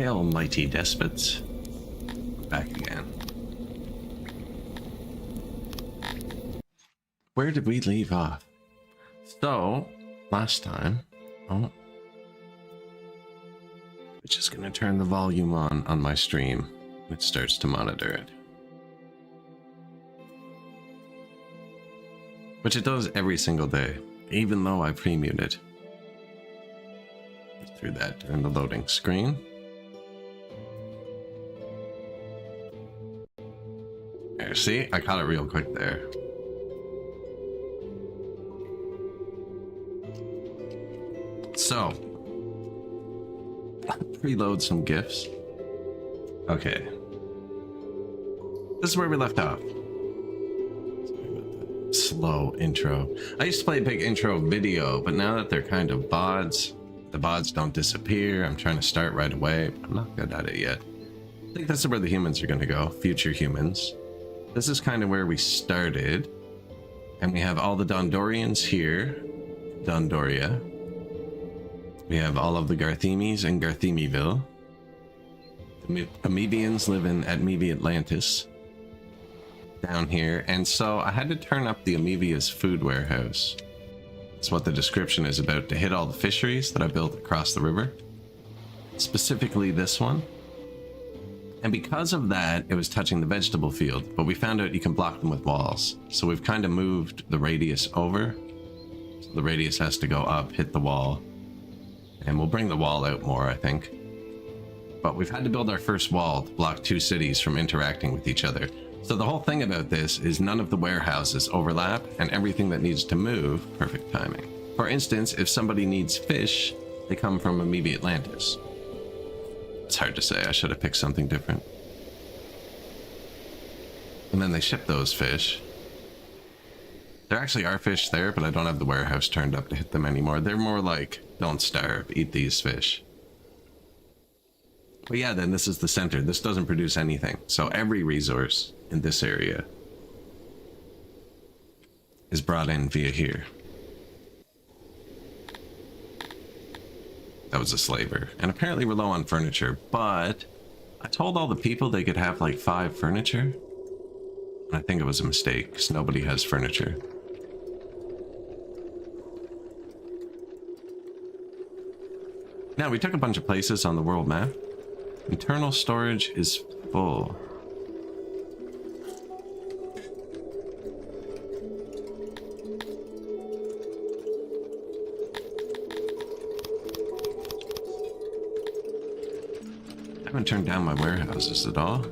Hail, mighty despots. Back again. Where did we leave off? So, last time... Oh. It's just gonna turn the volume on my stream. It starts to monitor it. Which it does every single day, even though I pre-mute it. Through that during the loading screen. There, see? I caught it real quick there. So, preload some GIFs. Okay. This is where we left off. Slow intro. I used to play a big intro video, but now that they're kind of VODs, the VODs don't disappear. I'm trying to start right away. I'm not good at it yet. I think this is where the humans are going to go. Future humans. This is kind of where we started. And we have all the Dondorians here. Dondoria. We have all of the Garthemes in Garthemeville. The Amoebians live in Amoebi Atlantis. Down here. And so I had to turn up the Amoebia's food warehouse. That's what the description is about, to hit all the fisheries that I built across the river. Specifically this one. And because of that, it was touching the vegetable field, but we found out you can block them with walls. So we've kind of moved the radius over. So the radius has to go up, hit the wall. And we'll bring the wall out more, I think. But we've had to build our first wall to block two cities from interacting with each other. So the whole thing about this is none of the warehouses overlap, and everything that needs to move, perfect timing. For instance, if somebody needs fish, they come from Amoebi Atlantis. It's hard to say, I should have picked something different. And then they ship those fish. There actually are fish there, but I don't have the warehouse turned up to hit them anymore. They're more like, don't starve, eat these fish. But yeah, then this is the center. This doesn't produce anything. So every resource in this area is brought in via here. That was a slaver. And apparently we're low on furniture, but I told all the people they could have like 5 furniture. And I think it was a mistake, because nobody has furniture. Now, we took a bunch of places on the world map. Internal storage is full. I haven't turned down my warehouses at all.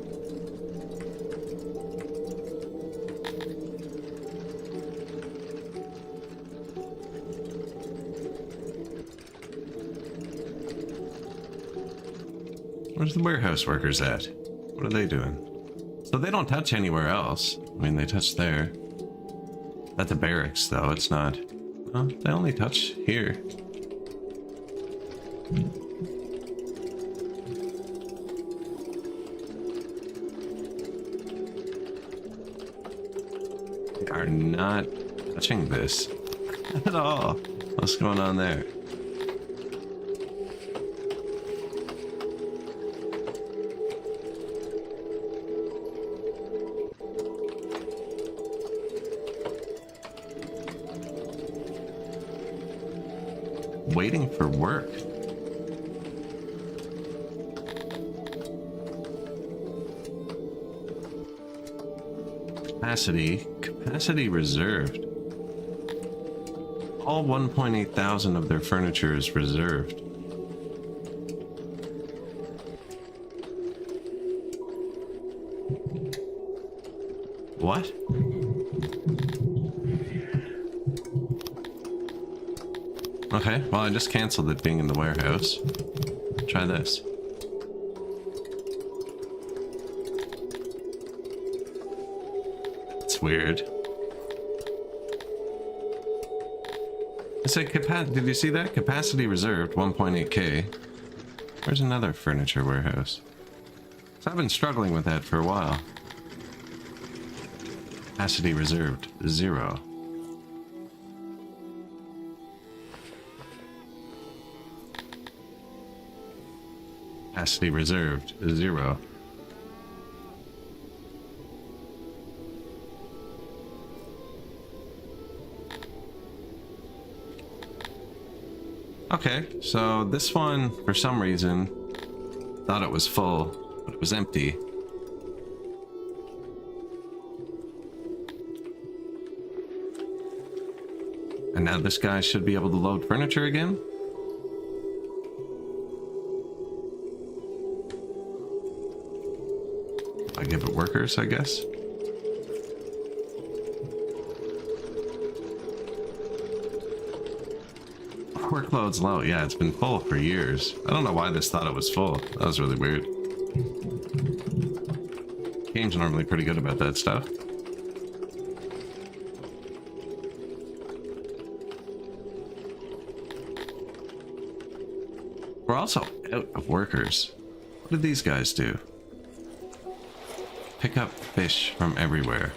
Where's the warehouse workers at? What are they doing? So they don't touch anywhere else. I mean, they touch there. That's a barracks, though. It's not. Oh, they only touch here. They are not touching this at all. What's going on there? Waiting for work. Capacity reserved. All 1.8 thousand of their furniture is reserved. What? Okay, well, I just canceled it being in the warehouse. Try this. It's weird. I said did you see that? Capacity reserved, 1.8K. Where's another furniture warehouse? So I've been struggling with that for a while. Capacity reserved, 0. Capacity reserved, 0. Okay, so this one, for some reason, thought it was full, but it was empty. And now this guy should be able to load furniture again? I give it workers, I guess. Workload's low. Yeah, it's been full for years. I don't know why this thought it was full. That was really weird. Game's normally pretty good about that stuff. We're also out of workers. What did these guys do? Pick up fish from everywhere.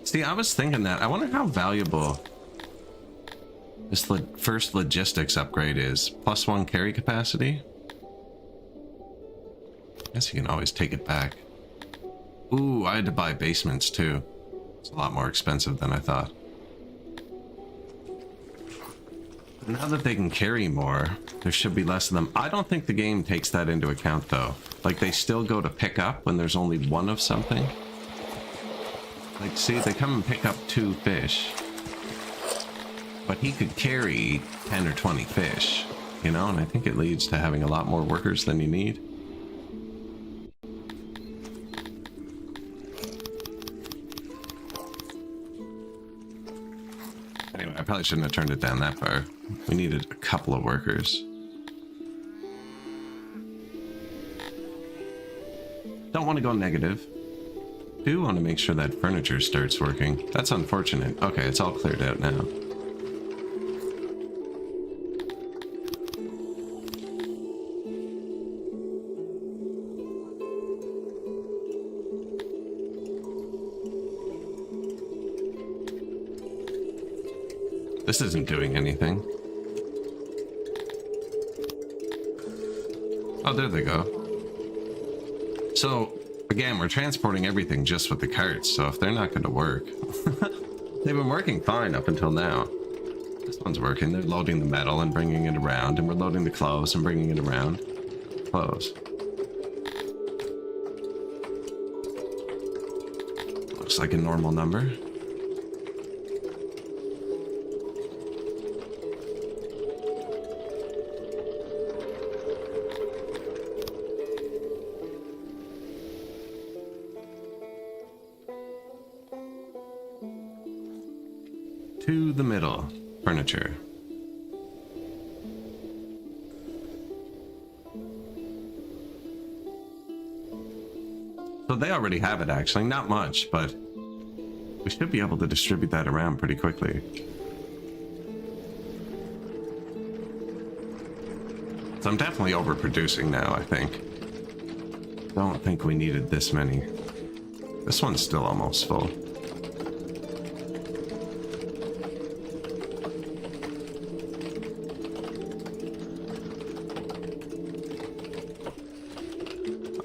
See, I was thinking that. I wonder how valuable this first logistics upgrade is. +1 carry capacity. I guess you can always take it back. Ooh, I had to buy basements too. It's a lot more expensive than I thought. Now that they can carry more, there should be less of them. I don't think the game takes that into account though. Like, they still go to pick up when there's only one of something. Like, see, they come and pick up 2 fish. But he could carry 10 or 20 fish, you know? And I think it leads to having a lot more workers than you need. Anyway, I probably shouldn't have turned it down that far. We needed a couple of workers. Don't want to go negative. Do want to make sure that furniture starts working. That's unfortunate. Okay, it's all cleared out now. This isn't doing anything. Oh, there they go. So, again, we're transporting everything just with the carts, so if they're not going to work... They've been working fine up until now. This one's working. They're loading the metal and bringing it around, and we're loading the clothes and bringing it around. Clothes. Looks like a normal number. To the middle. Furniture. So they already have it, actually. Not much, but we should be able to distribute that around pretty quickly. So I'm definitely overproducing now, I think. Don't think we needed this many. This one's still almost full.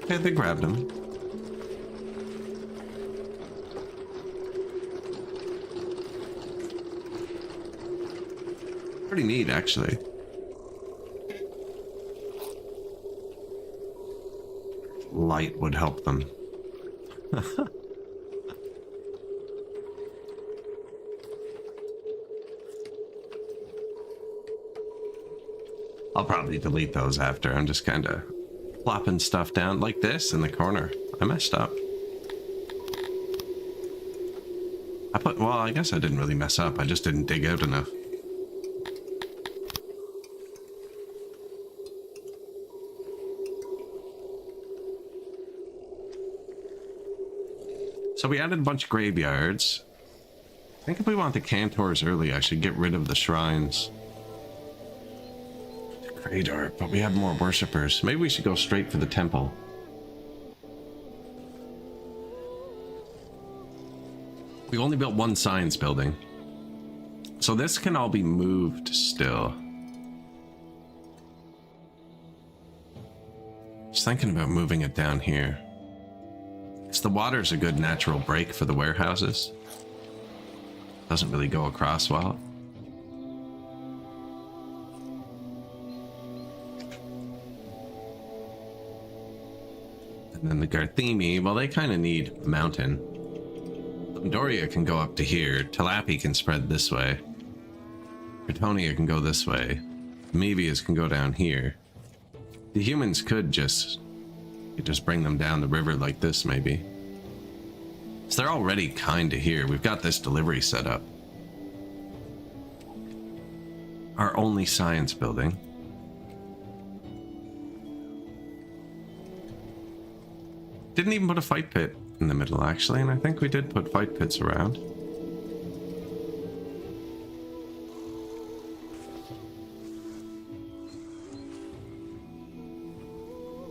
Okay, they grabbed him. Pretty neat, actually. Light would help them. I'll probably delete those after. I'm just kind of plopping stuff down like this in the corner. I messed up. Well, I guess I didn't really mess up. I just didn't dig out enough. So we added a bunch of graveyards. I think if we want the cantors early, I should get rid of the shrines. Radar, but we have more worshippers. Maybe we should go straight for the temple. We only built one science building. So this can all be moved still. was thinking about moving it down here. Because the water's a good natural break for the warehouses. Doesn't really go across well. And then the Garthemi, well, they kind of need mountain. Doria can go up to here. Talapi can spread this way. Cretonia can go this way. Mevius can go down here. The humans could just bring them down the river like this, maybe. So they're already kind of here. We've got this delivery set up. Our only science building. Didn't even put a fight pit in the middle, actually, and I think we did put fight pits around.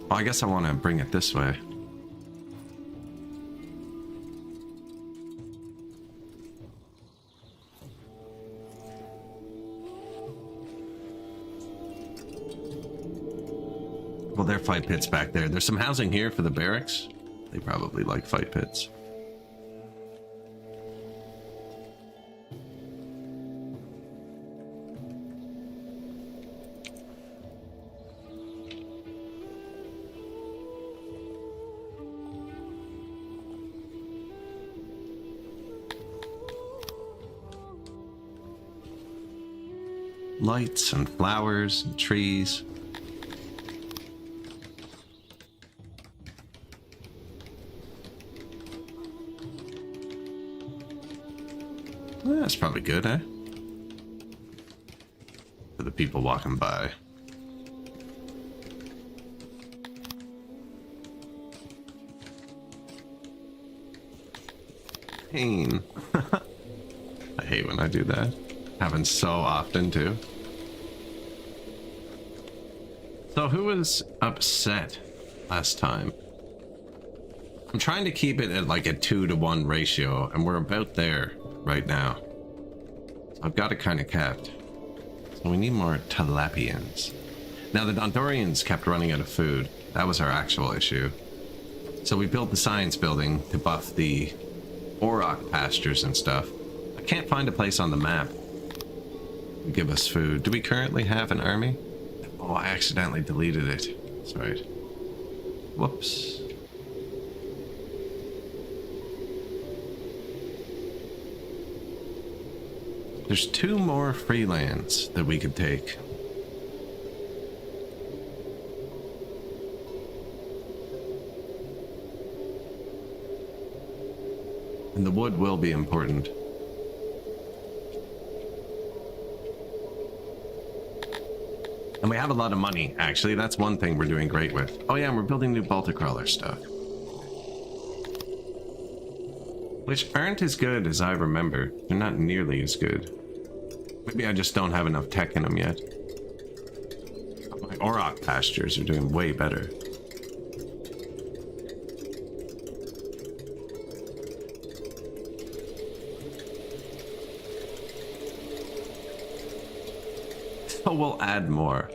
Well, I guess I want to bring it this way. Well, there are fight pits back there. There's some housing here for the barracks. They probably like fight pits. Lights and flowers and trees. Well, that's probably good, eh? For the people walking by. Pain. I hate when I do that. Happens so often too. So who was upset last time? I'm trying to keep it at like a 2-to-1 ratio, and we're about there right now. So I've got it kind of capped. So we need more Talapians. Now the Dondorians kept running out of food. That was our actual issue. So we built the science building to buff the Auroch pastures and stuff. I can't find a place on the map to give us food. Do we currently have an army? Oh, I accidentally deleted it. That's right. Whoops. There's 2 more free lands that we could take. And the wood will be important. And we have a lot of money, actually. That's one thing we're doing great with. Oh yeah, and we're building new Baltic Crawler stuff. Which aren't as good as I remember. They're not nearly as good. Maybe I just don't have enough tech in them yet. My Auroch pastures are doing way better. So we'll add more.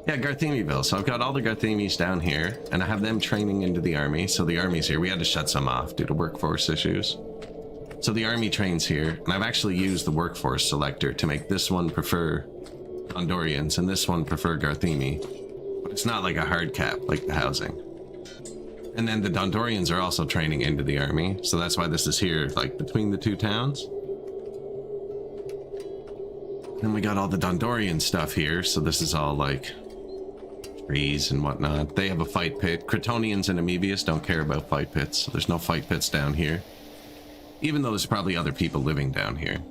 Yeah, Garthemiville. So I've got all the Garthemis down here, and I have them training into the army. So the army's here. We had to shut some off due to workforce issues. So the army trains here, and I've actually used the workforce selector to make this one prefer Gondorians and this one prefer Garthemi. But it's not like a hard cap like the housing. And then the Dondorians are also training into the army, so that's why this is here, like between the 2 towns. Then we got all the Dondorian stuff here, so this is all like trees and whatnot. They have a fight pit. Cretonians and Amebius don't care about fight pits, so there's no fight pits down here. Even though there's probably other people living down here.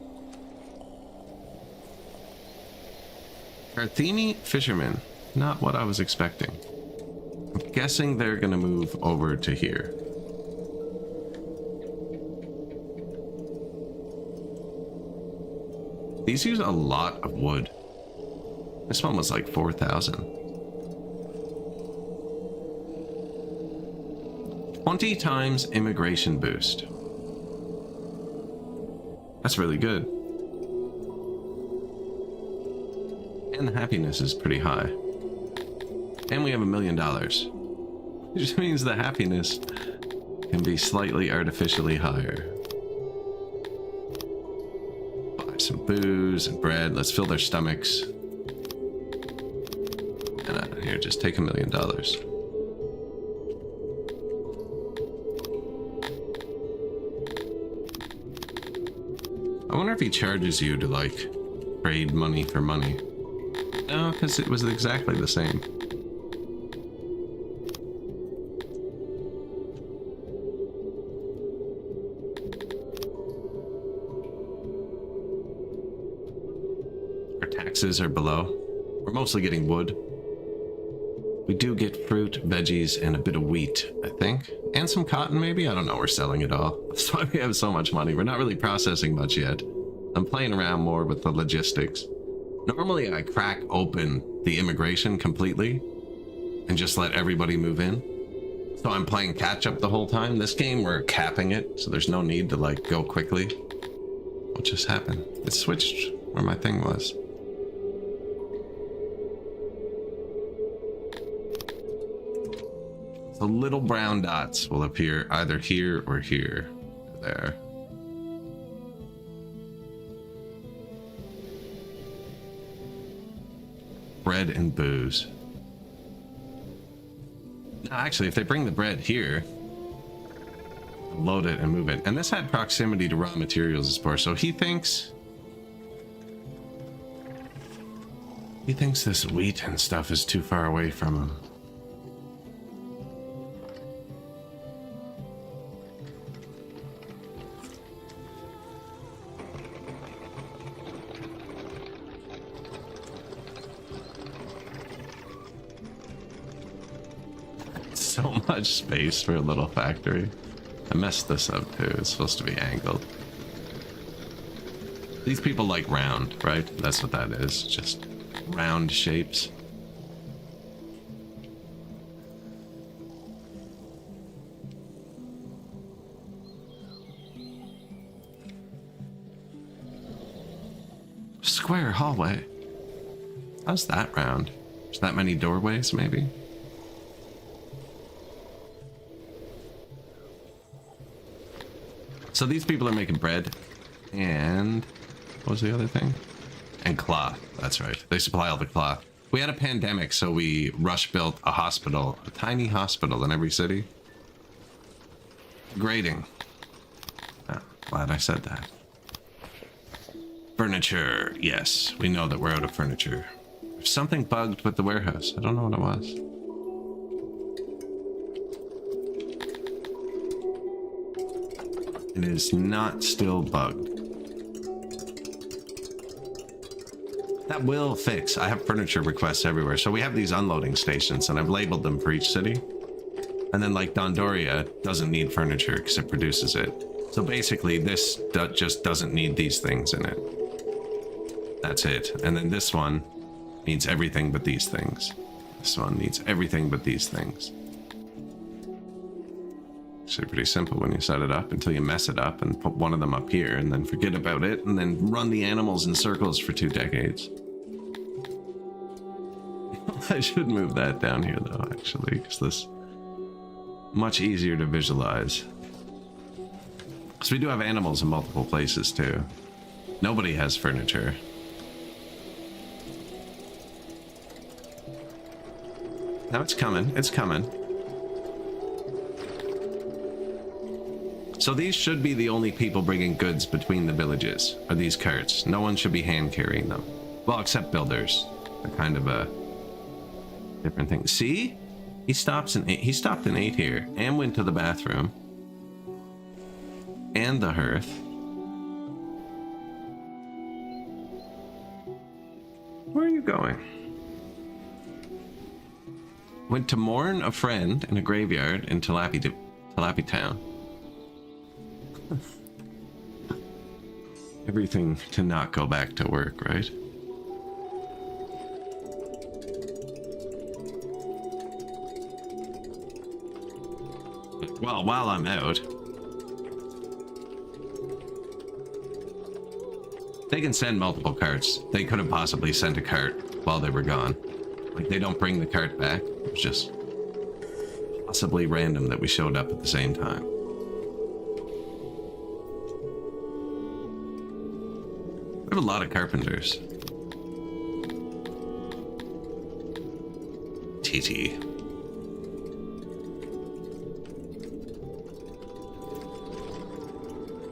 Garthemi fishermen. Not what I was expecting. I'm guessing they're gonna move over to here. These use a lot of wood. This one was like 4,000. 20 times immigration boost. That's really good. And the happiness is pretty high. And we have $1 million. It just means the happiness can be slightly artificially higher. Buy some booze and bread. Let's fill their stomachs. And here, just take $1 million. I wonder if he charges you to, like, trade money for money. No, because it was exactly the same. Our taxes are below. We're mostly getting wood. We do get fruit, veggies, and a bit of wheat, I think. And some cotton, maybe? I don't know. We're selling it all. That's why we have so much money. We're not really processing much yet. I'm playing around more with the logistics. Normally, I crack open the immigration completely and just let everybody move in. So I'm playing catch up the whole time. This game, we're capping it, so there's no need to, like, go quickly. What just happened? It switched where my thing was. So little brown dots will appear either here or here. There. Bread and booze. No, actually, if they bring the bread here, load it and move it. And this had proximity to raw materials before, so he thinks this wheat and stuff is too far away from him. So much space for a little factory. I messed this up too. It's supposed to be angled. These people like round, right? That's what that is. Just round shapes. Square hallway. How's that round? There's that many doorways, maybe? So these people are making bread and what was the other thing? And cloth. That's right. They supply all the cloth. We had a pandemic, so we rush built a hospital, a tiny hospital in every city. Grading. Oh, glad I said that. Furniture. Yes, we know that we're out of furniture. There's something bugged with the warehouse. I don't know what it was. It is not still bugged. That will fix. I have furniture requests everywhere. So we have these unloading stations and I've labeled them for each city. And then like Dondoria doesn't need furniture because it produces it. So basically this just doesn't need these things in it. That's it. And then this one needs everything but these things. This one needs everything but these things. Actually pretty simple when you set it up until you mess it up and put one of them up here and then forget about it and then run the animals in circles for 2 decades. I should move that down here though, actually, because this much easier to visualize. Because we do have animals in multiple places too. Nobody has furniture. Now it's coming, it's coming. So these should be the only people bringing goods between the villages, are these carts. No one should be hand carrying them. Well, except builders. They're kind of a different thing. See? He stopped and ate here and went to the bathroom. And the hearth. Where are you going? Went to mourn a friend in a graveyard in Talapi Town. Everything to not go back to work, right? Well, while I'm out, they can send multiple carts. They could have possibly sent a cart while they were gone. Like, they don't bring the cart back. It's just possibly random that we showed up at the same time. We have a lot of carpenters. TT.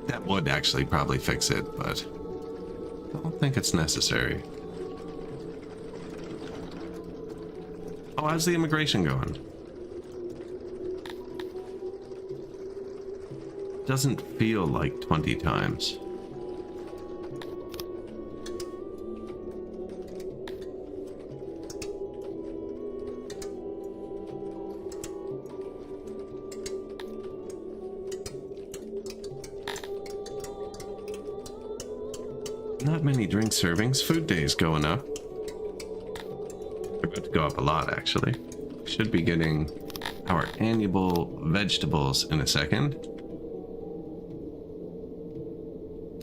That would actually probably fix it, but I don't think it's necessary. Oh, how's the immigration going? Doesn't feel like 20 times. Not many drink servings. Food days going up. They're about to go up a lot, actually. Should be getting our annual vegetables in a second.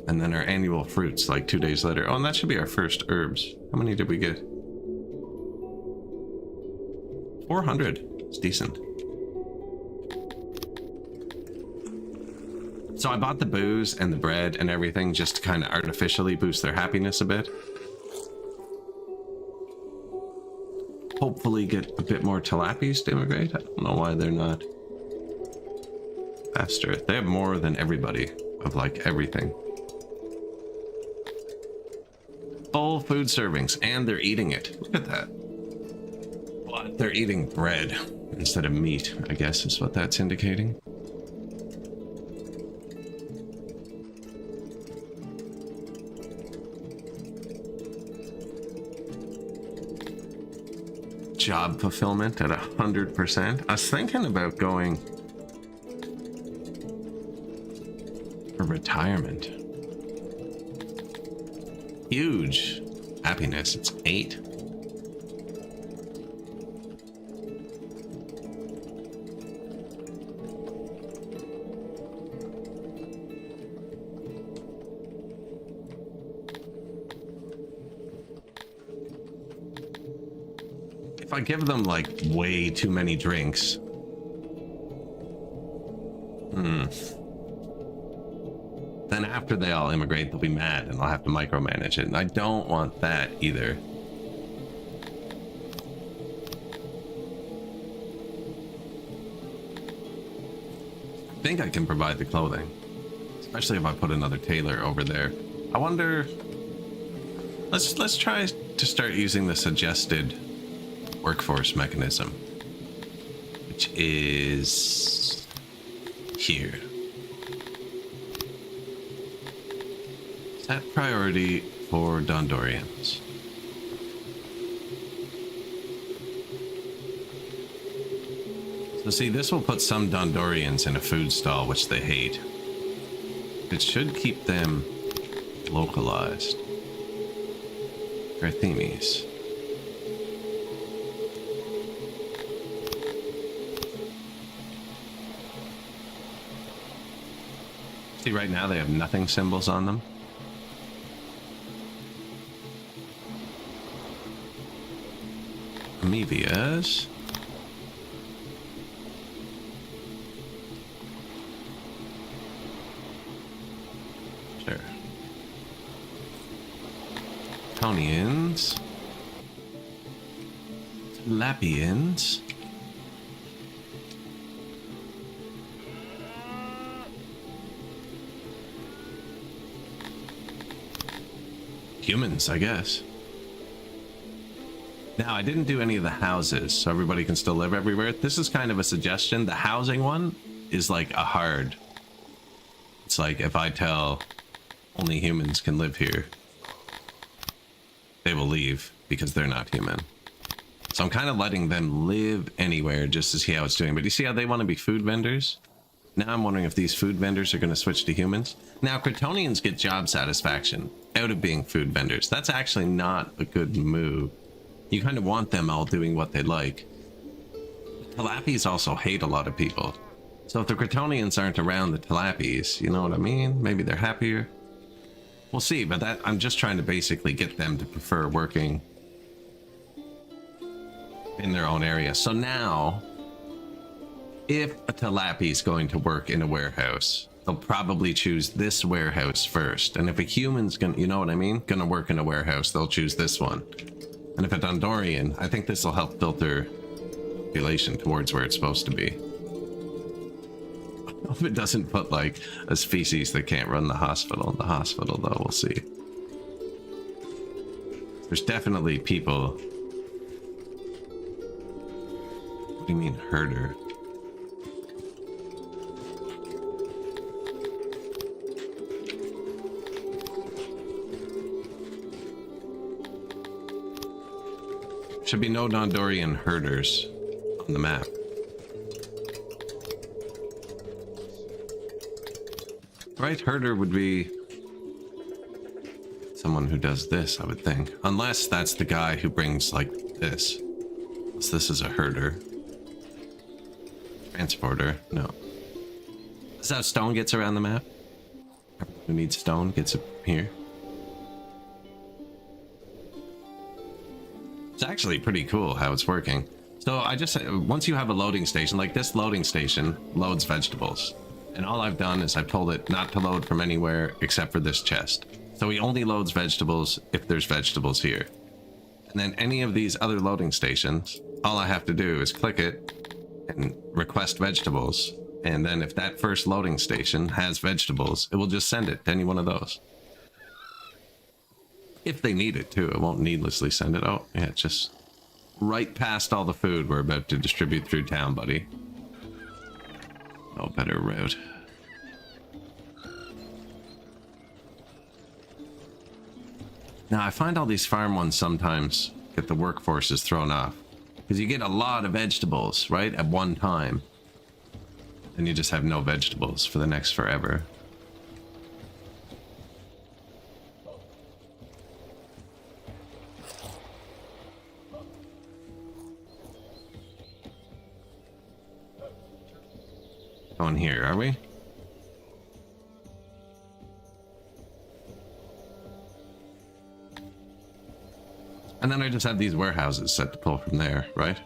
And then our annual fruits like 2 days later. Oh, and that should be our first herbs. How many did we get? 400. It's decent. So I bought the booze and the bread and everything just to kind of artificially boost their happiness a bit. Hopefully get a bit more tilapies to immigrate. I don't know why they're not faster. They have more than everybody of like everything. Full food servings, and they're eating it. Look at that. What? They're eating bread instead of meat, I guess is what that's indicating. Job fulfillment at 100%. I was thinking about going for retirement. Huge happiness. It's 8. If I give them like way too many drinks, then after they all immigrate, they'll be mad and I'll have to micromanage it. And I don't want that either. I think I can provide the clothing, especially if I put another tailor over there. I wonder, let's try to start using the suggested workforce mechanism, which is here. Set priority for Dondorians. So see, this will put some Dondorians in a food stall, which they hate. It should keep them localized. Cretonians. See, right now they have nothing symbols on them. Amoebias. Sure. Cretonians. Lapians. Humans, I guess. Now, I didn't do any of the houses, so everybody can still live everywhere. This is kind of a suggestion. The housing one is like a hard. It's like if I tell only humans can live here, they will leave because they're not human. So I'm kind of letting them live anywhere just to see how it's doing. But you see how they want to be food vendors? Now I'm wondering if these food vendors are going to switch to humans. Now, Cretonians get job satisfaction out of being food vendors. That's actually not a good move. You kind of want them all doing what they like. Tilapies also hate a lot of people. So if the Cretonians aren't around the Tilapies, you know what I mean? Maybe they're happier. We'll see, but that I'm just trying to basically get them to prefer working in their own area. So now if a tilapia is going to work in a warehouse, they'll probably choose this warehouse first. And if a human's gonna, you know what I mean, gonna work in a warehouse, they'll choose this one. And if a Dondorian, I think this will help filter population towards where it's supposed to be. I hope it doesn't put like a species that can't run the hospital in the hospital, though. We'll see. There's definitely people. What do you mean herder? Should be no Dondorian herders on the map. Right, herder would be someone who does this, I would think. Unless that's the guy who brings, like, this. So this is a herder. Transporter, no. Is that how stone gets around the map? Everyone who needs stone gets it here. It's actually pretty cool how it's working. So I just, once you have a loading station, like this loading station loads vegetables. And all I've done is I've told it not to load from anywhere except for this chest. So he only loads vegetables if there's vegetables here. And then any of these other loading stations, all I have to do is click it and request vegetables. And then if that first loading station has vegetables, it will just send it to any one of those. If they need it too, it won't needlessly send it. Oh, yeah, just right past all the food we're about to distribute through town, buddy. No better route. Now, I find all these farm ones sometimes get the workforces thrown off. Because you get a lot of vegetables, right, at one time. And you just have no vegetables for the next forever. Going here, are we? And then I just have these warehouses set to pull from there, right?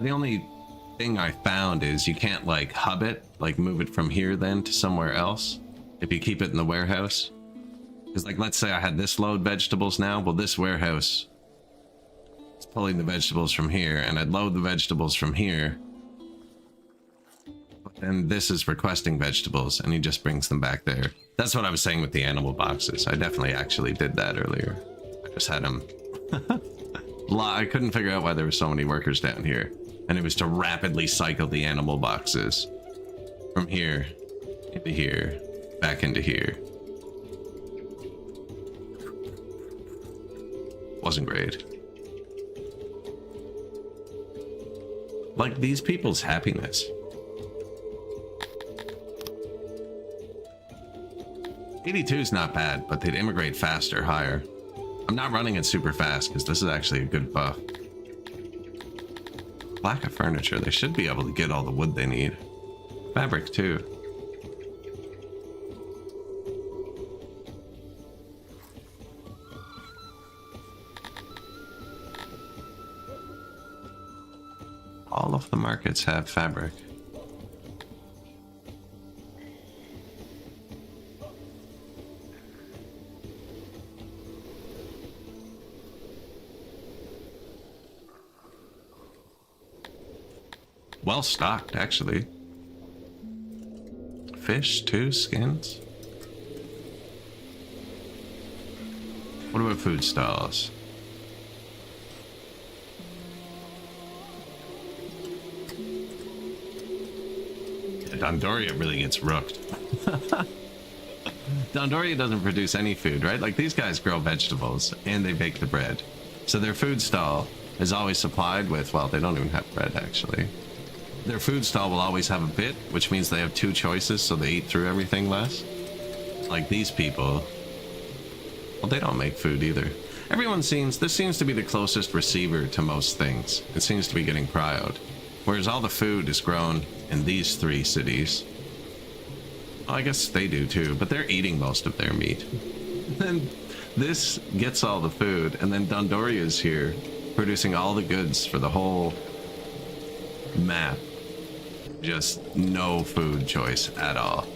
The only thing I found is you can't like hub it, like move it from here then to somewhere else if you keep it in the warehouse. Because like, let's say I had this load vegetables now. Well, this warehouse is pulling the vegetables from here, and I'd load the vegetables from here. And this is requesting vegetables, and he just brings them back there. That's what I was saying with the animal boxes. I definitely actually did that earlier. I just had them. I couldn't figure out why there were so many workers down here. And it was to rapidly cycle the animal boxes from here into here, back into here. Wasn't great. Like these people's happiness. 82 is not bad, but they'd immigrate faster, higher. I'm not running it super fast because this is actually a good buff. Lack of furniture. They should be able to get all the wood they need. Fabric too. All of the markets have fabric. Well stocked, actually. Fish, too, skins. What about food stalls? Dondoria really gets rooked. Dondoria doesn't produce any food, right? Like these guys grow vegetables and they bake the bread. So their food stall is always supplied with, well, they don't even have bread actually. Their food stall will always have a bit, which means they have two choices, so they eat through everything less. Like these people, well, they don't make food either. This seems to be the closest receiver to most things. It seems to be getting cryoed. Whereas all the food is grown in these three cities. Well, I guess they do too, but they're eating most of their meat. Then this gets all the food, and then Dondoria is here producing all the goods for the whole map. Just no food choice at all.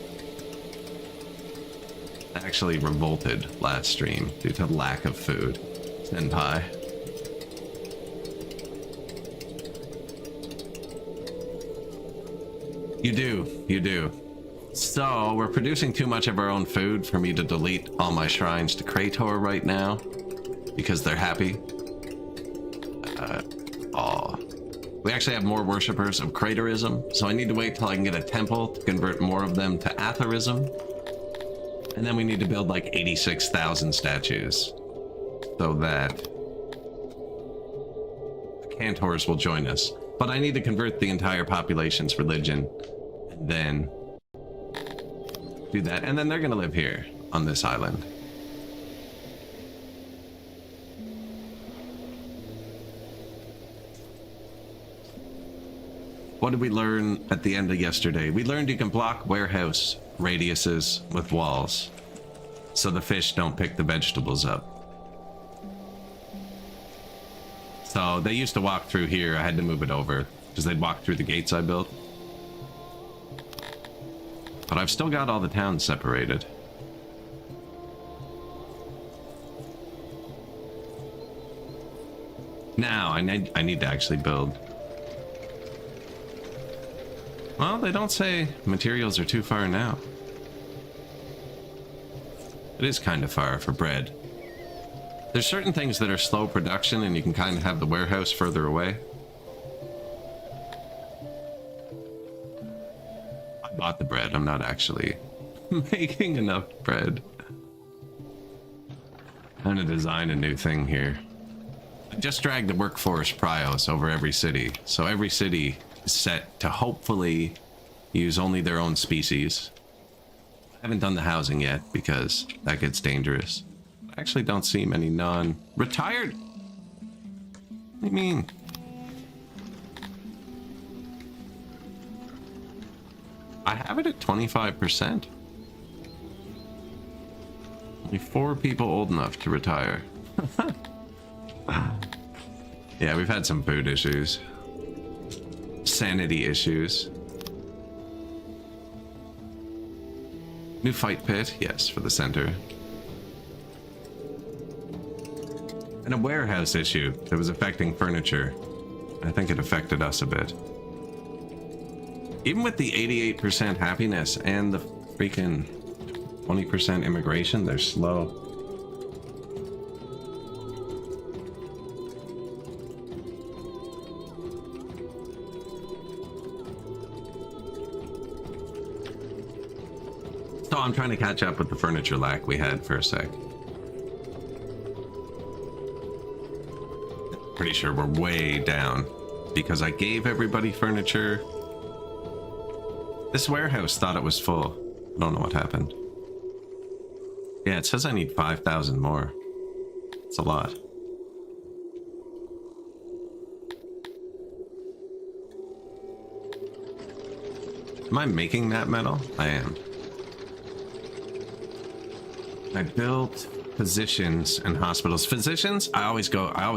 I actually revolted last stream due to lack of food. Senpai. You do. So, we're producing too much of our own food for me to delete all my shrines to Krator right now. Because they're happy. We actually have more worshippers of Kratorism, so I need to wait till I can get a temple to convert more of them to Atherism. And then we need to build like 86,000 statues. So that the Cantors will join us. But I need to convert the entire population's religion. And then do that. And then they're going to live here on this island. What did we learn at the end of yesterday? We learned you can block warehouse radiuses with walls so the fish don't pick the vegetables up. So they used to walk through here. I had to move it over because they'd walk through the gates I built. But I've still got all the towns separated. Now I need to actually build. Well, they don't say materials are too far now. It is kind of far for bread. There's certain things that are slow production and you can kind of have the warehouse further away. I bought the bread. I'm not actually making enough bread. I'm gonna design a new thing here. I just dragged the workforce prios over every city. So every city set to hopefully use only their own species. I haven't done the housing yet because that gets dangerous. I actually don't see many non-retired. What do you mean? I have it at 25%. Only 4 people old enough to retire. Yeah, we've had some food issues. Sanity issues. New fight pit, yes, for the center. And a warehouse issue that was affecting furniture. I think it affected us a bit. Even with the 88% happiness and the freaking 20% immigration, they're slow. So I'm trying to catch up with the furniture lack we had for a sec. Pretty sure we're way down because I gave everybody furniture. This warehouse thought it was full. I don't know what happened. Yeah, it says I need 5,000 more. It's a lot. Am I making that metal? I am. I built physicians and hospitals. Physicians, I always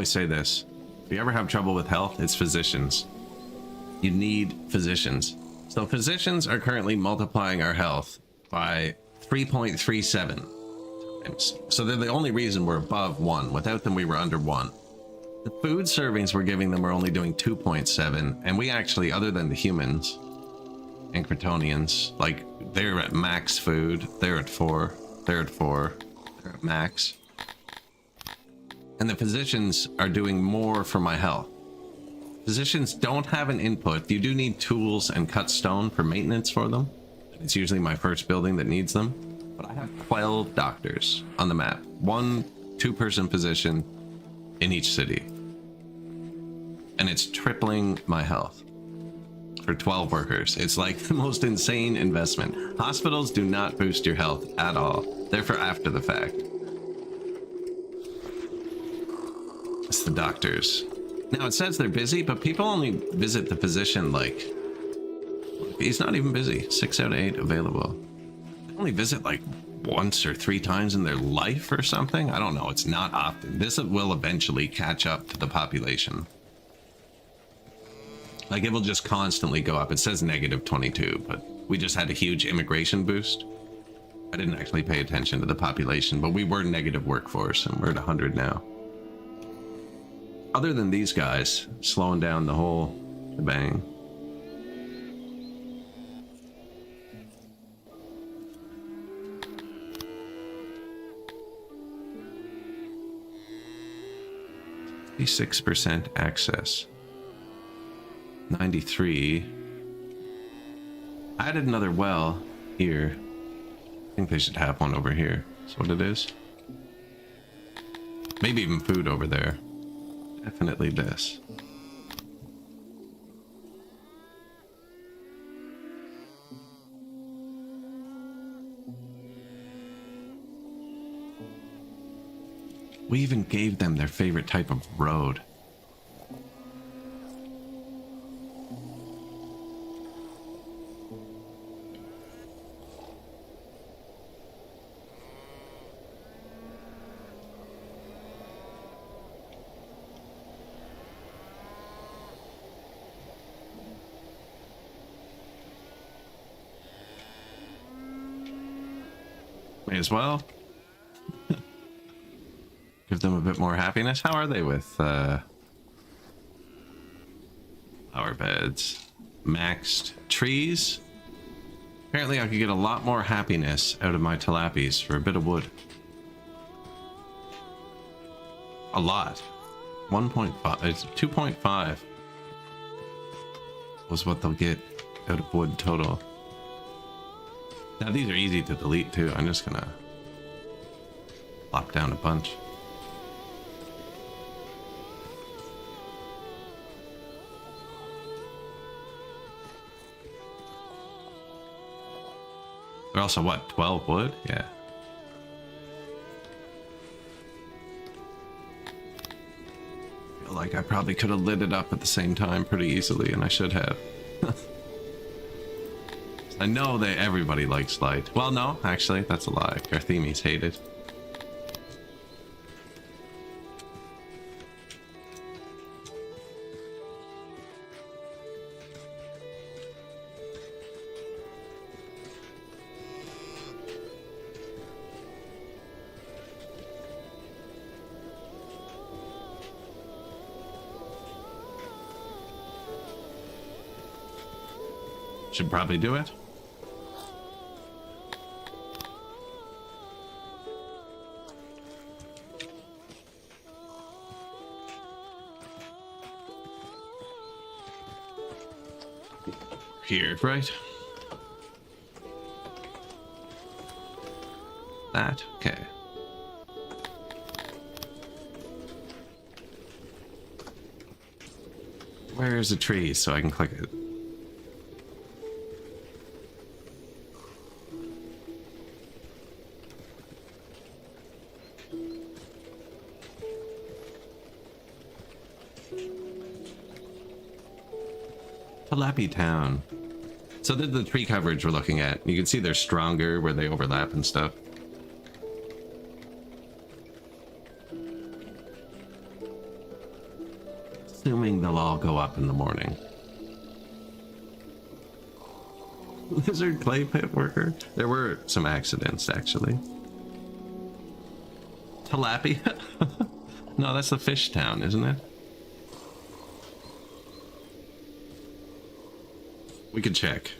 say this. If you ever have trouble with health, it's physicians. You need physicians. So physicians are currently multiplying our health by 3.37. So they're the only reason we're above 1. Without them, we were under 1. The food servings we're giving them are only doing 2.7. And we actually, other than the humans and cretonians, like they're at max food. They're at 4. They're at 4. They're at max. And the physicians are doing more for my health. Physicians don't have an input. You do need tools and cut stone for maintenance for them. It's usually my first building that needs them. But I have 12 doctors on the map. 1 2-person physician in each city. And it's tripling my health. For 12 workers. It's like the most insane investment. Hospitals do not boost your health at all. They're for after the fact. It's the doctors. Now it says they're busy, but people only visit the physician like... He's not even busy. 6 out of 8 available. They only visit like once or 3 times in their life or something. I don't know. It's not often. This will eventually catch up to the population. Like, it will just constantly go up. It says negative 22, but we just had a huge immigration boost. I didn't actually pay attention to the population, but we were negative workforce, and we're at 100 now. Other than these guys slowing down the whole shebang. %, access. 93. I added another well here. I think they should have one over here. That's what it is. Maybe even food over there. Definitely this. We even gave them their favorite type of road. May as well. Give them a bit more happiness. How are they with flower beds? Maxed trees? Apparently I could get a lot more happiness out of my tilapies for a bit of wood. A lot. 1.5, it's 2.5 was what they'll get out of wood total. Now these are easy to delete too. I'm just gonna plop down a bunch. They're also what, 12 wood? Yeah. I feel like I probably could have lit it up at the same time pretty easily, and I should have. I know that everybody likes light. Well, no, actually, that's a lie. Carthemes hate it. Should probably do it. Here, right? That, okay. Where's the tree so I can click it? Lappy Town. So this is the tree coverage we're looking at. You can see they're stronger where they overlap and stuff. Assuming they'll all go up in the morning. Lizard clay pit worker. There were some accidents actually. Tilapia? No, that's the fish town, isn't it? We could check.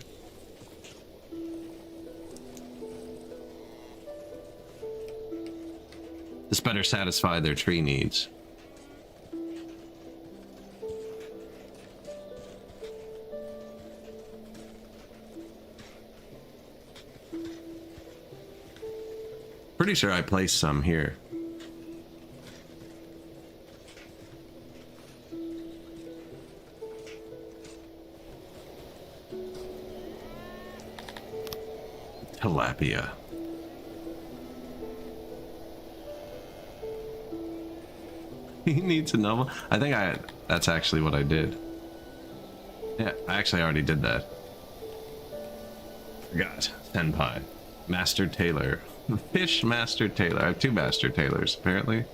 This better satisfy their tree needs. Pretty sure I placed some here. Tilapia. He needs a novel. I think that's actually what I did. Yeah, I actually already did that. Forgot. Senpai. Master Tailor. Fish Master Tailor. I have 2 Master Tailors, apparently.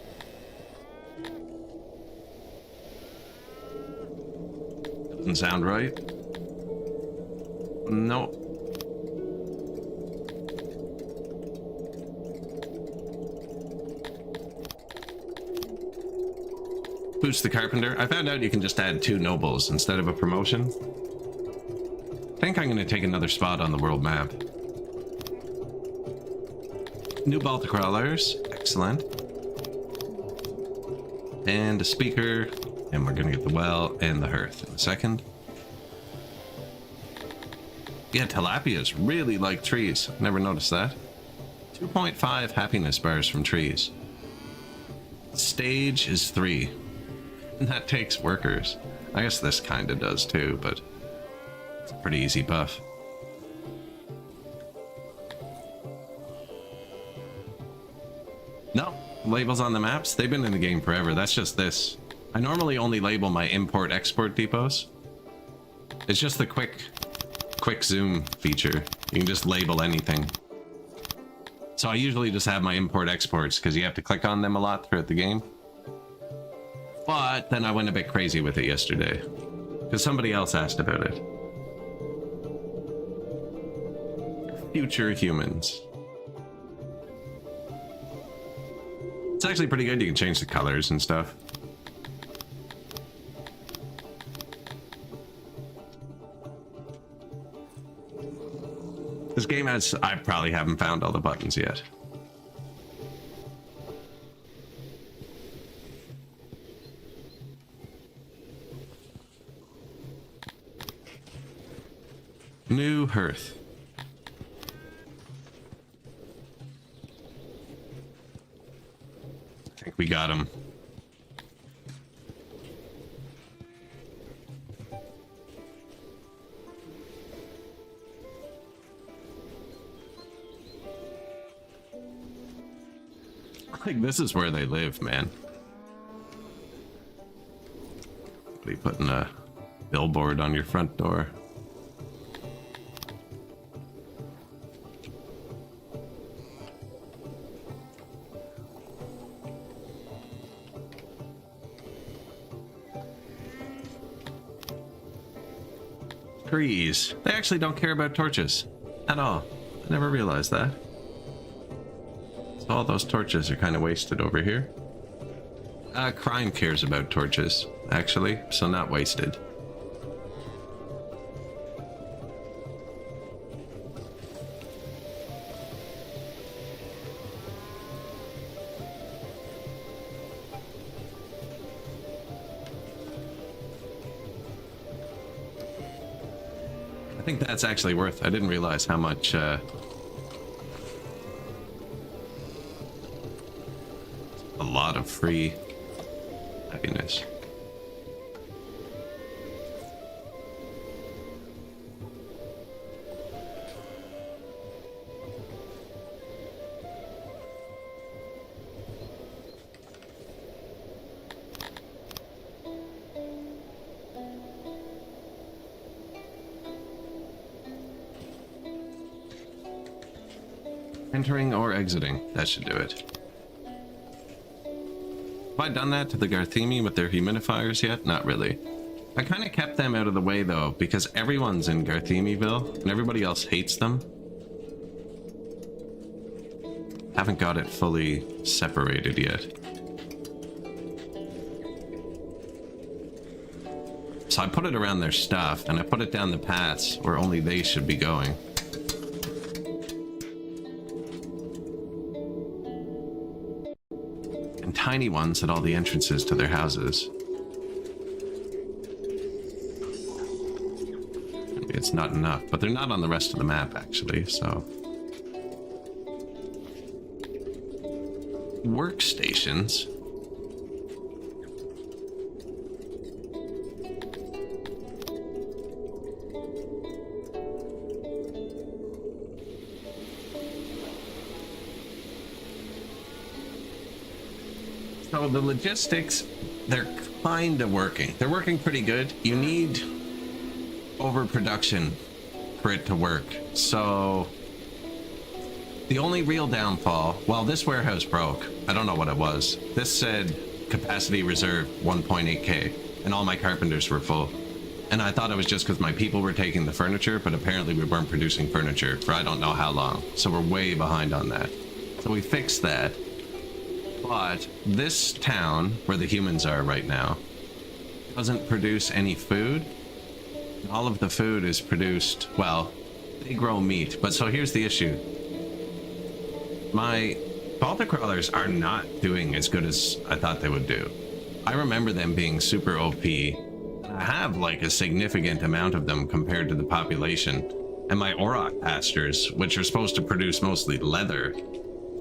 Doesn't sound right. No. Boost the carpenter. I found out you can just add 2 nobles instead of a promotion. I think I'm going to take another spot on the world map. New Baltic crawlers. Excellent. And a speaker. And we're going to get the well and the hearth in a second. Yeah, tilapias really like trees. Never noticed that. 2.5 happiness bars from trees. Stage is 3. And that takes workers. I guess this kind of does too, but it's a pretty easy buff. No, labels on the maps, they've been in the game forever. That's just this. I normally only label my import-export depots. It's just the quick zoom feature. You can just label anything. So I usually just have my import-exports because you have to click on them a lot throughout the game. But then I went a bit crazy with it yesterday because somebody else asked about it. Future humans. It's actually pretty good. You can change the colors and stuff. This game has, I probably haven't found all the buttons yet. New hearth. I think we got him. Like, this is where they live, man. Be putting a billboard on your front door. Trees. They actually don't care about torches at all. I never realized that. So all those torches are kind of wasted over here. Crime cares about torches, actually, so not wasted. I think that's actually worth. I didn't realize how much a lot of free happiness. Entering or exiting, that should do it. Have I done that to the Garthemi with their humidifiers yet? Not really. I kind of kept them out of the way though, because everyone's in Garthemiville and everybody else hates them. Haven't got it fully separated yet. So I put it around their stuff and I put it down the paths where only they should be going. Tiny ones at all the entrances to their houses. Maybe it's not enough, but they're not on the rest of the map actually, so. Workstations. So the logistics, they're kind of working. They're working pretty good. You need overproduction for it to work. So the only real downfall, well, this warehouse broke. I don't know what it was. This said capacity reserve 1.8K and all my carpenters were full. And I thought it was just because my people were taking the furniture, but apparently we weren't producing furniture for I don't know how long. So we're way behind on that. So we fixed that. But this town, where the humans are right now, doesn't produce any food. All of the food is produced, well, they grow meat. But so here's the issue. My Baltic crawlers are not doing as good as I thought they would do. I remember them being super OP. I have like a significant amount of them compared to the population. And my Auroch pastures, which are supposed to produce mostly leather,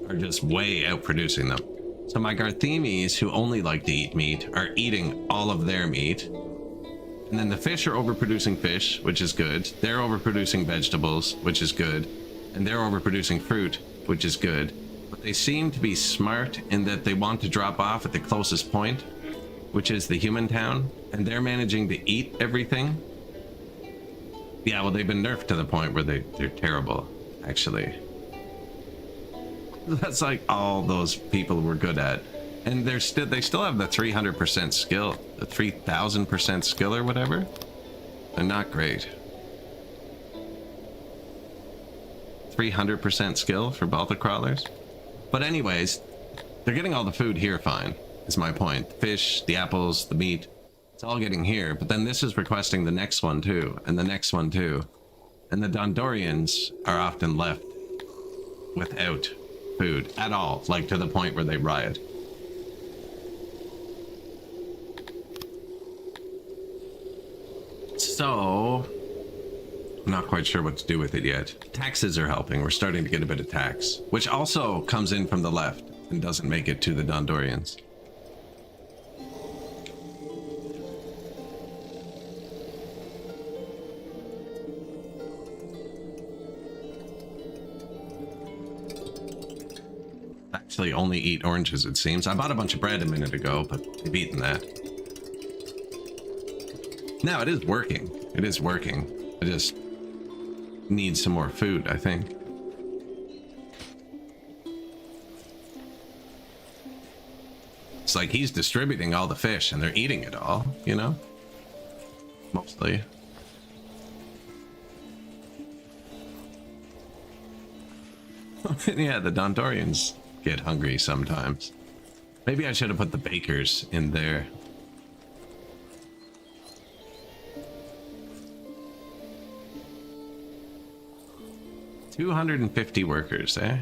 are just way out producing them. So my Garthemes, who only like to eat meat, are eating all of their meat. And then the fish are overproducing fish, which is good. They're overproducing vegetables, which is good. And they're overproducing fruit, which is good. But they seem to be smart in that they want to drop off at the closest point, which is the human town. And they're managing to eat everything. Yeah, well, they've been nerfed to the point where they're terrible, actually. That's like all those people were good at. And they still have the 300% skill, the 3000% skill or whatever. They're not great. 300% skill for Baltic crawlers. But anyways, they're getting all the food here fine, is my point. The fish, the apples, the meat, it's all getting here. But then this is requesting the next one too, and the next one too. And the Dondorians are often left without food at all, like to the point where they riot. So, I'm not quite sure what to do with it yet. Taxes are helping. We're starting to get a bit of tax, which also comes in from the left and doesn't make it to the Dondorians. Actually only eat oranges, it seems. I bought a bunch of bread a minute ago, but they've eaten that. Now, it is working. It is working. I just need some more food, I think. It's like he's distributing all the fish and they're eating it all, you know? Mostly. Yeah, the Dondorians get hungry sometimes. Maybe I should have put the bakers in there. $250 workers, eh?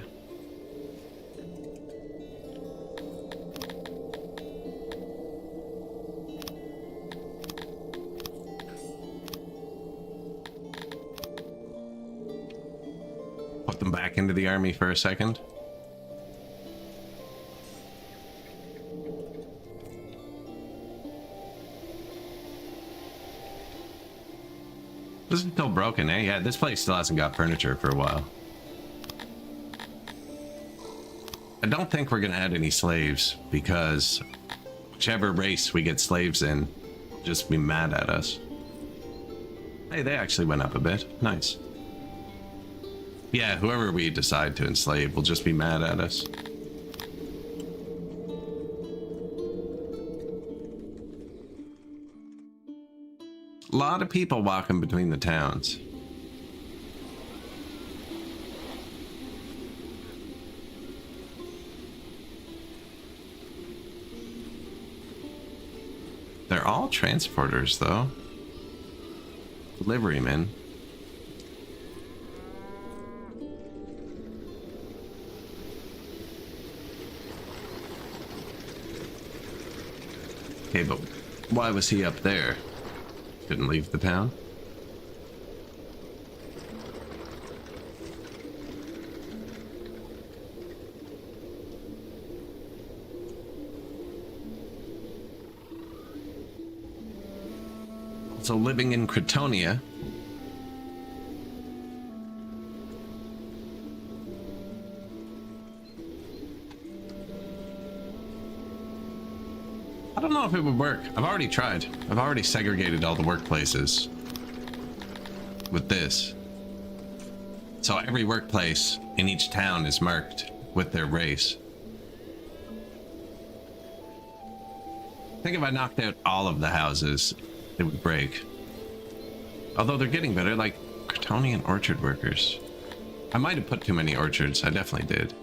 Put them back into the army for a second. This is still broken, eh? Yeah, this place still hasn't got furniture for a while. I don't think we're gonna add any slaves because whichever race we get slaves in will just be mad at us. Hey, they actually went up a bit. Nice. Yeah, whoever we decide to enslave will just be mad at us. A lot of people walking between the towns. They're all transporters, though. Deliverymen. Okay, but why was he up there? Couldn't leave the town? Also living in Cretonia. I don't know if it would work. I've already tried. I've already segregated all the workplaces with this. So every workplace in each town is marked with their race. I think if I knocked out all of the houses, it would break. Although they're getting better, like Cretonian orchard workers. I might have put too many orchards. I definitely did.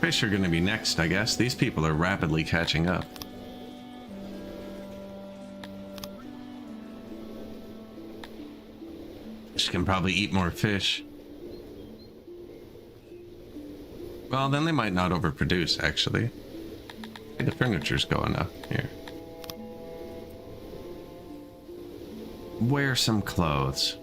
Fish are going to be next, I guess. These people are rapidly catching up. Fish can probably eat more fish. Well, then they might not overproduce, actually. Hey, the furniture's going up here. Wear some clothes.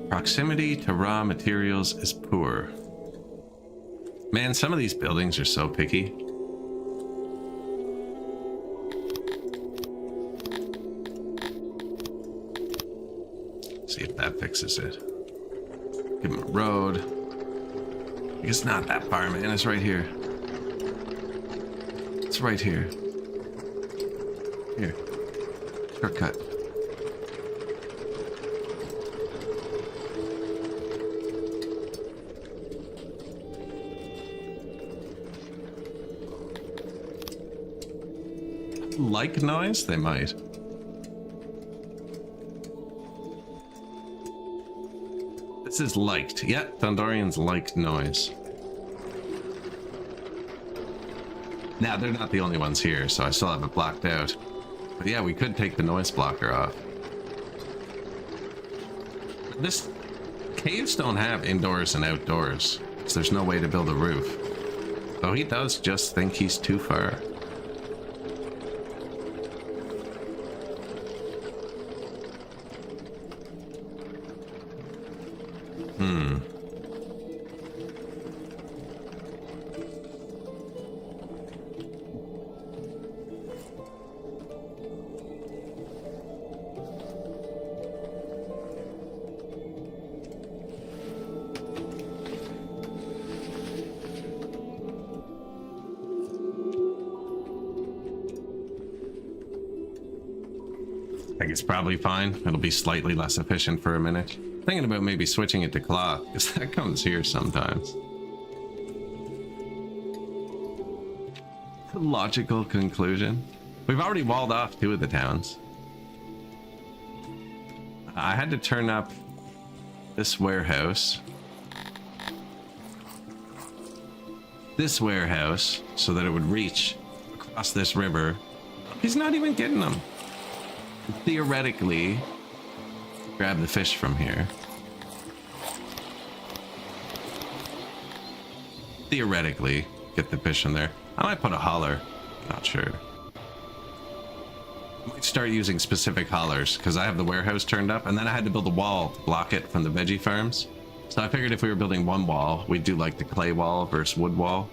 Proximity to raw materials is poor. Man, some of these buildings are so picky. See if that fixes it. Give him a road. It's not that far, man. It's right here. It's right here. Here. Shortcut. Like noise? They might. This is liked. Yeah, Thundorians like noise. Now, they're not the only ones here, so I still have it blocked out. But yeah, we could take the noise blocker off. This caves don't have indoors and outdoors, so there's no way to build a roof. So he does just think he's too far. I think it's probably fine. It'll be slightly less efficient for a minute. Thinking about maybe switching it to cloth, because that comes here sometimes. Logical conclusion. We've already walled off 2 of the towns. I had to turn up this warehouse. This warehouse, so that it would reach across this river. He's not even getting them. Theoretically, grab the fish from here. Theoretically, get the fish in there. I might put a hauler. Not sure. I might start using specific haulers because I have the warehouse turned up, and then I had to build a wall to block it from the veggie farms. So I figured if we were building one wall, we'd do like the clay wall versus wood wall.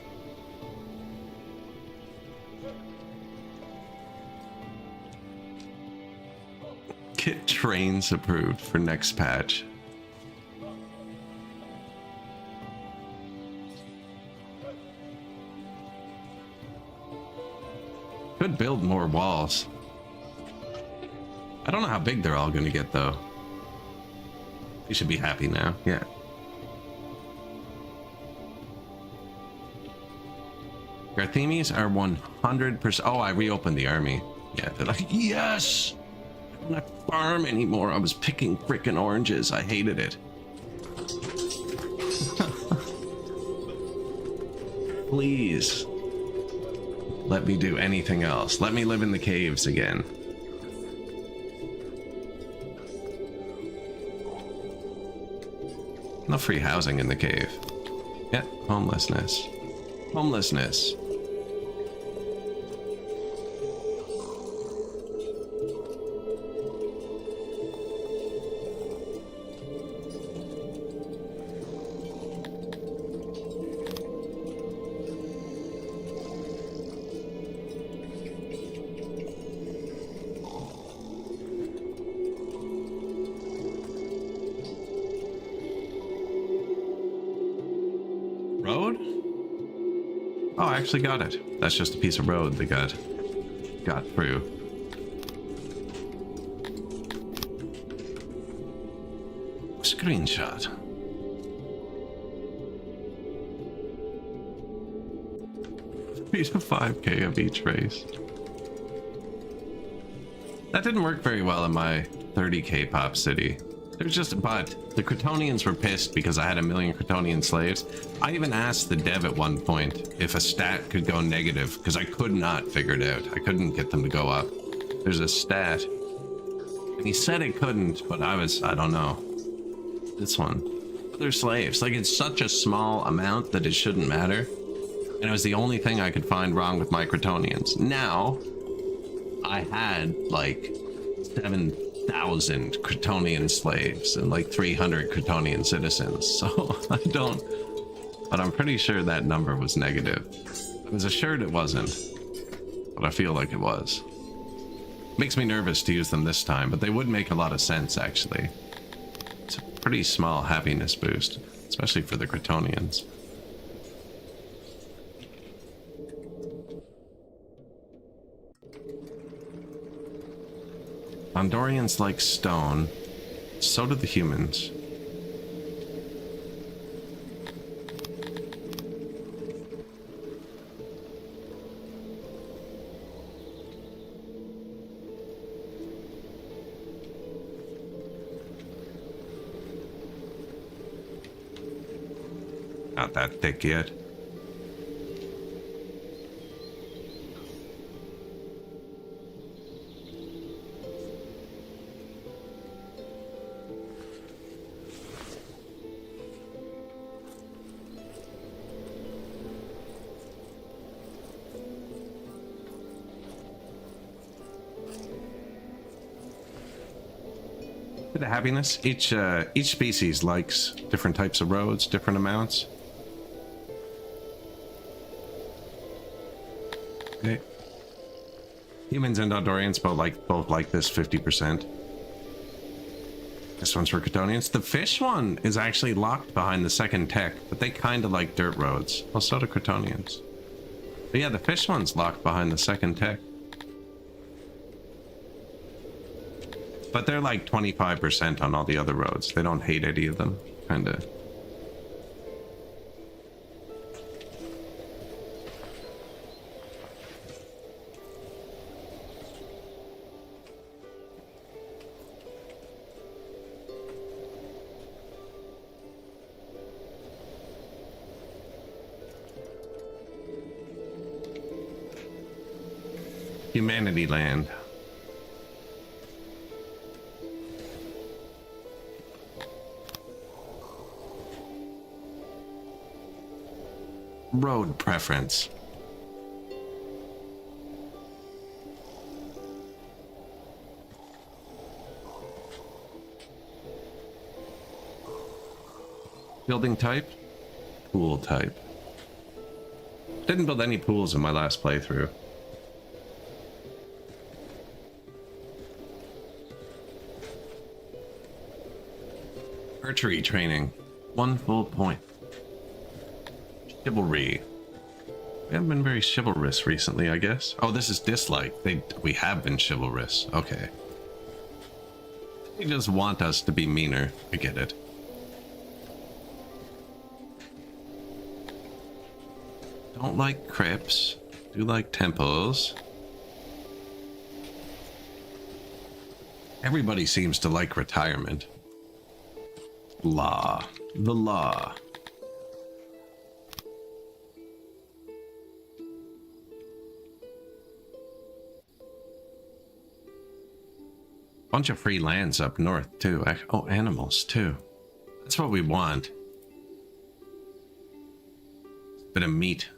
Get trains approved for next patch. Could build more walls. I don't know how big they're all going to get though. You should be happy now. Yeah. Garthemes are 100%. Oh, I reopened the army. Yeah, they're like, yes! I don't have to farm anymore. I was picking frickin' oranges. I hated it. Please. Let me do anything else. Let me live in the caves again. No free housing in the cave. Yeah, homelessness. Homelessness. Road? Oh, I actually got it. That's just a piece of road that got through. Screenshot. Three to 5K of each race. That didn't work very well in my 30K pop city. There's just, but the Cretonians were pissed because I had a million Cretonian slaves. I even asked the dev at one point if a stat could go negative because I could not figure it out. I couldn't get them to go up. There's a stat. And he said it couldn't, but I don't know. This one. They're slaves. Like, it's such a small amount that it shouldn't matter. And it was the only thing I could find wrong with my Cretonians. Now, I had like 7,000 Cretonian slaves and like 300 Cretonian citizens. So I don't, but I'm pretty sure that number was negative. I was assured it wasn't, but I feel like it was. Makes me nervous to use them this time, but they would make a lot of sense actually. It's a pretty small happiness boost, especially for the Cretonians. Andorians like stone, so do the humans. Not that thick yet. The happiness, each species likes different types of roads, different amounts. Okay. Humans and Andorians both like this 50%. This one's for Cretonians. The fish one is actually locked behind the second tech, but they kind of like dirt roads. Well, so do Cretonians. But yeah, the fish one's locked behind the second tech. But they're like 25% on all the other roads. They don't hate any of them, kinda. Humanity land. Road preference. Building type? Pool type. Didn't build any pools in my last playthrough. Archery training. 1 full point. Chivalry. We haven't been very chivalrous recently, I guess. Oh, this is dislike. We have been chivalrous. Okay. They just want us to be meaner. I get it. Don't like crypts. Do like temples. Everybody seems to like retirement. Law. The law. Bunch of free lands up north too. Oh, animals too. That's what we want. Bit of meat.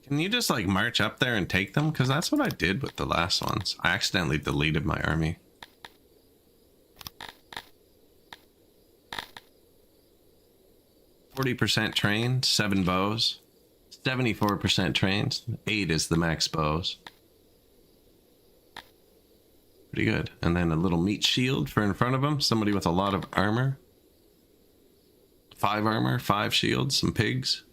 Can you just like march up there and take them? Because that's what I did with the last ones. I accidentally deleted my army. %, trained, 7 bows. 74% trained, 8 is the max bows. Pretty good. And then a little meat shield for in front of him. Somebody with a lot of armor. 5 armor, 5 shields, some pigs.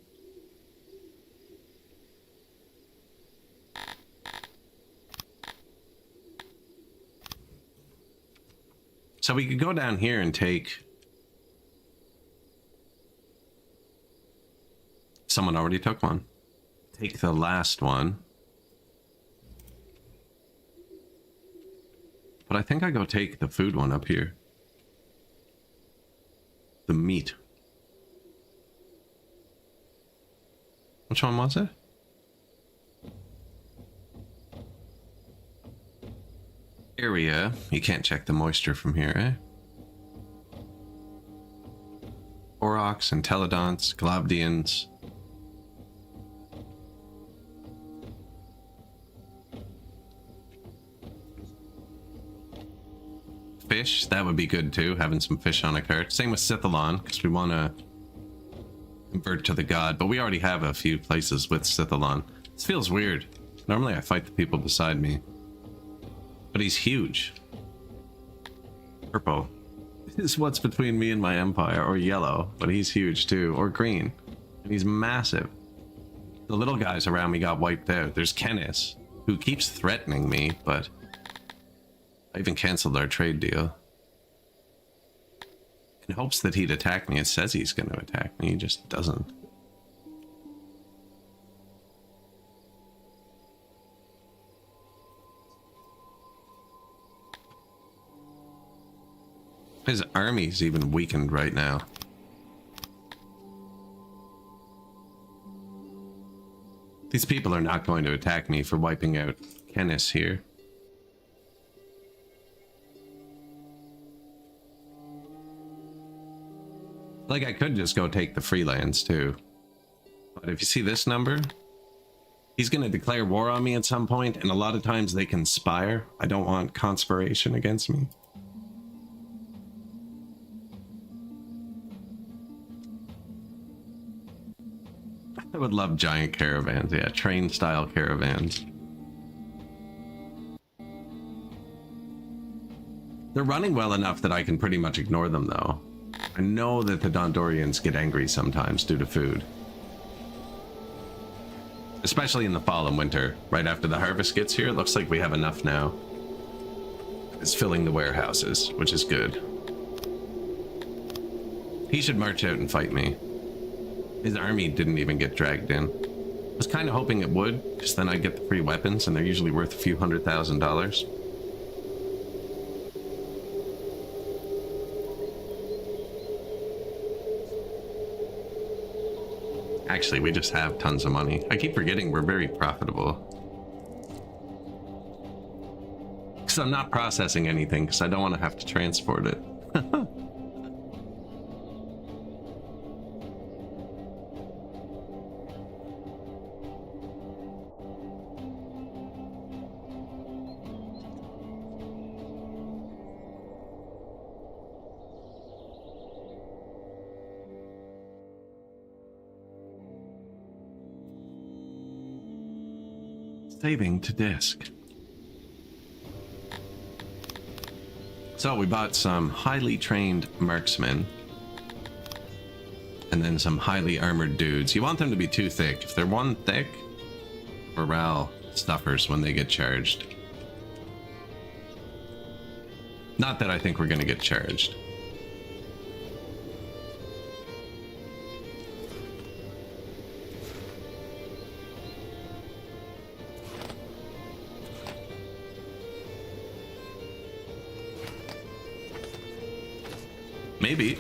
So we could go down here and take... Someone already took one. Take the last one. But I think I go take the food one up here. The meat. Which one was it? Area. You can't check the moisture from here, eh? Aurochs, Entelodonts, Globdians. Fish, that would be good too, having some fish on a cart. Same with Scythalon, because we want to convert to the god, but we already have a few places with Scythalon. This feels weird. Normally I fight the people beside me. But he's huge. Purple is what's between me and my empire, or yellow, but he's huge too, or green. And he's massive. The little guys around me got wiped out. There's Kennis, who keeps threatening me, but I even canceled our trade deal. In hopes that he'd attack me. It says he's going to attack me, he just doesn't. His army's even weakened right now. These people are not going to attack me for wiping out Kennis here. Like, I could just go take the freelands too. But if you see this number, he's going to declare war on me at some point, and a lot of times they conspire. I don't want conspiration against me. I would love giant caravans, yeah, train style caravans. They're running well enough that I can pretty much ignore them though. I know that the Dondorians get angry sometimes due to food. Especially in the fall and winter. Right after the harvest gets here, it looks like we have enough now. It's filling the warehouses, which is good. He should march out and fight me. His army didn't even get dragged in. I was kind of hoping it would, because then I'd get the free weapons, and they're usually worth a few $100,000. Actually, we just have tons of money. I keep forgetting we're very profitable. Because I'm not processing anything, because I don't want to have to transport it. Saving to disk. So we bought some highly trained marksmen and then some highly armored dudes. You want them to be too thick. If they're one thick, morale stuffers when they get charged. Not that I think we're gonna get charged. Maybe.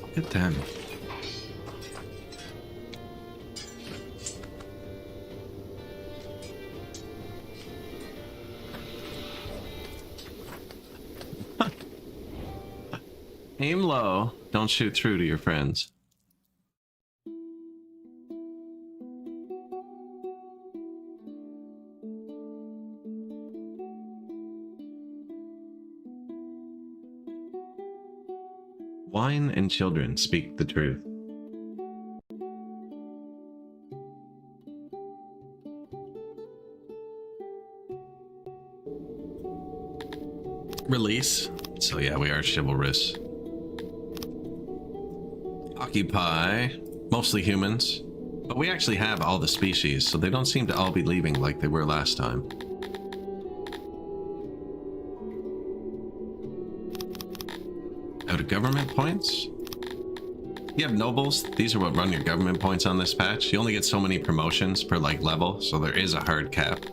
Look at them. Aim low. Don't shoot through to your friends. Wine and children speak the truth. Release. So yeah, we are chivalrous. Occupy. Mostly humans. But we actually have all the species, so they don't seem to all be leaving like they were last time. Out of government points? You have nobles. These are what run your government points on this patch. You only get so many promotions per like level, so there is a hard cap.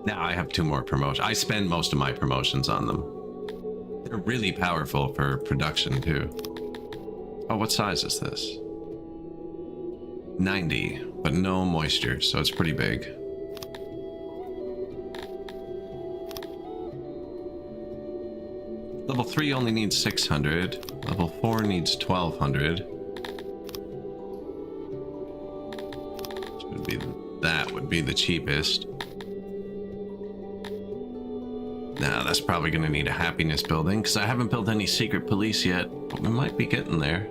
Now I have 2 more promotions. I spend most of my promotions on them. They're really powerful for production too. Oh, what size is this? 90, but no moisture, so it's pretty big. Level 3 only needs 600. Level 4 needs 1200. That would be the cheapest. Nah, that's probably going to need a happiness building, because I haven't built any secret police yet, but we might be getting there.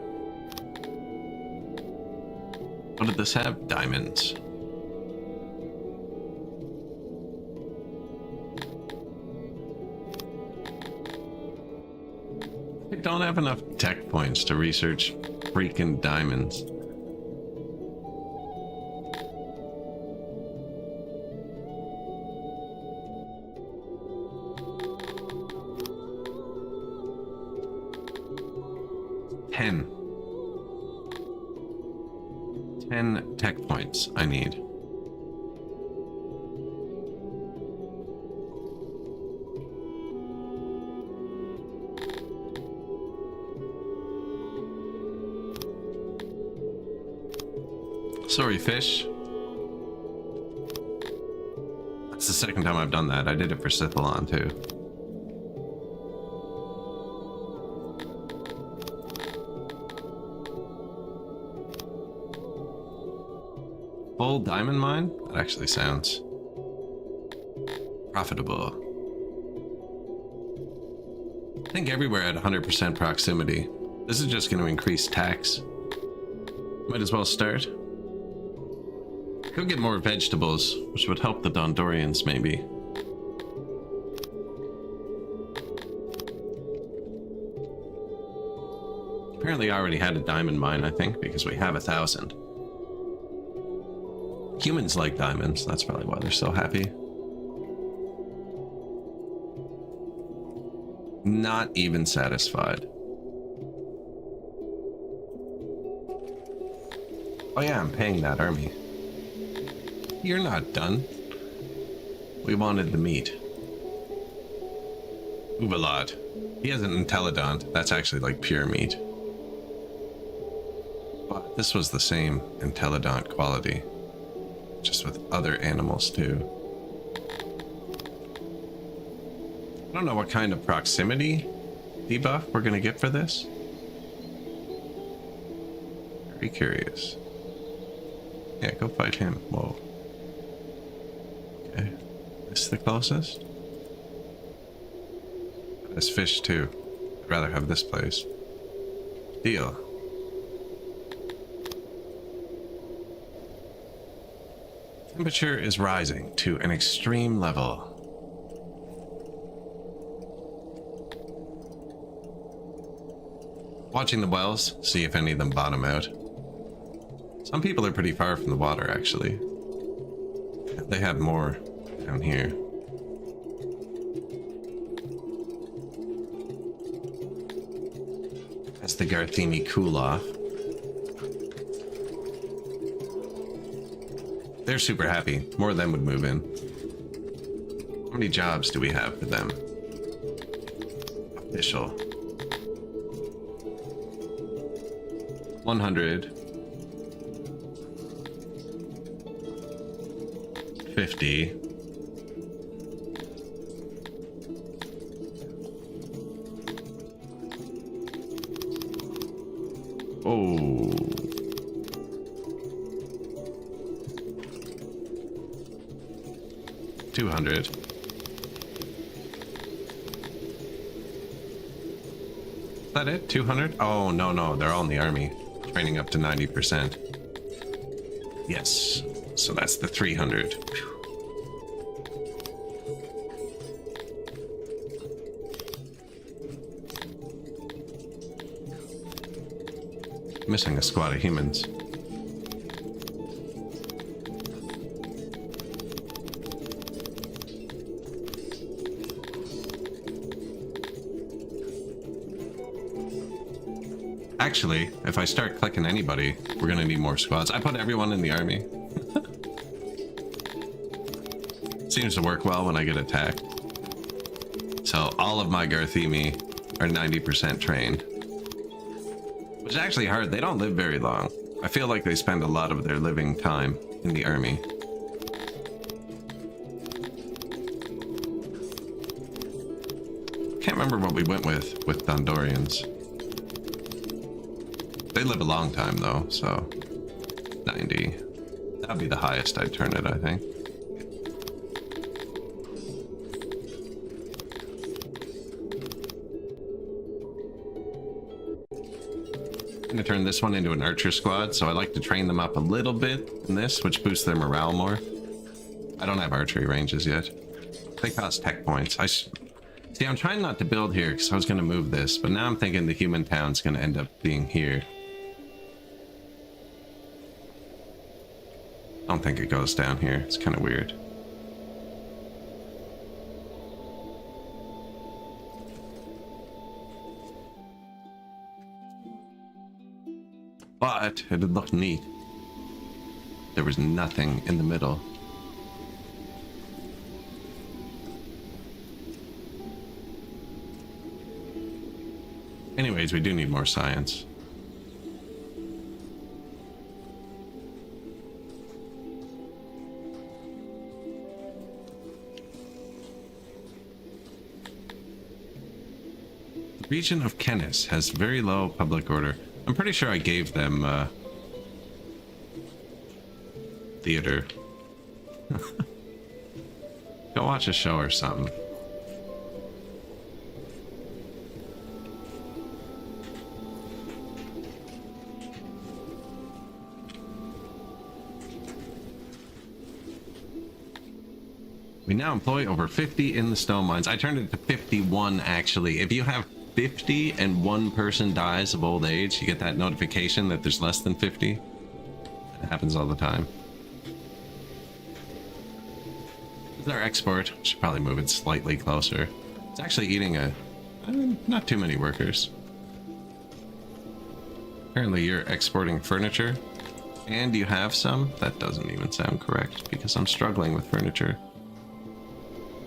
What did this have? Diamonds. I don't have enough tech points to research freaking diamonds. Ten tech points I need. Sorry, fish. That's the second time I've done that. I did it for Sithalon too. Full diamond mine? That actually sounds profitable. I think everywhere at 100% proximity. This is just going to increase tax. Might as well start. Go get more vegetables, which would help the Dondorians maybe. Apparently I already had a diamond mine, I think, because we have 1,000. Humans like diamonds, that's probably why they're so happy. Not even satisfied. Oh yeah, I'm paying that army. You're not done. We wanted the meat. Uvalad. He has an Intellidont. That's actually like pure meat. But this was the same Intellidont quality. Just with other animals too. I don't know what kind of proximity debuff we're gonna get for this. Very curious. Yeah, go fight him. Whoa. Okay. This the closest? There's fish too. I'd rather have this place. Deal. Temperature is rising to an extreme level. Watching the wells, see if any of them bottom out. Some people are pretty far from the water, actually. They have more down here. That's the Garthini cool off. They're super happy. More of them would move in. How many jobs do we have for them? Official. 100. 50. Oh. 200. Is that it? 200? Oh, no, they're all in the army. Training up to 90%. Yes. So that's the 300. Whew. Missing a squad of humans. Actually, if I start clicking anybody, we're gonna need more squads. I put everyone in the army. Seems to work well when I get attacked. So all of my Garthemi are 90% trained. Which is actually hard. They don't live very long. I feel like they spend a lot of their living time in the army. Can't remember what we went with Dondorians. They live a long time though, so 90. That'd be the highest I'd turn it, I think. I'm gonna turn this one into an archer squad, so I like to train them up a little bit in this, which boosts their morale more. I don't have archery ranges yet. They cost tech points. See, I'm trying not to build here because I was gonna move this, but now I'm thinking the human town's gonna end up being here. I don't think it goes down here. It's kind of weird. But it'd look neat. There was nothing in the middle. Anyways, we do need more science. The region of Kennis has very low public order. I'm pretty sure I gave them theater. Go watch a show or something. We now employ over 50 in the stone mines. I turned it to 51 actually. If you have 50 and one person dies of old age, you get that notification that there's less than 50. It happens all the time. This is our export. Should probably move it slightly closer. It's actually eating not too many workers. Apparently you're exporting furniture and you have some. That doesn't even sound correct because I'm struggling with furniture.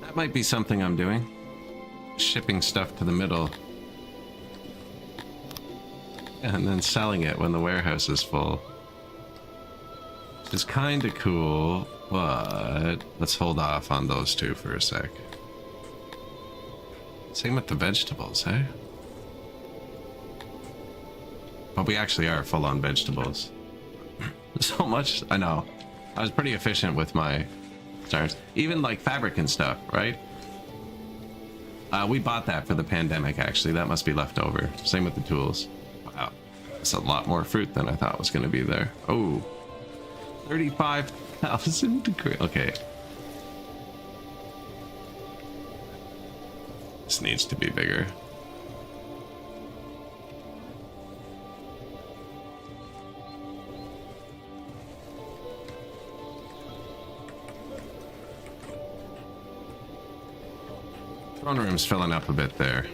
That might be something I'm doing. Shipping stuff to the middle and then selling it when the warehouse is full. Which is kind of cool, but let's hold off on those two for a sec. Same with the vegetables, hey? But we actually are full on vegetables. So much, I know. I was pretty efficient with my stars. Even like fabric and stuff, right? We bought that for the pandemic, actually. That must be left over. Same with the tools. Wow. That's a lot more fruit than I thought was going to be there. Oh. 35,000. Okay. This needs to be bigger. Throne room's filling up a bit there.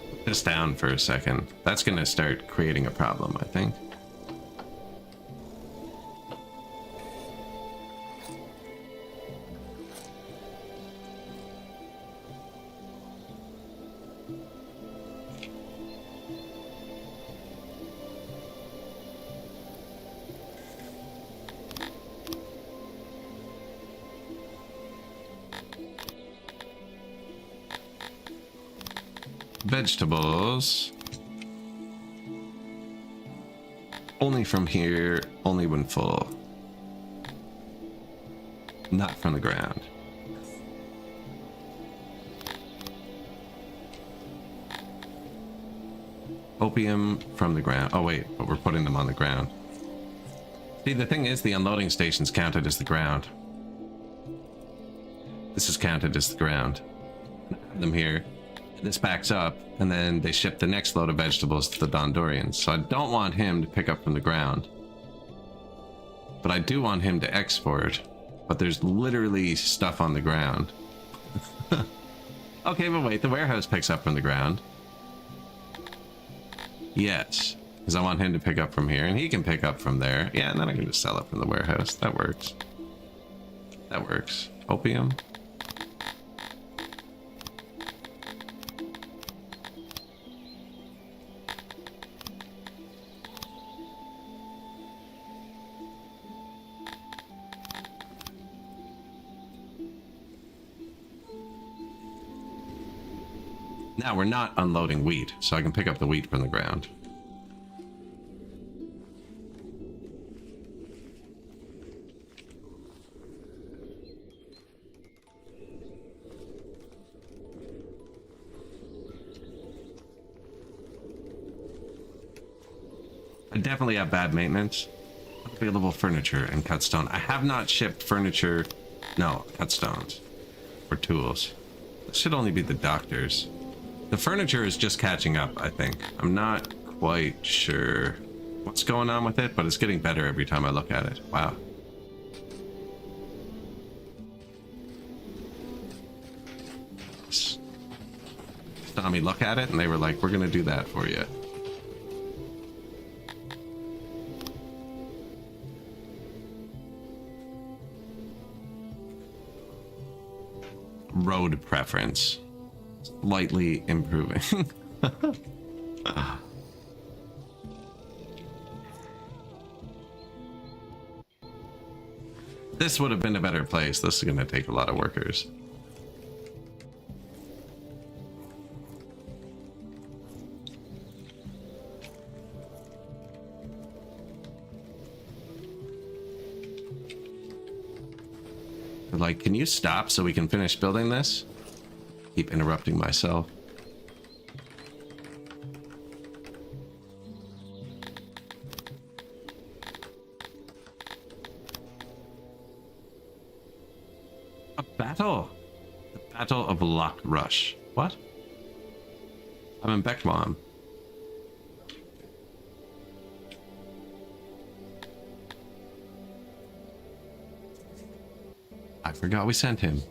Put this down for a second. That's gonna start creating a problem, I think. Vegetables. Only from here, only when full. Not from the ground. Opium from the ground. Oh wait, but we're putting them on the ground. See, the thing is, the unloading station's counted as the ground. This is counted as the ground. I have them here. This backs up, and then they ship the next load of vegetables to the Dondorians. So I don't want him to pick up from the ground. But I do want him to export. But there's literally stuff on the ground. Okay, but wait, the warehouse picks up from the ground. Yes, because I want him to pick up from here, and he can pick up from there. Yeah, and then I can just sell it from the warehouse. That works. That works. Opium. Now we're not unloading wheat, so I can pick up the wheat from the ground. I definitely have bad maintenance. Available furniture and cut stone. I have not shipped furniture. No, cut stones. Or tools. This should only be the doctors. The furniture is just catching up, I think. I'm not quite sure what's going on with it, but it's getting better every time I look at it. Wow. Saw me look at it and they were like, we're gonna do that for you. Road preference. Slightly improving. This would have been a better place. This is going to take a lot of workers. They're like, can you stop so we can finish building this? Keep interrupting myself. A battle. The Battle of Loch Rush. What? I'm in Beckmom. I forgot we sent him.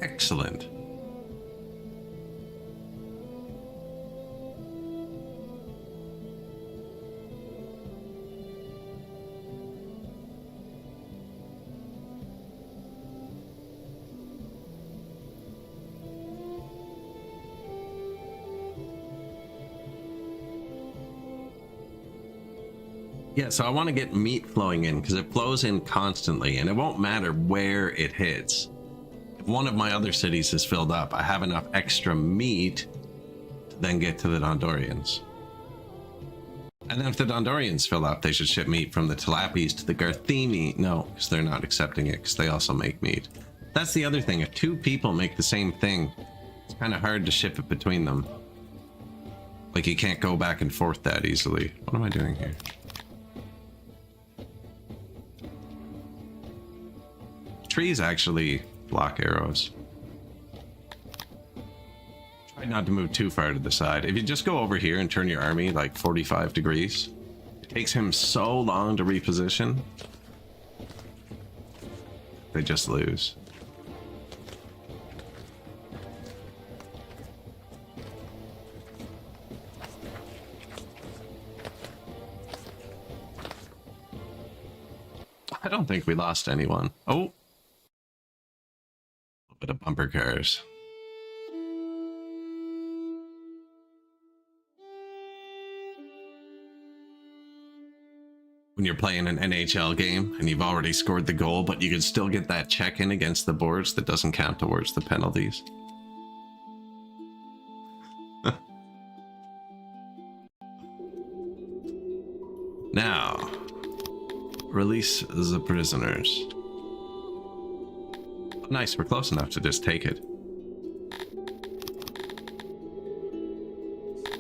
Excellent. Yeah, so I want to get meat flowing in because it flows in constantly and it won't matter where it hits. If one of my other cities is filled up, I have enough extra meat to then get to the Dondorians. And then if the Dondorians fill up, they should ship meat from the Tilapis to the Garthini. No, because they're not accepting it because they also make meat. That's the other thing. If two people make the same thing, it's kind of hard to ship it between them. Like you can't go back and forth that easily. What am I doing here? Trees actually block arrows. Try not to move too far to the side. If you just go over here and turn your army like 45 degrees, it takes him so long to reposition. They just lose. I don't think we lost anyone. Oh. Bit of bumper cars. When you're playing an NHL game and you've already scored the goal, but you can still get that check in against the boards that doesn't count towards the penalties. Now, release the prisoners. Nice, we're close enough to just take it.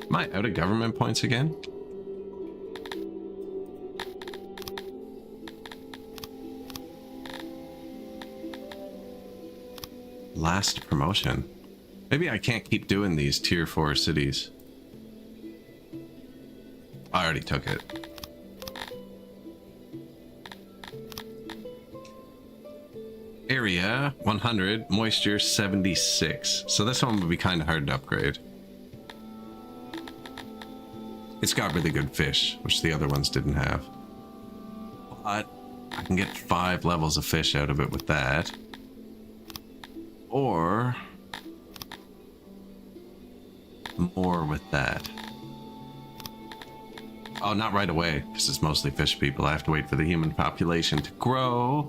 Am I out of government points again? last promotion. Maybe I can't keep doing these tier 4 cities. I already took it. Area 100, moisture 76. So this one would be kind of hard to upgrade. It's got really good fish, which the other ones didn't have. But I can get 5 levels of fish out of it with that. Or more with that. Oh, not right away, because it's mostly fish people. I have to wait for the human population to grow.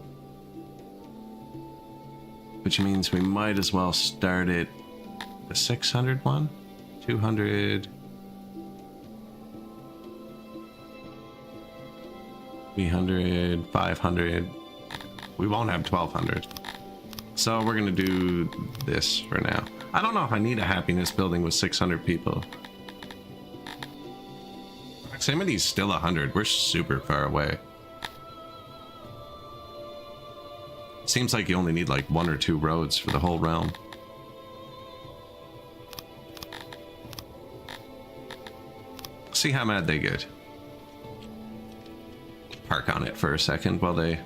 Which means we might as well start it the 600 one? 200... 300, 500. We won't have 1200. So we're gonna do this for now. I don't know if I need a happiness building with 600 people. Proximity's still 100. We're super far away. Seems like you only need like 1 or 2 roads for the whole realm. See how mad they get. Park on it for a second while they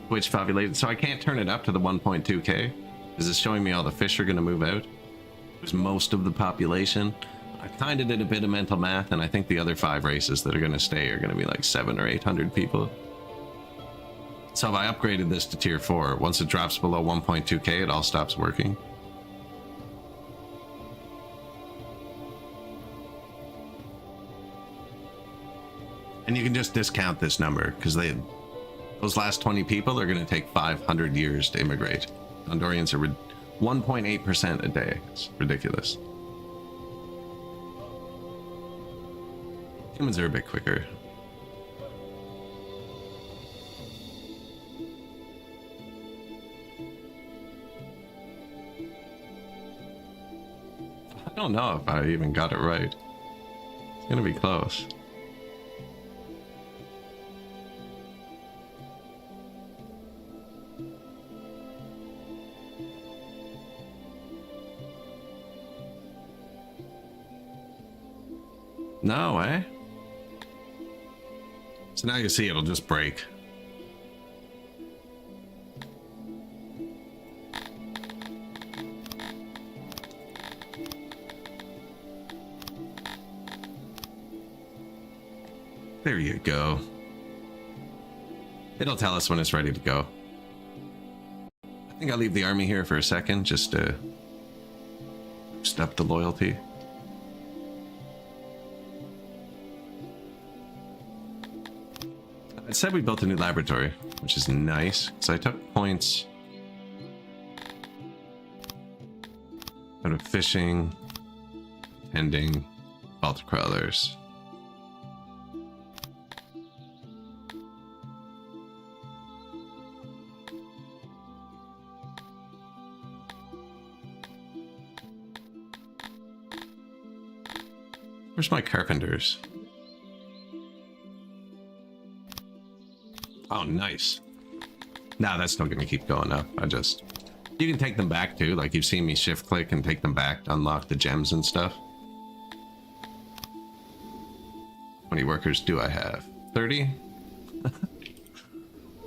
switch populated. So I can't turn it up to the 1.2k. Is this showing me all the fish are going to move out? There's most of the population. I kind of did a bit of mental math, and I think the other 5 races that are going to stay are going to be like 700 or 800 people. So if I upgraded this to tier 4, once it drops below 1.2k, it all stops working. And you can just discount this number, because those last 20 people are going to take 500 years to immigrate. Hondurians are 1.8% a day. It's ridiculous. Humans are a bit quicker. I don't know if I even got it right. It's going to be close. No, eh? So now you see it'll just break. There you go. It'll tell us when it's ready to go. I think I'll leave the army here for a second just to boost up the loyalty. It said we built a new laboratory, which is nice, so I took points out of fishing, tending, vault crawlers. Where's my carpenters? Oh, nice. Nah, that's not gonna keep going up. You can take them back too. Like, you've seen me shift click and take them back to unlock the gems and stuff. How many workers do I have? 30?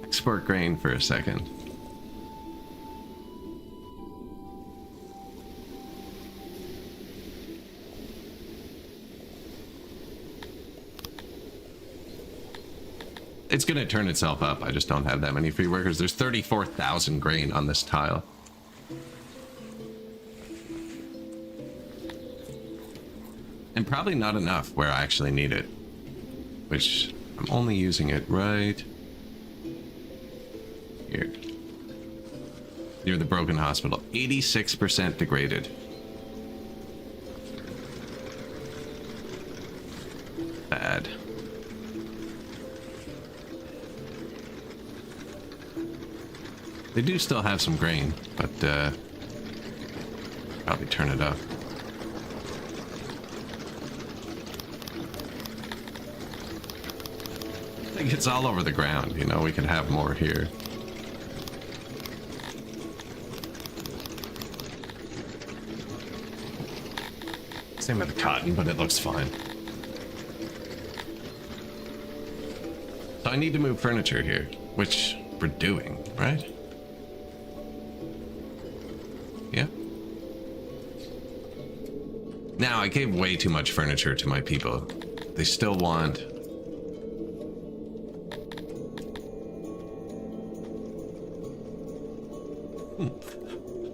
Export grain for a second. It's going to turn itself up. I just don't have that many free workers. There's 34,000 grain on this tile. And probably not enough where I actually need it. Which, I'm only using it right here. Near the broken hospital. 86% degraded. Bad. They do still have some grain, but probably turn it up. I think it's all over the ground, you know, we could have more here. Same with the cotton, but it looks fine. So I need to move furniture here, which we're doing, right? Yeah. Now, I gave way too much furniture to my people. They still want...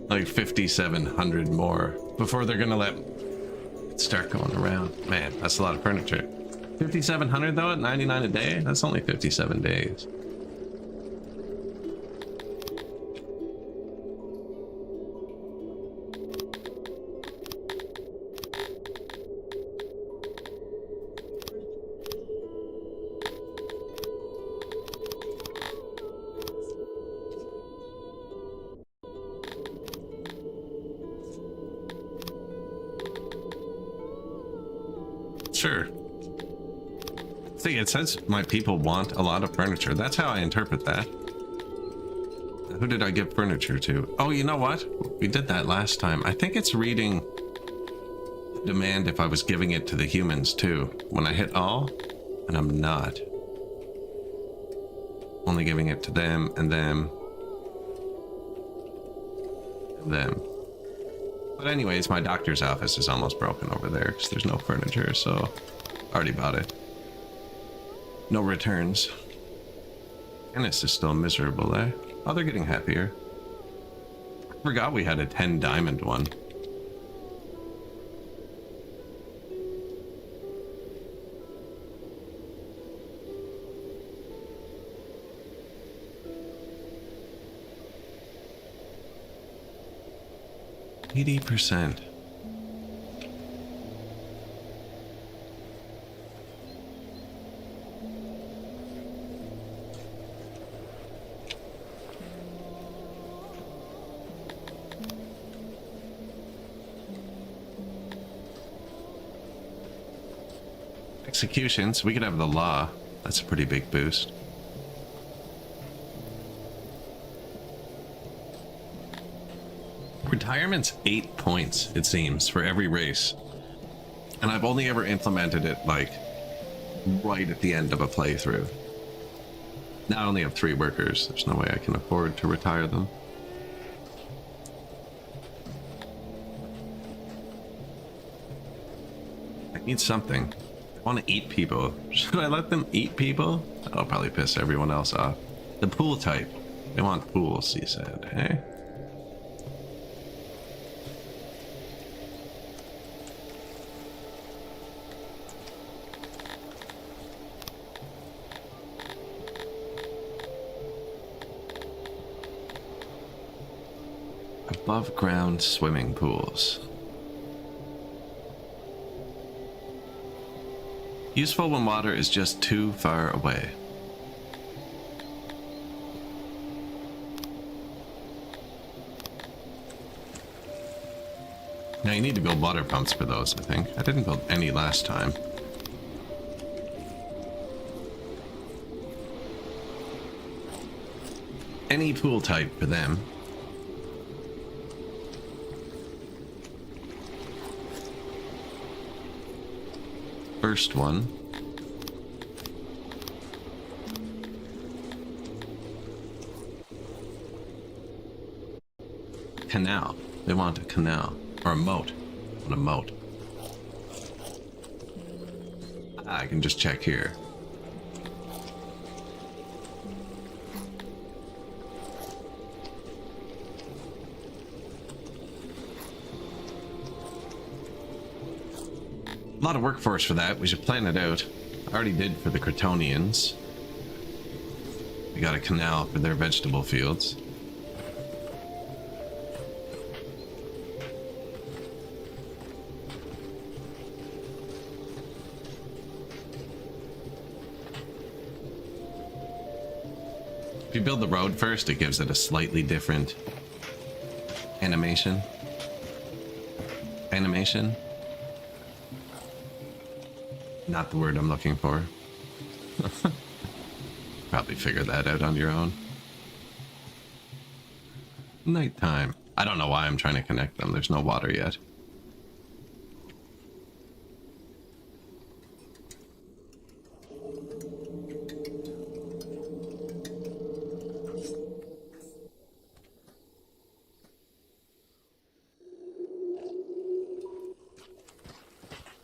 like 5,700 more before they're gonna let it start going around. Man, that's a lot of furniture. 5,700 though at 99 a day? That's only 57 days. Sure. See, it says my people want a lot of furniture. That's how I interpret that. Who did I give furniture to? Oh, you know what? We did that last time. I think it's reading demand if I was giving it to the humans too. When I hit all, and I'm not. Only giving it to them and them. And them. But anyways, my doctor's office is almost broken over there because there's no furniture, so I already bought it. No returns. Ennis is still miserable, eh? Oh, they're getting happier. I forgot we had a 10 diamond one. %. Executions, we could have the law. That's a pretty big boost. Retirement's 8 points, it seems, for every race. And I've only ever implemented it, like, right at the end of a playthrough. Now I only have 3 workers. There's no way I can afford to retire them. I need something. I want to eat people. Should I let them eat people? That'll probably piss everyone else off. The pool type. They want pools, he said. Hey? Above ground swimming pools. Useful when water is just too far away. Now you need to build water pumps for those, I think. I didn't build any last time. Any pool type for them. First one. Canal. They want a canal. Or a moat. On a moat. I can just check here. A lot of workforce for that. We should plan it out. I already did for the cretonians. We got a canal for their vegetable fields. If you build the road first, it gives it a slightly different animation. Not the word I'm looking for. Probably figure that out on your own. Nighttime. I don't know why I'm trying to connect them. There's no water yet.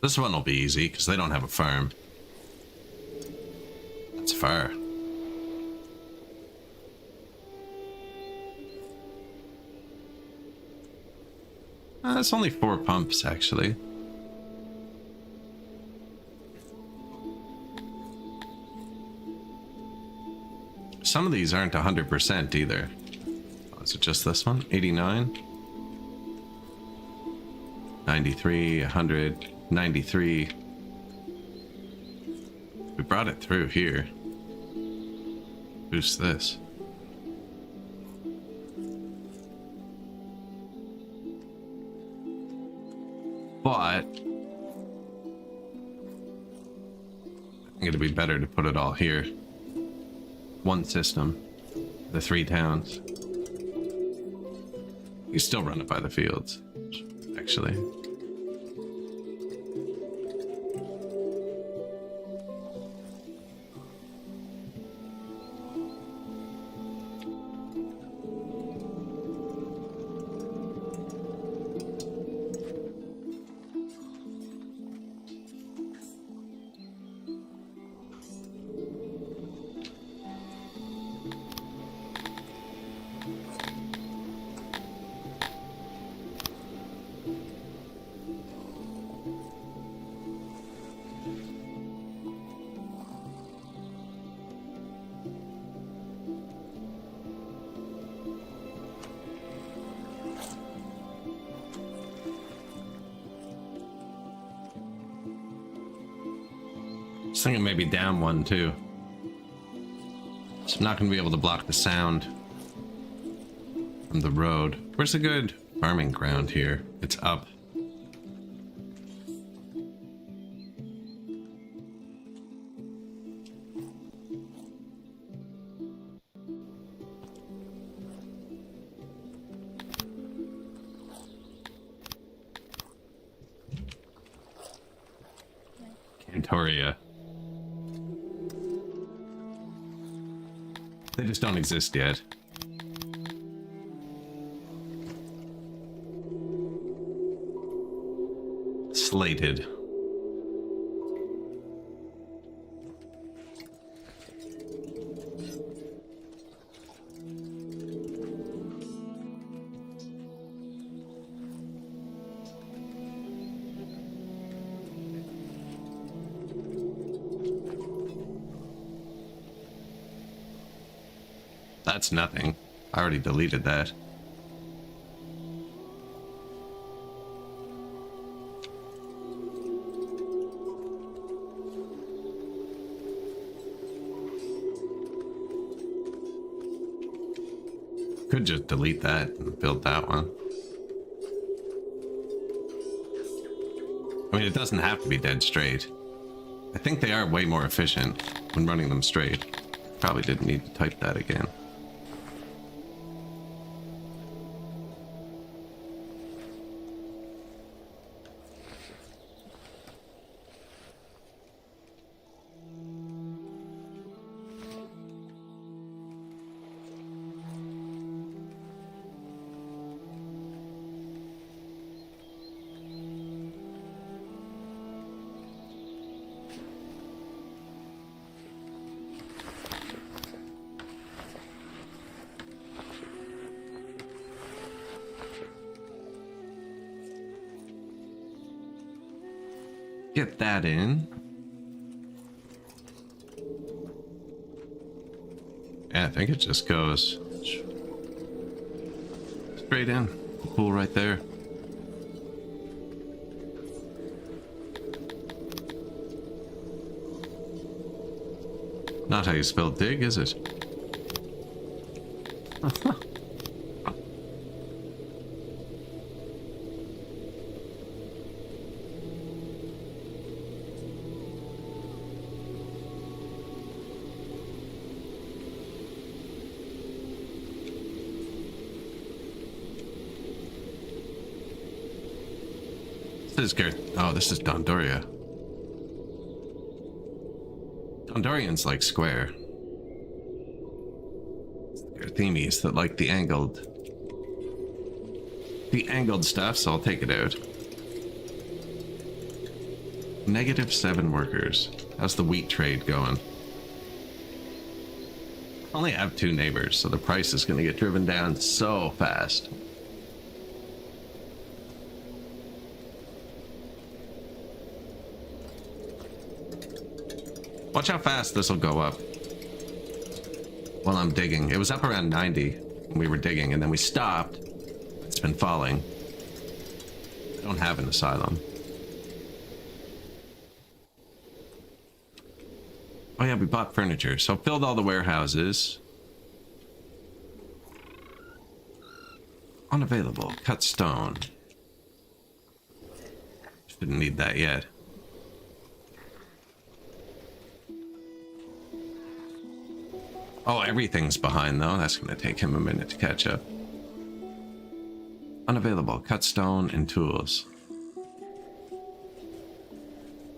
This one will be easy because they don't have a farm. That's far. It's only 4 pumps, actually. Some of these aren't 100% either. Oh, is it just this one? 89? 93, 100, 93. We brought it through here. Boost this. But I think it'd be better to put it all here. One system. The 3 towns. You still run it by the fields, actually. I was thinking maybe down one too. So I'm not going to be able to block the sound from the road. Where's a good farming ground here? It's up. Cantoria. They just don't exist yet. Slated. That's nothing. I already deleted that. Could just delete that and build that one. I mean, it doesn't have to be dead straight. I think they are way more efficient when running them straight. Probably didn't need to type that again. Get that in. Yeah, I think it just goes straight in. The pool right there. Not how you spell dig, is it? This is oh, this is Dondoria. Dondorians like square. They're themies that like the angled stuff, so I'll take it out. -7 workers. How's the wheat trade going? I only have 2 neighbors, so the price is going to get driven down so fast. Watch how fast this will go up while I'm digging. It was up around 90 when we were digging, and then we stopped. It's been falling. I don't have an asylum. Oh yeah, we bought furniture, so filled all the warehouses. Unavailable. Cut stone. Shouldn't need that yet. Oh, everything's behind though. That's going to take him a minute to catch up. Unavailable. Cut stone and tools.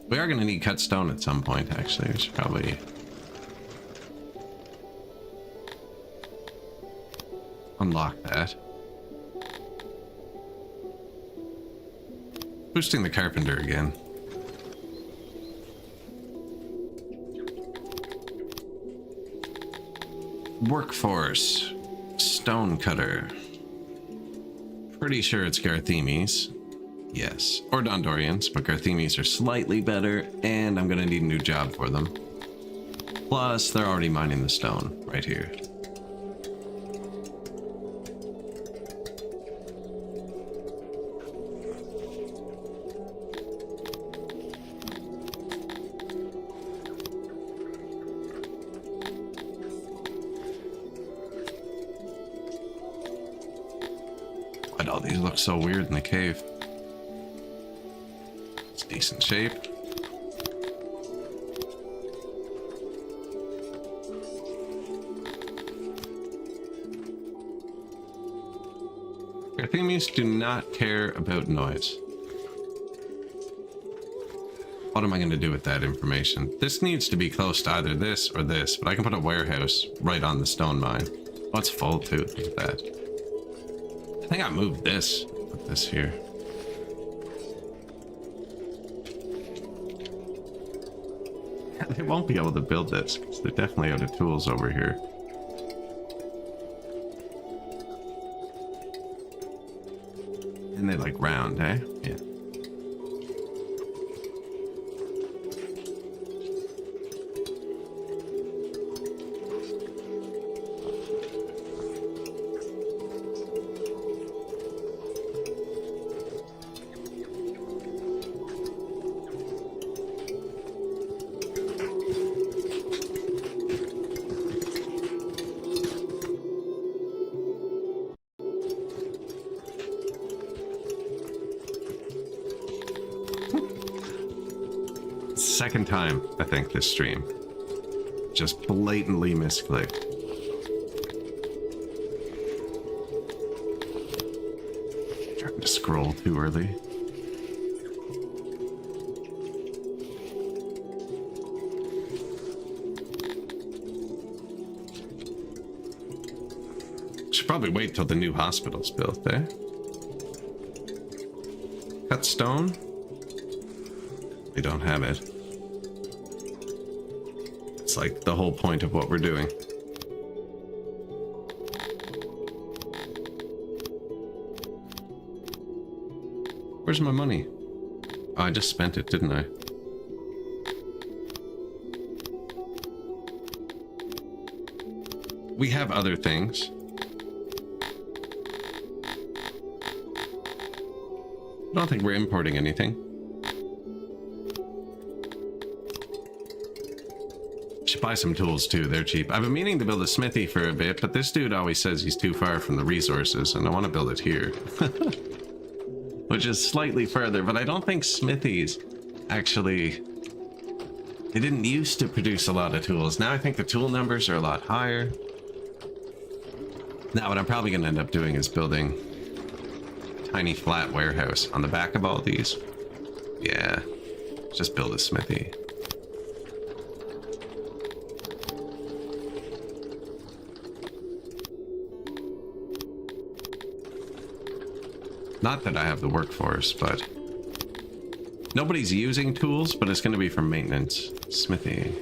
We are going to need cut stone at some point, actually. We should probably unlock that. Boosting the carpenter again. Workforce. Stone cutter. Pretty sure it's Garthemes. Yes. Or Dondorians, but Garthemes are slightly better, and I'm gonna need a new job for them. Plus, they're already mining the stone right here. Why'd all these look so weird in the cave? It's decent shape. Garthemes do not care about noise. What am I going to do with that information? This needs to be close to either this or this, but I can put a warehouse right on the stone mine. Oh, it's full too. Look at that. I think I moved this. Put this here. They won't be able to build this because they're definitely out of tools over here. And they like round, eh? Yeah. Second time, I think, this stream. Just blatantly misclicked. Trying to scroll too early. Should probably wait till the new hospital's built, eh? Cut stone? We don't have it. It's like the whole point of what we're doing. Where's my money? Oh, I just spent it, didn't I? We have other things. I don't think we're importing anything. Should buy some tools too, they're cheap. I've been meaning to build a smithy for a bit, but this dude always says he's too far from the resources, and I want to build it here. Which is slightly further, but I don't think smithies actually... They didn't used to produce a lot of tools. Now I think the tool numbers are a lot higher. Now what I'm probably going to end up doing is building a tiny flat warehouse on the back of all these. Yeah, just build a smithy. Not that I have the workforce, but Nobody's using tools, but it's going to be for maintenance. Smithy.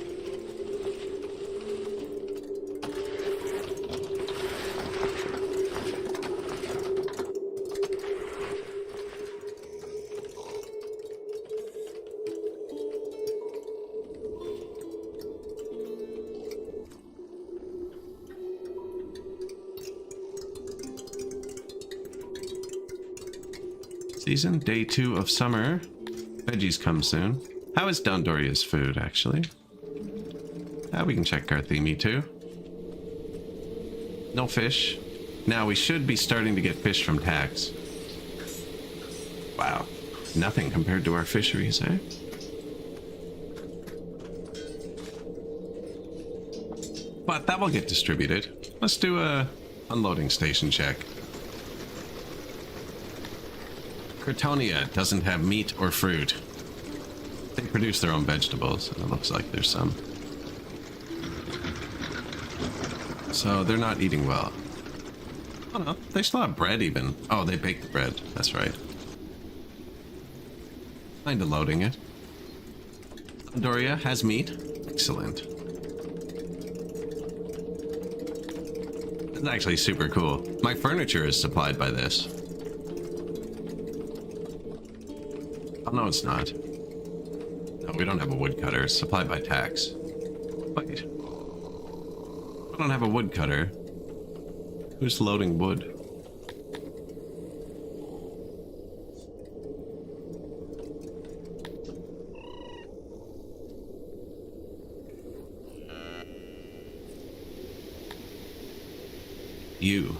Season, day 2 of summer. Veggies come soon. How is Dondoria's food, actually? We can check Carthemi too. No fish. Now we should be starting to get fish from tax. Wow. Nothing compared to our fisheries, eh? But that will get distributed. Let's do a unloading station check. Cretonia doesn't have meat or fruit. They produce their own vegetables, and it looks like there's some. So they're not eating well. Oh no, they still have bread even. Oh, they bake the bread. That's right. Kinda loading it. Doria has meat. Excellent. This is actually super cool. My furniture is supplied by this. Oh, no, it's not. No, we don't have a woodcutter. It's supplied by tax. Wait. I don't have a woodcutter. Who's loading wood? You.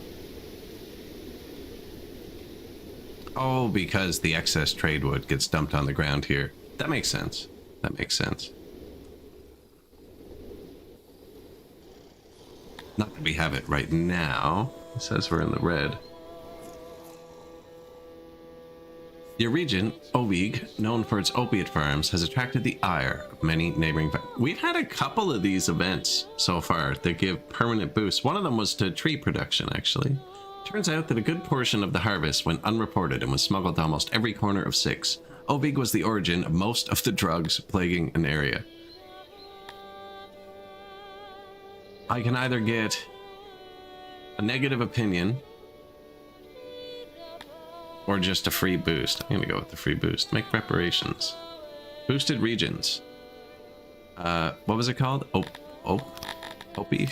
Oh, because the excess trade wood gets dumped on the ground here. That makes sense. That makes sense. Not that we have it right now. It says we're in the red. Your region, Obig, known for its opiate farms, has attracted the ire of many neighboring... We've had a couple of these events so far that give permanent boosts. One of them was to tree production, actually. Turns out that a good portion of the harvest went unreported and was smuggled to almost every corner of Six. Obig was the origin of most of the drugs plaguing an area. I can either get a negative opinion or just a free boost. I'm gonna go with the free boost. Make preparations. Boosted regions. What was it called? Opie?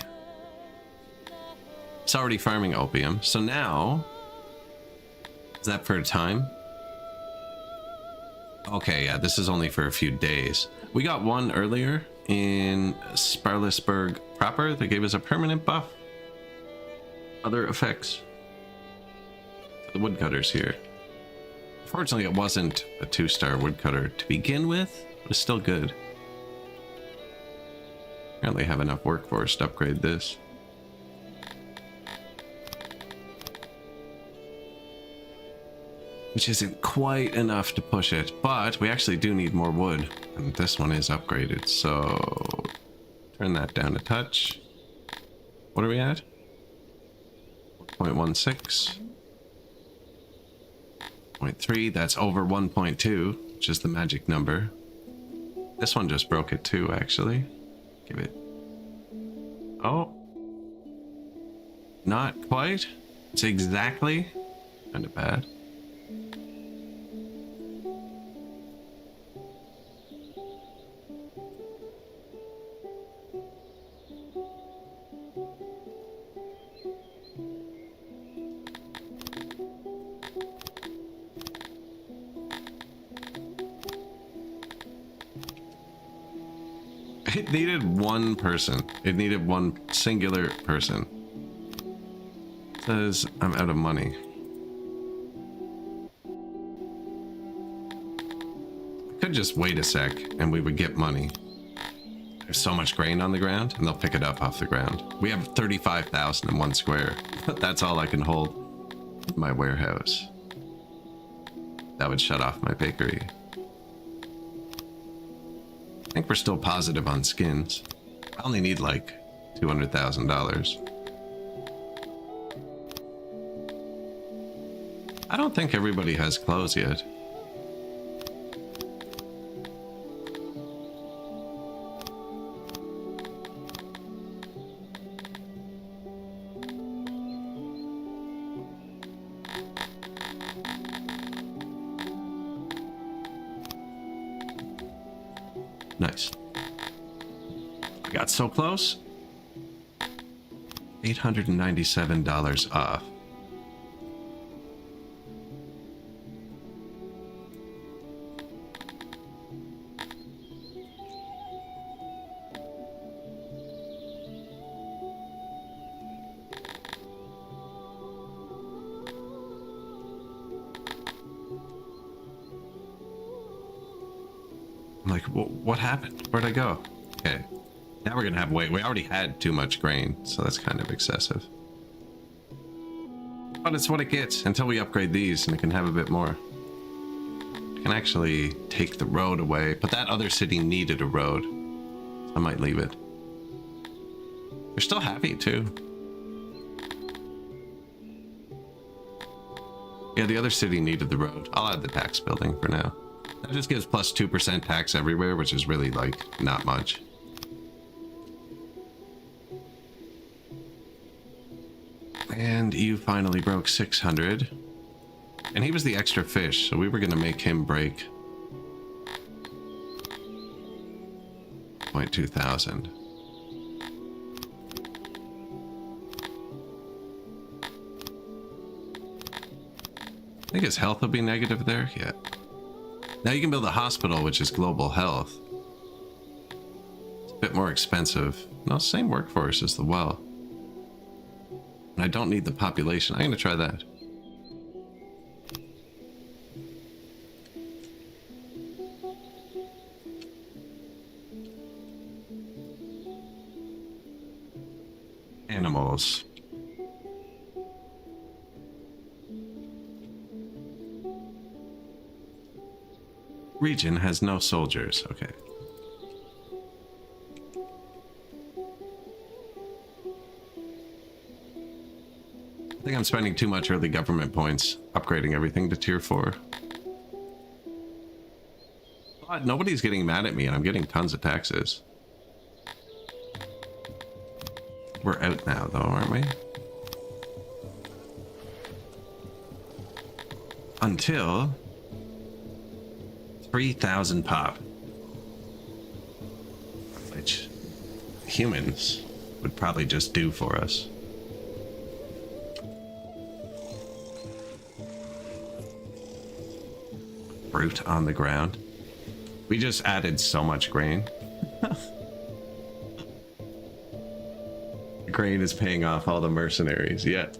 It's already farming opium. So now, is that for a time? Okay, yeah, this is only for a few days. We got one earlier in Sparlisburg proper that gave us a permanent buff. Other effects. The woodcutters here. Fortunately, it wasn't a 2-star woodcutter to begin with, but it's still good. Apparently have enough workforce to upgrade this. Which isn't quite enough to push it, but we actually do need more wood. And this one is upgraded, so turn that down a touch. What are we at? 0.16. 0.3, that's over 1.2, which is the magic number. This one just broke it too, actually. Give it... Oh. Not quite. It's exactly. Kind of bad. It needed one person. It needed one singular person. It says I'm out of money. I could just wait a sec and we would get money. There's so much grain on the ground and they'll pick it up off the ground. We have 35,000 in one square. That's all I can hold in my warehouse. That would shut off my bakery. I think we're still positive on skins. I only need like $200,000. I don't think everybody has clothes yet. Nice. I got so close. $897 off. I'm like, what happened? Where'd I go? Okay. Now we're gonna have wait. We already had too much grain, so that's kind of excessive. But it's what it gets until we upgrade these and it can have a bit more. I can actually take the road away, but that other city needed a road. So I might leave it. They're still happy too. Yeah, the other city needed the road. I'll add the tax building for now. That just gives plus 2% tax everywhere, which is really like not much. And you finally broke 600. And he was the extra fish, so we were going to make him break 0.2000. I think his health will be negative there. Yeah. Now you can build a hospital, which is global health. It's a bit more expensive. No, same workforce as the well. And I don't need the population. I'm going to try that. Animals. Region has no soldiers. Okay. I think I'm spending too much early government points upgrading everything to tier 4. But nobody's getting mad at me and I'm getting tons of taxes. We're out now though, aren't we? Until 3,000 pop. Which humans would probably just do for us. Fruit on the ground. We just added so much grain. Grain is paying off all the mercenaries yet.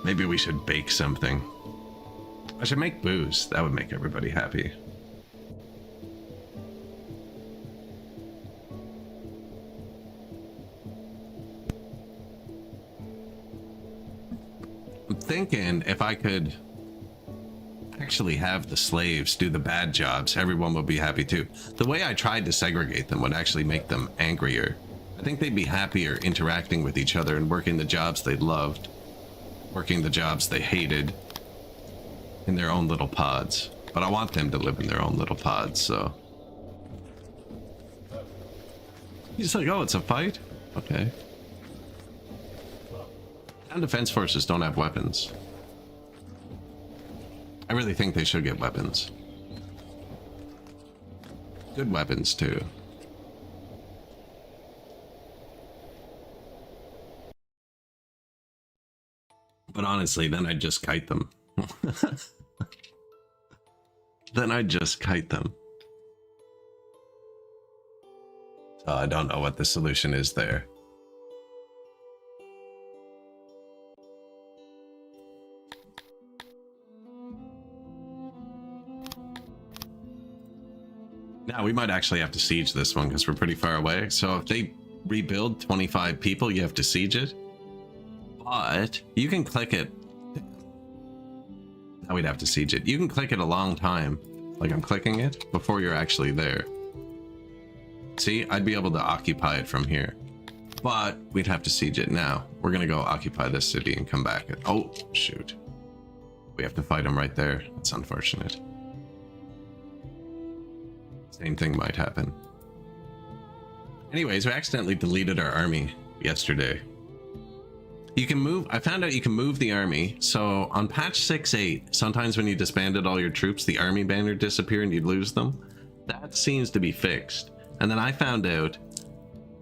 Maybe we should bake something. I should make booze. That would make everybody happy. I'm thinking if I could actually have the slaves do the bad jobs, everyone would be happy too. The way I tried to segregate them would actually make them angrier. I think they'd be happier interacting with each other and working the jobs they loved, working the jobs they hated in their own little pods. But I want them to live in their own little pods, so. He's like, oh, it's a fight? Okay. And defense forces don't have weapons. I really think they should get weapons. Good weapons, too. But honestly, then I'd just kite them. Then I'd just kite them. So I don't know what the solution is there. Now we might actually have to siege this one because we're pretty far away. So if they rebuild 25 people, you have to siege it. But you can click it. Now we'd have to siege it. You can click it a long time. Like I'm clicking it before you're actually there. See, I'd be able to occupy it from here. But we'd have to siege it now. We're going to go occupy this city and come back. Oh, shoot. We have to fight them right there. That's unfortunate. Same thing might happen. Anyways, we accidentally deleted our army yesterday. You can move, I found out you can move the army. So on patch 6.8, sometimes when you disbanded all your troops, the army banner disappear and you'd lose them. That seems to be fixed. And then I found out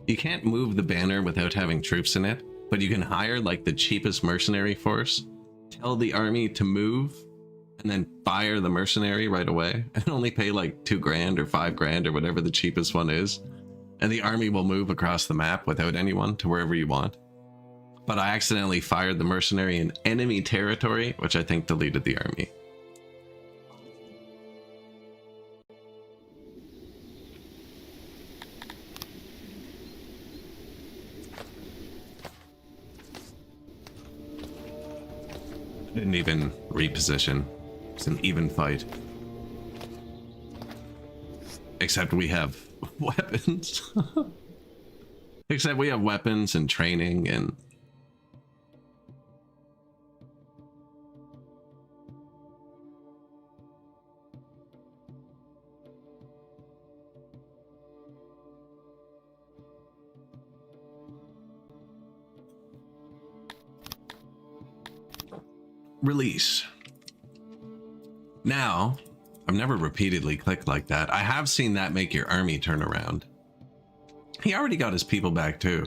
you can't move the banner without having troops in it, but you can hire like the cheapest mercenary force, tell the army to move, and then fire the mercenary right away, and only pay like 2 grand or 5 grand or whatever the cheapest one is. And the army will move across the map without anyone to wherever you want. But I accidentally fired the mercenary in enemy territory, which I think deleted the army. Didn't even reposition. It's an even fight. Except we have weapons. Except we have weapons and training and... Release. Now, I've never repeatedly clicked like that. I have seen that make your army turn around. He already got his people back too.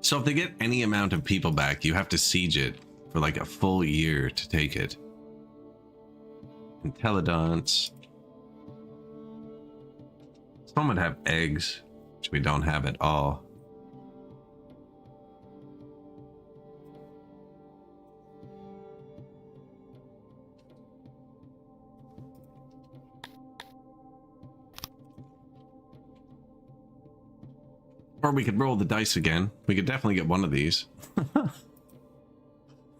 So if they get any amount of people back, you have to siege it for like a full year to take it. Intelligence. Some would have eggs, which we don't have at all. Or we could roll the dice again. We could definitely get one of these.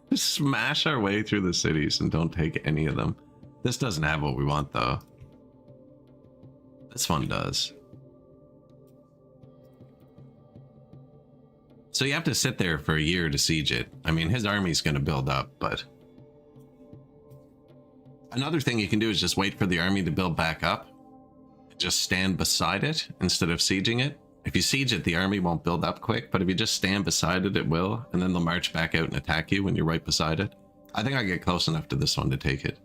Just smash our way through the cities and don't take any of them. This doesn't have what we want though. This one does. So you have to sit there for a year to siege it. I mean, his army's going to build up, but... Another thing you can do is just wait for the army to build back up. Just stand beside it instead of sieging it. If you siege it, the army won't build up quick, but if you just stand beside it, it will, and then they'll march back out and attack you when you're right beside it. I think I get close enough to this one to take it.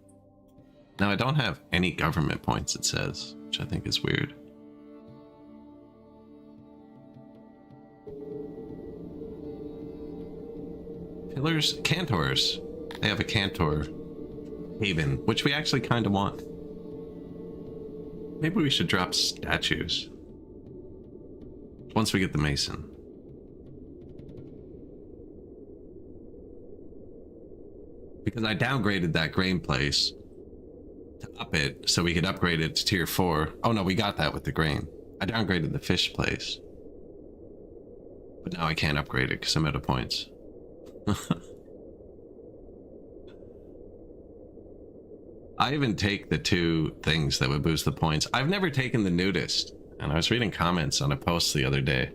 Now, I don't have any government points, it says, which I think is weird. Pillars, cantors. They have a cantor haven, which we actually kind of want. Maybe we should drop statues. Once we get the mason. Because I downgraded that grain place to up it so we could upgrade it to tier 4. Oh no, we got that with the grain. I downgraded the fish place. But now I can't upgrade it because I'm out of points. I even take the 2 things that would boost the points. I've never taken the nudist. And I was reading comments on a post the other day.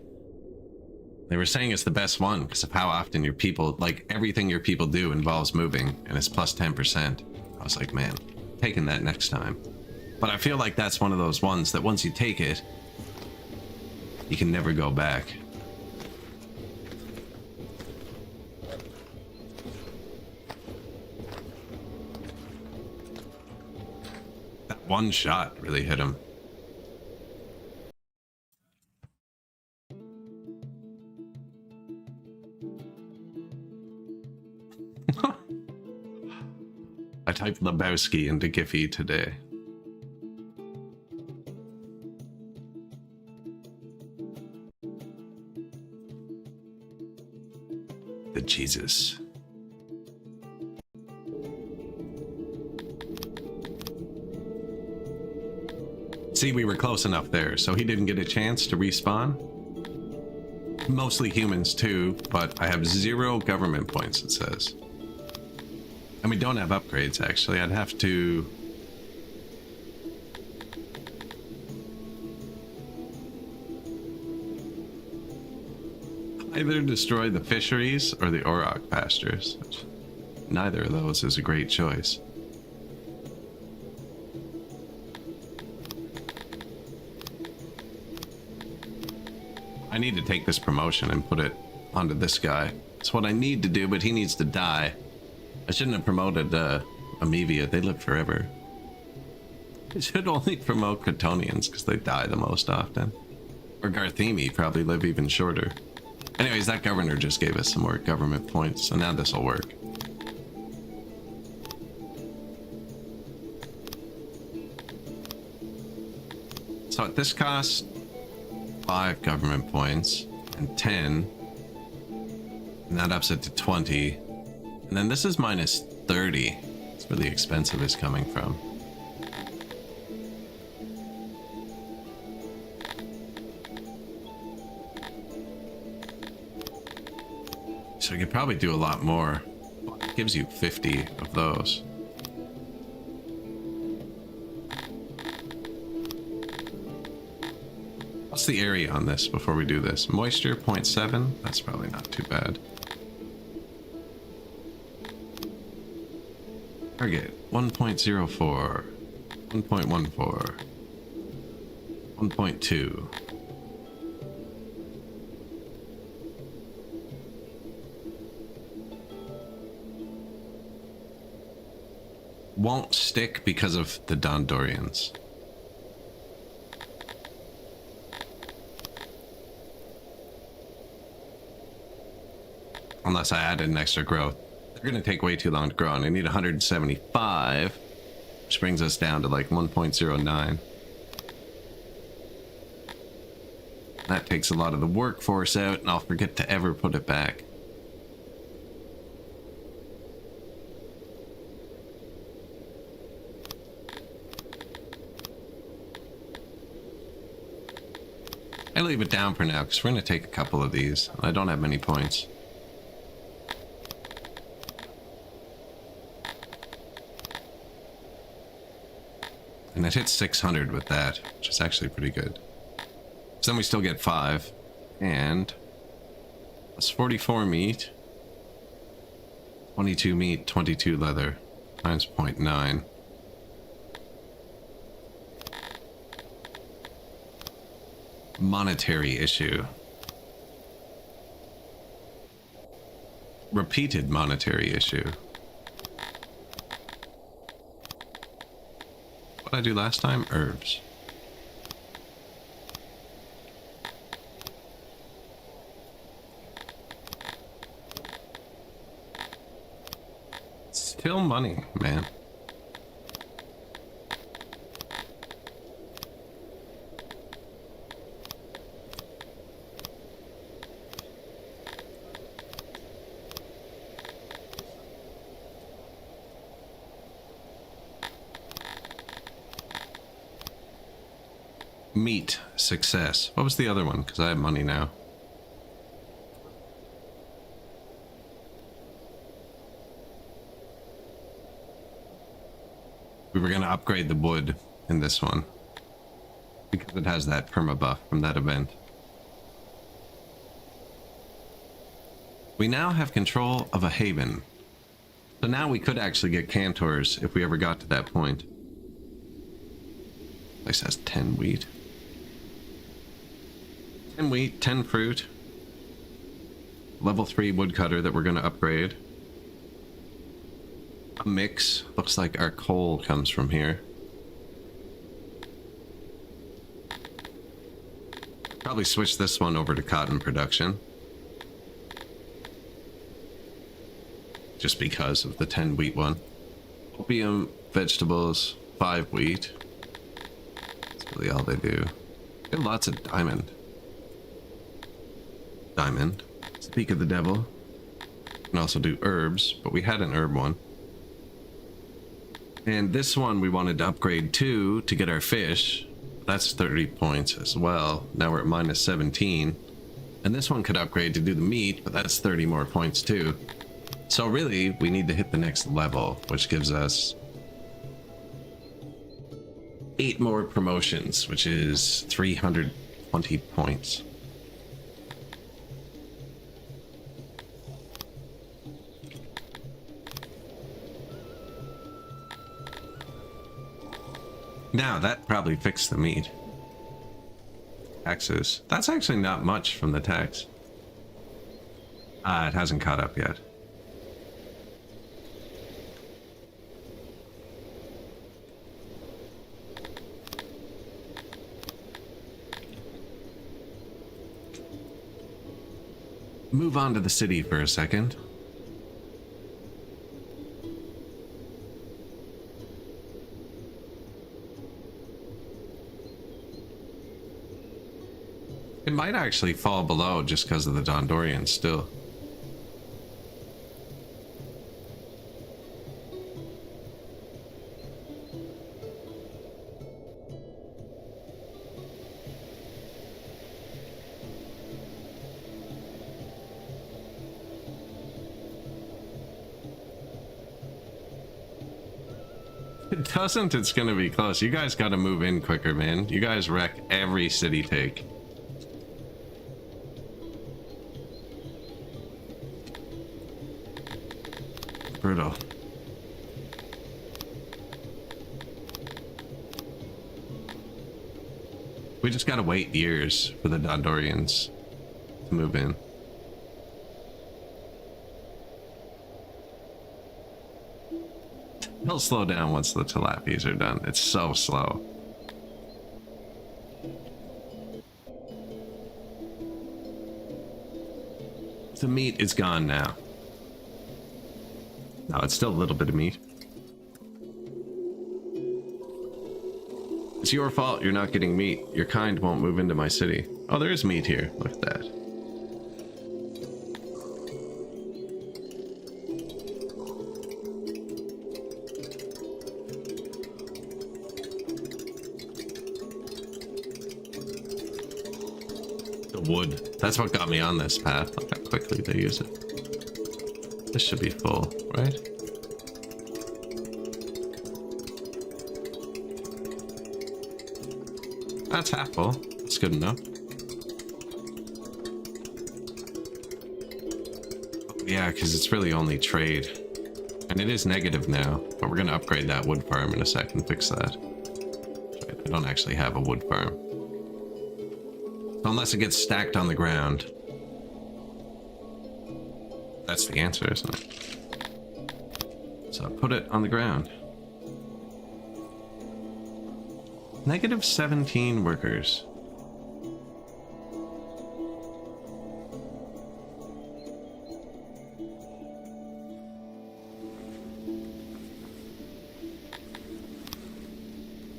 They were saying it's the best one because of how often your people, like everything your people do involves moving, and it's plus 10%. I was like, man, taking that next time. But I feel like that's one of those ones that once you take it, you can never go back. That one shot really hit him. I typed Lebowski into Giphy today. The Jesus. See, we were close enough there, so he didn't get a chance to respawn. Mostly humans too, but I have 0 government points, it says. And we don't have upgrades, actually. I'd have to... either destroy the fisheries or the auroch pastures. Neither of those is a great choice. I need to take this promotion and put it onto this guy. It's what I need to do, but he needs to die. I shouldn't have promoted Amevia. They live forever. I should only promote Cretonians because they die the most often. Or Garthemi probably live even shorter. Anyways, that governor just gave us some more government points, so now this will work. So at this cost, 5 government points and 10, and that ups it to 20. And then this is minus 30. It's where the expensive is coming from. So you could probably do a lot more. It gives you 50 of those. What's the area on this before we do this? Moisture 0.7? That's probably not too bad. Target 1.04, 1.14, 1.2. Won't stick because of the Dondorians. Unless I added an extra growth. They're going to take way too long to grow, and I need 175, which brings us down to like 1.09. That takes a lot of the workforce out, and I'll forget to ever put it back. I leave it down for now because we're going to take a couple of these. I don't have many points. And it hits 600 with that, which is actually pretty good. So then we still get 5. And plus 44 meat. 22 meat, 22 leather. Times 0.9. Monetary issue. Repeated monetary issue. What did I do last time? Herbs. Still money, man. Meat success. What was the other one? Because I have money now. We were going to upgrade the wood in this one because it has that perma buff from that event. We now have control of a haven. So now we could actually get cantors if we ever got to that point. Place has 10 wheat. 10 wheat, 10 fruit. Level 3 woodcutter that we're going to upgrade. A mix. Looks like our coal comes from here. Probably switch this one over to cotton production. Just because of the 10 wheat one. Opium, vegetables, 5 wheat. That's really all they do. Get lots of diamond. Diamond. Speak of the devil. Can also do herbs, but we had an herb one. And this one we wanted to upgrade to get our fish. That's 30 points as well. Now we're at minus 17. And this one could upgrade to do the meat, but that's 30 more points too. So really, we need to hit the next level, which gives us 8 more promotions, which is 320 points. Now, that probably fixed the meat. Taxes. That's actually not much from the tax. It hasn't caught up yet. Move on to the city for a second. It might actually fall below just because of the Dondorians still. It doesn't, it's gonna be close. You guys gotta move in quicker, man. You guys wreck every city take. Brutal. We just gotta wait years for the Dondorians to move in. He'll slow down once the tilapies are done. It's so slow. The meat is gone now. No, it's still a little bit of meat. It's your fault you're not getting meat. Your kind won't move into my city. Oh, there is meat here. Look at that. The wood. That's what got me on this path. Look how quickly they use it. This should be full, right? That's half full. That's good enough. Oh, yeah, because it's really only trade. And it is negative now, but we're going to upgrade that wood farm in a sec and fix that. I don't actually have a wood farm. Unless it gets stacked on the ground. That's the answer, isn't it? So put it on the ground. Negative 17 workers.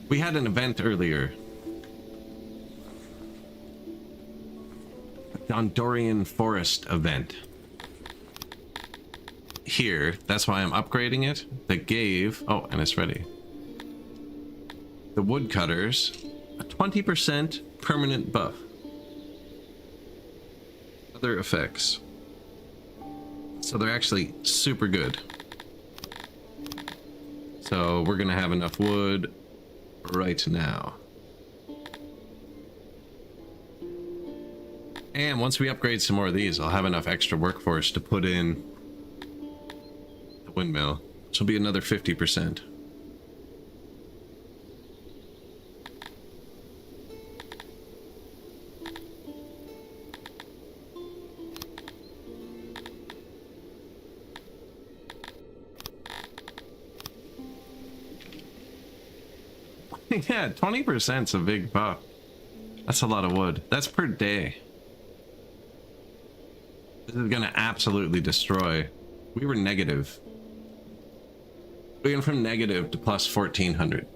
We had an event earlier. A Dondorian Forest event. Here, that's why I'm upgrading it. That gave, oh, and it's ready. The woodcutters a 20% permanent buff. Other effects. So they're actually super good. So we're gonna have enough wood right now. And once we upgrade some more of these, I'll have enough extra workforce to put in the windmill, which will be another 50%. Yeah, 20%'s a big buff. That's a lot of wood. That's per day. This is gonna absolutely destroy. We were negative. We went from negative to plus 1400.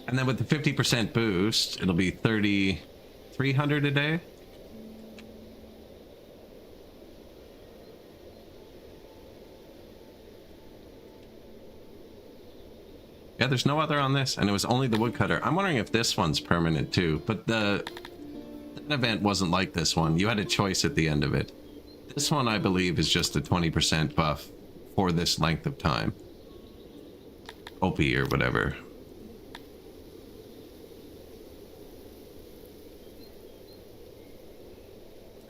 And then with the 50% boost, it'll be 3,300 a day. Yeah, there's no other on this, and it was only the woodcutter. I'm wondering if this one's permanent too, but the event wasn't like this one. You had a choice at the end of it. This one, I believe, is just a 20% buff for this length of time. OP or whatever.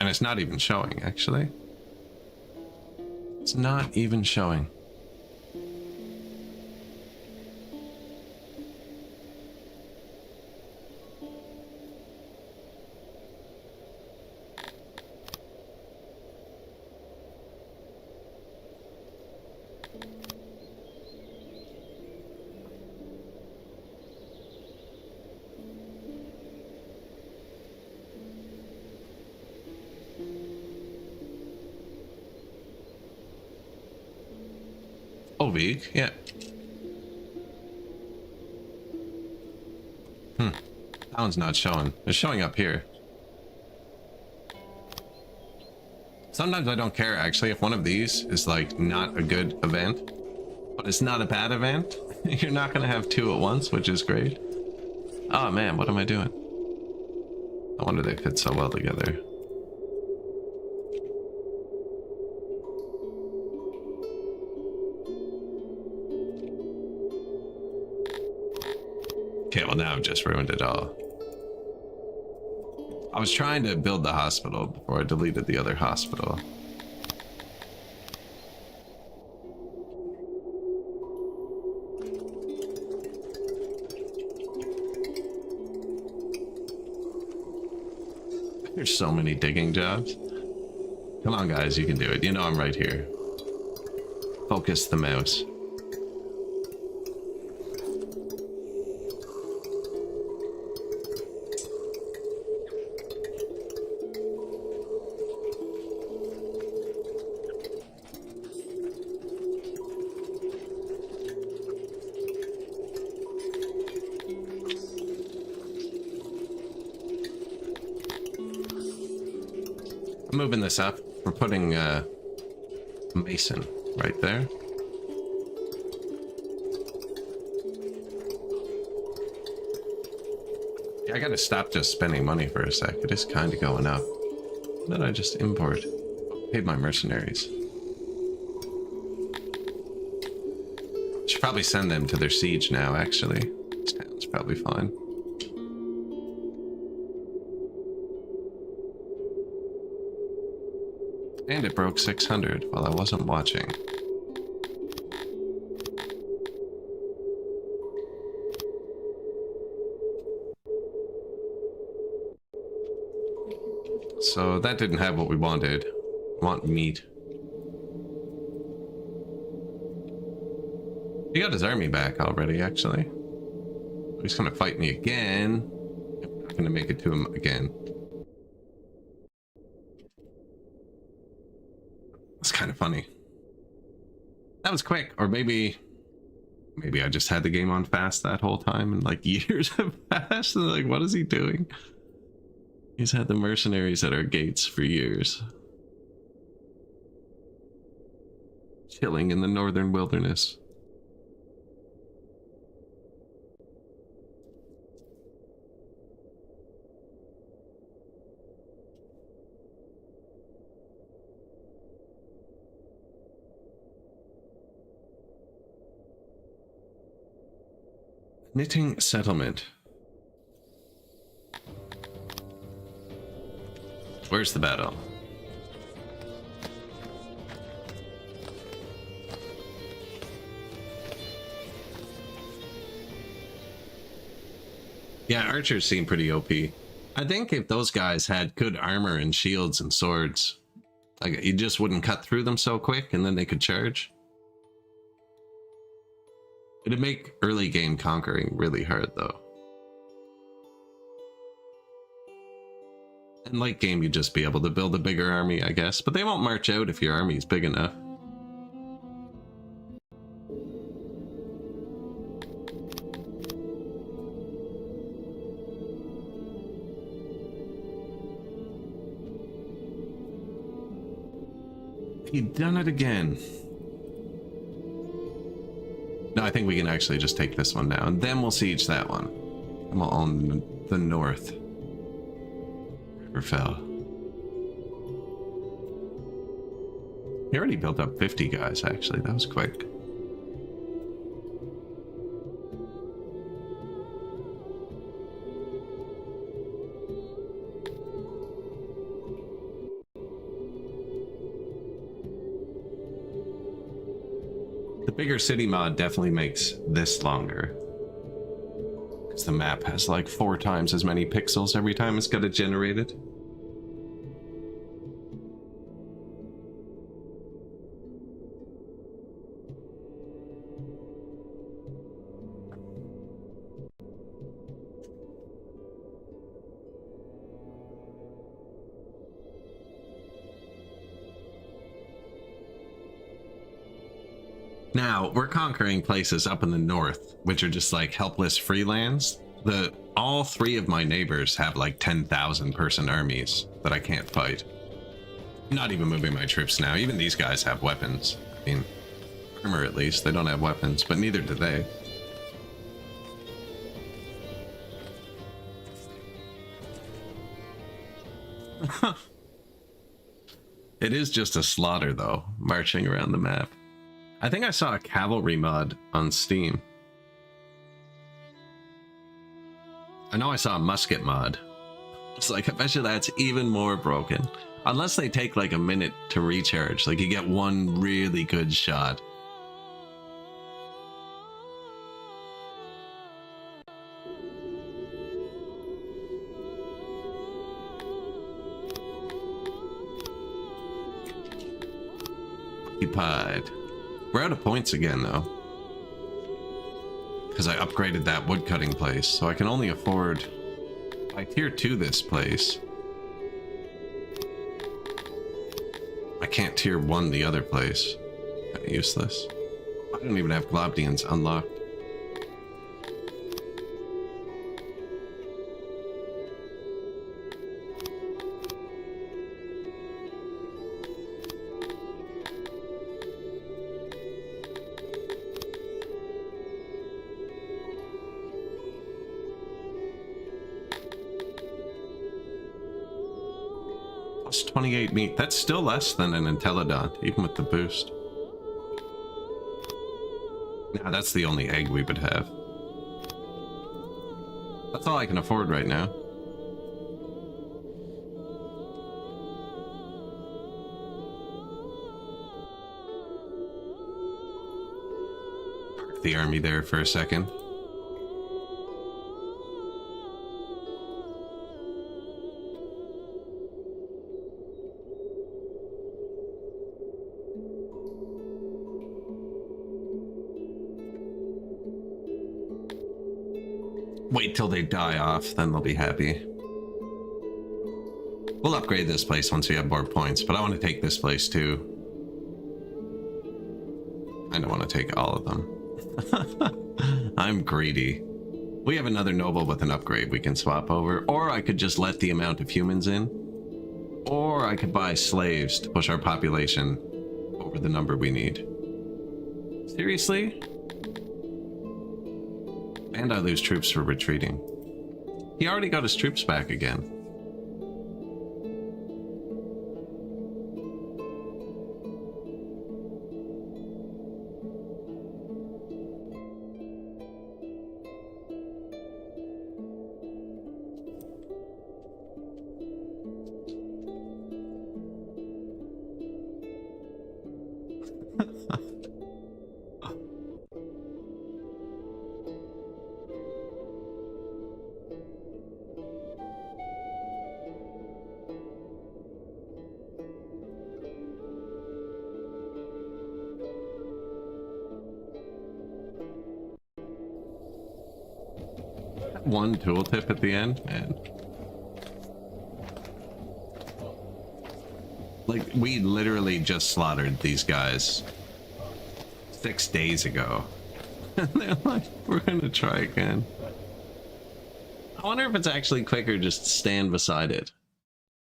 And it's not even showing, actually. It's not even showing. Oh, week, yeah. That one's not showing. It's showing up here. Sometimes I don't care, actually, if one of these is, like, not a good event. But it's not a bad event. You're not going to have two at once, which is great. Oh, man, what am I doing? No wonder they fit so well together. Okay, well, now I've just ruined it all. I was trying to build the hospital before I deleted the other hospital. There's so many digging jobs. Come on, guys, you can do it. You know I'm right here. Focus the mouse. I'm moving this up. We're putting Mason right there. Yeah, I gotta stop just spending money for a sec. It is kind of going up. What did I just import? Paid my mercenaries. Should probably send them to their siege now, actually. This town's probably fine. And it broke 600 while I wasn't watching. So that didn't have what we wanted. Want meat. He got his army back already, actually. He's gonna fight me again. I'm not gonna make it to him again. That's kind of funny. That was quick, or maybe I just had the game on fast that whole time and like years have passed and like, what is he doing? He's had the mercenaries at our gates for years. Chilling in the northern wilderness. Knitting settlement. Where's the battle? Yeah, archers seem pretty OP. I think if those guys had good armor and shields and swords, like you just wouldn't cut through them so quick and then they could charge. It'd make early game conquering really hard though. In late game you'd just be able to build a bigger army, I guess, but they won't march out if your army's big enough. He'd done it again. No, I think we can actually just take this one now, and then we'll siege that one. And we'll own the north. Riverfell. He already built up 50 guys, actually. That was quick. The bigger city mod definitely makes this longer. Because the map has like 4 times as many pixels every time it's got it generated. Now, we're conquering places up in the north, which are just like helpless free lands. All three of my neighbors have like 10,000 person armies that I can't fight. I'm not even moving my troops now. Even these guys have weapons. I mean, armor at least. They don't have weapons, but neither do they. It is just a slaughter, though, marching around the map. I think I saw a cavalry mod on Steam. I know I saw a musket mod. It's like, I bet you that's even more broken. Unless they take like a minute to recharge. Like you get one really good shot. Occupied. We're out of points again, though. Because I upgraded that woodcutting place, so I can only afford... I tier 2 this place. I can't tier 1 the other place. Kinda useless. I don't even have Globdians unlocked. Plus 28 meat. That's still less than an Intellidont, even with the boost. Now that's the only egg we would have. That's all I can afford right now. Park the army there for a second. Wait till they die off, then they'll be happy. We'll upgrade this place once we have more points, but I want to take this place too. I don't want to take all of them. I'm greedy. We have another noble with an upgrade we can swap over, or I could just let the amount of humans in, or I could buy slaves to push our population over the number we need. Seriously? And I lose troops for retreating. He already got his troops back again. One tooltip at the end, man. Like, we literally just slaughtered these guys 6 days ago. And they're like, we're gonna try again. I wonder if it's actually quicker just to stand beside it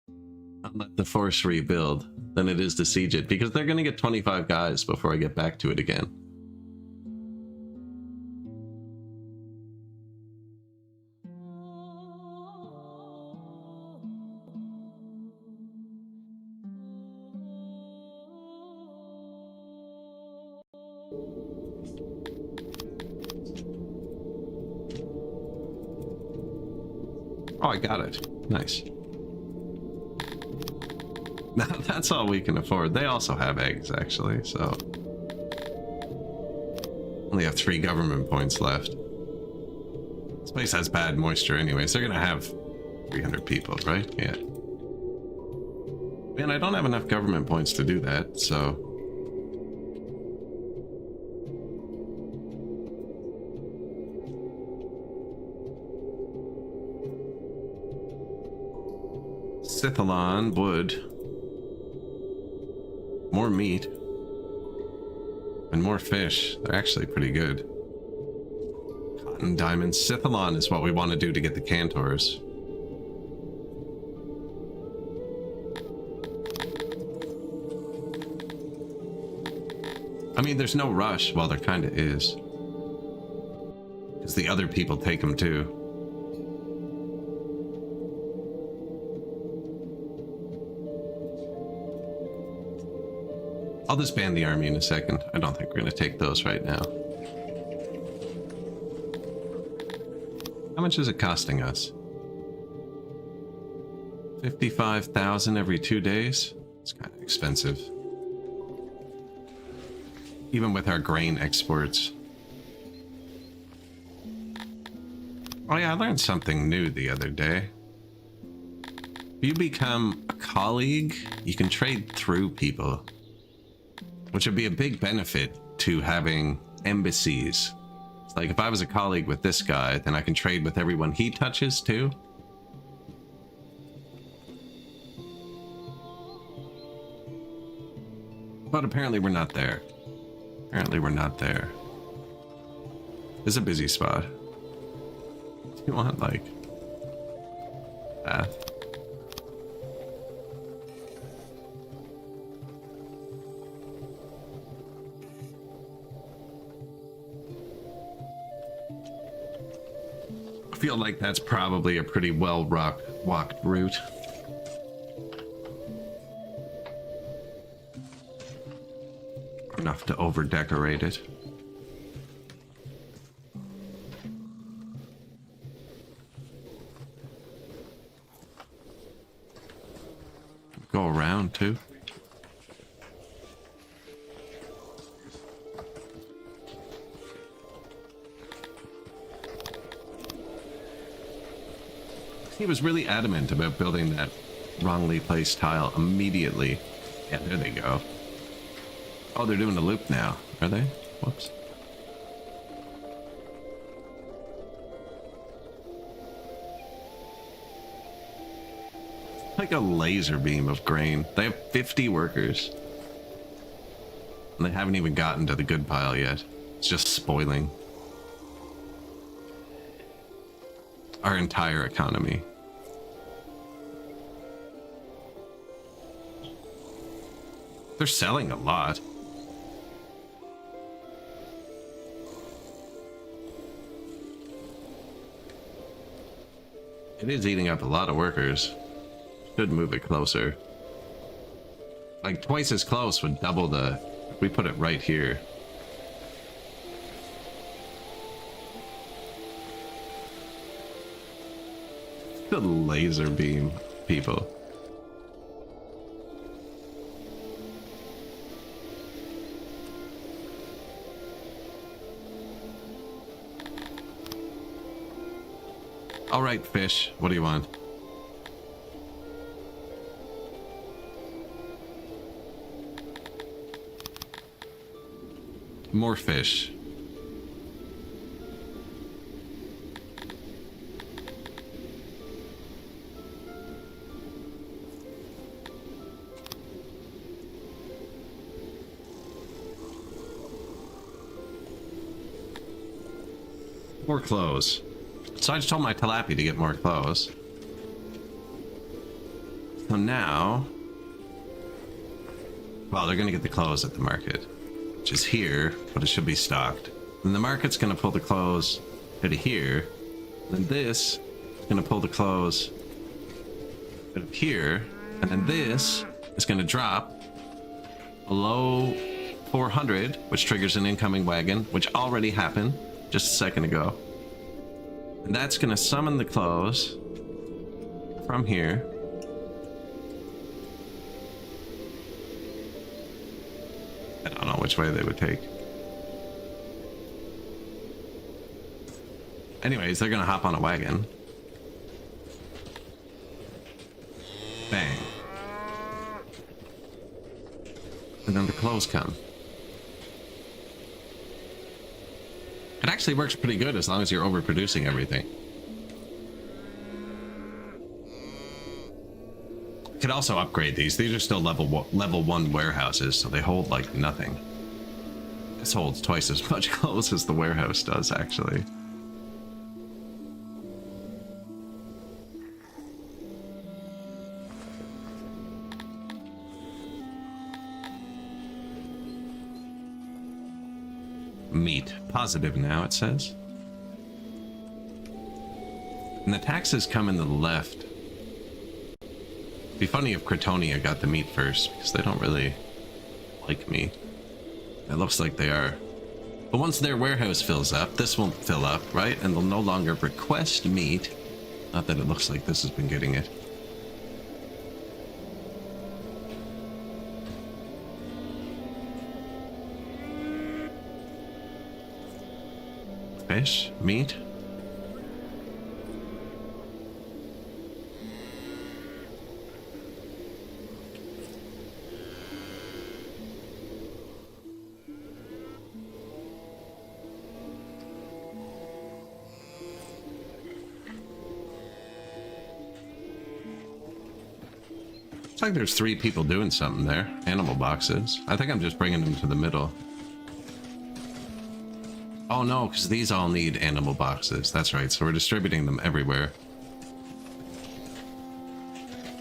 and let the force rebuild than it is to siege it, because they're gonna get 25 guys before I get back to it again. Oh, I got it. Nice. Now that's all we can afford. They also have eggs, actually, so... Only have 3 government points left. This place has bad moisture anyways. They're gonna have 300 people, right? Yeah. Man, I don't have enough government points to do that, so... Sithalon, wood. More meat. And more fish. They're actually pretty good. Cotton, diamonds, Scythalon is what we want to do to get the Cantors. I mean, there's no rush. Well, there kind of is. Because the other people take them too. I'll disband the army in a second. I don't think we're going to take those right now. How much is it costing us? 55,000 every 2 days? It's kind of expensive. Even with our grain exports. Oh yeah, I learned something new the other day. If you become a colleague, you can trade through people. Which would be a big benefit to having embassies. It's like if I was a colleague with this guy, then I can trade with everyone he touches too. But apparently we're not there. Apparently we're not there. This is a busy spot. Do you want like that? I feel like that's probably a pretty well walked route. Enough to over decorate it. Go around too. He was really adamant about building that wrongly placed tile immediately. Yeah, there they go. Oh, they're doing a loop now, are they? Whoops. Like a laser beam of grain. They have 50 workers. And they haven't even gotten to the good pile yet. It's just spoiling our entire economy. They're selling a lot. It is eating up a lot of workers. Should move it closer. Like twice as close would double the... If we put it right here. The laser beam people. All right, fish. What do you want? More fish. More clothes. So I just told my tilapia to get more clothes. So now... Well, they're going to get the clothes at the market. Which is here, but it should be stocked. And the market's going to pull the clothes out of here. And then this is going to pull the clothes out of here. And then this is going to drop below 400, which triggers an incoming wagon, which already happened just a second ago. And that's going to summon the clothes from here. I don't know which way they would take. Anyways, they're going to hop on a wagon. Bang. And then the clothes come. It actually works pretty good as long as you're overproducing everything. You could also upgrade these. These are still level 1 warehouses, so they hold like nothing. This holds twice as much clothes as the warehouse does, actually. Meat. Positive now, it says. And the taxes come in the left. It'd be funny if Cretonia got the meat first, because they don't really like me. It looks like they are. But once their warehouse fills up, this won't fill up, right? And they'll no longer request meat. Not that it looks like this has been getting it. Fish? Meat? Looks like there's 3 people doing something there. Animal boxes. I think I'm just bringing them to the middle. Oh no, because these all need animal boxes. That's right, so we're distributing them everywhere.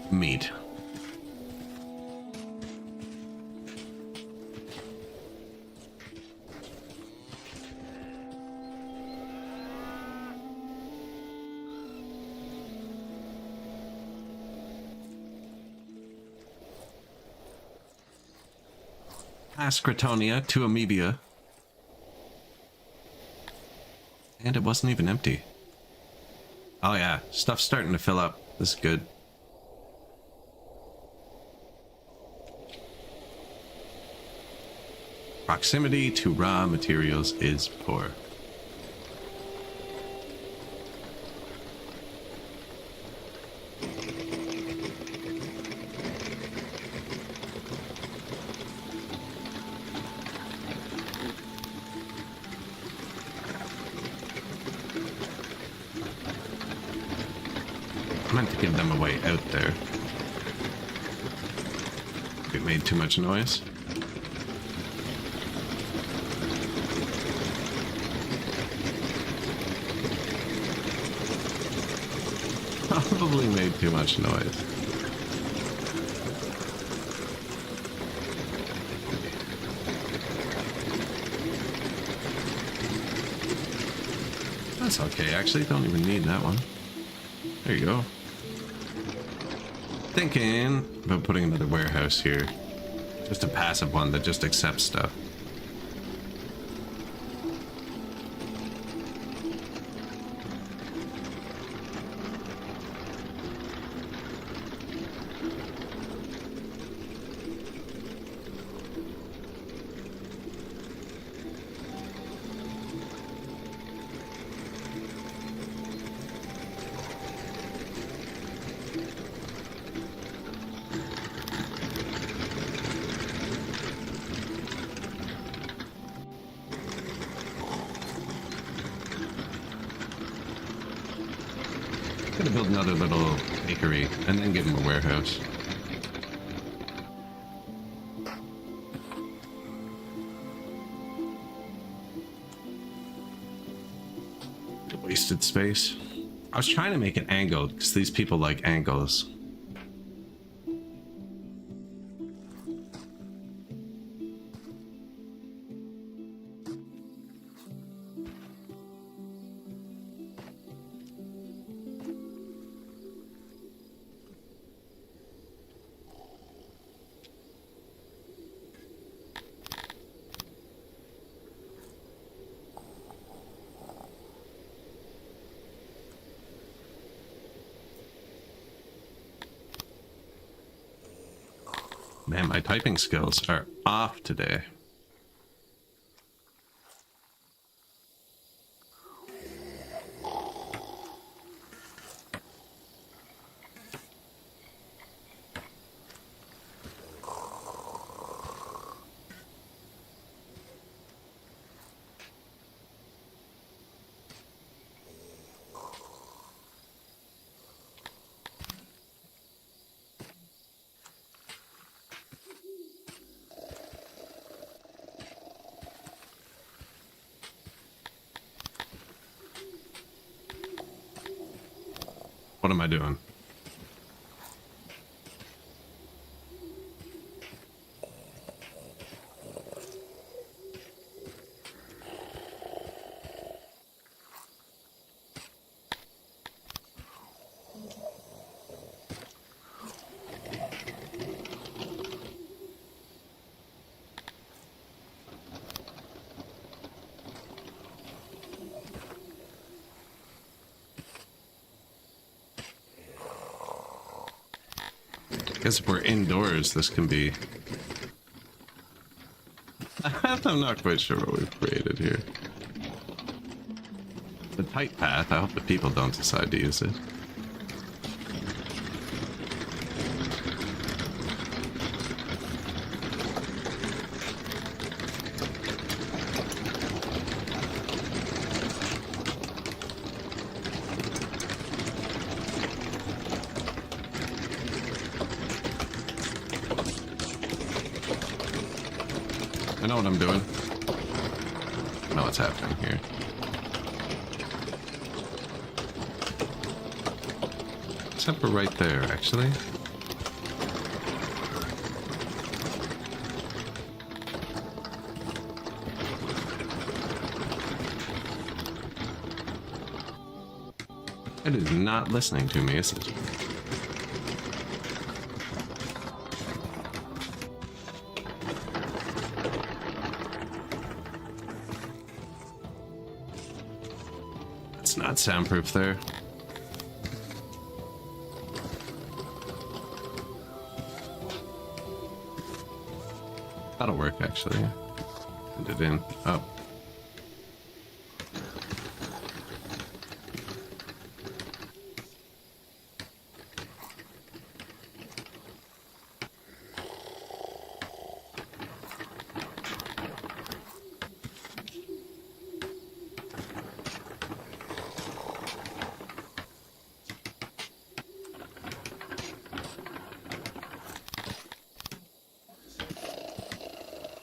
Meat. Past Cretonia to Amebia. And it wasn't even empty. Oh yeah, stuff's starting to fill up. This is good. Proximity to raw materials is poor. I meant to give them a way out there. It made too much noise. Probably made too much noise. That's okay, actually, don't even need that one. There you go. Thinking about putting another warehouse here. Just a passive one that just accepts stuff. Gonna build another little bakery and then give him a warehouse. Wasted space. I was trying to make it angled because these people like angles. Man, my typing skills are off today. What am I doing? I guess if we're indoors, this can be... I'm not quite sure what we've created here. The tight path, I hope the people don't decide to use it. I know what I'm doing. I know what's happening here. Except for right there, actually. It is not listening to me, is it? It's not soundproof there. That'll work, actually. Send it in. Oh.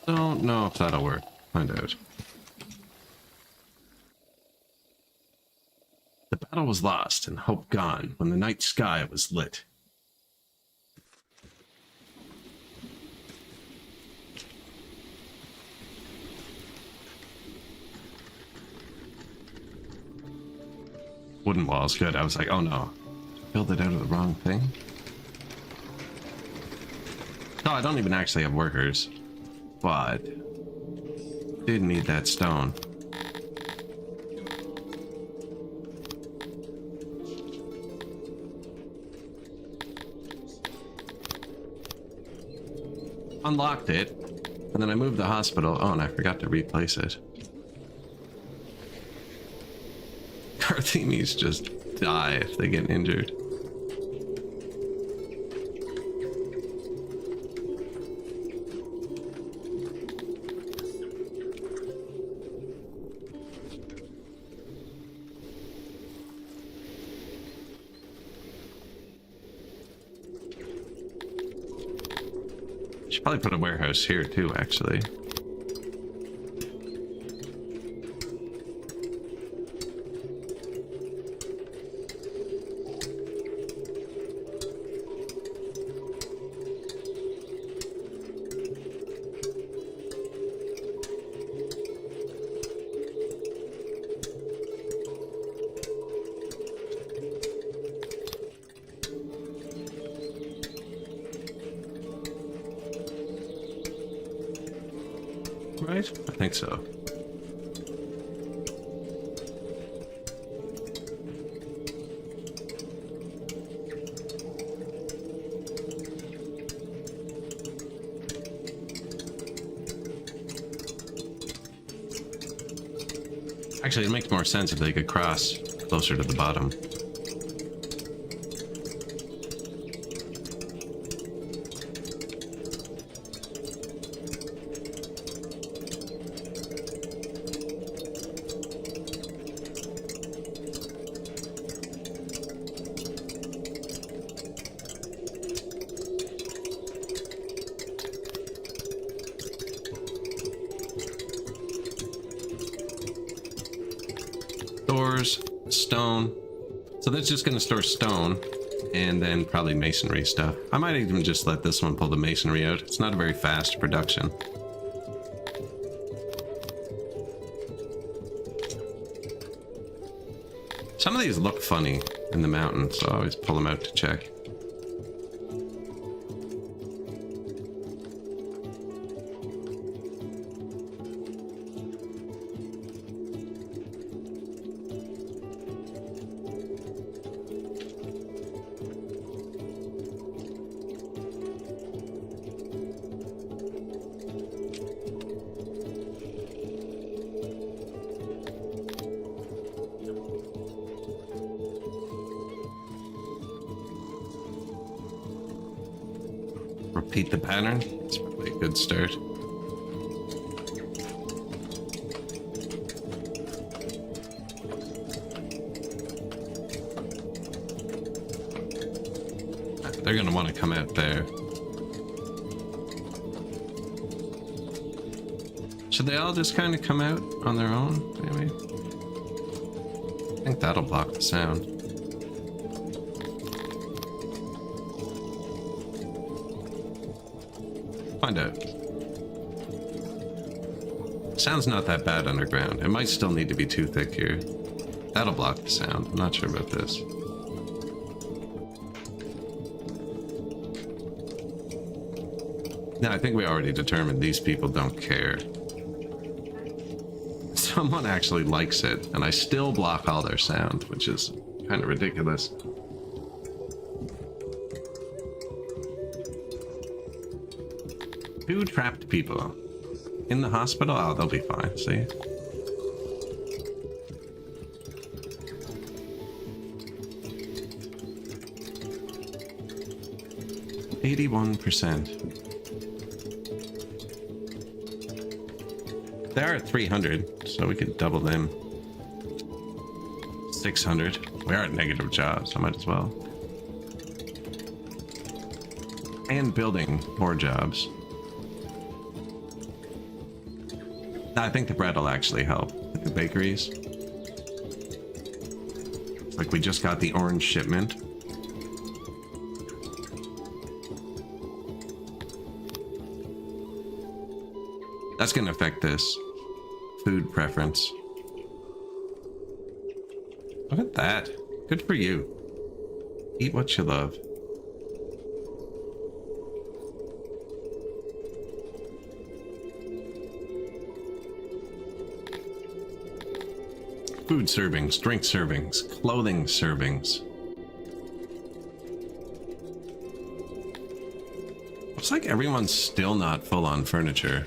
Don't know if that'll work. Find out. The battle was lost and hope gone when the night sky was lit. Wooden walls, good. I was like, oh no. Did I build it out of the wrong thing? No, I don't even actually have workers. But did need that stone. Unlocked it, and then I moved the hospital. Oh, and I forgot to replace it. Carthinis just die if they get injured. Should probably put a warehouse here too, actually. Right? I think so. Actually, it makes more sense if they could cross closer to the bottom. Doors, stone, So that's just going to store stone and then probably masonry stuff. I might even just let this one pull the masonry out. It's not a very fast production. Some of these look funny in the mountains, so I always pull them out to check. Repeat the pattern. It's probably a good start. They're going to want to come out there. Should they all just kind of come out on their own, maybe? I think that'll block the sound. Find out. Sound's not that bad underground. It might still need to be too thick here. That'll block the sound. I'm not sure about this. No, I think we already determined these people don't care. Someone actually likes it, and I still block all their sound, which is kind of ridiculous. Two trapped people in the hospital. Oh, they'll be fine. See, %. They are at 300, so we could double them. 600. We are at negative jobs, so I might as well. And building more jobs. I think the bread will actually help with the bakeries. Like we just got the orange shipment. That's going to affect this food preference. Look at that. Good for you. Eat what you love. Food servings, drink servings, clothing servings. Looks like everyone's still not full on furniture.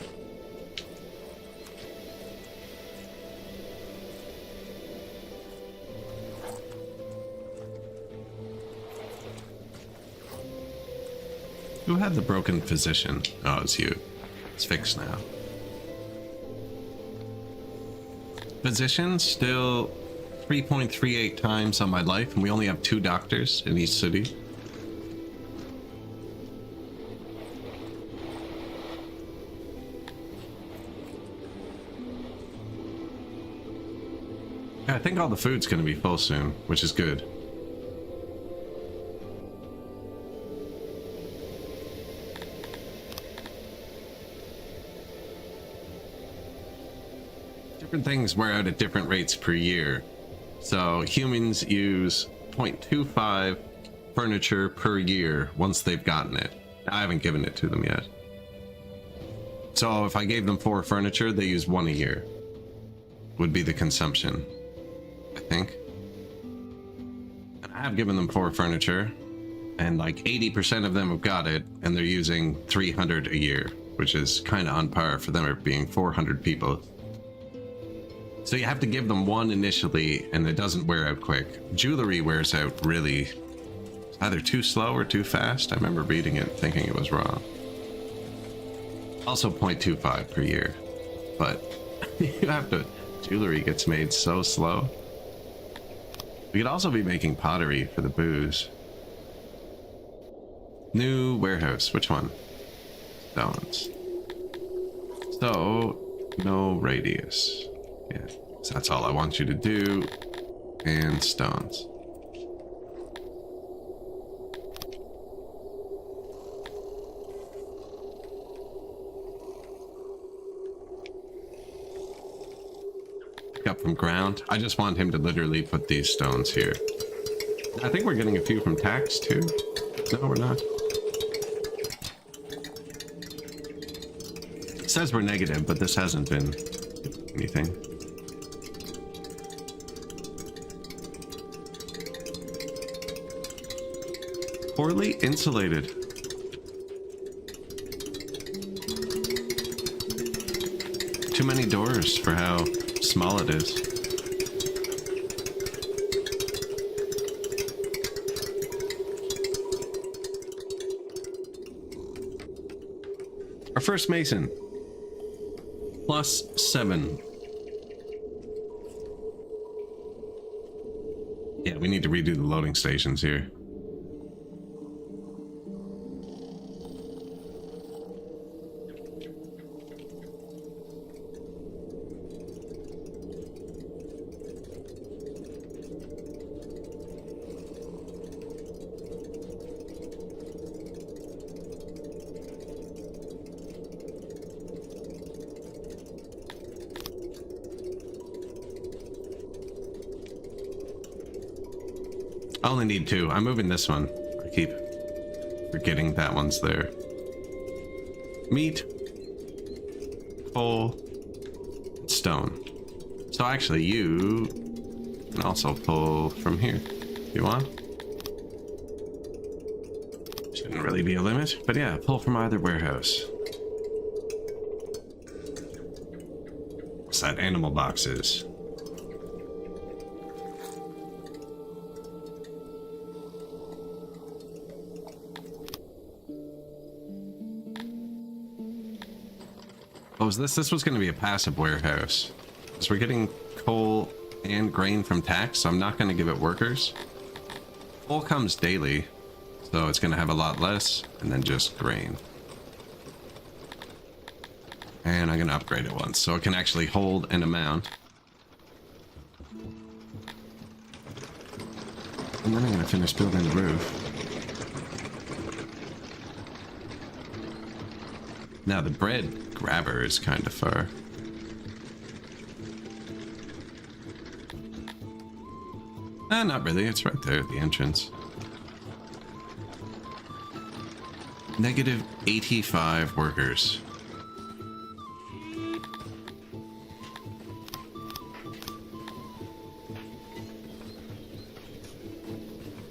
Who had the broken physician? Oh, it's you. It's fixed now. Physician still 3.38 times on my life, and we only have 2 doctors in each city. Yeah, I think all the food's going to be full soon, which is good. Different things wear out at different rates per year. So humans use 0.25 furniture per year once they've gotten it. I haven't given it to them yet. So if I gave them 4 furniture, they use 1 a year. Would be the consumption, I think. And I have given them 4 furniture, and like 80% of them have got it, and they're using 300 a year, which is kind of on par for them being 400 people. So you have to give them 1 initially, and it doesn't wear out quick. Jewelry wears out really either too slow or too fast. I remember reading it thinking it was wrong. Also 0.25 per year, but you have to, jewelry gets made so slow. We could also be making pottery for the booze. New warehouse, which one? Stones. So, no radius. Yeah, so that's all I want you to do. And stones. pick up from ground. I just want him to literally put these stones here. I think we're getting a few from tax too. No, we're not. It says we're negative, but this hasn't been anything. Poorly insulated. Too many doors for how small it is. Our first mason. +7. Yeah, we need to redo the loading stations here. I only need 2. I'm moving this one. I keep forgetting that one's there. Meat, coal, stone. So actually you can also pull from here if you want. Shouldn't really be a limit, but yeah, pull from either warehouse. What's that? Animal boxes. Oh, was this? This was going to be a passive warehouse. Because we're getting coal and grain from tax, so I'm not going to give it workers. Coal comes daily, so it's going to have a lot less, and then just grain. And I'm going to upgrade it once, so it can actually hold an amount. And then I'm going to finish building the roof. Now the bread grabber is kind of far. Not really, it's right there at the entrance. -85 workers.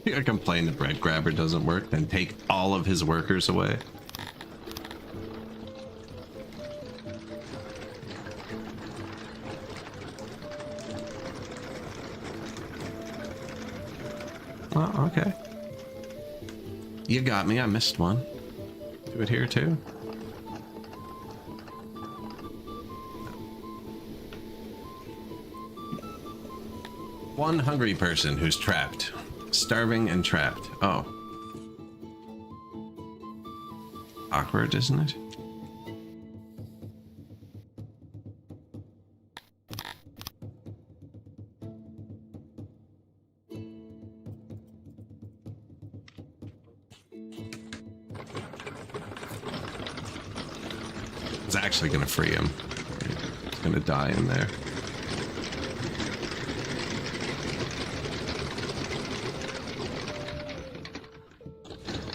I complain the bread grabber doesn't work, then take all of his workers away. Oh, okay. You got me. I missed one. Do it here too. One hungry person who's trapped. Starving and trapped. Oh. Awkward, isn't it? It's actually gonna free him. He's gonna die in there.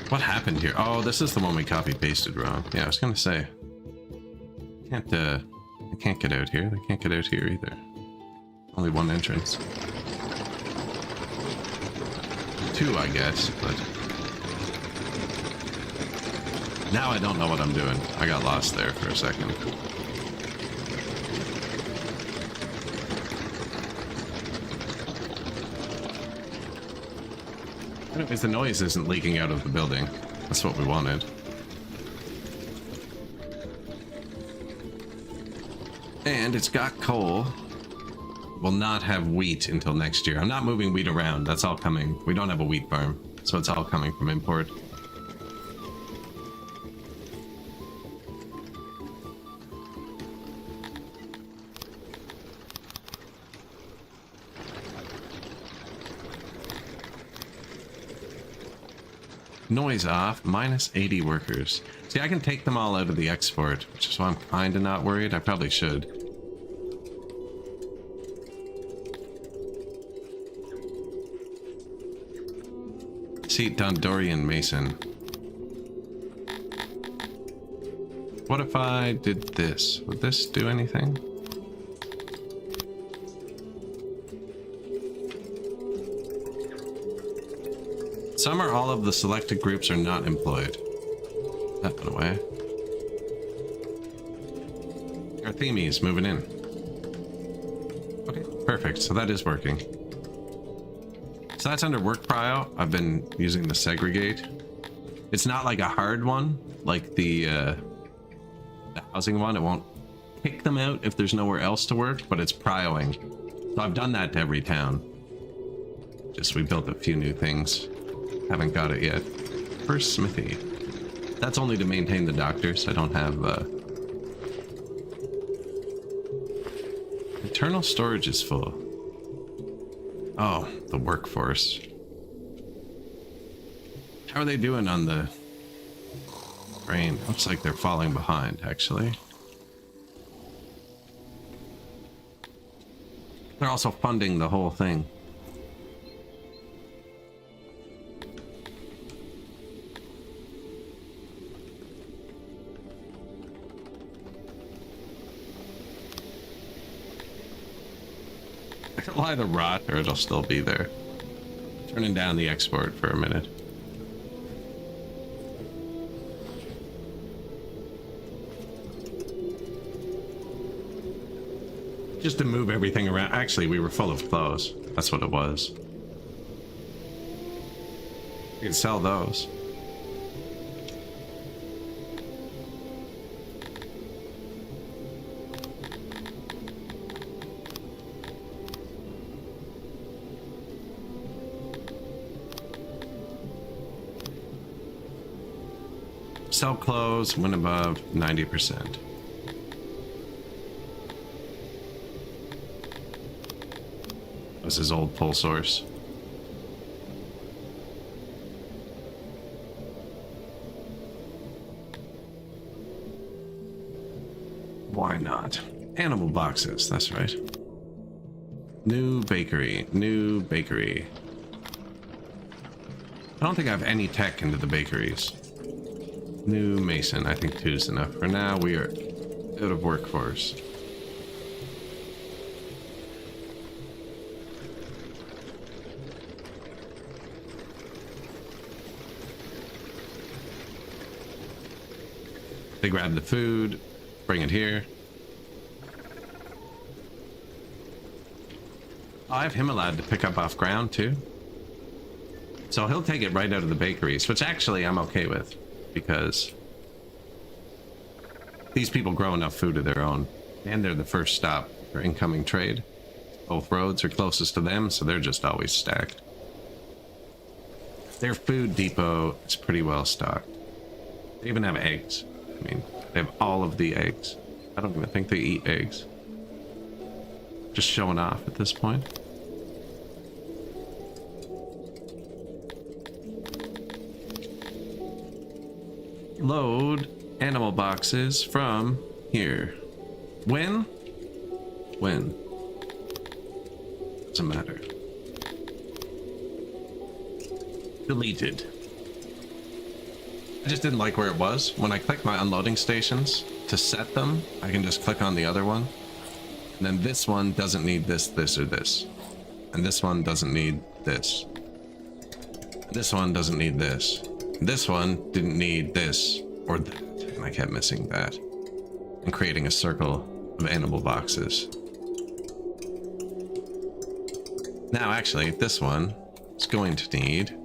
What happened here? Oh, this is the one we copy pasted wrong. Yeah, I was gonna say. I can't get out here. They can't get out here either. Only one entrance. 2, I guess, but now I don't know what I'm doing. I got lost there for a second. Anyways, the noise isn't leaking out of the building. That's what we wanted. And it's got coal. Will not have wheat until next year. I'm not moving wheat around. That's all coming. We don't have a wheat farm, so it's all coming from import. Noise off, -80 workers. See, I can take them all out of the export, which is why I'm kind of not worried. I probably should. Seat Dondorian Mason. What if I did this? Would this do anything? Some or all of the selected groups are not employed. That went away. Artemis moving in. Okay, perfect. So that is working. So that's under work prio. I've been using the segregate. It's not like a hard one, like the housing one. It won't kick them out if there's nowhere else to work, but it's prioing. So I've done that to every town. Just we built a few new things. Haven't got it yet. First smithy. That's only to maintain the doctors. I don't have internal storage is full. Oh, the workforce. How are they doing on the train? Looks like they're falling behind, actually. They're also funding the whole thing. It'll either rot or it'll still be there. Turning down the export for a minute. Just to move everything around. Actually, we were full of clothes. That's what it was. You can sell those. Sell clothes when above 90%. Was his old pull source. Why not? Animal boxes, that's right. New bakery, new bakery. I don't think I have any tech into the bakeries. New mason, I think 2 is enough. For now, we are out of workforce. They grab the food, bring it here. I have him allowed to pick up off ground too. So he'll take it right out of the bakeries, which actually I'm okay with, because these people grow enough food of their own, and they're the first stop for incoming trade. Both roads are closest to them, so they're just always stacked. Their food depot is pretty well stocked. They even have eggs. I mean, they have all of the eggs. I don't even think they eat eggs. Just showing off at this point. Load animal boxes from here. When? When? Doesn't matter. Deleted. I just didn't like where it was. When I click my unloading stations to set them, I can just click on the other one. And then this one doesn't need this, this, or this. And this one doesn't need this. This one doesn't need this. This one didn't need this or that. And I kept missing that. And creating a circle of animal boxes. Now, actually, this one is going to need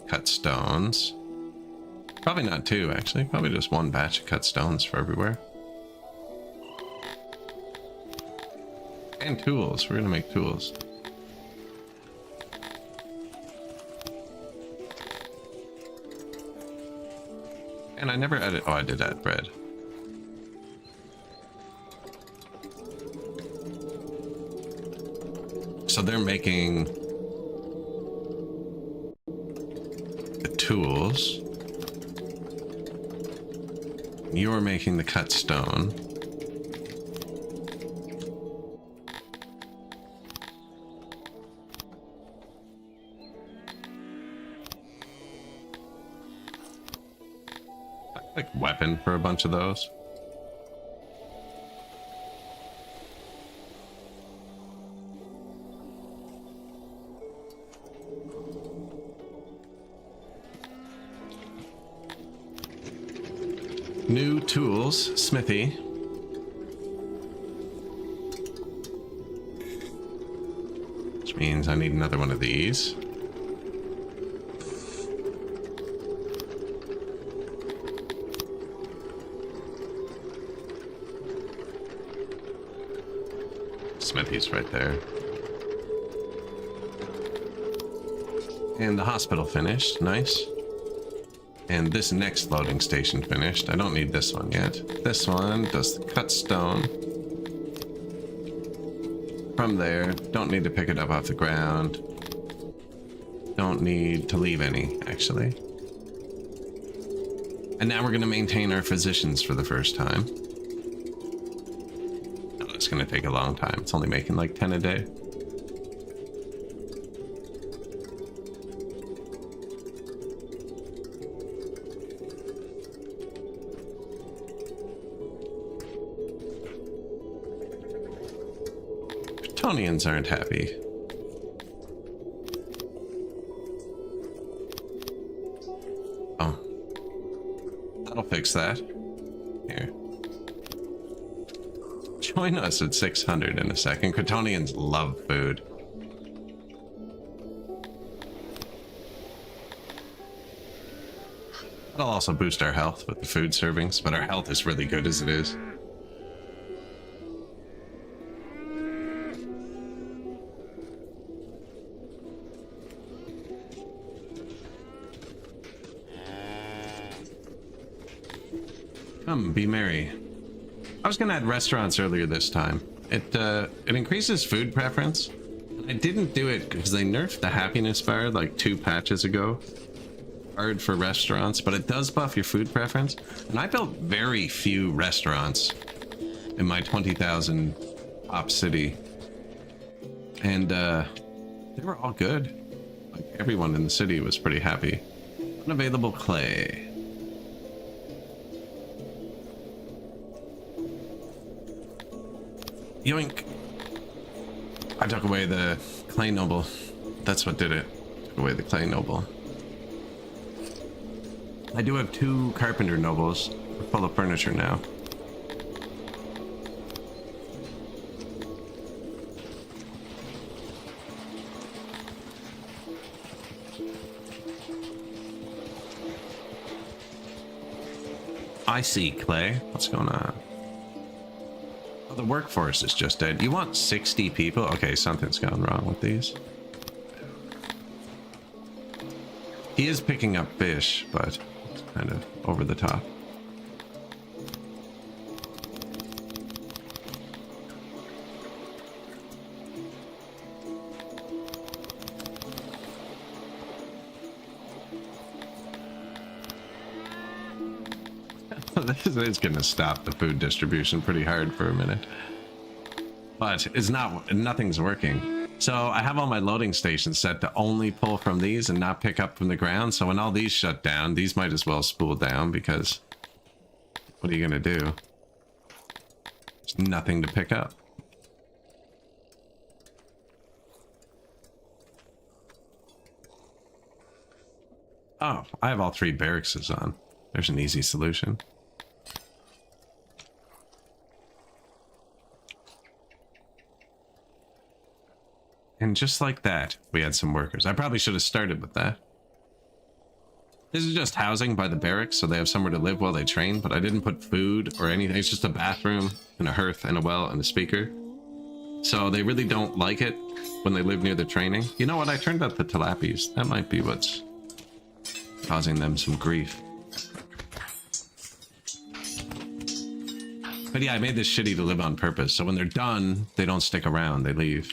cut stones. Probably not 2, actually. Probably just 1 batch of cut stones for everywhere. And tools. We're gonna make tools. And I never added... Oh, I did add bread. So they're making the tools. You're making the cut stone. Like weapon for a bunch of those. New tools, smithy. Which means I need another one of these. Smithy's right there. And the hospital finished, nice. And this next loading station finished. I don't need this one yet. This one does the cut stone. From there, don't need to pick it up off the ground. Don't need to leave any, actually. And now we're going to maintain our physicians for the first time. Oh, it's going to take a long time. It's only making like 10 a day. Cretonians aren't happy. Oh. That'll fix that. Here. Join us at 600 in a second. Cretonians love food. That'll also boost our health with the food servings, but our health is really good as it is. Come, be merry. I was gonna add restaurants earlier this time. It increases food preference. I didn't do it because they nerfed the happiness bar like 2 patches ago. Hard for restaurants, but it does buff your food preference. And I built very few restaurants in my 20,000 top city. And they were all good. Like everyone in the city was pretty happy. Unavailable clay. Yoink. I took away the clay noble. That's what did it. Took away the clay noble. I do have 2 carpenter nobles. We're full of furniture now. I see, Clay. What's going on? Oh, the workforce is just dead. You want 60 people? Okay, something's gone wrong with these. He is picking up fish, but it's kind of over the top. This is going to stop the food distribution pretty hard for a minute. But it's not, nothing's working. So I have all my loading stations set to only pull from these and not pick up from the ground. So when all these shut down, these might as well spool down because what are you going to do? There's nothing to pick up. Oh, I have all 3 barracks on. There's an easy solution. And just like that, we had some workers. I probably should have started with that. This is just housing by the barracks, so they have somewhere to live while they train, but I didn't put food or anything. It's just a bathroom and a hearth and a well and a speaker. So they really don't like it when they live near the training. You know what? I turned out the tilapies. That might be what's causing them some grief. But yeah, I made this shitty to live on purpose. So when they're done, they don't stick around. They leave.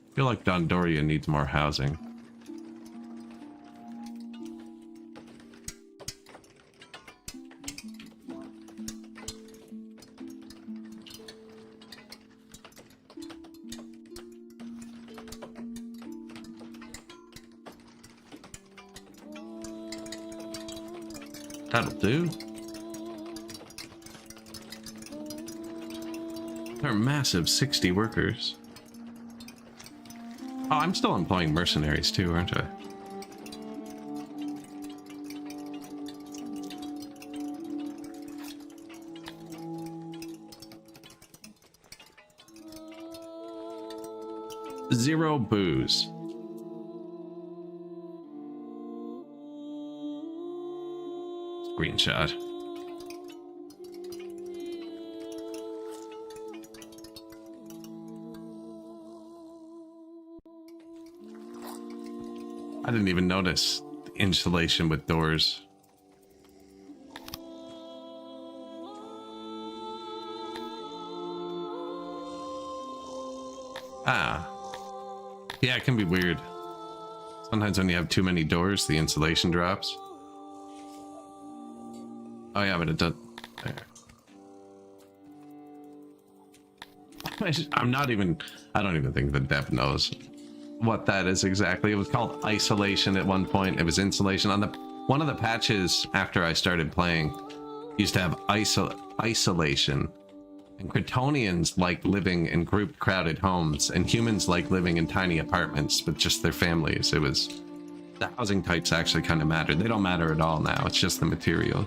I feel like Dondoria needs more housing. That'll do. There are massive 60 workers. Oh, I'm still employing mercenaries too, aren't I? Zero booze. Screenshot. I didn't even notice the insulation with doors. Ah. Yeah, it can be weird. Sometimes when you have too many doors, the insulation drops. Oh yeah, but it does. There. I'm not even. I don't even think the dev knows what that is exactly. It was called isolation at one point. It was insulation on the one of the patches after I started playing. Used to have isolation. And cretonians like living in group crowded homes, and humans like living in tiny apartments with just their families. It was the housing types actually kind of mattered. They don't matter at all now. It's just the material.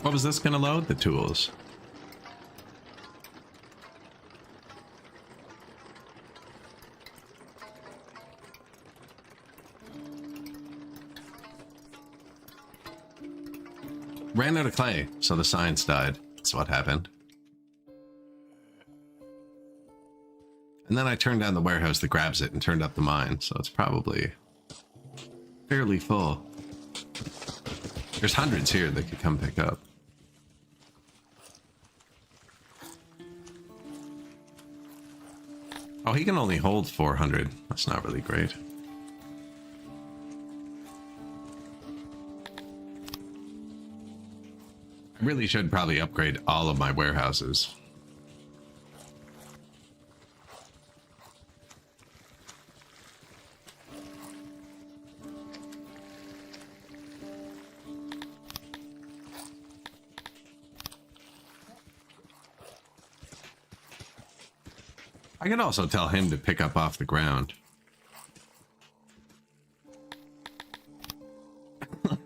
What was this gonna load? The tools. Ran out of clay, so the science died. That's what happened. And then I turned down the warehouse that grabs it and turned up the mine, so it's probably fairly full. There's hundreds here that could come pick up. Oh, he can only hold 400. That's not really great. I really should probably upgrade all of my warehouses. I can also tell him to pick up off the ground.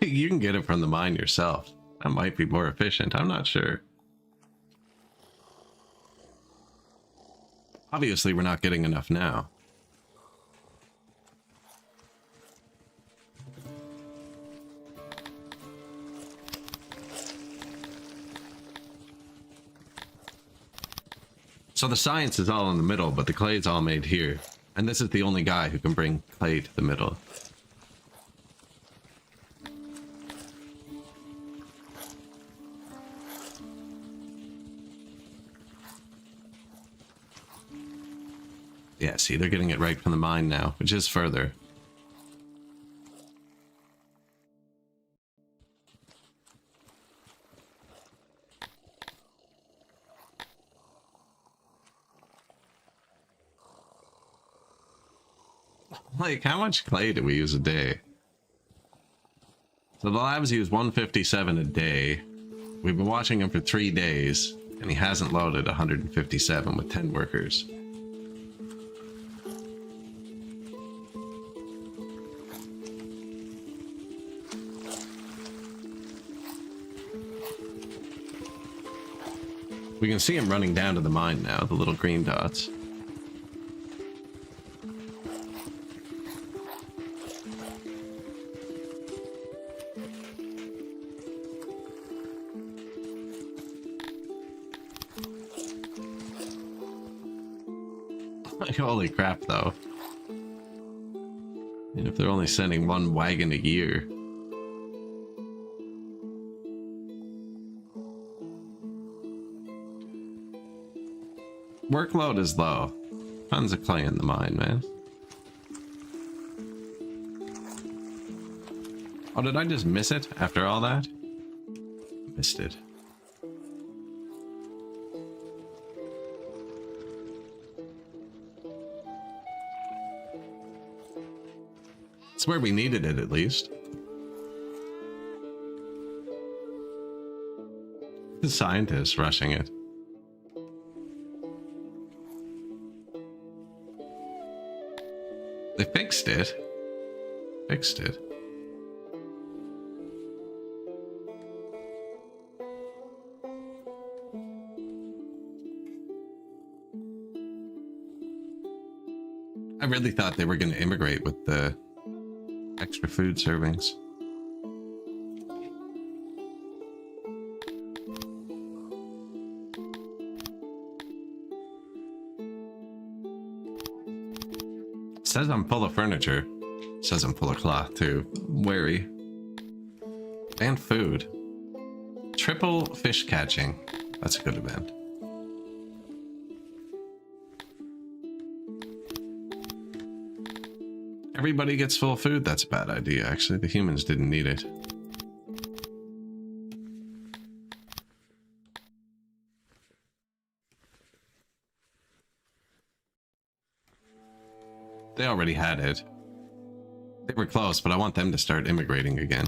You can get it from the mine yourself. That might be more efficient. I'm not sure. Obviously, we're not getting enough now. So the science is all in the middle, but the clay is all made here. And this is the only guy who can bring clay to the middle. Yeah, see, they're getting it right from the mine now, which is further. Like, how much clay do we use a day? So the labs use 157 a day. We've been watching him for 3 days, and he hasn't loaded 157 with 10 workers. We can see him running down to the mine now, the little green dots. Holy crap, though. And if they're only sending one wagon a year. Workload is low. Tons of clay in the mine, man. Oh, did I just miss it after all that? Missed it. It's where we needed it, at least. The scientists rushing it. They fixed it. Fixed it. I really thought they were going to immigrate with the extra food servings. It says I'm full of furniture. It says I'm full of cloth too. Wary. And food. Triple fish catching. That's a good event. Everybody gets full food. That's a bad idea, actually. The humans didn't need it. They already had it. They were close, but I want them to start immigrating again.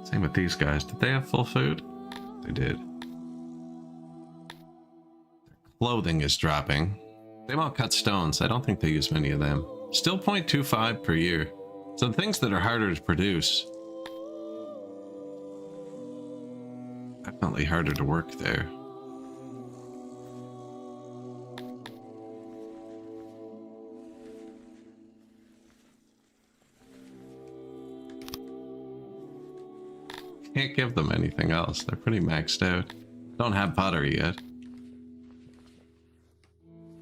Same with these guys. Did they have full food? They did. Clothing is dropping. They won't cut stones. I don't think they use many of them. Still 0.25 per year. So the things that are harder to produce, definitely harder to work there. Can't give them anything else. They're pretty maxed out. Don't have pottery yet.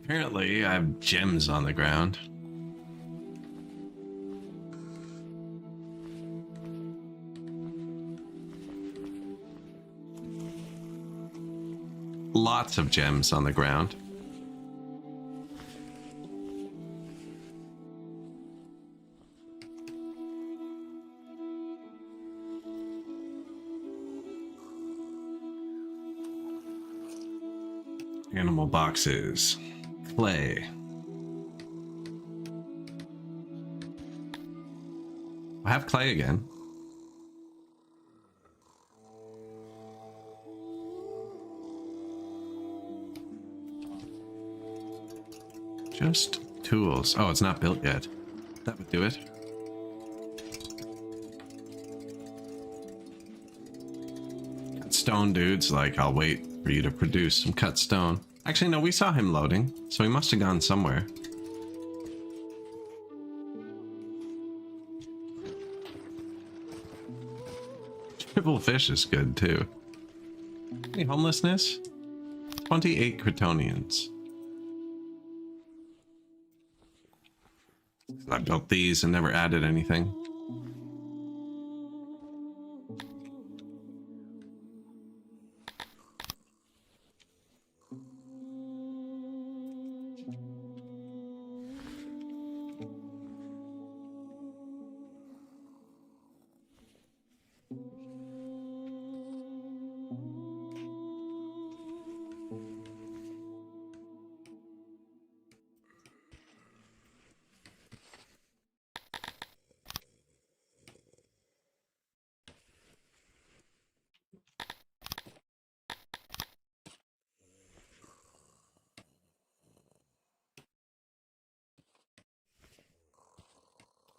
Apparently, I have gems on the ground. Lots of gems on the ground. Animal boxes. Clay. I have clay again. Just tools. Oh, it's not built yet. That would do it. Cut stone dudes, like, I'll wait for you to produce some cut stone. Actually, no, we saw him loading, so he must have gone somewhere. Triple fish is good, too. Any homelessness? 28 cretonians. I built these and never added anything.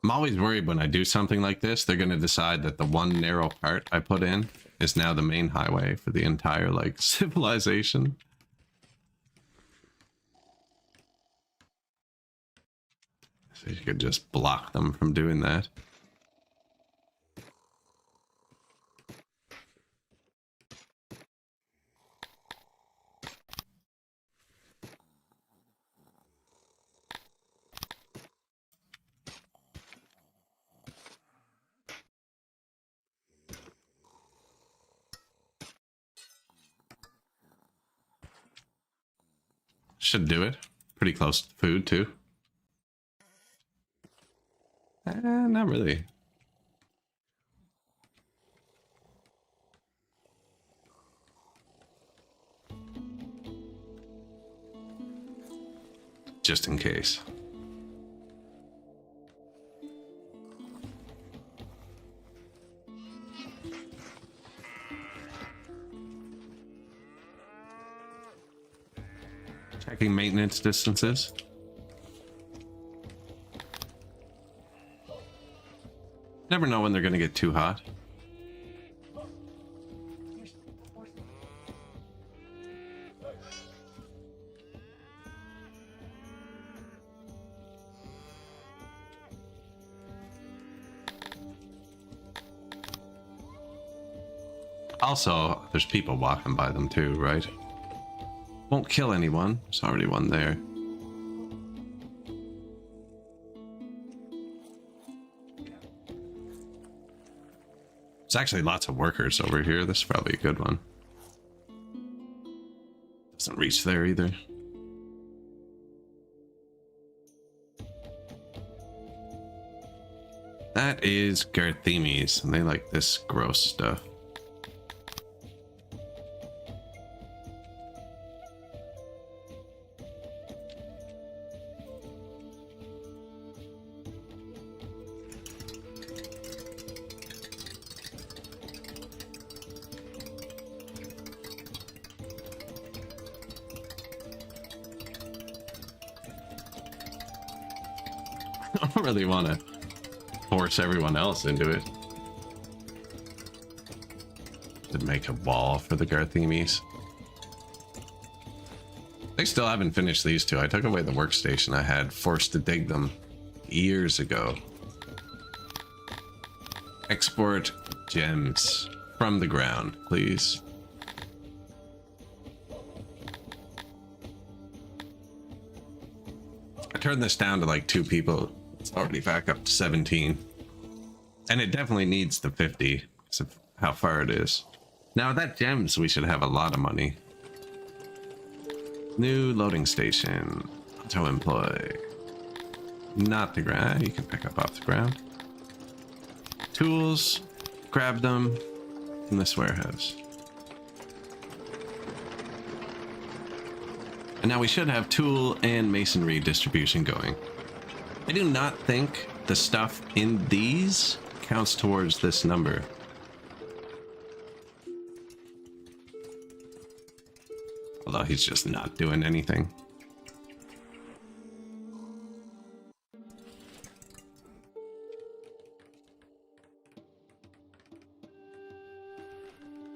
I'm always worried when I do something like this, they're going to decide that the one narrow part I put in is now the main highway for the entire, like, civilization. So you could just block them from doing that. Should do it. Pretty close to food, too. Not really. just in case. Checking maintenance distances. Never know when they're going to get too hot. Also, there's people walking by them too, right? Won't kill anyone. There's already one there. There's actually lots of workers over here. This is probably a good one. Doesn't reach there either. That is Garthemes, and they like this gross stuff. I don't really want to force everyone else into it. Should make a wall for the Garthemes. They still haven't finished these two. I took away the workstation I had, forced to dig them years ago. Export gems from the ground, please. I turned this down to like 2 people. It's already back up to 17. And it definitely needs the 50 because of how far it is. Now that gems, we should have a lot of money. New loading station. Auto employ. Not the ground. You can pick up off the ground. Tools. Grab them in this warehouse. And now we should have tool and masonry distribution going. I do not think the stuff in these counts towards this number. Although he's just not doing anything.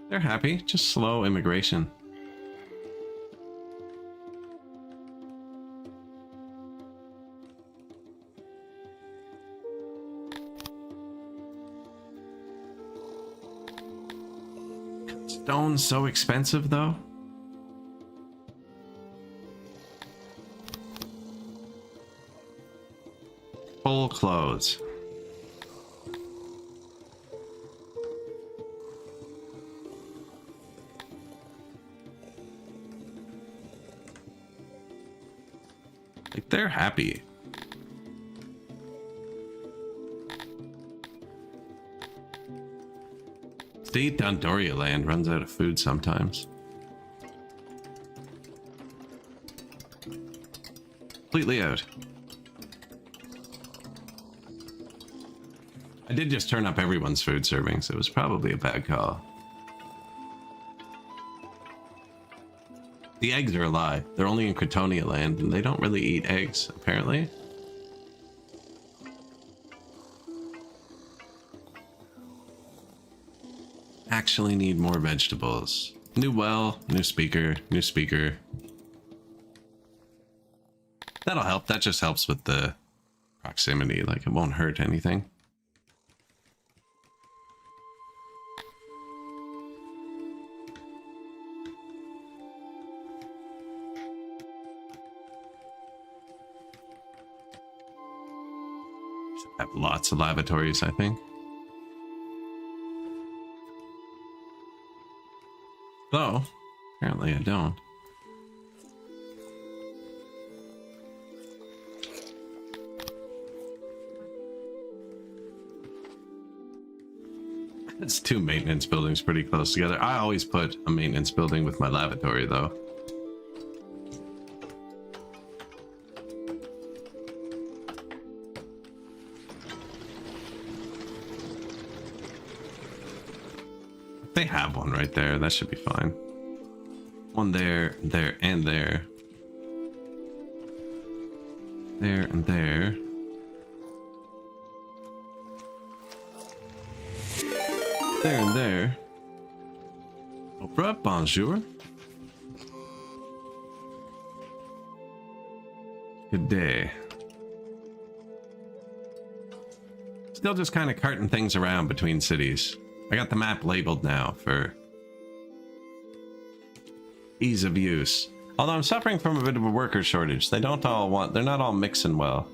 They're happy, just slow immigration. Stone's so expensive though. Full clothes. Like they're happy. See, Dondoria land runs out of food sometimes. Completely out. I did just turn up everyone's food servings. It was probably a bad call. The eggs are a lie. They're only in Cretonia land, and they don't really eat eggs, apparently. Actually need more vegetables. New well, new speaker, new speaker. That'll help. That just helps with the proximity. Like, it won't hurt anything. Have lots of lavatories, I think. Though, apparently I don't. It's 2 maintenance buildings pretty close together. I always put a maintenance building with my lavatory, though. They have one right there. That should be fine. One there, there, and there. There and there. There and there. Oprah, bonjour. Good day. Still just kind of carting things around between cities. I got the map labeled now for ease of use. Although I'm suffering from a bit of a worker shortage. They're not all mixing well.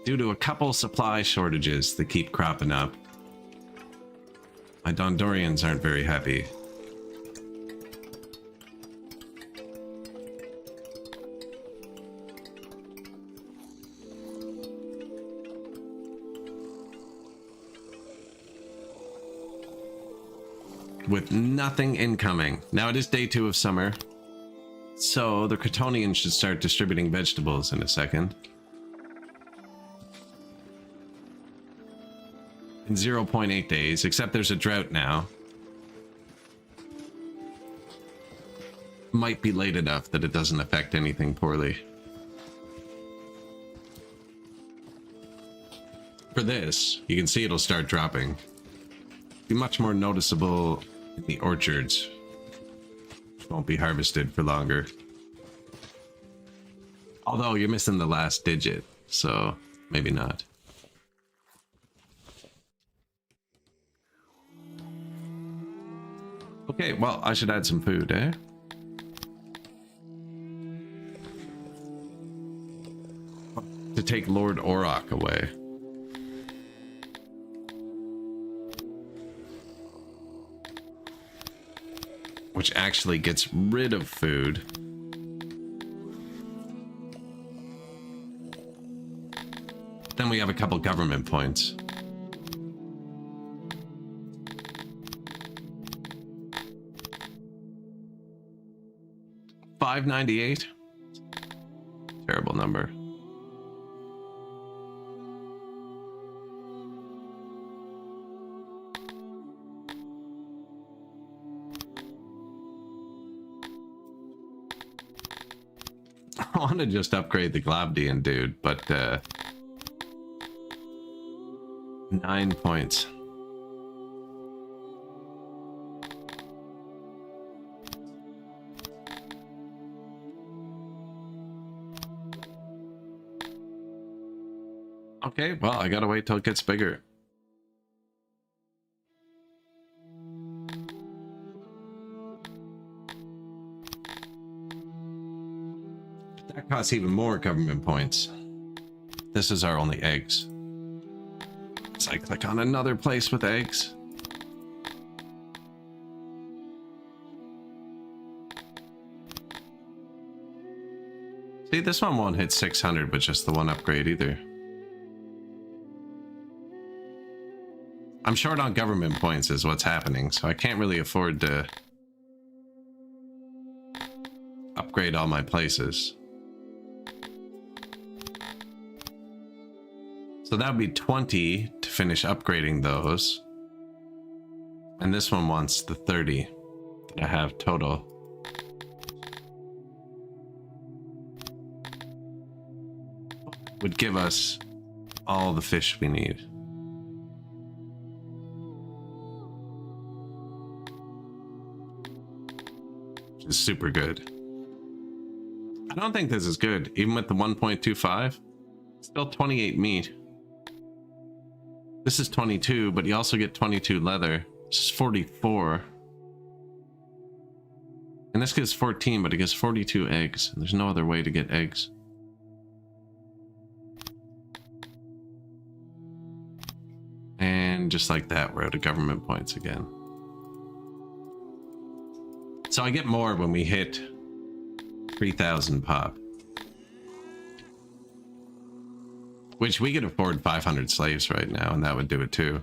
Due to a couple supply shortages that keep cropping up. My Dondorians aren't very happy. With nothing incoming. Now it is day 2 of summer. So the cretonians should start distributing vegetables in a second. In 0.8 days, except there's a drought now. Might be late enough that it doesn't affect anything poorly. For this, you can see it'll start dropping. Be much more noticeable in the orchards, which won't be harvested for longer. Although you're missing the last digit, so maybe not. Okay, well, I should add some food, eh? To take Lord Auroch away. Which actually gets rid of food. Then we have a couple government points. $598? Terrible number. I want to just upgrade the Glavdian dude, but 9 points. Okay, well, I gotta wait till it gets bigger. That costs even more government points. This is our only eggs. So I click on another place with eggs. See, this one won't hit 600 with just the one upgrade either. I'm short on government points is what's happening, so I can't really afford to upgrade all my places. So that would be 20 to finish upgrading those. And this one wants the 30 that I have total. Would give us all the fish we need. Which is super good. I don't think this is good. Even with the 1.25, still 28 meat. This is 22, but you also get 22 leather. This is 44. And this gives 14, but it gives 42 eggs. There's no other way to get eggs. And just like that, we're out of government points again. So I get more when we hit 3,000 pop. Which we could afford 500 slaves right now, and that would do it too.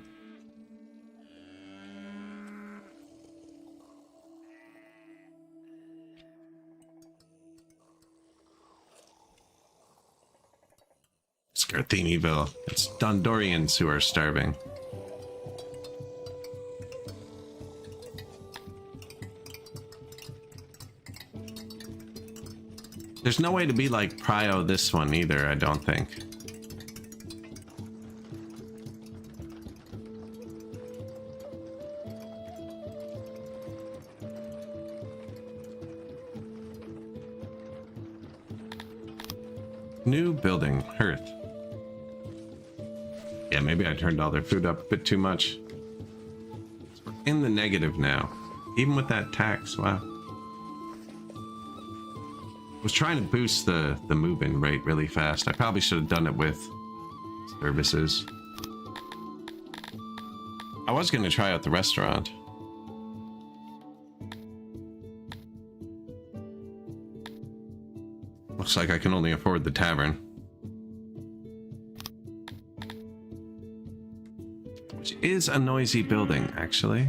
Scarthiniville. It's Dondorians who are starving. There's no way to be like prio this one either, I don't think. New building, hearth. Yeah, maybe I turned all their food up a bit too much. So we're in the negative now, even with that tax. Wow. I was trying to boost the move-in rate really fast. I probably should have done it with services. I was going to try out the restaurant. Looks like I can only afford the tavern. Which is a noisy building, actually.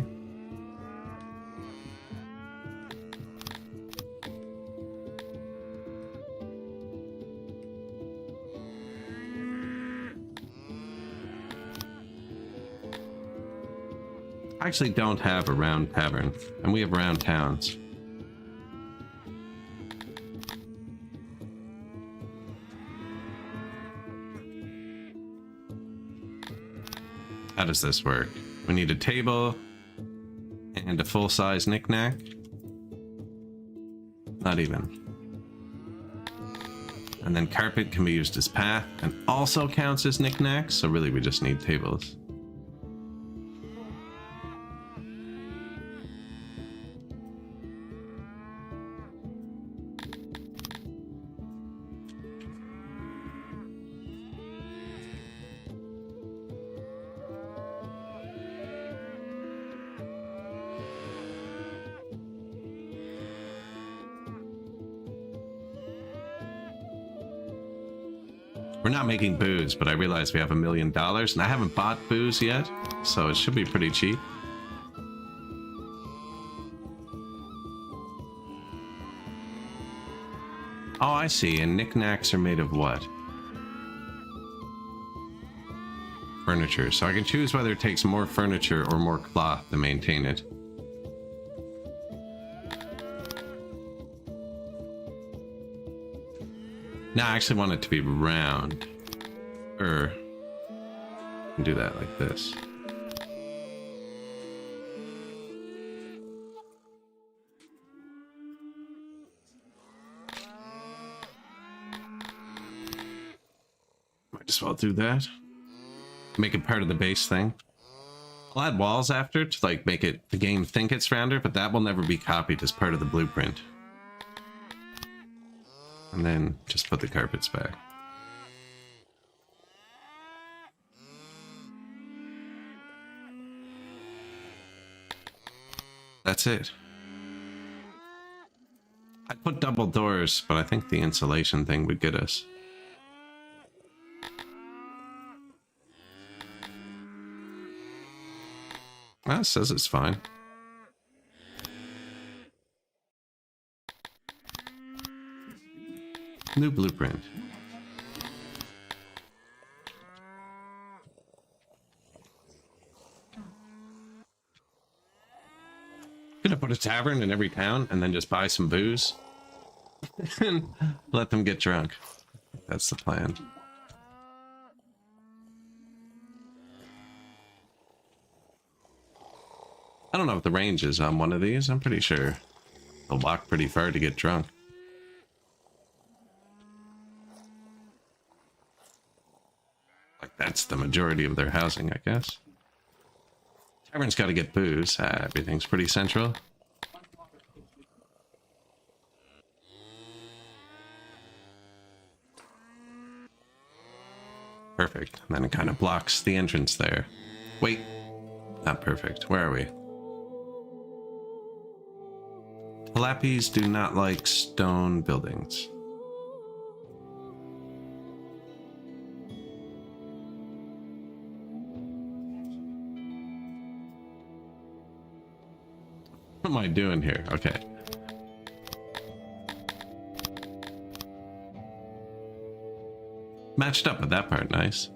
I actually don't have a round tavern, and we have round towns. How does this work? We need a table and a full-size knick-knack. Not even. And then carpet can be used as path and also counts as knick-knacks, so really we just need tables. We're not making booze, but I realize we have $1 million, and I haven't bought booze yet, so it should be pretty cheap. Oh, I see. And knickknacks are made of what? Furniture. So I can choose whether it takes more furniture or more cloth to maintain it. No, I actually want it to be round. Do that like this. Might as well do that. Make it part of the base thing. I'll add walls after to like make it the game think it's rounder, but that will never be copied as part of the blueprint. And then just put the carpets back. That's it. I'd put double doors, but I think the insulation thing would get us. Well, it says it's fine. New blueprint. Gonna put a tavern in every town and then just buy some booze and let them get drunk. That's the plan. I don't know what the range is on one of these. I'm pretty sure they'll walk pretty far to get drunk. That's the majority of their housing, I guess. Tavern's got to get booze. Everything's pretty central. Perfect. And then it kind of blocks the entrance there. Wait. Not perfect. Where are we? Talapis do not like stone buildings. What am I doing here? Okay. Matched up with that part, nice.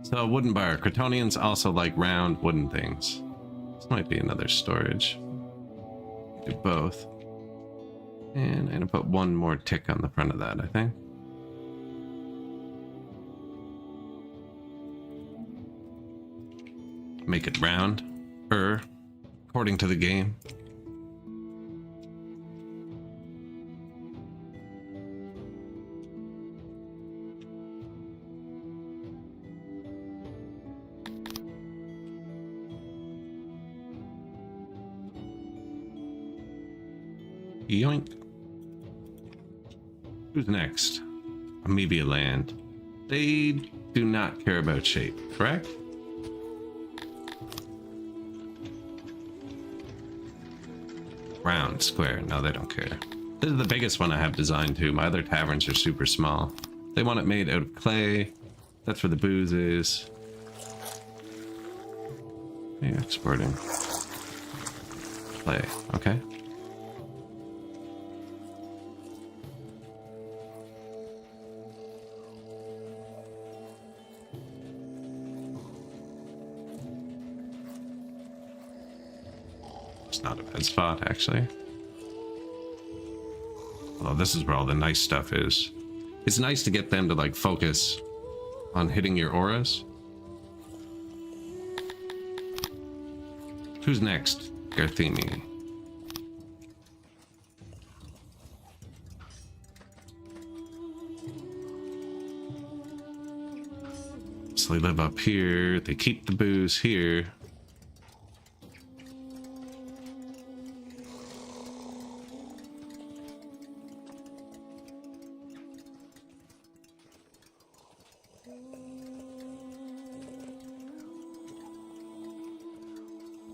So, wooden bar. Cretonians also like round wooden things. This might be another storage. Do both. And I'm gonna put one more tick on the front of that, I think. Make it round, according to the game. Yoink. Who's next? Amoeba Land. They do not care about shape, correct? Round, square. No, they don't care. This is the biggest one I have designed too. My other taverns are super small. They want it made out of clay. That's where the booze is. Yeah, exporting. Clay. Okay. It's not a bad spot, actually. Although this is where all the nice stuff is. It's nice to get them to like focus on hitting your auras. Who's next? Garthini. So they live up here. They keep the booze here.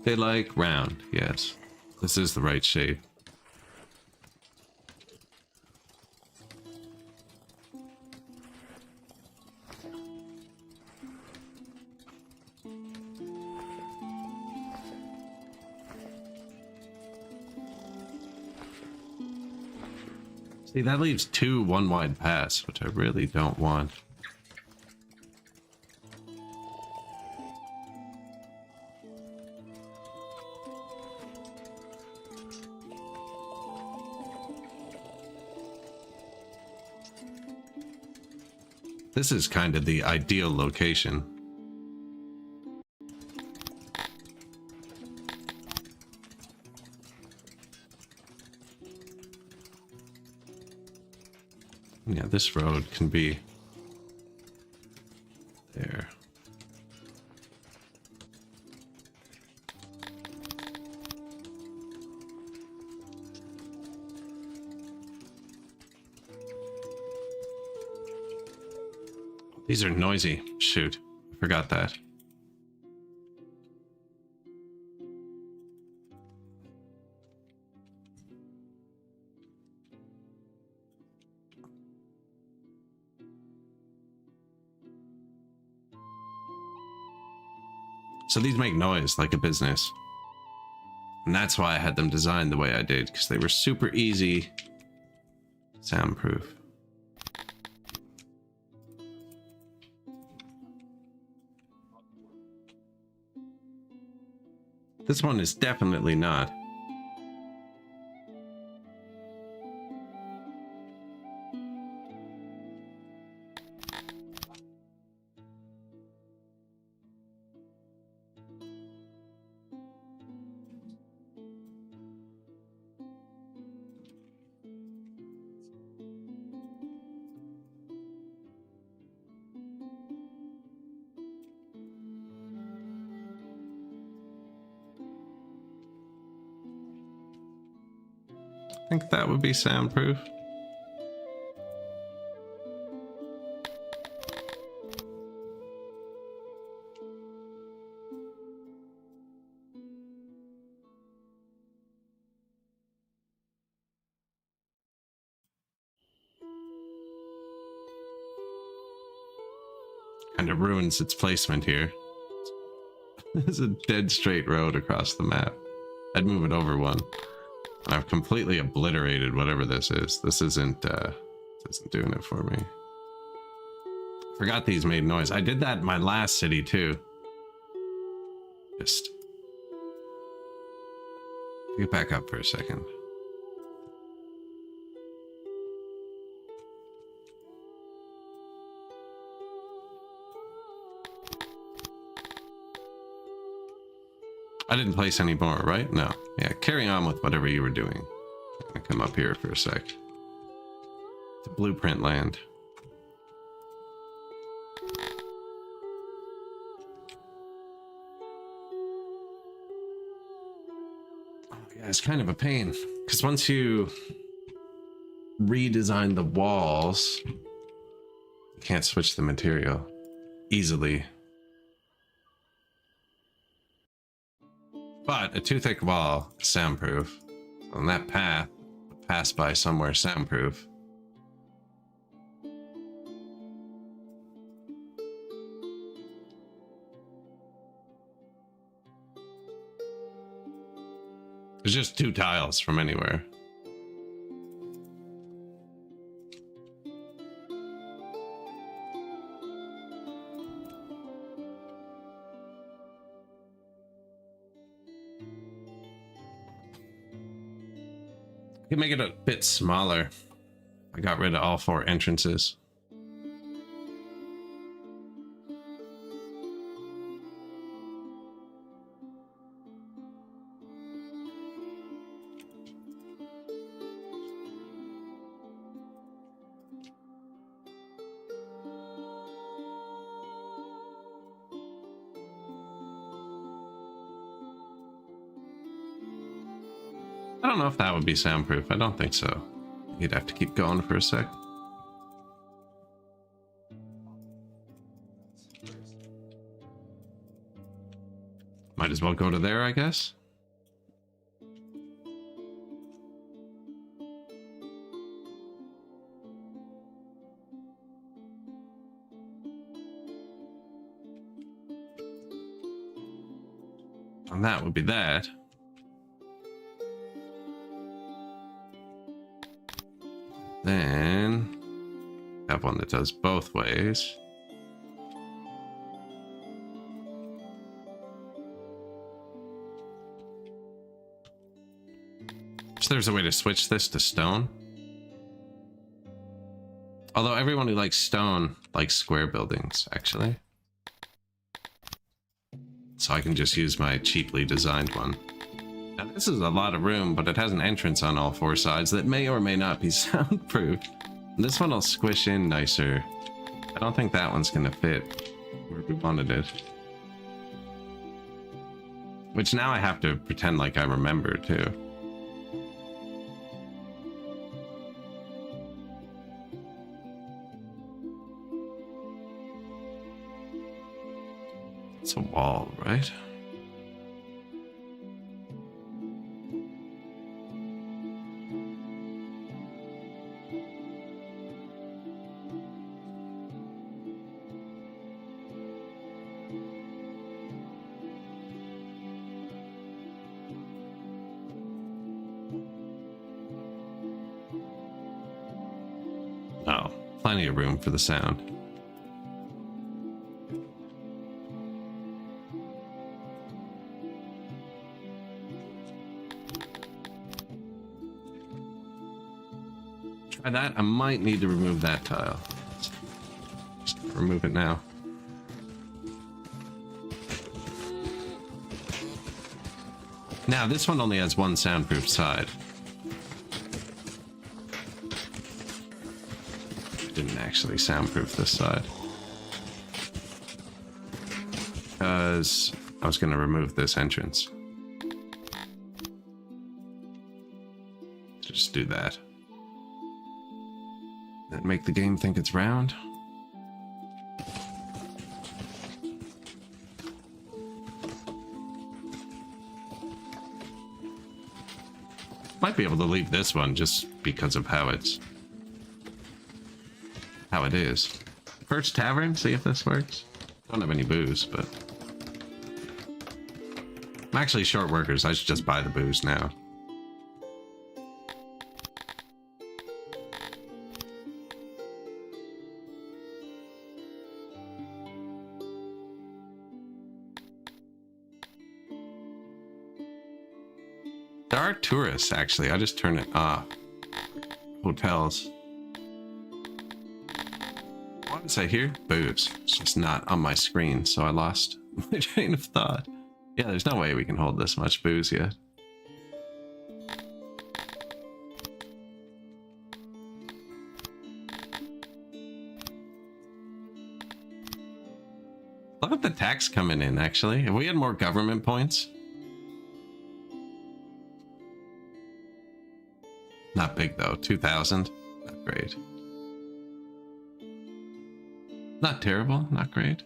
They like round, yes. This is the right shape. See, that leaves 2 one-wide paths, which I really don't want. This is kind of the ideal location. Yeah, this road can be there. These are noisy. Shoot, I forgot that. So these make noise like a business. And that's why I had them designed the way I did, because they were super easy, soundproof. This one is definitely not. I think that would be soundproof. Kind of ruins its placement here. There's a dead straight road across the map. I'd move it over one. I've completely obliterated whatever this is. This isn't doing it for me. Forgot these made noise. I did that in my last city too. Just get back up for a second. I didn't place any more, right? No. Yeah, carry on with whatever you were doing. I'm gonna come up here for a sec. The blueprint land. Oh, yeah, it's kind of a pain. Because once you redesign the walls, you can't switch the material easily. But a too thick wall is soundproof. On that path, would pass by somewhere soundproof. There's just 2 tiles from anywhere. I can make it a bit smaller. I got rid of all 4 entrances. I don't know if that would be soundproof. I don't think so. You'd have to keep going for a sec. Might as well go to there, I guess. And that would be that. Then have one that does both ways. So there's a way to switch this to stone. Although everyone who likes stone likes square buildings, actually. So I can just use my cheaply designed one. Now this is a lot of room, but it has an entrance on all 4 sides that may or may not be soundproof. And this one will squish in nicer. I don't think that one's gonna fit where we wanted it. Which now I have to pretend like I remember too. It's a wall, right? Oh, plenty of room for the sound. Try that. I might need to remove that tile. Just remove it now. Now, this one only has 1 soundproof side. Didn't actually soundproof this side because I was going to remove this entrance. Just do that. That make the game think it's round. Might be able to leave this one just because of how it is. First tavern, see if this works. Don't have any booze, but I'm actually short workers. I should just buy the booze now. There are tourists, actually. I just turn it off. Hotels. What was I hear? Booze. It's just not on my screen, so I lost my train of thought. Yeah, there's no way we can hold this much booze yet. Look at the tax coming in, actually. If we had more government points. Not big, though. 2,000. Not great. Not terrible. Not great.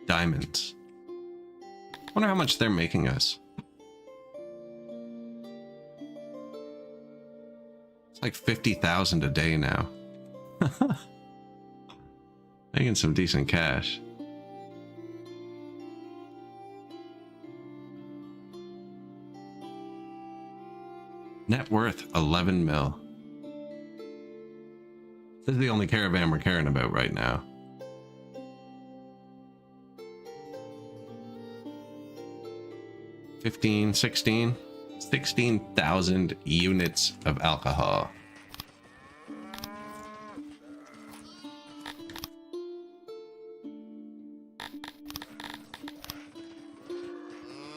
Diamonds. Wonder how much they're making us. It's like 50,000 a day now. Making some decent cash. Net worth 11 mil. This is the only caravan we're caring about right now. $16,000 units of alcohol.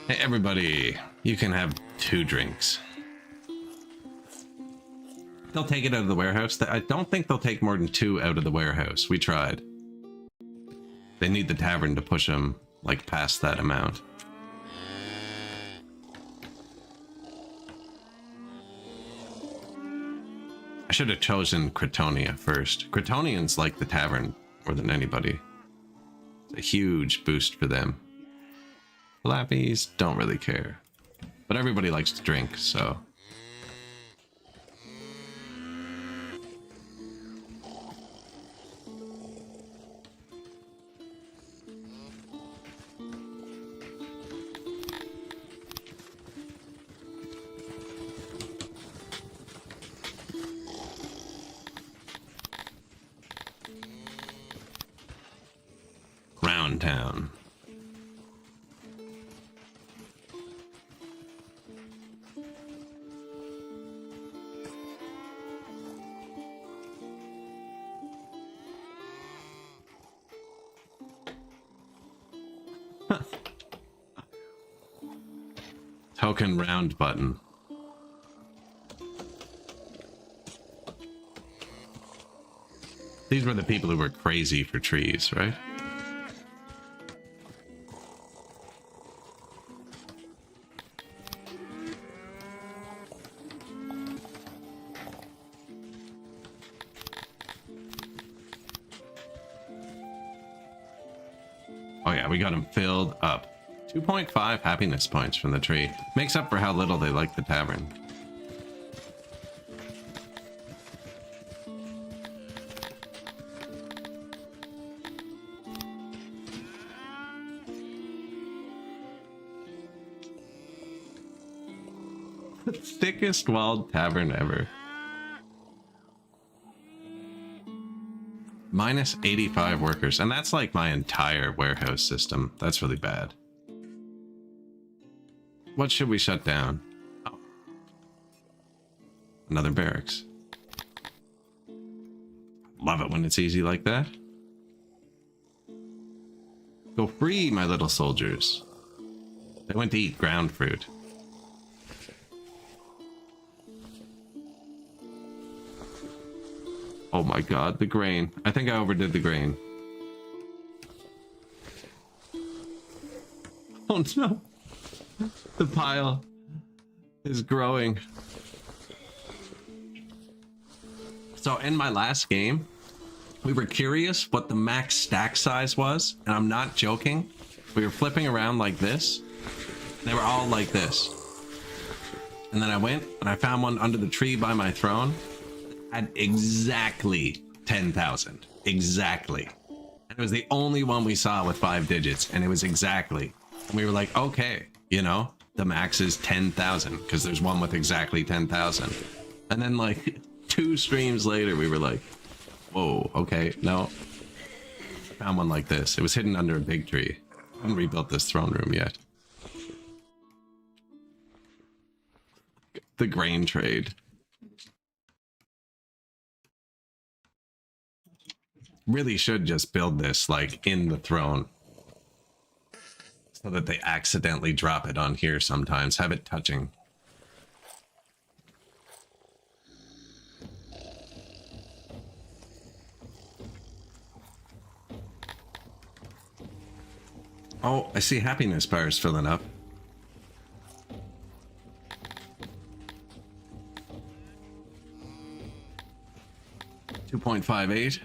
Hey everybody, you can have 2 drinks. They'll take it out of the warehouse. I don't think they'll take more than 2 out of the warehouse. We tried. They need the tavern to push them like past that amount. I should have chosen Cretonia first. Cretonians like the tavern more than anybody. It's a huge boost for them. Lappies don't really care. But everybody likes to drink, so... Round town. Token round button. These were the people who were crazy for trees, right? Oh yeah, we got them filled up. 2.5 happiness points from the tree. Makes up for how little they like the tavern. The thickest walled tavern ever. Minus 85 workers, and that's like my entire warehouse system. That's really bad. What should we shut down? Oh. Another barracks. Love it when it's easy like that. Go free, my little soldiers. They went to eat ground fruit. Oh my god, the grain. I think I overdid the grain. Oh no. The pile is growing. So in my last game, we were curious what the max stack size was, and I'm not joking. We were flipping around like this. They were all like this. And then I went and I found one under the tree by my throne. Had exactly 10,000. Exactly. And it was the only one we saw with 5 digits, and it was exactly. And we were like, okay, you know, the max is 10,000 because there's one with exactly 10,000. And then like 2 streams later, we were like, whoa, okay, no. Found one like this. It was hidden under a big tree. I haven't rebuilt this throne room yet. The grain trade. really should just build this like in the throne so that they accidentally drop it on here sometimes. Have it touching. Oh, I see happiness bars filling up. $2.58.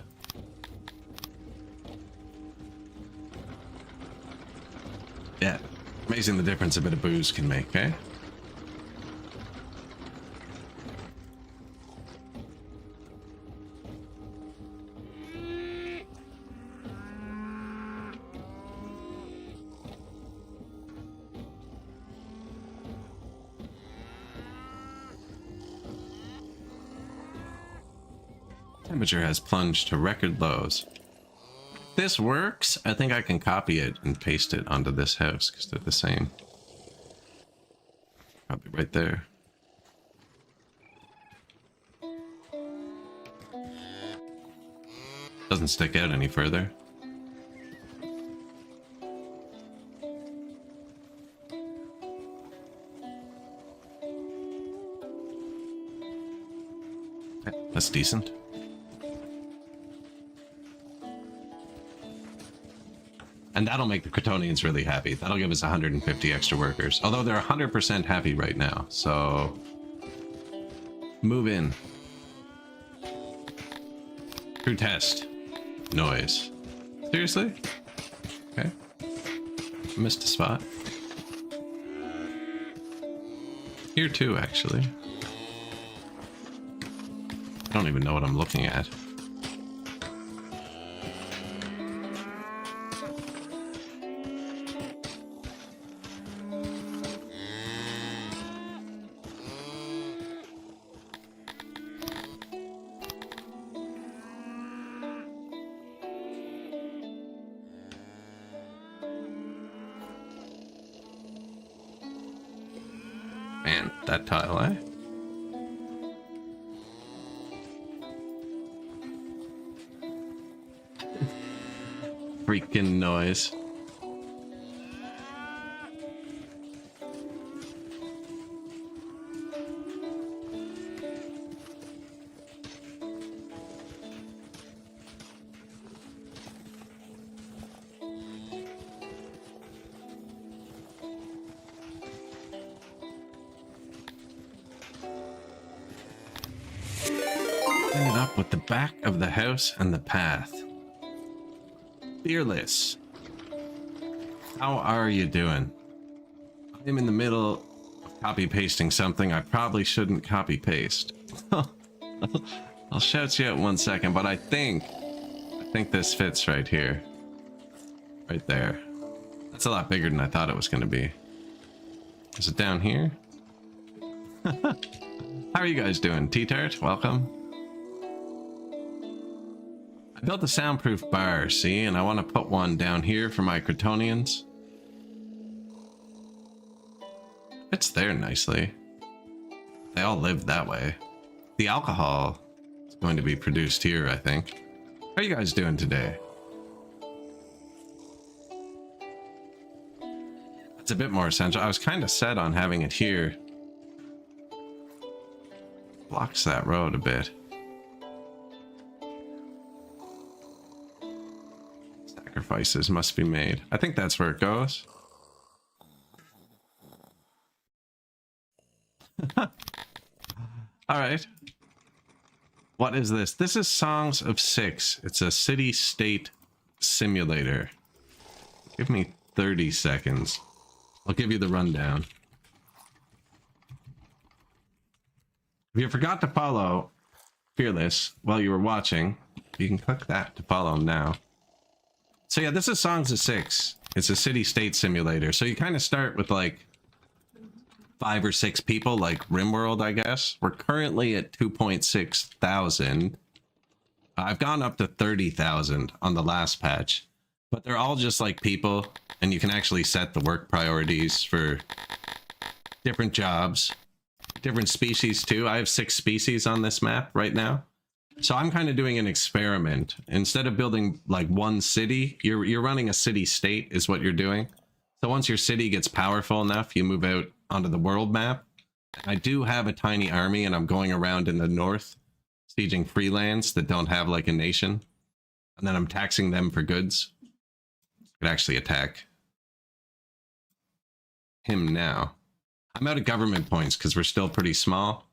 Yeah, amazing the difference a bit of booze can make, eh? Temperature has plunged to record lows. If this works, I think I can copy it and paste it onto this house because they're the same. Probably right there. Doesn't stick out any further. Okay, that's decent. And that'll make the Cretonians really happy. That'll give us 150 extra workers. Although they're 100% happy right now. So move in. True test. Noise. Seriously? Okay. Missed a spot. Here too, actually. I don't even know what I'm looking at. Man, that tile, eh? Freaking noise. Line it up with the back of the house and the path. Fearless. How are you doing? I'm in the middle of copy pasting something I probably shouldn't copy paste. I'll shout you out 1 second, but I think this fits right here. Right there. That's a lot bigger than I thought it was going to be. Is it down here? How are you guys doing? T-Tart, welcome. I built a soundproof bar, see, and I want to put one down here for my cretonians. It's there nicely. They all live that way. The alcohol is going to be produced here, I think. How are you guys doing today? It's a bit more essential. I was kind of set on having it here. Blocks that road a bit. Sacrifices must be made. I think that's where it goes. All right. What is this? This is Songs of Six. It's a city-state simulator. Give me 30 seconds. I'll give you the rundown. If you forgot to follow Fearless while you were watching, you can click that to follow him now. So yeah, this is Songs of Six. It's a city-state simulator. So you kind of start with like 5 or 6 people, like RimWorld, I guess. We're currently at 2.6 thousand. I've gone up to 30,000 on the last patch, but they're all just like people, and you can actually set the work priorities for different jobs, different species too. I have 6 species on this map right now. So I'm kind of doing an experiment. Instead of building like one city, you're running a city state is what you're doing. So once your city gets powerful enough, you move out onto the world map. I do have a tiny army, and I'm going around in the north, sieging free lands that don't have like a nation. And then I'm taxing them for goods. Could actually attack him now. I'm out of government points because we're still pretty small.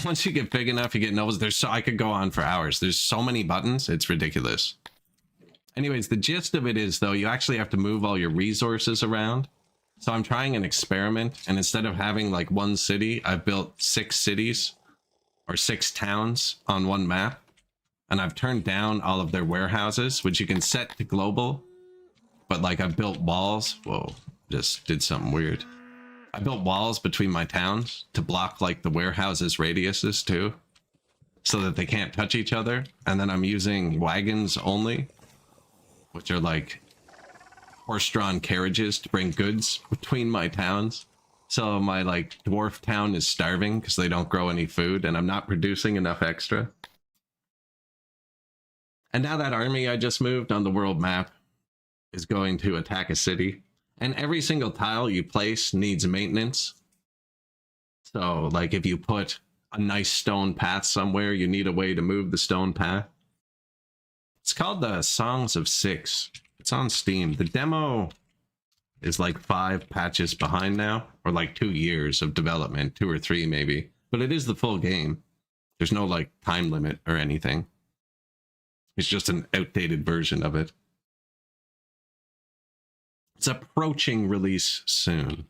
Once you get big enough, you get nobles. I could go on for hours. There's so many buttons, it's ridiculous. Anyways, the gist of it is, though, you actually have to move all your resources around. So I'm trying an experiment, and instead of having like one city, I've built 6 cities or 6 towns on one map. And I've turned down all of their warehouses, which you can set to global. But like I've built walls. Whoa, just did something weird. I built walls between my towns to block like the warehouses radiuses too, so that they can't touch each other. And then I'm using wagons only, which are like horse-drawn carriages to bring goods between my towns. So my like dwarf town is starving because they don't grow any food, and I'm not producing enough extra. And now that army I just moved on the world map is going to attack a city. And every single tile you place needs maintenance. So, like, if you put a nice stone path somewhere, you need a way to move the stone path. It's called the Songs of Six. It's on Steam. The demo is like 5 patches behind now, or like 2 years of development, 2 or 3 maybe. But it is the full game. There's no, like, time limit or anything. It's just an outdated version of it. It's approaching release soon.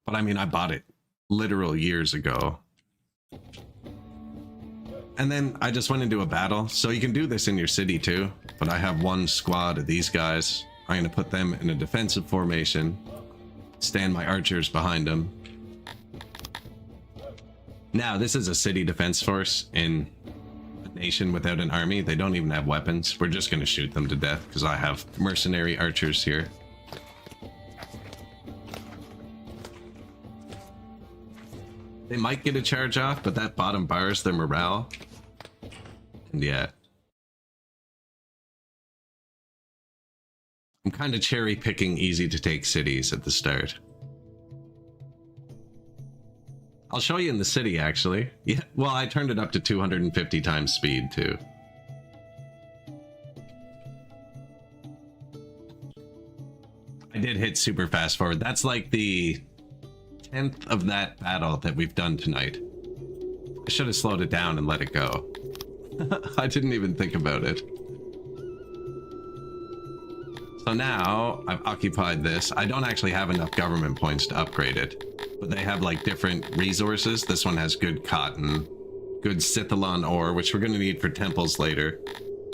But I mean, I bought it literal years ago. And then I just went into a battle. So you can do this in your city too. But I have one squad of these guys. I'm going to put them in a defensive formation. Stand my archers behind them. Now, this is a city defense force in nation without an army. They don't even have weapons. We're just going to shoot them to death because I have mercenary archers here. They might get a charge off, but that bottom bars their morale. And yeah. I'm kind of cherry picking easy to take cities at the start. I'll show you in the city, actually. Yeah, well, I turned it up to 250 times speed, too. I did hit super fast forward. That's like the 10th of that battle that we've done tonight. I should have slowed it down and let it go. I didn't even think about it. So now, I've occupied this. I don't actually have enough government points to upgrade it. But they have like different resources. This one has good cotton, good Sithalon ore, which we're going to need for temples later.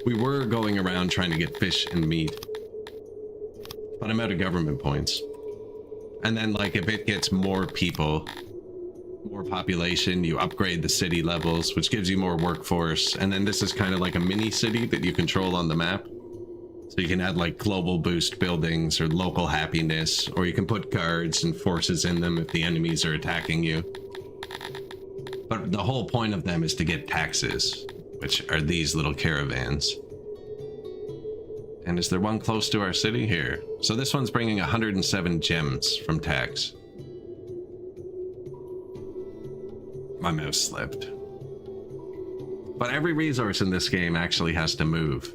We were going around trying to get fish and meat. But I'm out of government points. And then like if it gets more people, more population, you upgrade the city levels, which gives you more workforce. And then this is kind of like a mini city that you control on the map. So you can add like global boost buildings or local happiness, or you can put guards and forces in them if the enemies are attacking you. But the whole point of them is to get taxes, which are these little caravans. And is there one close to our city? Here. So this one's bringing 107 gems from tax. My mouse slipped. But every resource in this game actually has to move,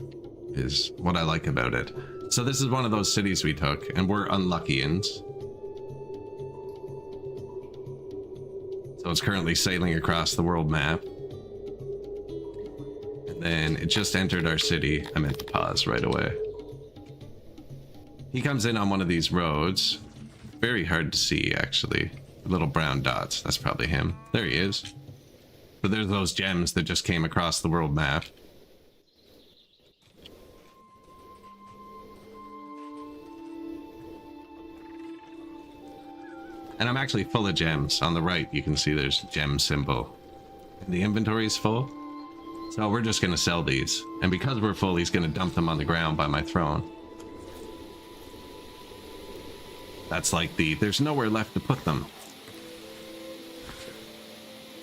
is what I like about it. So this is one of those cities we took, and we're unluckians. So it's currently sailing across the world map. And then it just entered our city. I meant to pause right away. He comes in on one of these roads. Very hard to see, actually. Little brown dots. That's probably him. There he is. But there's those gems that just came across the world map. And I'm actually full of gems. On the right, you can see there's a gem symbol. And the inventory is full. So we're just going to sell these. And because we're full, he's going to dump them on the ground by my throne. That's like there's nowhere left to put them.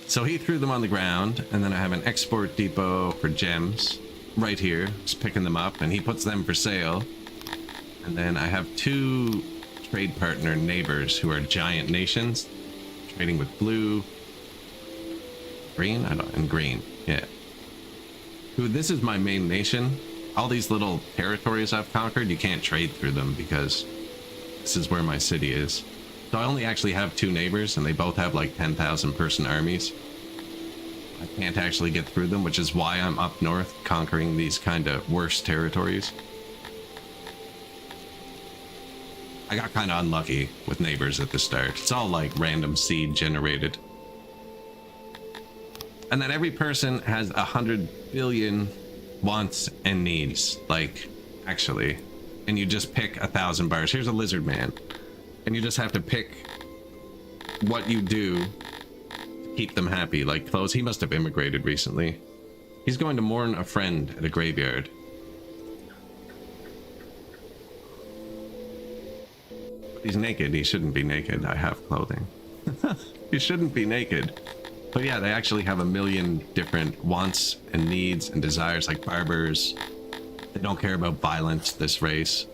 So he threw them on the ground, and then I have an export depot for gems right here, just picking them up, and he puts them for sale. And then I have 2 trade partner neighbors who are giant nations, trading with blue, green, and green, yeah. Who, this is my main nation. All these little territories I've conquered, you can't trade through them because this is where my city is. So I only actually have 2 neighbors, and they both have like 10,000 person armies. I can't actually get through them, which is why I'm up north conquering these kind of worse territories. I got kind of unlucky with neighbors at the start. It's all like random seed generated. And then every person has 100 billion wants and needs, like, actually. And you just pick 1,000 bars. Here's a lizard man. And you just have to pick what you do to keep them happy. Like clothes. He must have immigrated recently. He's going to mourn a friend at a graveyard. He's naked. He shouldn't be naked. I have clothing. He shouldn't be naked. But yeah, they actually have 1 million different wants and needs and desires, like barbers. They don't care about violence, this race.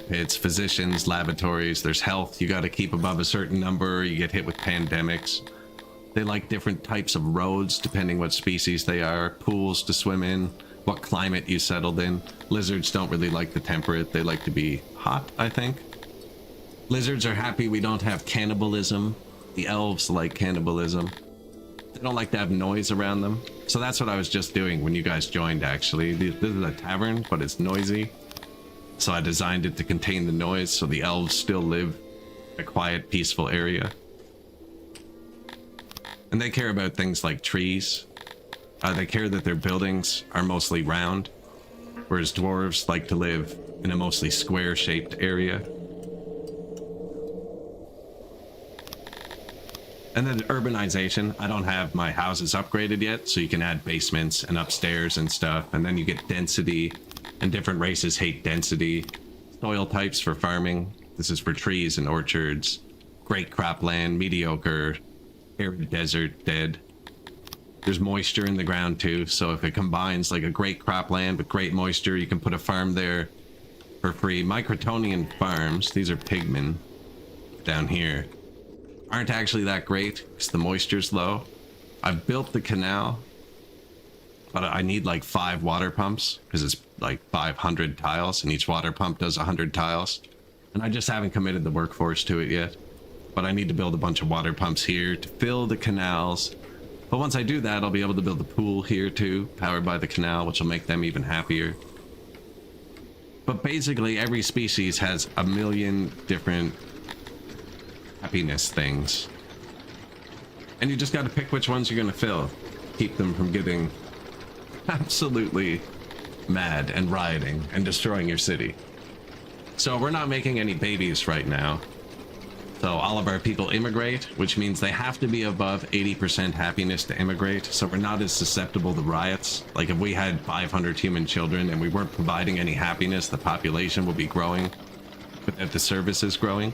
Pits, physicians, laboratories, there's health. You got to keep above a certain number. You get hit with pandemics. They like different types of roads, depending what species they are. Pools to swim in. What climate you settled in. Lizards don't really like the temperate. They like to be hot, I think. Lizards are happy we don't have cannibalism. The elves like cannibalism. They don't like to have noise around them. So that's what I was just doing when you guys joined, actually. This is a tavern, but it's noisy. So I designed it to contain the noise so the elves still live in a quiet, peaceful area. And they care about things like trees. They care that their buildings are mostly round, whereas dwarves like to live in a mostly square-shaped area. And then urbanization. I don't have my houses upgraded yet, so you can add basements and upstairs and stuff, and then you get density. And different races hate density. Soil types for farming. This is for trees and orchards. Great cropland, mediocre, arid desert, dead. There's moisture in the ground too, so if it combines like a great cropland with great moisture, you can put a farm there for free. My cretonian farms, these are pigmen down here, aren't actually that great because the moisture's low. I've built the canal, but I need like 5 water pumps because it's like 500 tiles and each water pump does 100 tiles. And I just haven't committed the workforce to it yet. But I need to build a bunch of water pumps here to fill the canals. But once I do that, I'll be able to build a pool here too, powered by the canal, which will make them even happier. But basically every species has 1 million different happiness things. And you just got to pick which ones you're going to fill. Keep them from getting absolutely mad and rioting and destroying your city. So we're not making any babies right now. So all of our people immigrate, which means they have to be above 80% happiness to immigrate. So we're not as susceptible to riots. Like if we had 500 human children and we weren't providing any happiness, the population would be growing without the services growing.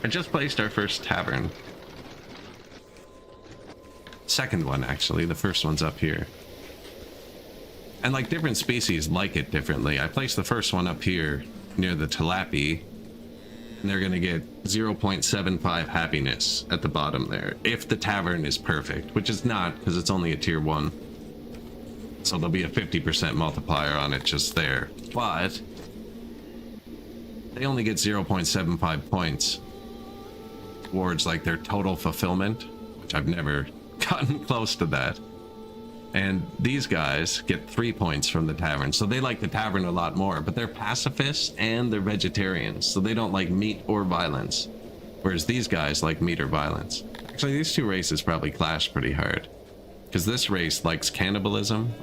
I just placed our first tavern. Second one, actually. The first one's up here. And like different species like it differently. I placed the first one up here near the tilapia, and they're gonna get 0.75 happiness at the bottom there if the tavern is perfect, which is not because it's only a tier 1. So there'll be a 50% multiplier on it just there. But they only get 0.75 points towards like their total fulfillment, which I've never gotten close to that. And these guys get 3 points from the tavern. So they like the tavern a lot more, but they're pacifists and they're vegetarians. So they don't like meat or violence. Whereas these guys like meat or violence. Actually, these 2 races probably clash pretty hard. Because this race likes cannibalism.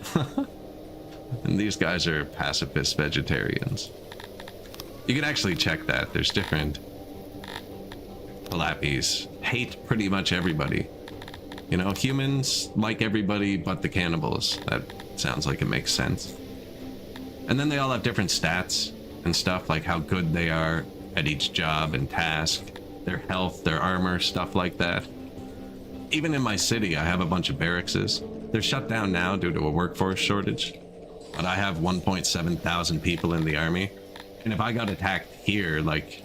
And these guys are pacifist vegetarians. You can actually check that. There's different Tilapis hate pretty much everybody. You know, humans like everybody but the cannibals. That sounds like it makes sense. And then they all have different stats and stuff, like how good they are at each job and task, their health, their armor, stuff like that. Even in my city, I have a bunch of barracks. They're shut down now due to a workforce shortage. But I have 1.7 thousand people in the army. And if I got attacked here, like,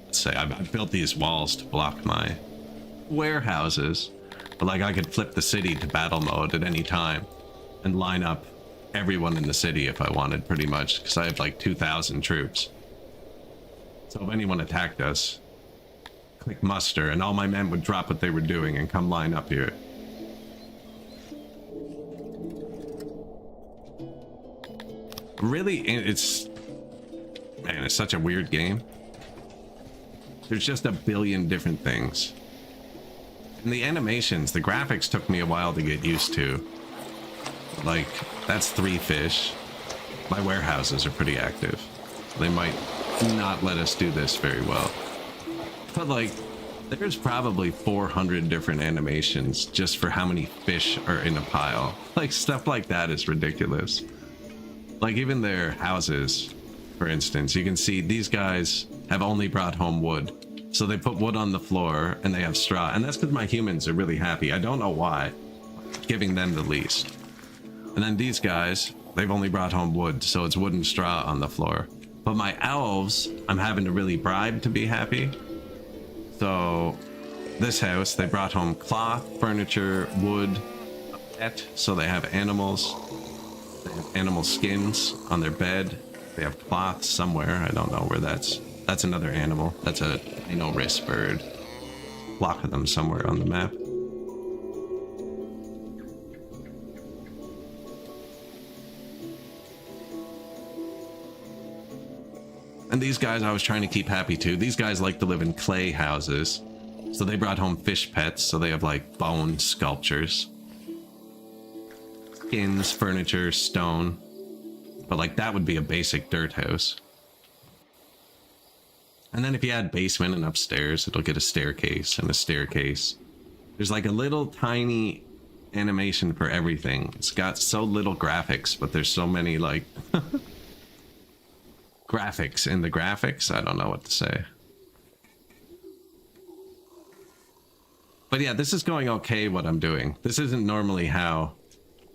let's say I've built these walls to block my warehouses. But like I could flip the city to battle mode at any time and line up everyone in the city if I wanted, pretty much, because I have like 2,000 troops. So if anyone attacked us, click muster and all my men would drop what they were doing and come line up here. Really, it's such a weird game. There's just a billion different things. And the animations, the graphics took me a while to get used to. Like, that's 3 fish. My warehouses are pretty active. They might not let us do this very well. But like, there's probably 400 different animations just for how many fish are in a pile. Like, stuff like that is ridiculous. Like, even their houses, for instance, you can see these guys have only brought home wood. So they put wood on the floor and they have straw. And that's because my humans are really happy. I don't know why. Giving them the least. And then these guys, they've only brought home wood, so it's wood and straw on the floor. But my elves, I'm having to really bribe to be happy. So this house, they brought home cloth, furniture, wood, a pet, so they have animals. They have animal skins on their bed. They have cloth somewhere. I don't know where that's. That's another animal. That's a rhino-wrist bird. Block of them somewhere on the map. And these guys I was trying to keep happy too. These guys like to live in clay houses. So they brought home fish pets, so they have like bone sculptures. Skins, furniture, stone. But like that would be a basic dirt house. And then if you add basement and upstairs, it'll get a staircase and a staircase. There's like a little tiny animation for everything. It's got so little graphics, but there's so many like graphics in the graphics. I don't know what to say. But yeah, this is going okay what I'm doing. This isn't normally how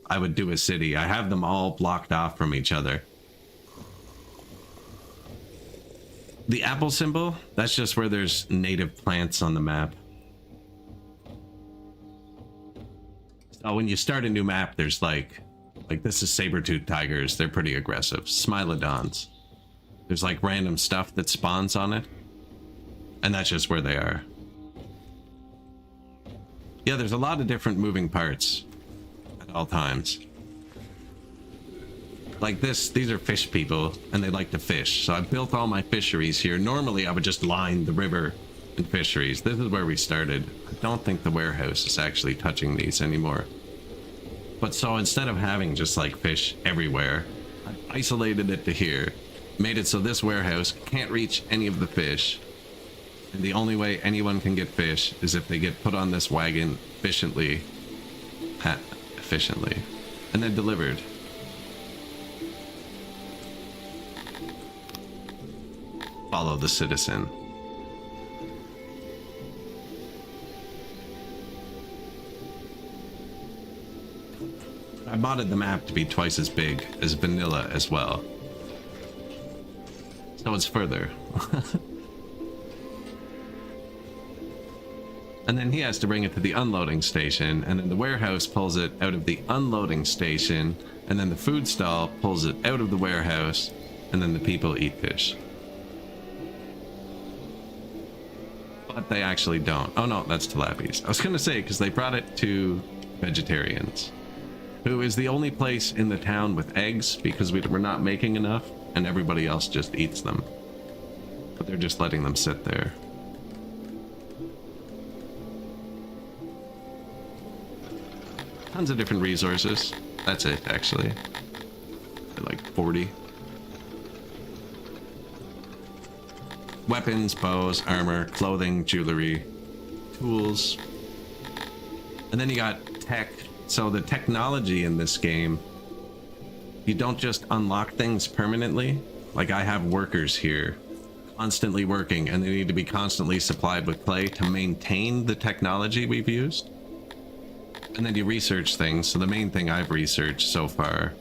I would do a city. I have them all blocked off from each other. The apple symbol, that's just where there's native plants on the map. So when you start a new map, there's like this is saber-toothed tigers. They're pretty aggressive. Smilodons. There's like random stuff that spawns on it. And that's just where they are. Yeah, there's a lot of different moving parts at all times. Like this, these are fish people, and they like to fish. So I built all my fisheries here. Normally, I would just line the river and fisheries. This is where we started. I don't think the warehouse is actually touching these anymore. But so instead of having just like fish everywhere, I isolated it to here. Made it so this warehouse can't reach any of the fish. And the only way anyone can get fish is if they get put on this wagon efficiently, and then delivered. Follow the citizen. I modded the map to be twice as big as vanilla as well. So it's further. And then he has to bring it to the unloading station, and then the warehouse pulls it out of the unloading station, and then the food stall pulls it out of the warehouse, and then the people eat fish. But they actually don't. Oh no, that's tilapias. I was gonna say, because they brought it to vegetarians, who is the only place in the town with eggs, because we're not making enough, and everybody else just eats them. But they're just letting them sit there. Tons of different resources. That's it, actually. Like 40. Weapons, bows, armor, clothing, jewelry, tools. And then you got tech. So the technology in this game, you don't just unlock things permanently. Like I have workers here constantly working, and they need to be constantly supplied with clay to maintain the technology we've used. And then you research things. So the main thing I've researched so far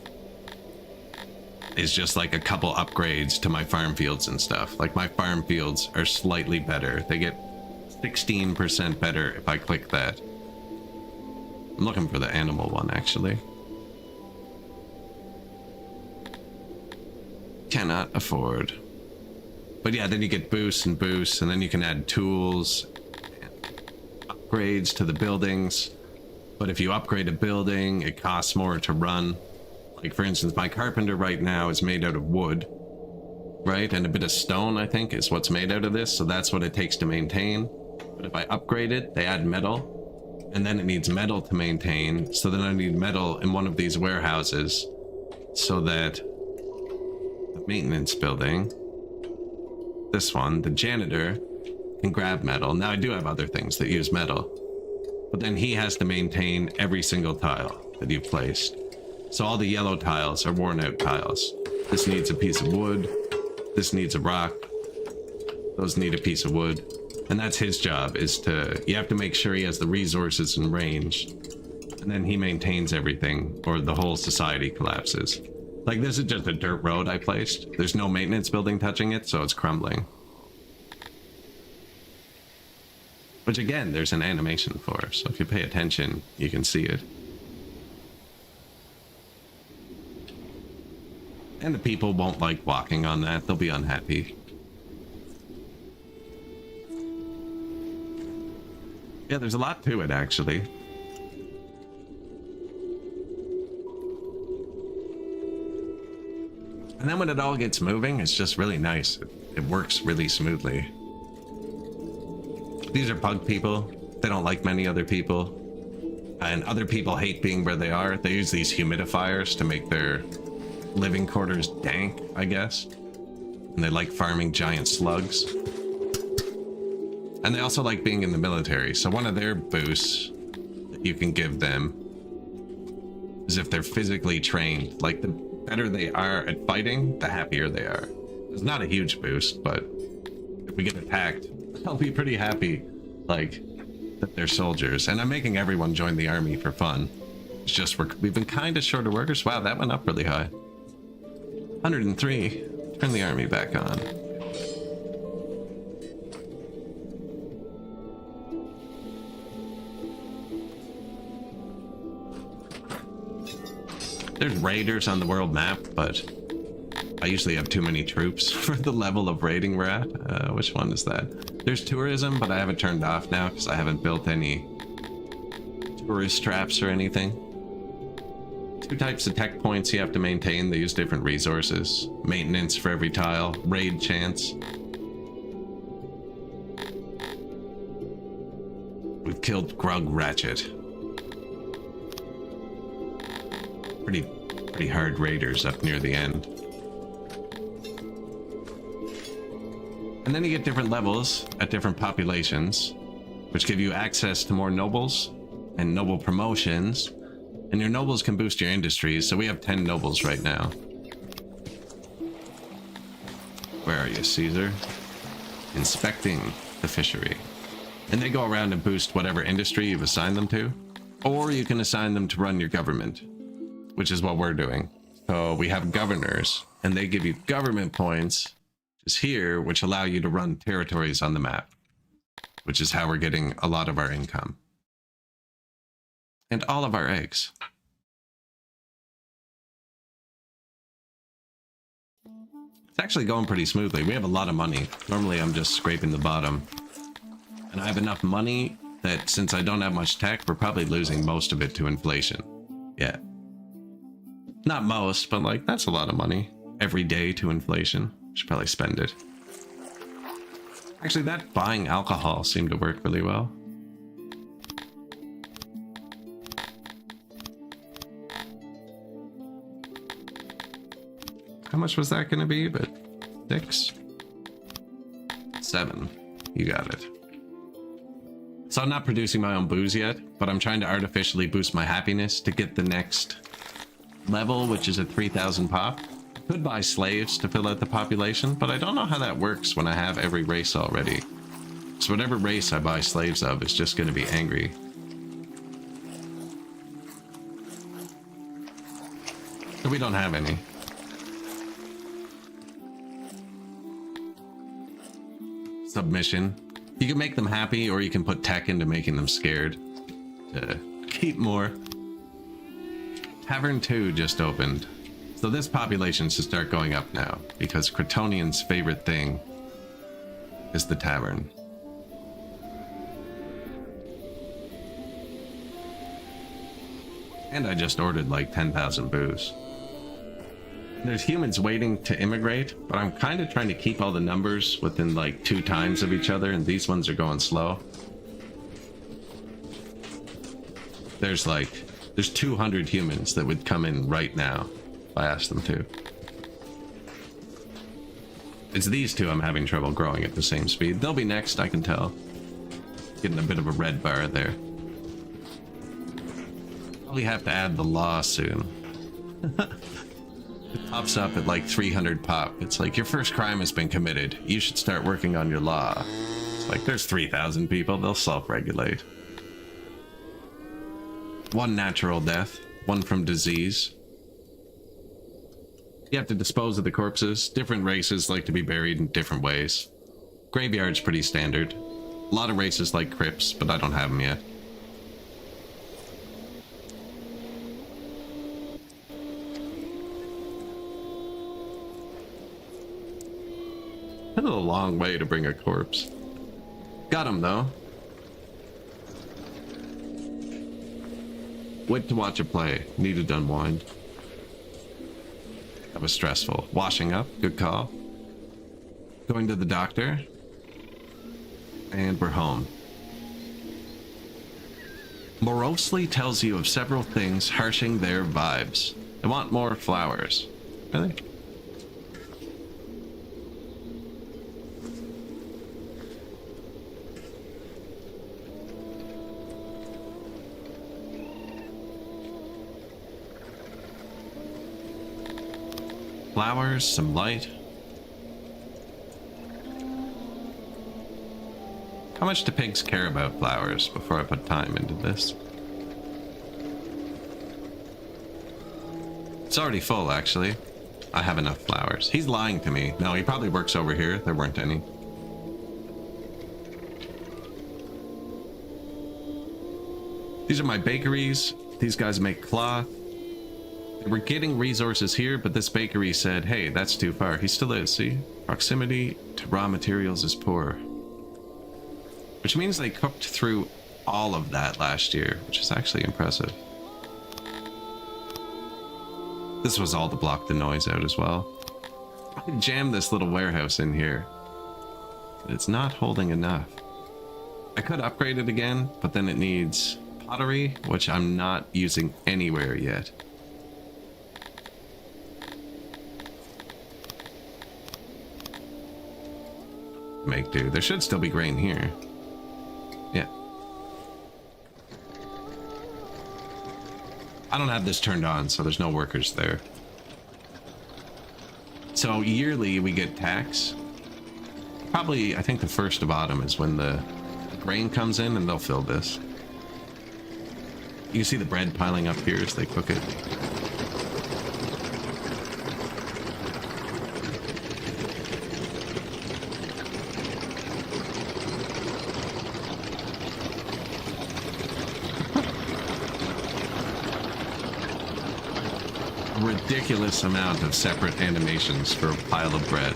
is just like a couple upgrades to my farm fields and stuff. Like my farm fields are slightly better. They get 16% better if I click that. I'm looking for the animal one actually. Cannot afford. But yeah, then you get boosts and boosts, and then you can add tools and upgrades to the buildings. But if you upgrade a building, it costs more to run. Like for instance, my carpenter right now is made out of wood, right? And a bit of stone, I think, is what's made out of this. So that's what it takes to maintain. But if I upgrade it, they add metal, and then it needs metal to maintain. So then I need metal in one of these warehouses so that the maintenance building, this one, the janitor, can grab metal. Now I do have other things that use metal, but then he has to maintain every single tile that you've placed. So all the yellow tiles are worn out tiles. This needs a piece of wood. This needs a rock. Those need a piece of wood. And that's his job, is to, you have to make sure he has the resources and range. And then he maintains everything, or the whole society collapses. Like this is just a dirt road I placed. There's no maintenance building touching it, so it's crumbling. Which again, there's an animation for, so if you pay attention, you can see it. And the people won't like walking on that, they'll be unhappy. Yeah, there's a lot to it actually. And then when it all gets moving, it's just really nice. It works really smoothly. These are bug people. They don't like many other people. And other people hate being where they are. They use these humidifiers to make their living quarters dank, I guess. And they like farming giant slugs. And they also like being in the military. So one of their boosts that you can give them is if they're physically trained. Like the better they are at fighting, the happier they are. It's not a huge boost, but if we get attacked, I'll be pretty happy, like, that they're soldiers. And I'm making everyone join the army for fun. It's just we've been kind of short of workers. Wow, that went up really high. 103. Turn the army back on. There's raiders on the world map, but I usually have too many troops for the level of raiding we're at. Which one is that? There's tourism, but I have it turned off now because I haven't built any tourist traps or anything. 2 types of tech points you have to maintain. They use different resources. Maintenance for every tile, raid chance. We've killed Grug Ratchet. Pretty hard raiders up near the end. And then you get different levels at different populations, which give you access to more nobles and noble promotions. And your nobles can boost your industries, so we have 10 nobles right now. Where are you, Caesar? Inspecting the fishery. And they go around and boost whatever industry you've assigned them to. Or you can assign them to run your government, which is what we're doing. So we have governors, and they give you government points, just here, which allow you to run territories on the map, which is how we're getting a lot of our income. And all of our eggs. It's actually going pretty smoothly. We have a lot of money. Normally I'm just scraping the bottom. And I have enough money that since I don't have much tech, we're probably losing most of it to inflation. Yeah. Not most, but like, that's a lot of money. Every day to inflation. Should probably spend it. Actually, that buying alcohol seemed to work really well. How much was that going to be? But 6? 7. You got it. So I'm not producing my own booze yet, but I'm trying to artificially boost my happiness to get the next level, which is at 3,000 pop. Could buy slaves to fill out the population, but I don't know how that works when I have every race already. So whatever race I buy slaves of is just going to be angry. So we don't have any. Submission. You can make them happy, or you can put tech into making them scared to keep more. Tavern 2 just opened. So this population should start going up now, because Cretonians' favorite thing is the tavern. And I just ordered like 10,000 booze. There's humans waiting to immigrate, but I'm kind of trying to keep all the numbers within like 2 times of each other, and these ones are going slow. There's 200 humans that would come in right now if I asked them to. It's these two I'm having trouble growing at the same speed. They'll be next, I can tell. Getting a bit of a red bar there. Probably have to add the law soon. It pops up at like 300 pop. It's like, your first crime has been committed. You should start working on your law. It's like, there's 3,000 people. They'll self-regulate. 1 natural death. 1 from disease. You have to dispose of the corpses. Different races like to be buried in different ways. Graveyard's pretty standard. A lot of races like crypts, but I don't have them yet. That's a long way to bring a corpse. Got him though. Wait to watch it play. Needed to unwind. That was stressful. Washing up. Good call. Going to the doctor. And we're home. Morosely tells you of several things harshing their vibes. They want more flowers. Really? Flowers, some light. How much do pigs care about flowers before I put time into this? It's already full, actually. I have enough flowers. He's lying to me. No, he probably works over here. There weren't any. These are my bakeries. These guys make cloth. We're getting resources here, but this bakery said, hey, that's too far. He still is, see? Proximity to raw materials is poor. Which means they cooked through all of that last year, which is actually impressive. This was all to block the noise out as well. I jammed this little warehouse in here, but it's not holding enough. I could upgrade it again, but then it needs pottery, which I'm not using anywhere yet. Make do. There should still be grain here. Yeah. I don't have this turned on, so there's no workers there. So yearly we get tax. Probably, I think the 1st of autumn is when the grain comes in, and they'll fill this. You can see the bread piling up here as they cook it. Ridiculous amount of separate animations for a pile of bread.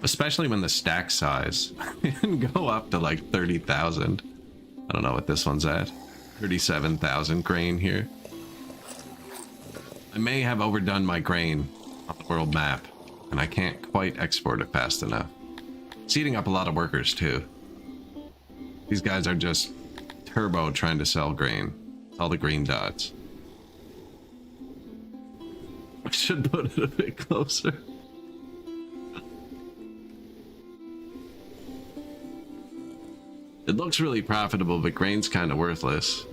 Especially when the stack size can go up to like 30,000. I don't know what this one's at. 37,000 grain here. I may have overdone my grain on the world map, and I can't quite export it fast enough. It's eating up a lot of workers too. These guys are just turbo trying to sell grain. All the green dots. I should put it a bit closer. It looks really profitable, but grain's kind of worthless.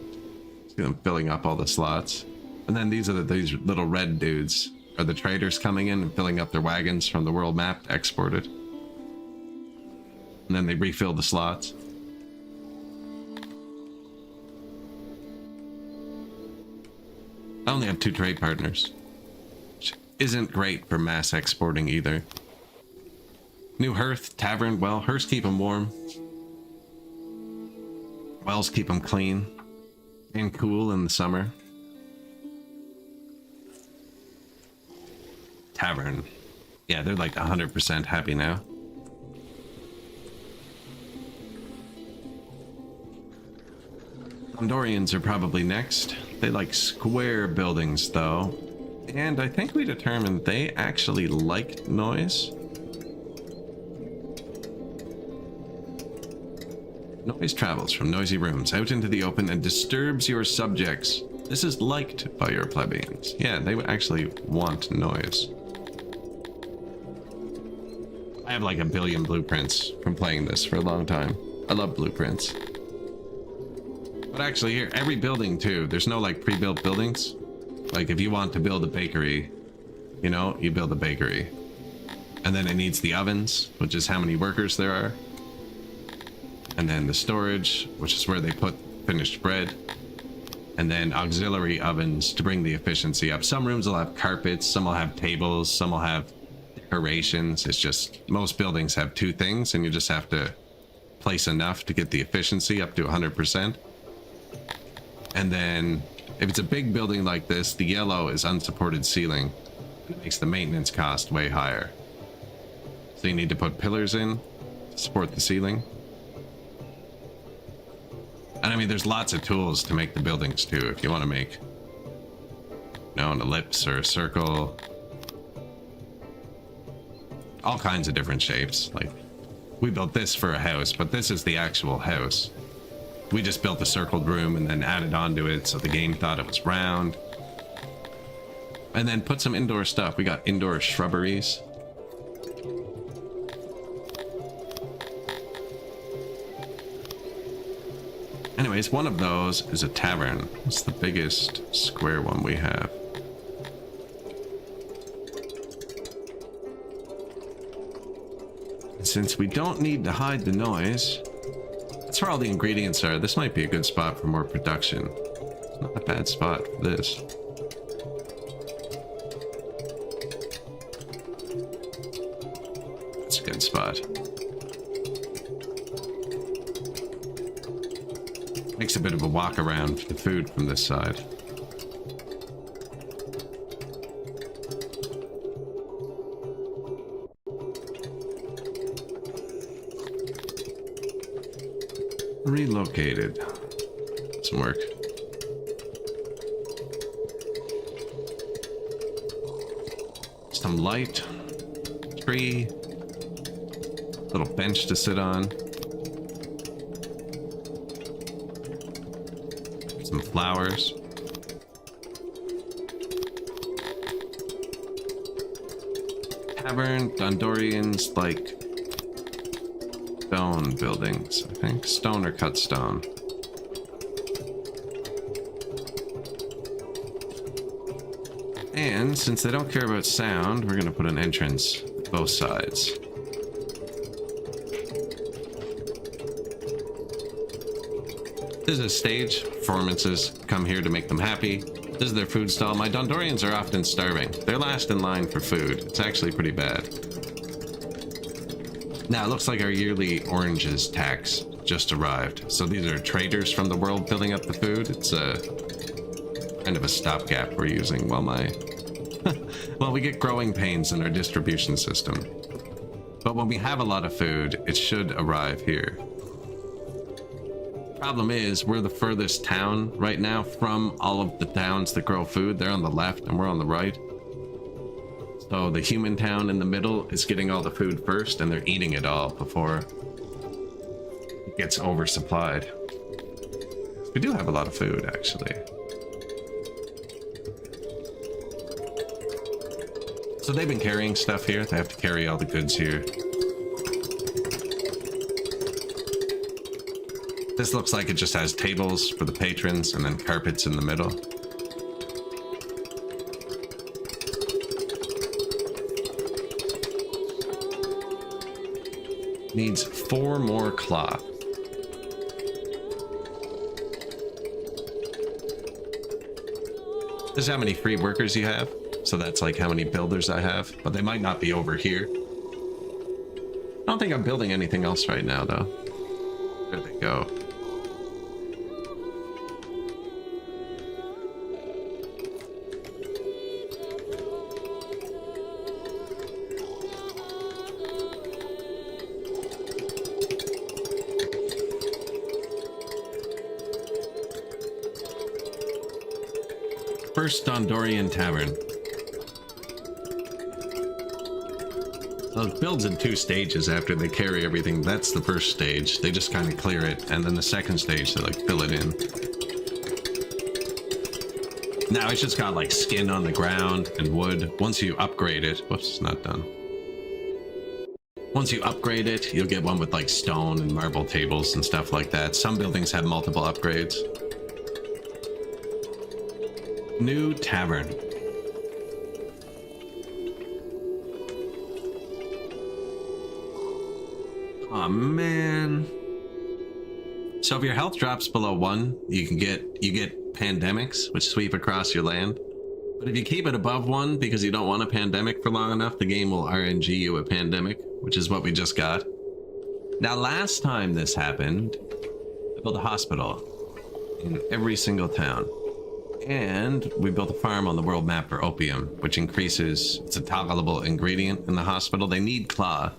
I'm filling up all the slots. And then these are these little red dudes are the traders coming in and filling up their wagons from the world map to export it. And then they refill the slots. I only have 2 trade partners, which isn't great for mass exporting either. New hearth, tavern. Well, hearths keep them warm. Wells keep them clean and cool in the summer. Tavern. Yeah, they're like 100% happy now. Gondorians are probably next. They like square buildings though. And I think we determined they actually like noise. Noise travels from noisy rooms out into the open and disturbs your subjects. This is liked by your plebeians. Yeah, they actually want noise. I have like 1 billion blueprints from playing this for a long time. I love blueprints. But actually here, every building too, there's no like pre-built buildings. Like if you want to build a bakery, you know, you build a bakery. And then it needs the ovens, which is how many workers there are. And then the storage, which is where they put finished bread. And then auxiliary ovens to bring the efficiency up. Some rooms will have carpets, some will have tables, some will have decorations. It's just, most buildings have 2 things and you just have to place enough to get the efficiency up to 100%. And then if it's a big building like this, the yellow is unsupported ceiling. It makes the maintenance cost way higher. So you need to put pillars in to support the ceiling. And I mean, there's lots of tools to make the buildings too. If you want to make, you know, an ellipse or a circle, all kinds of different shapes. Like we built this for a house, but this is the actual house. We just built a circled room and then added onto it so the game thought it was round. And then put some indoor stuff. We got indoor shrubberies. Anyways, one of those is a tavern. It's the biggest square one we have. And since we don't need to hide the noise, that's where all the ingredients are. This might be a good spot for more production. It's not a bad spot for this. It's a good spot. Makes a bit of a walk around for the food from this side. Relocated. Some work. Some light. Tree. Little bench to sit on. Some flowers. Tavern, Gondorians like stone buildings, I think. Stone or cut stone. And since they don't care about sound, we're gonna put an entrance both sides. This is a stage. Performances come here to make them happy. This is their food stall. My Dondorians are often starving. They're last in line for food. It's actually pretty bad. Now, it looks like our yearly oranges tax just arrived. So these are traders from the world filling up the food. It's a kind of a stopgap we're using while well, we get growing pains in our distribution system. But when we have a lot of food, it should arrive here. Problem is, we're the furthest town right now from all of the towns that grow food. They're on the left and we're on the right. So the human town in the middle is getting all the food first and they're eating it all before it gets oversupplied. We do have a lot of food, actually. So they've been carrying stuff here. They have to carry all the goods here. This looks like it just has tables for the patrons and then carpets in the middle. Needs 4 more cloth. This is how many free workers you have. So that's like how many builders I have. But they might not be over here. I don't think I'm building anything else right now, though. There they go. First Dondorian Tavern. Well, it builds in 2 stages after they carry everything. That's the first stage. They just kind of clear it. And then the second stage, they like fill it in. Now it's just got like skin on the ground and wood. Once you upgrade it, whoops, not done. Once you upgrade it, you'll get one with like stone and marble tables and stuff like that. Some buildings have multiple upgrades. New tavern. Oh man. So if your health drops below 1, you get pandemics which sweep across your land. But if you keep it above 1 because you don't want a pandemic for long enough, the game will RNG you a pandemic, which is what we just got. Now last time this happened, I built a hospital in every single town. And we built a farm on the world map for opium, which increases, it's a toggleable ingredient in the hospital. They need claw.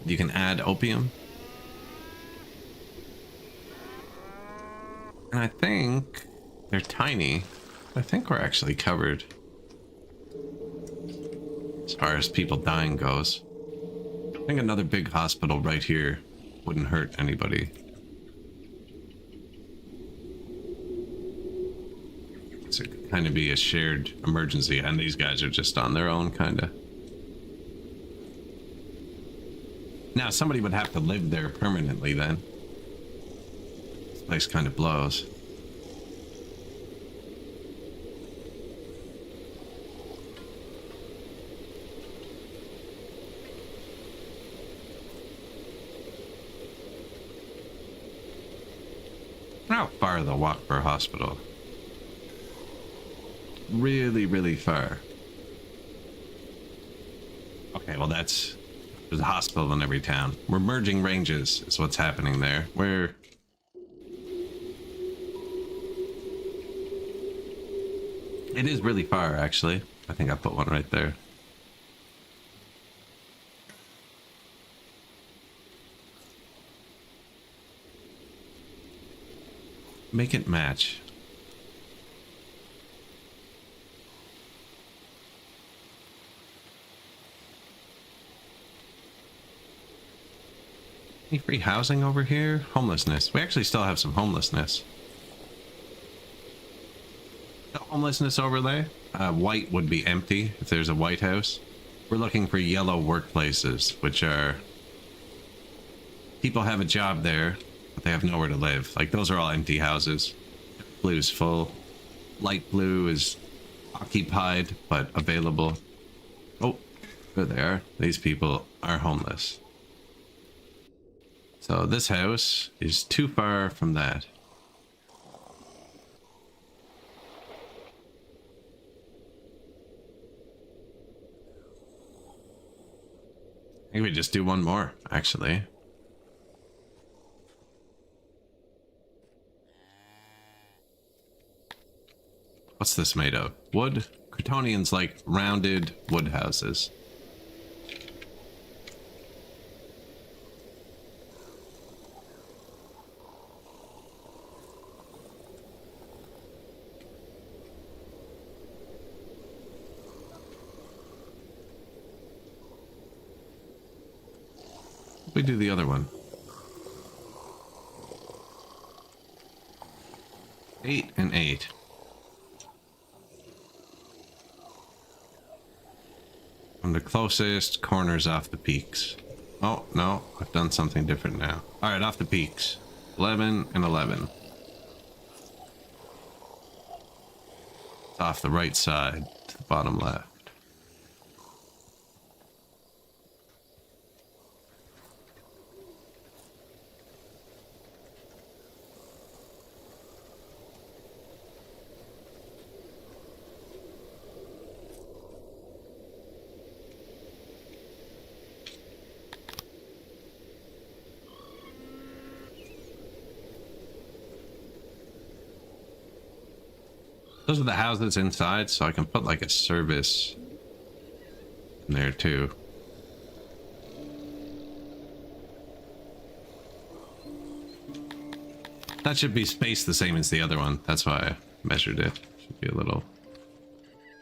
You can add opium. And I think they're tiny. I think we're actually covered as far as people dying goes. I think another big hospital right here wouldn't hurt anybody. So it could kind of be a shared emergency, and these guys are just on their own, kind of. Now, somebody would have to live there permanently then. This place kind of blows. How far the walk for a hospital? Really, really far. Okay, well there's a hospital in every town. We're merging ranges is what's happening there. It is really far, actually. I think I put one right there. Make it match. Any free housing over here? Homelessness. We actually still have some homelessness. The homelessness overlay. White would be empty if there's a white house. We're looking for yellow workplaces, which are... people have a job there, but they have nowhere to live. Like, those are all empty houses. Blue is full. Light blue is occupied, but available. Oh, there they are. These people are homeless. So this house is too far from that. I think we just do one more, actually. What's this made of? Wood? Cretonians like rounded wood houses. We do the other one. 8 and 8. From the closest corners off the peaks. Oh, no, I've done something different now. Alright, off the peaks. 11 and 11. It's off the right side to the bottom left. Those are the houses inside, so I can put like a service in there too. That should be spaced the same as the other one. That's why I measured it. Should be a little...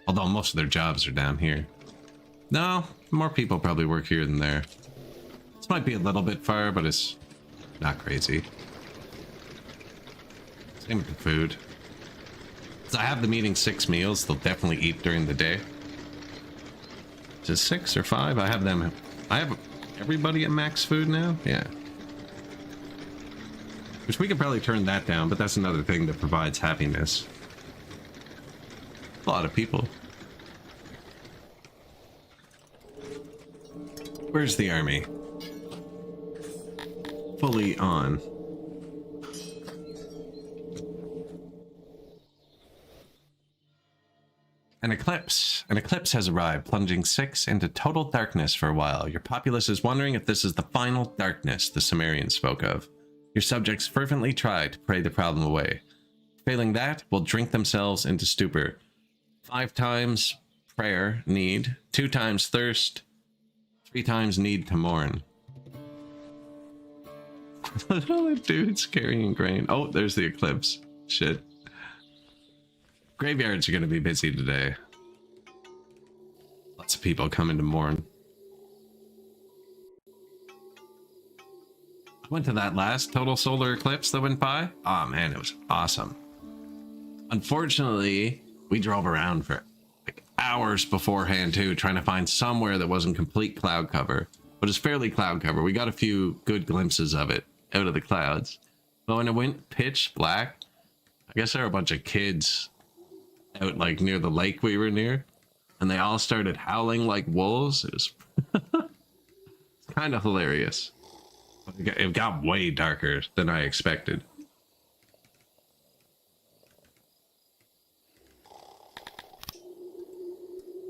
Although most of their jobs are down here. No, more people probably work here than there. This might be a little bit far, but it's not crazy. Same with the food. So I have them eating 6 meals. They'll definitely eat during the day. Is it 6 or 5? I have everybody at max food now? Yeah. Which we could probably turn that down, but that's another thing that provides happiness. A lot of people. Where's the army? Fully on. An eclipse. An eclipse has arrived, plunging 6 into total darkness for a while. Your populace is wondering if this is the final darkness the Sumerians spoke of. Your subjects fervently try to pray the problem away. Failing that, will drink themselves into stupor. 5 times prayer, need. 2 times thirst. 3 times need to mourn. Little dudes carrying grain. Oh, there's the eclipse. Shit. Graveyards are going to be busy today. Lots of people coming to mourn. Went to that last total solar eclipse that went by. Oh man, it was awesome. Unfortunately, we drove around for like hours beforehand too, trying to find somewhere that wasn't complete cloud cover, but it's fairly cloud cover. We got a few good glimpses of it out of the clouds. But when it went pitch black, I guess there were a bunch of kids out like near the lake we were near, and they all started howling like wolves. It was kind of hilarious. It got way darker than I expected.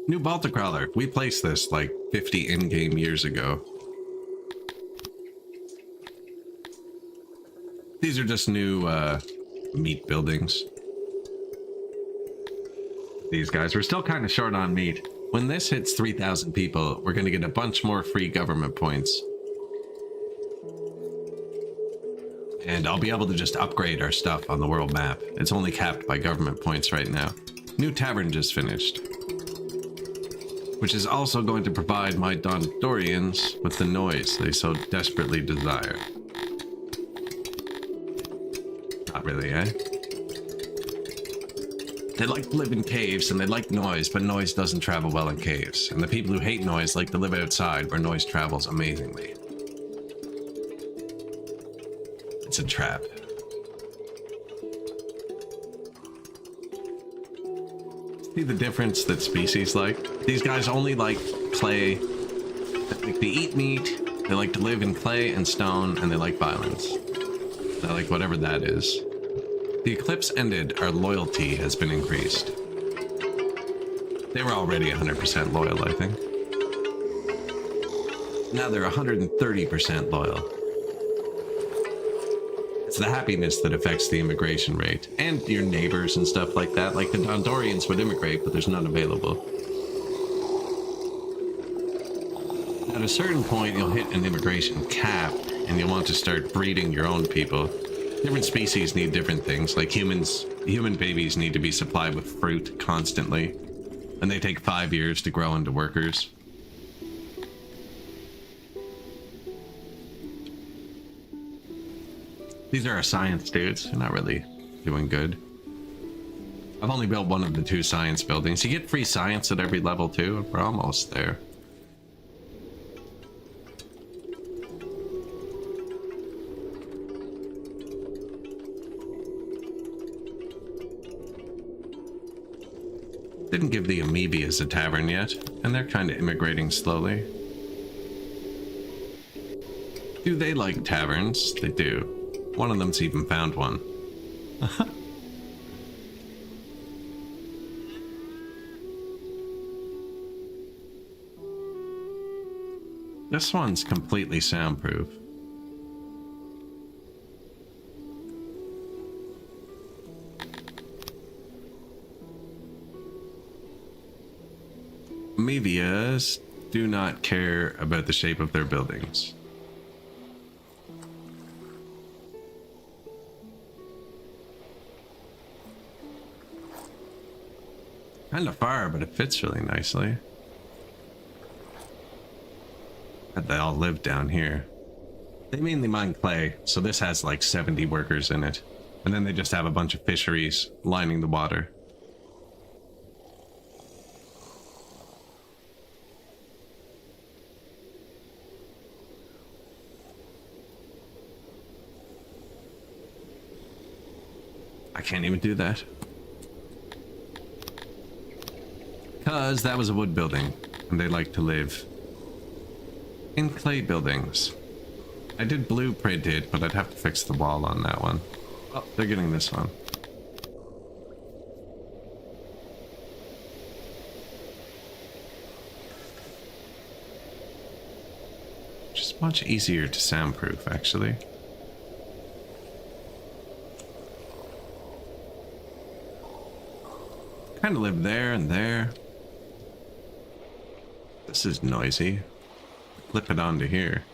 New Baltic Crawler. We placed this like 50 in-game years ago. These are just new meat buildings. These guys, we're still kind of short on meat. When this hits 3,000 people, we're going to get a bunch more free government points. And I'll be able to just upgrade our stuff on the world map. It's only capped by government points right now. New tavern just finished. Which is also going to provide my Dondorians with the noise they so desperately desire. Not really, eh? They like to live in caves and they like noise, but noise doesn't travel well in caves. And the people who hate noise like to live outside where noise travels amazingly. It's a trap. See the difference that species like? These guys only like clay. They eat meat, they like to live in clay and stone, and they like violence. They like whatever that is. The eclipse ended, our loyalty has been increased. They were already 100% loyal, I think. Now they're 130% loyal. It's the happiness that affects the immigration rate, and your neighbors and stuff like that. Like the Dondorians would immigrate, but there's none available. At a certain point, you'll hit an immigration cap, and you'll want to start breeding your own people. Different species need different things. Like human babies need to be supplied with fruit constantly, and they take 5 years to grow into workers. These are our science dudes. They're not really doing good. I've only built one of the 2 science buildings. You get free science at every level too. We're almost there. Didn't give the Amoebias a tavern yet, and they're kind of immigrating slowly. Do they like taverns? They do. One of them's even found one. This one's completely soundproof. Mevias do not care about the shape of their buildings. Kind of far, but it fits really nicely. And they all live down here. They mainly mine clay, so this has like 70 workers in it. And then they just have a bunch of fisheries lining the water. I can't even do that. Because that was a wood building, and they like to live in clay buildings. I did blueprint it, but I'd have to fix the wall on that one. Oh, they're getting this one. Just much easier to soundproof, actually. Kind of live there and there. This is noisy. Flip it onto here.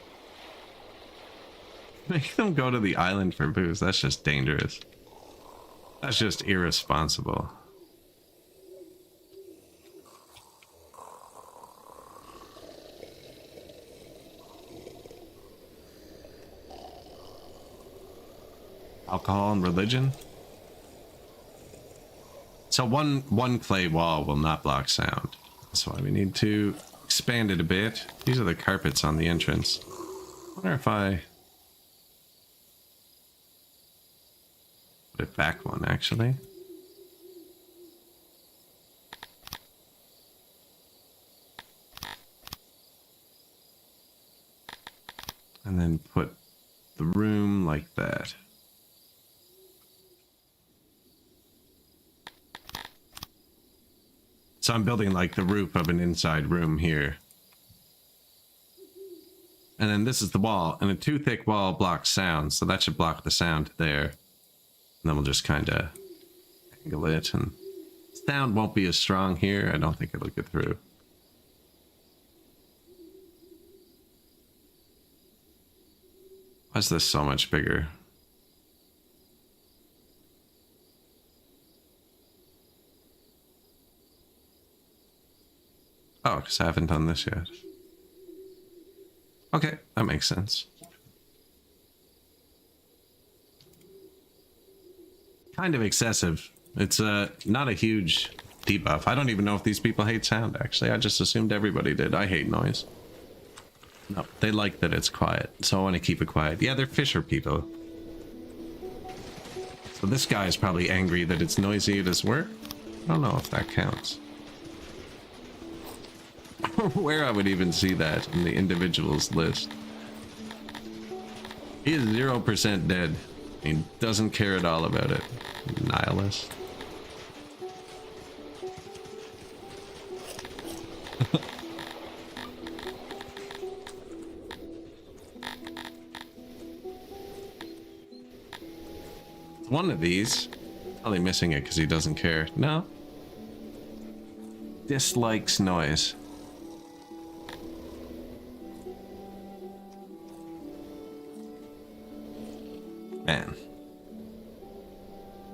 Make them go to the island for booze. That's just dangerous. That's just irresponsible. Alcohol and religion. So one clay wall will not block sound. That's why we need to expand it a bit. These are the carpets on the entrance. I wonder if I put it back one, actually. And then put the room like that. So I'm building like the roof of an inside room here. And then this is the wall, and a too thick wall blocks sound, so that should block the sound there. And then we'll just kind of angle it, and sound won't be as strong here. I don't think it'll get through. Why is this so much bigger? Oh, because I haven't done this yet. Okay, that makes sense. Kind of excessive. It's not a huge debuff. I don't even know if these people hate sound, actually. I just assumed everybody did. I hate noise. No, they like that it's quiet, so I want to keep it quiet. Yeah, they're fisher people. So this guy is probably angry that it's noisy at his work. I don't know if that counts. Where I would even see that in the individuals list. He is 0% dead. He doesn't care at all about it. Nihilist. One of these. Probably missing it because he doesn't care. No. Dislikes noise. Man.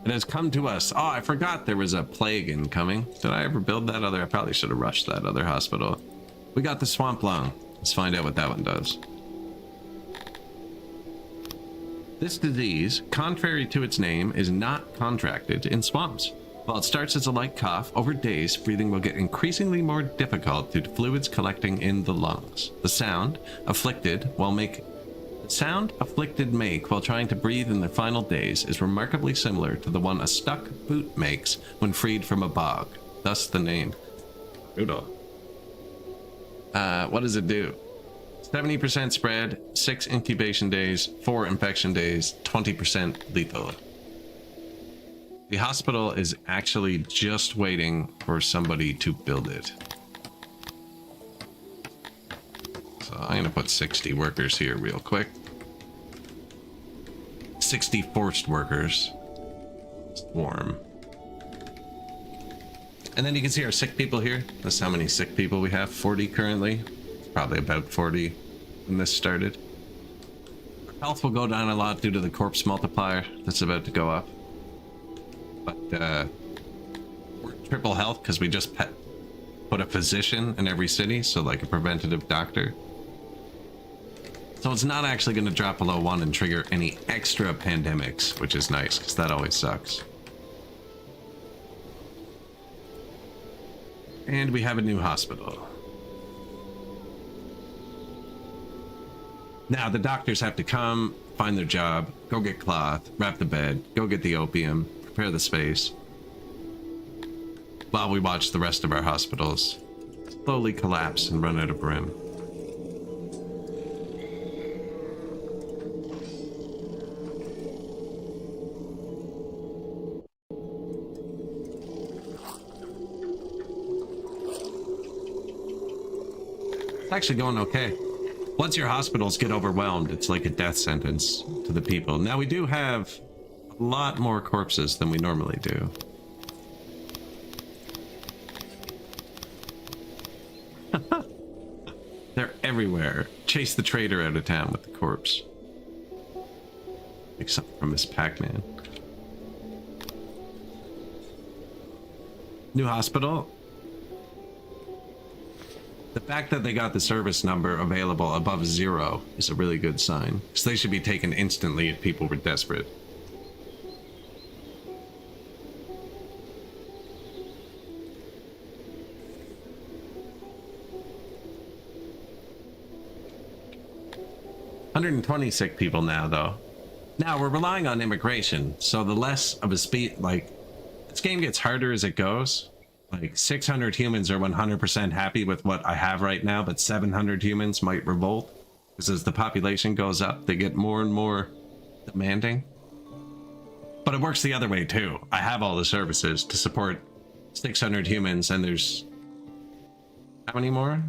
It has come to us. Oh, I forgot there was a plague incoming. Did I ever build that other? I probably should have rushed that other hospital. We got the swamp lung. Let's find out what that one does. This disease, contrary to its name, is not contracted in swamps. While it starts as a light cough, over days, breathing will get increasingly more difficult due to fluids collecting in the lungs. The sound afflicted make while trying to breathe in their final days is remarkably similar to the one a stuck boot makes when freed from a bog. Thus the name. Brutal. What does it do? 70% spread, 6 incubation days, 4 infection days, 20% lethal. The hospital is actually just waiting for somebody to build it. So I'm gonna put 60 workers here real quick. 60 forced workers. Swarm. And then you can see our sick people here. That's how many sick people we have. 40 currently. It's probably about 40 when this started. Health will go down a lot due to the corpse multiplier that's about to go up. But we're triple health because we just put a physician in every city, so like a preventative doctor. So it's not actually going to drop below 1 and trigger any extra pandemics, which is nice because that always sucks. And we have a new hospital. Now the doctors have to come, find their job, go get cloth, wrap the bed, go get the opium, prepare the space, while we watch the rest of our hospitals slowly collapse and run out of room. It's actually going okay. Once your hospitals get overwhelmed, it's like a death sentence to the people. Now we do have a lot more corpses than we normally do. They're everywhere. Chase the traitor out of town with the corpse. Like something from Miss Pac-Man. New hospital. The fact that they got the service number available above 0 is a really good sign. Because they should be taken instantly if people were desperate. $120 sick people now, though. Now, we're relying on immigration, so the less of a speed, like, this game gets harder as it goes. Like, 600 humans are 100% happy with what I have right now, but 700 humans might revolt. Because as the population goes up, they get more and more demanding. But it works the other way, too. I have all the services to support 600 humans, and there's... how many more?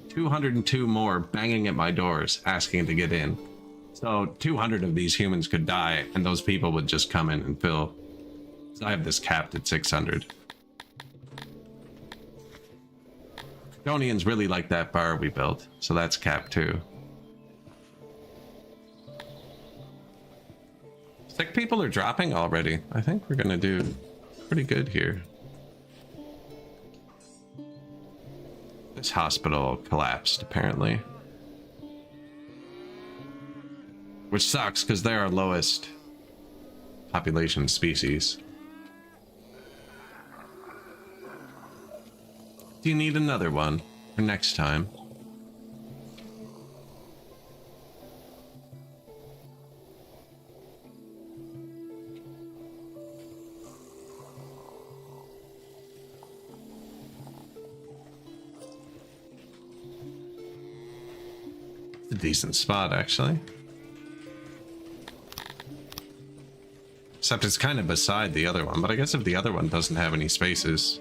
202 more banging at my doors, asking to get in. So 200 of these humans could die, and those people would just come in and fill. So I have this capped at 600. Cretonians really like that bar we built, so that's capped too. Sick people are dropping already. I think we're gonna do pretty good here. This hospital collapsed, apparently. Which sucks, because they're our lowest population species. Do you need another one for next time? It's a decent spot, actually. Except it's kind of beside the other one, but I guess if the other one doesn't have any spaces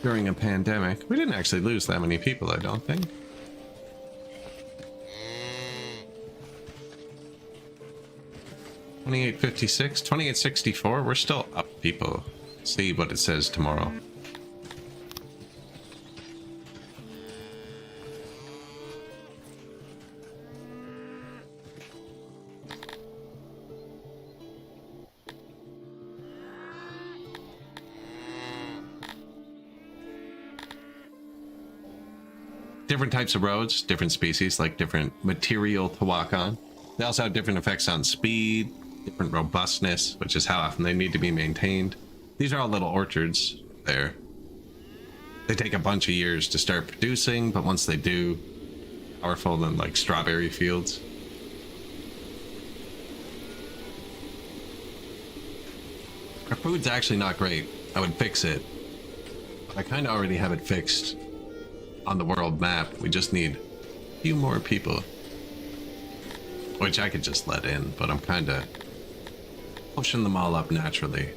during a pandemic, we didn't actually lose that many people, I don't think. $28.56, $28.64, we're still up, people. See what it says tomorrow. Different types of roads, different species, like different material to walk on. They also have different effects on speed, different robustness, which is how often they need to be maintained. These are all little orchards there. They take a bunch of years to start producing, but once they do, powerful than like strawberry fields. Our food's actually not great. I would fix it. But I kind of already have it fixed on the world map. We just need a few more people, which I could just let in, but I'm kind of pushing them all up naturally.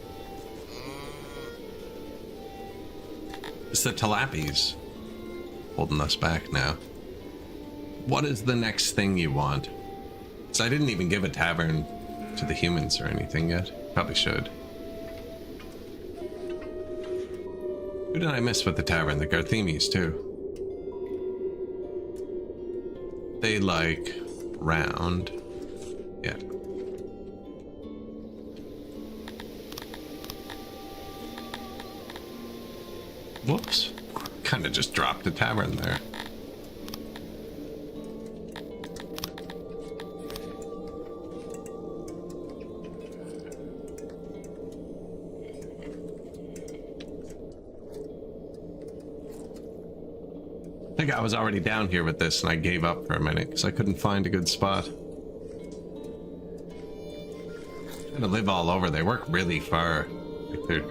It's the Tilapies holding us back now. What is the next thing you want? So I didn't even give a tavern to the humans or anything yet. Probably should. Who did I miss with the tavern? The Garthemis, too. They like round. Yeah. Whoops. Kind of just dropped the tavern there. I think I was already down here with this and I gave up for a minute because I couldn't find a good spot. Trying to live all over. They work really far. Like they're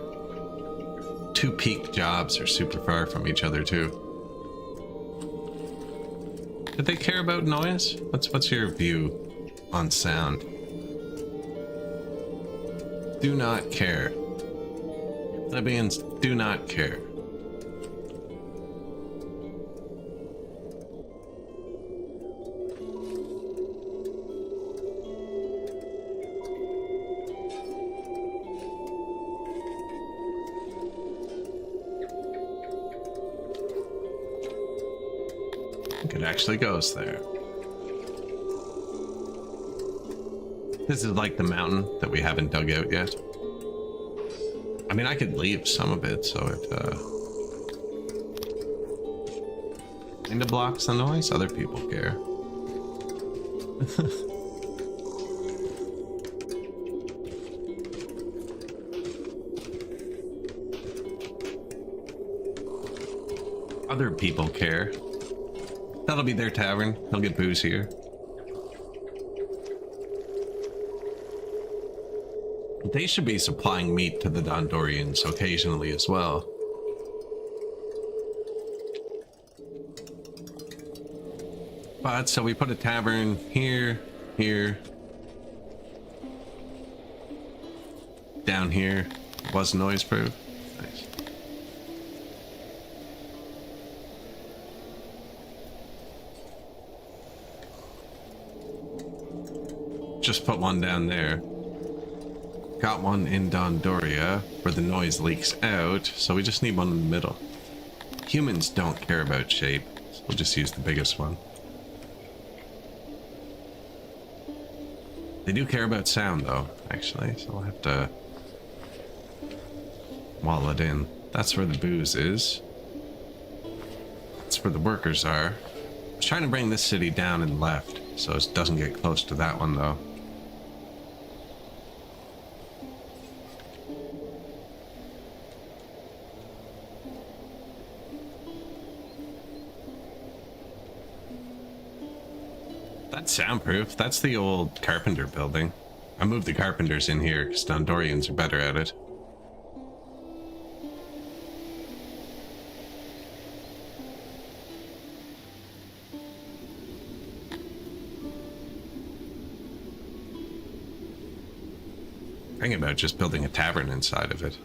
two peak jobs are super far from each other too. Do they care about noise? What's your view on sound? Do not care. Libyans do not care. It actually goes there. This is like the mountain that we haven't dug out yet. I mean, I could leave some of it so it kind of blocks the noise. Other people care. Other people care. That'll be their tavern. They'll get booze here. They should be supplying meat to the Dondorians occasionally as well. But so we put a tavern here, here, down here. Was noise proof. Nice. Just put one down there. Got one in Dondoria where the noise leaks out, so we just need one in the middle. Humans don't care about shape, so we'll just use the biggest one. They do care about sound though, actually, so we'll have to wall it in. That's where the booze is. That's where the workers are. I was trying to bring this city down and left, so it doesn't get close to that one though. That's soundproof. That's the old carpenter building. I moved the carpenters in here because Dondorians are better at it. Thinking about just building a tavern inside of it.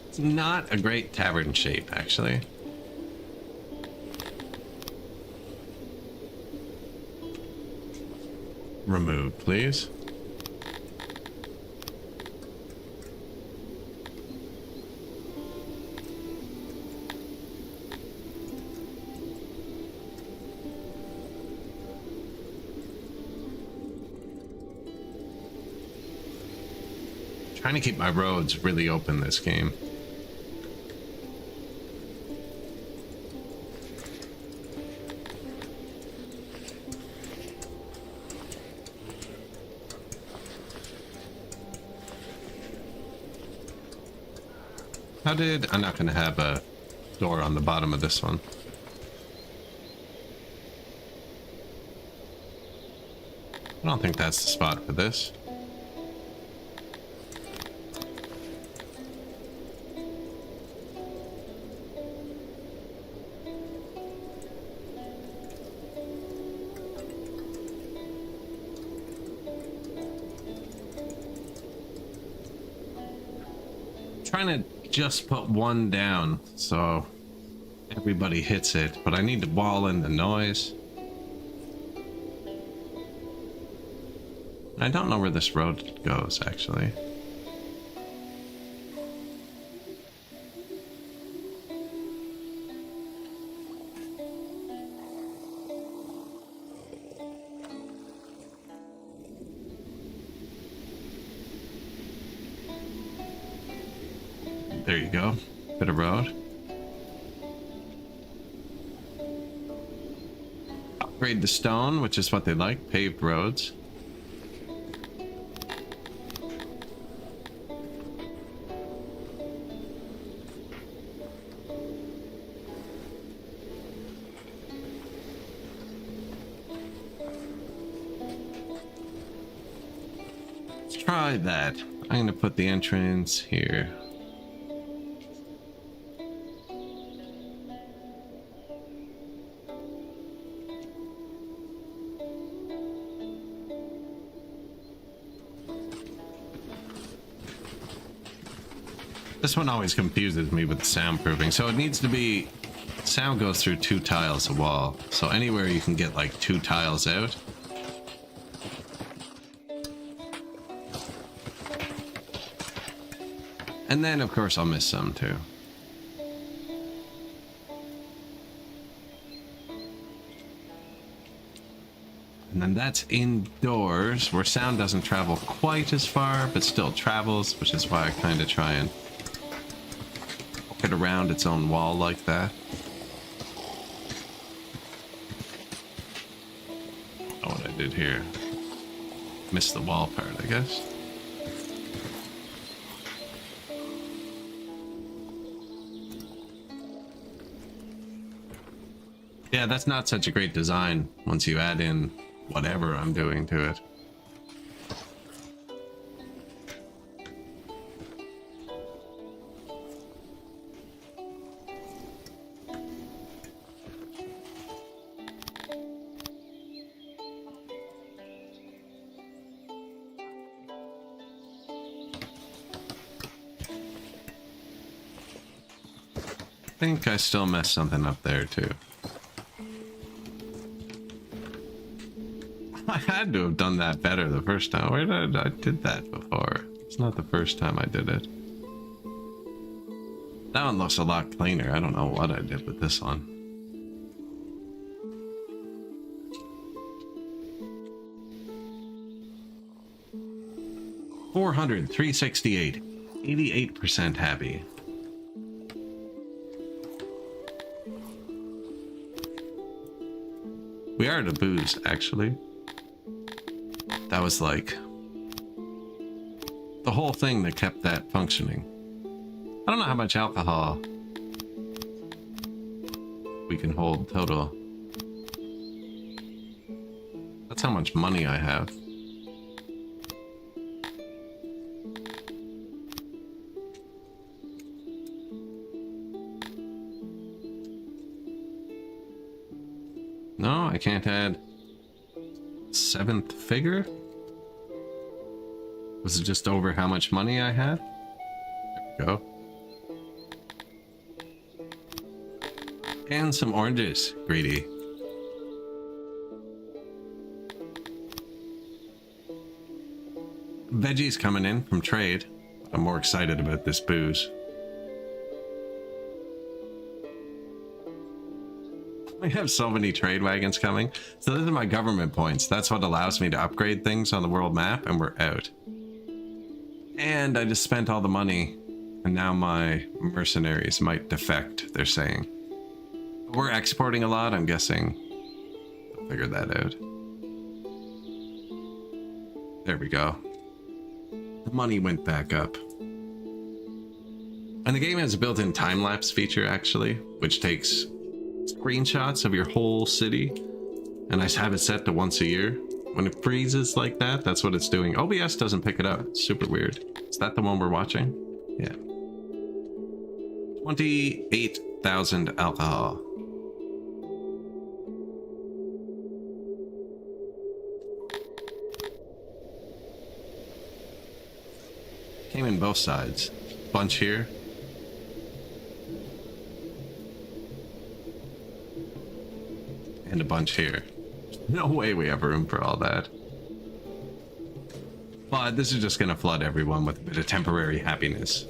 It's not a great tavern shape, actually. Remove, please. Trying to keep my roads really open this game. I'm not going to have a door on the bottom of this one. I don't think that's the spot for this. trying to just put one down so everybody hits it, but I need to wall in the noise. I don't know where this road goes, actually. There you go. Bit of road. Upgrade the stone, which is what they like, paved roads. Let's try that. I'm gonna put the entrance here. This one always confuses me with the soundproofing. So it needs to be, sound goes through 2 tiles a wall. So anywhere you can get like 2 tiles out. And then of course I'll miss some too. And then that's indoors where sound doesn't travel quite as far, but still travels, which is why I kind of try and it around its own wall like that. Oh, what I did here. Missed the wall part, I guess. Yeah, that's not such a great design once you add in whatever I'm doing to it. I think I still messed something up there too. I had to have done that better the first time. Where did I did that before? It's not the first time I did it. That one looks a lot cleaner. I don't know what I did with this one. $400, $368, 88% happy. We are at a booze, actually. That was like the whole thing that kept that functioning. I don't know how much alcohol we can hold total. That's how much money I have. No, I can't add 7th figure. Was it just over how much money I had? There we go. And some oranges, greedy. Veggies coming in from trade. I'm more excited about this booze. I have so many trade wagons coming. So those are my government points. That's what allows me to upgrade things on the world map, and we're out. And I just spent all the money, and now my mercenaries might defect, they're saying. We're exporting a lot, I'm guessing. I'll figure that out. There we go. The money went back up. And the game has a built-in time-lapse feature, actually, which takes screenshots of your whole city, and I have it set to once a year. When it freezes like that, that's what it's doing. OBS doesn't pick it up. It's super weird. Is that the one we're watching? Yeah. 28,000 alcohol. Came in both sides. Bunch here. And a bunch here. No way we have room for all that. But this is just gonna flood everyone with a bit of temporary happiness.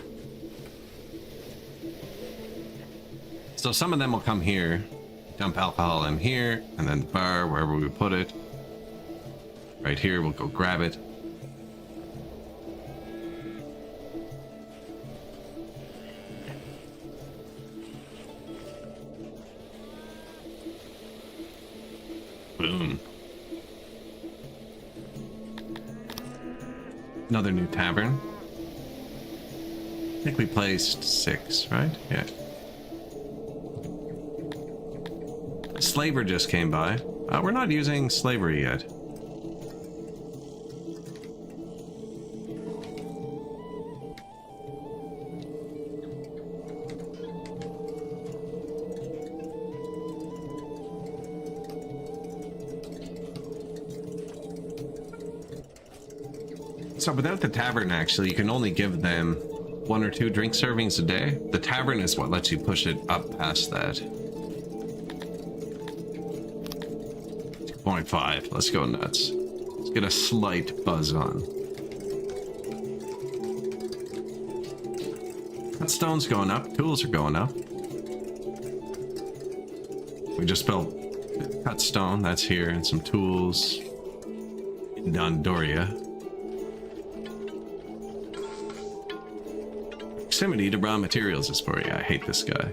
So some of them will come here, dump alcohol in here, and then the bar, wherever we put it. Right here, we'll go grab it. Boom. Another new tavern. I think we placed 6, right? Yeah. Slaver just came by. We're not using slavery yet. So without the tavern, actually, you can only give them 1 or 2 drink servings a day. The tavern is what lets you push it up past that. 2.5. Let's go nuts. Let's get a slight buzz on. That stone's going up. Tools are going up. We just built cut stone. That's here. And some tools in Dondoria. Proximity to raw materials is for you. I hate this guy.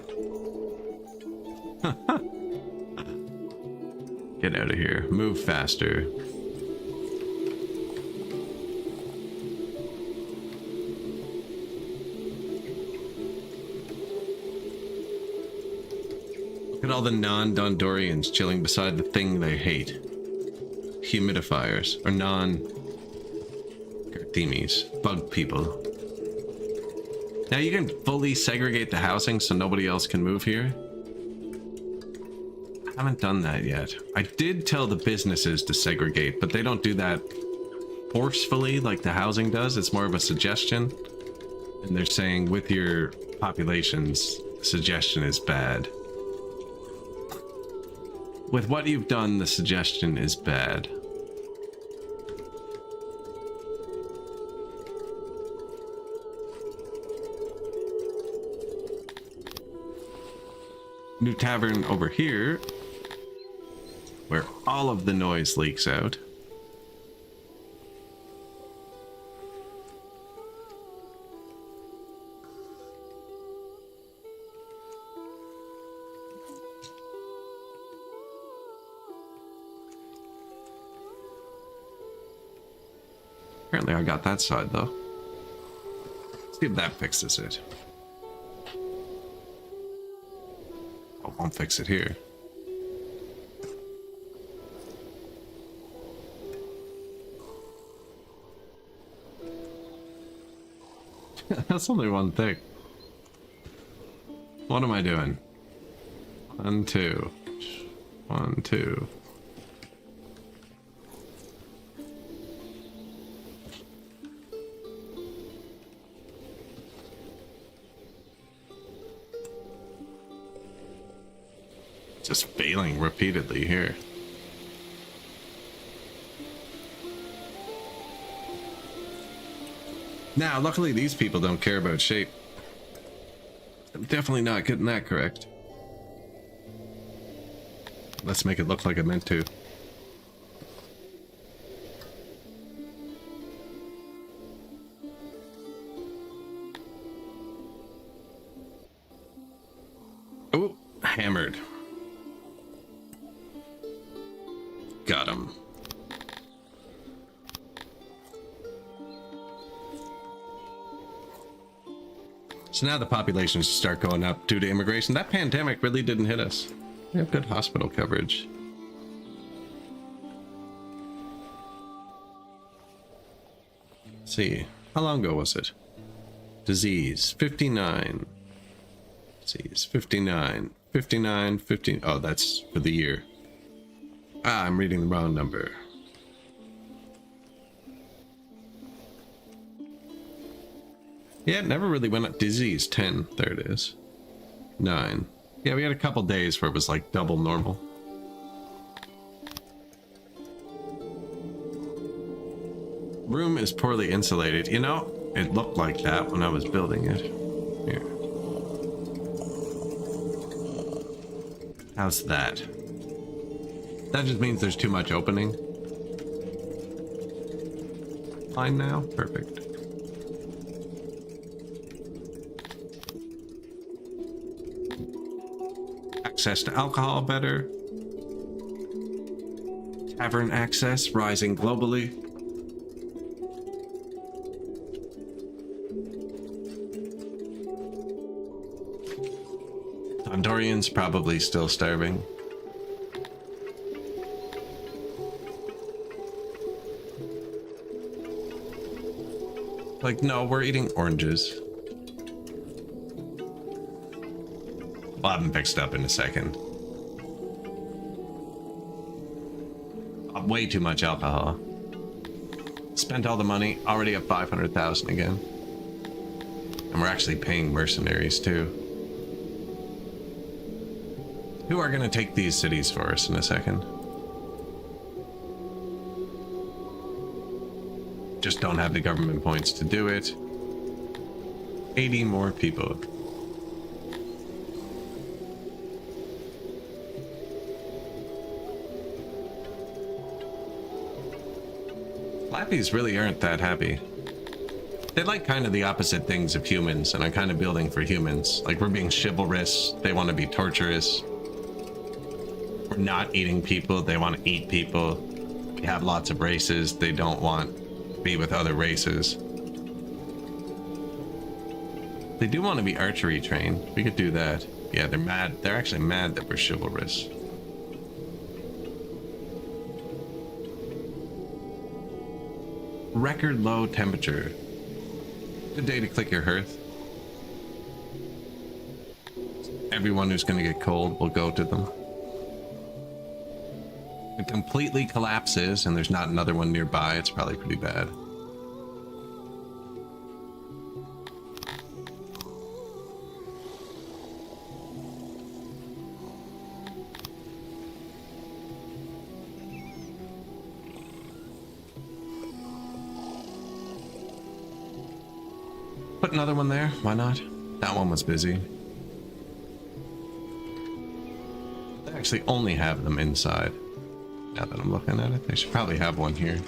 Get out of here. Move faster. Look at all the non-Dondorians chilling beside the thing they hate. Humidifiers. Or non-Garthemes. Bug people. Now you can fully segregate the housing so nobody else can move here. I haven't done that yet. I did tell the businesses to segregate, but they don't do that forcefully like the housing does. It's more of a suggestion. And they're saying with your populations, suggestion is bad. With what you've done, the suggestion is bad. New tavern over here, where all of the noise leaks out. Apparently I got that side though. Let's see if that fixes it. Won't fix it here. That's only one thing. What am I doing? 1, 2. 1, 2. Just failing repeatedly here. Now, luckily these people don't care about shape. I'm definitely not getting that correct. Let's make it look like I meant to. Oh, hammered. Got him. So now the populations start going up due to immigration. That pandemic really didn't hit us. We have good hospital coverage. Let's see. How long ago was it? Disease, 59. Disease, 59. 59, 15. Oh, that's for the year. Ah, I'm reading the wrong number. Yeah, it never really went up. Disease 10. There it is. 9. Yeah, we had a couple days where it was like double normal. Room is poorly insulated. You know, it looked like that when I was building it. Here. How's that? That just means there's too much opening. Fine now? Perfect. Access to alcohol better. Tavern access rising globally. Hondurians probably still starving. Like, no, we're eating oranges. We'll have them fixed up in a second. Way too much alcohol. Spent all the money, already up 500,000 again. And we're actually paying mercenaries too. Who are going to take these cities for us in a second? Just don't have the government points to do it. 80 more people. Lappies really aren't that happy. They like kind of the opposite things of humans, and I'm kind of building for humans. Like, we're being chivalrous, they want to be torturous. We're not eating people, they want to eat people. We have lots of races, they don't want to be with other races. They do want to be archery trained. We could do that. Yeah, they're mad. They're actually mad that we're chivalrous. Record low temperature. Good day to click your hearth. Everyone who's going to get cold will go to them. It completely collapses and there's not another one nearby. It's probably pretty bad. Put another one there, why not? That one was busy. They actually only have them inside. Now that I'm looking at it, they should probably have one here.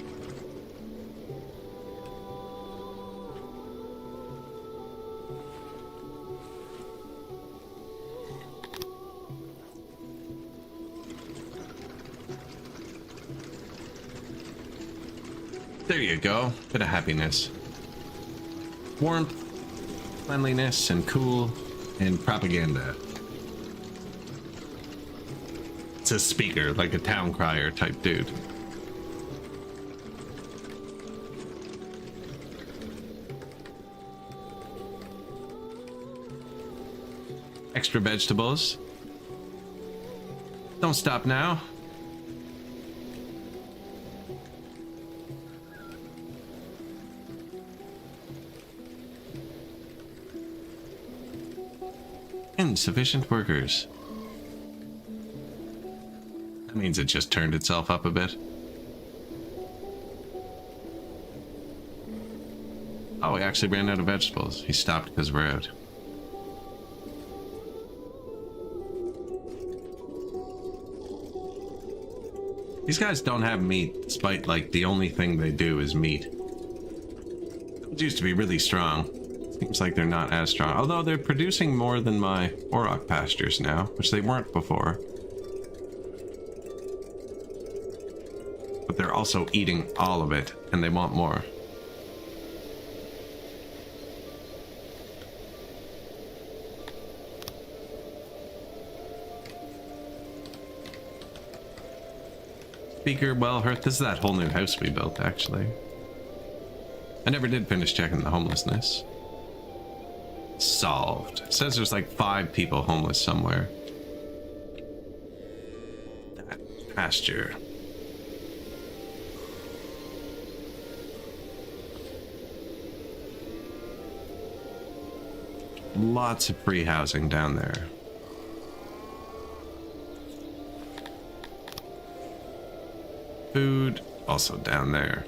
There you go, bit of happiness. Warmth, cleanliness, and cool, and propaganda. It's a speaker, like a town crier type dude. Extra vegetables. Don't stop now. Insufficient workers. That means it just turned itself up a bit. Oh, we actually ran out of vegetables. He stopped because we're out. These guys don't have meat, despite, like, the only thing they do is meat. It used to be really strong. Seems like they're not as strong. Although they're producing more than my auroch pastures now, which they weren't before. But they're also eating all of it, and they want more. Speaker, well, Hearth, this is that whole new house we built, actually. I never did finish checking the homelessness. Solved. It says there's like 5 people homeless somewhere. That pasture. Lots of free housing down there. Food also down there.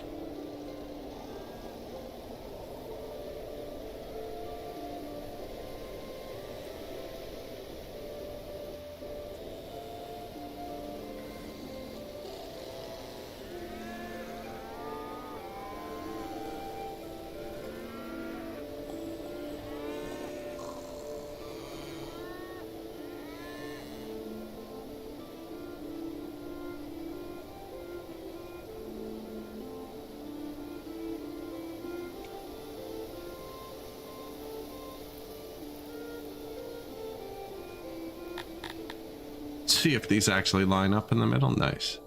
See if these actually line up in the middle. Nice.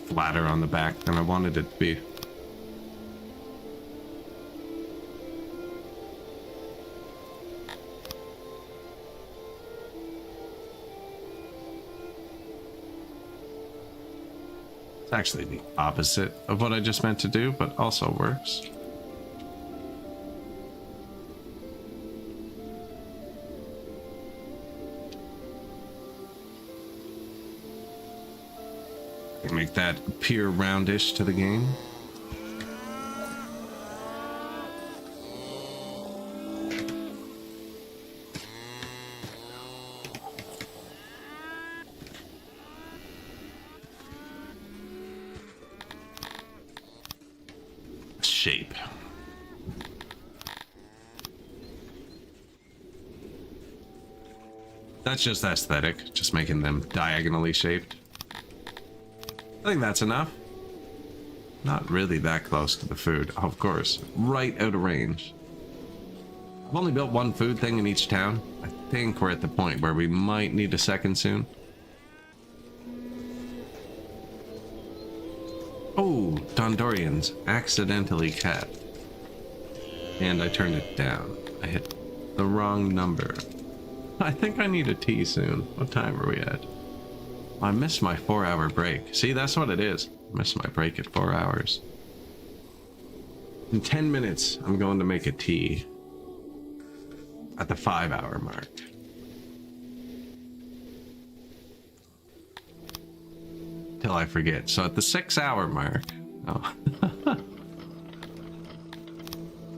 Flatter on the back than I wanted it to be. It's actually the opposite of what I just meant to do, but also works. Make that appear roundish to the game. Shape. That's just aesthetic, just making them diagonally shaped. I think that's enough. Not really that close to the food, of course. Right out of range. I've only built one food thing in each town. I think we're at the point where we might need a second soon. Oh, Dondorians accidentally capped. And I turned it down. I hit the wrong number. I think I need a tea soon. What time are we at? I missed my 4-hour break. See, that's what it is. I missed my break at 4 hours. In 10 minutes, I'm going to make a tea. At the 5-hour mark. Till I forget. So at the 6-hour mark. Oh.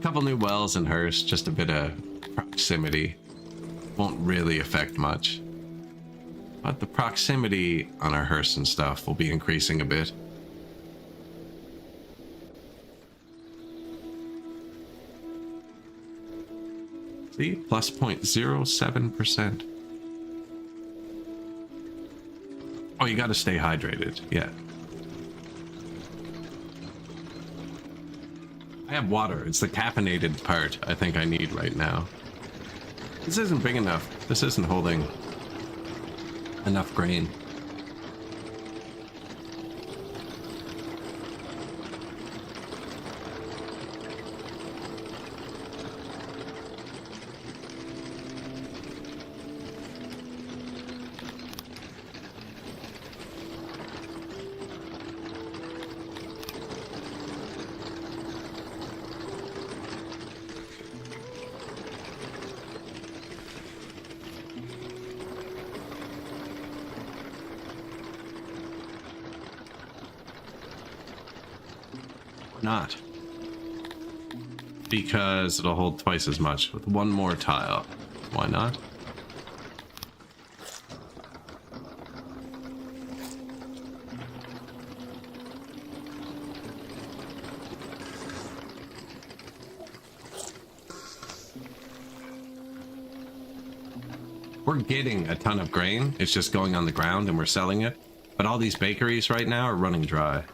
Couple new wells in Hearst. Just a bit of proximity. Won't really affect much. But the proximity on our Hearst and stuff will be increasing a bit. See? Plus 0.07%. Oh, you gotta stay hydrated. Yeah. I have water. It's the caffeinated part I think I need right now. This isn't big enough. This isn't holding enough grain. Not. Because it'll hold twice as much with one more tile. Why not? We're getting a ton of grain. It's just going on the ground and we're selling it. But all these bakeries right now are running dry.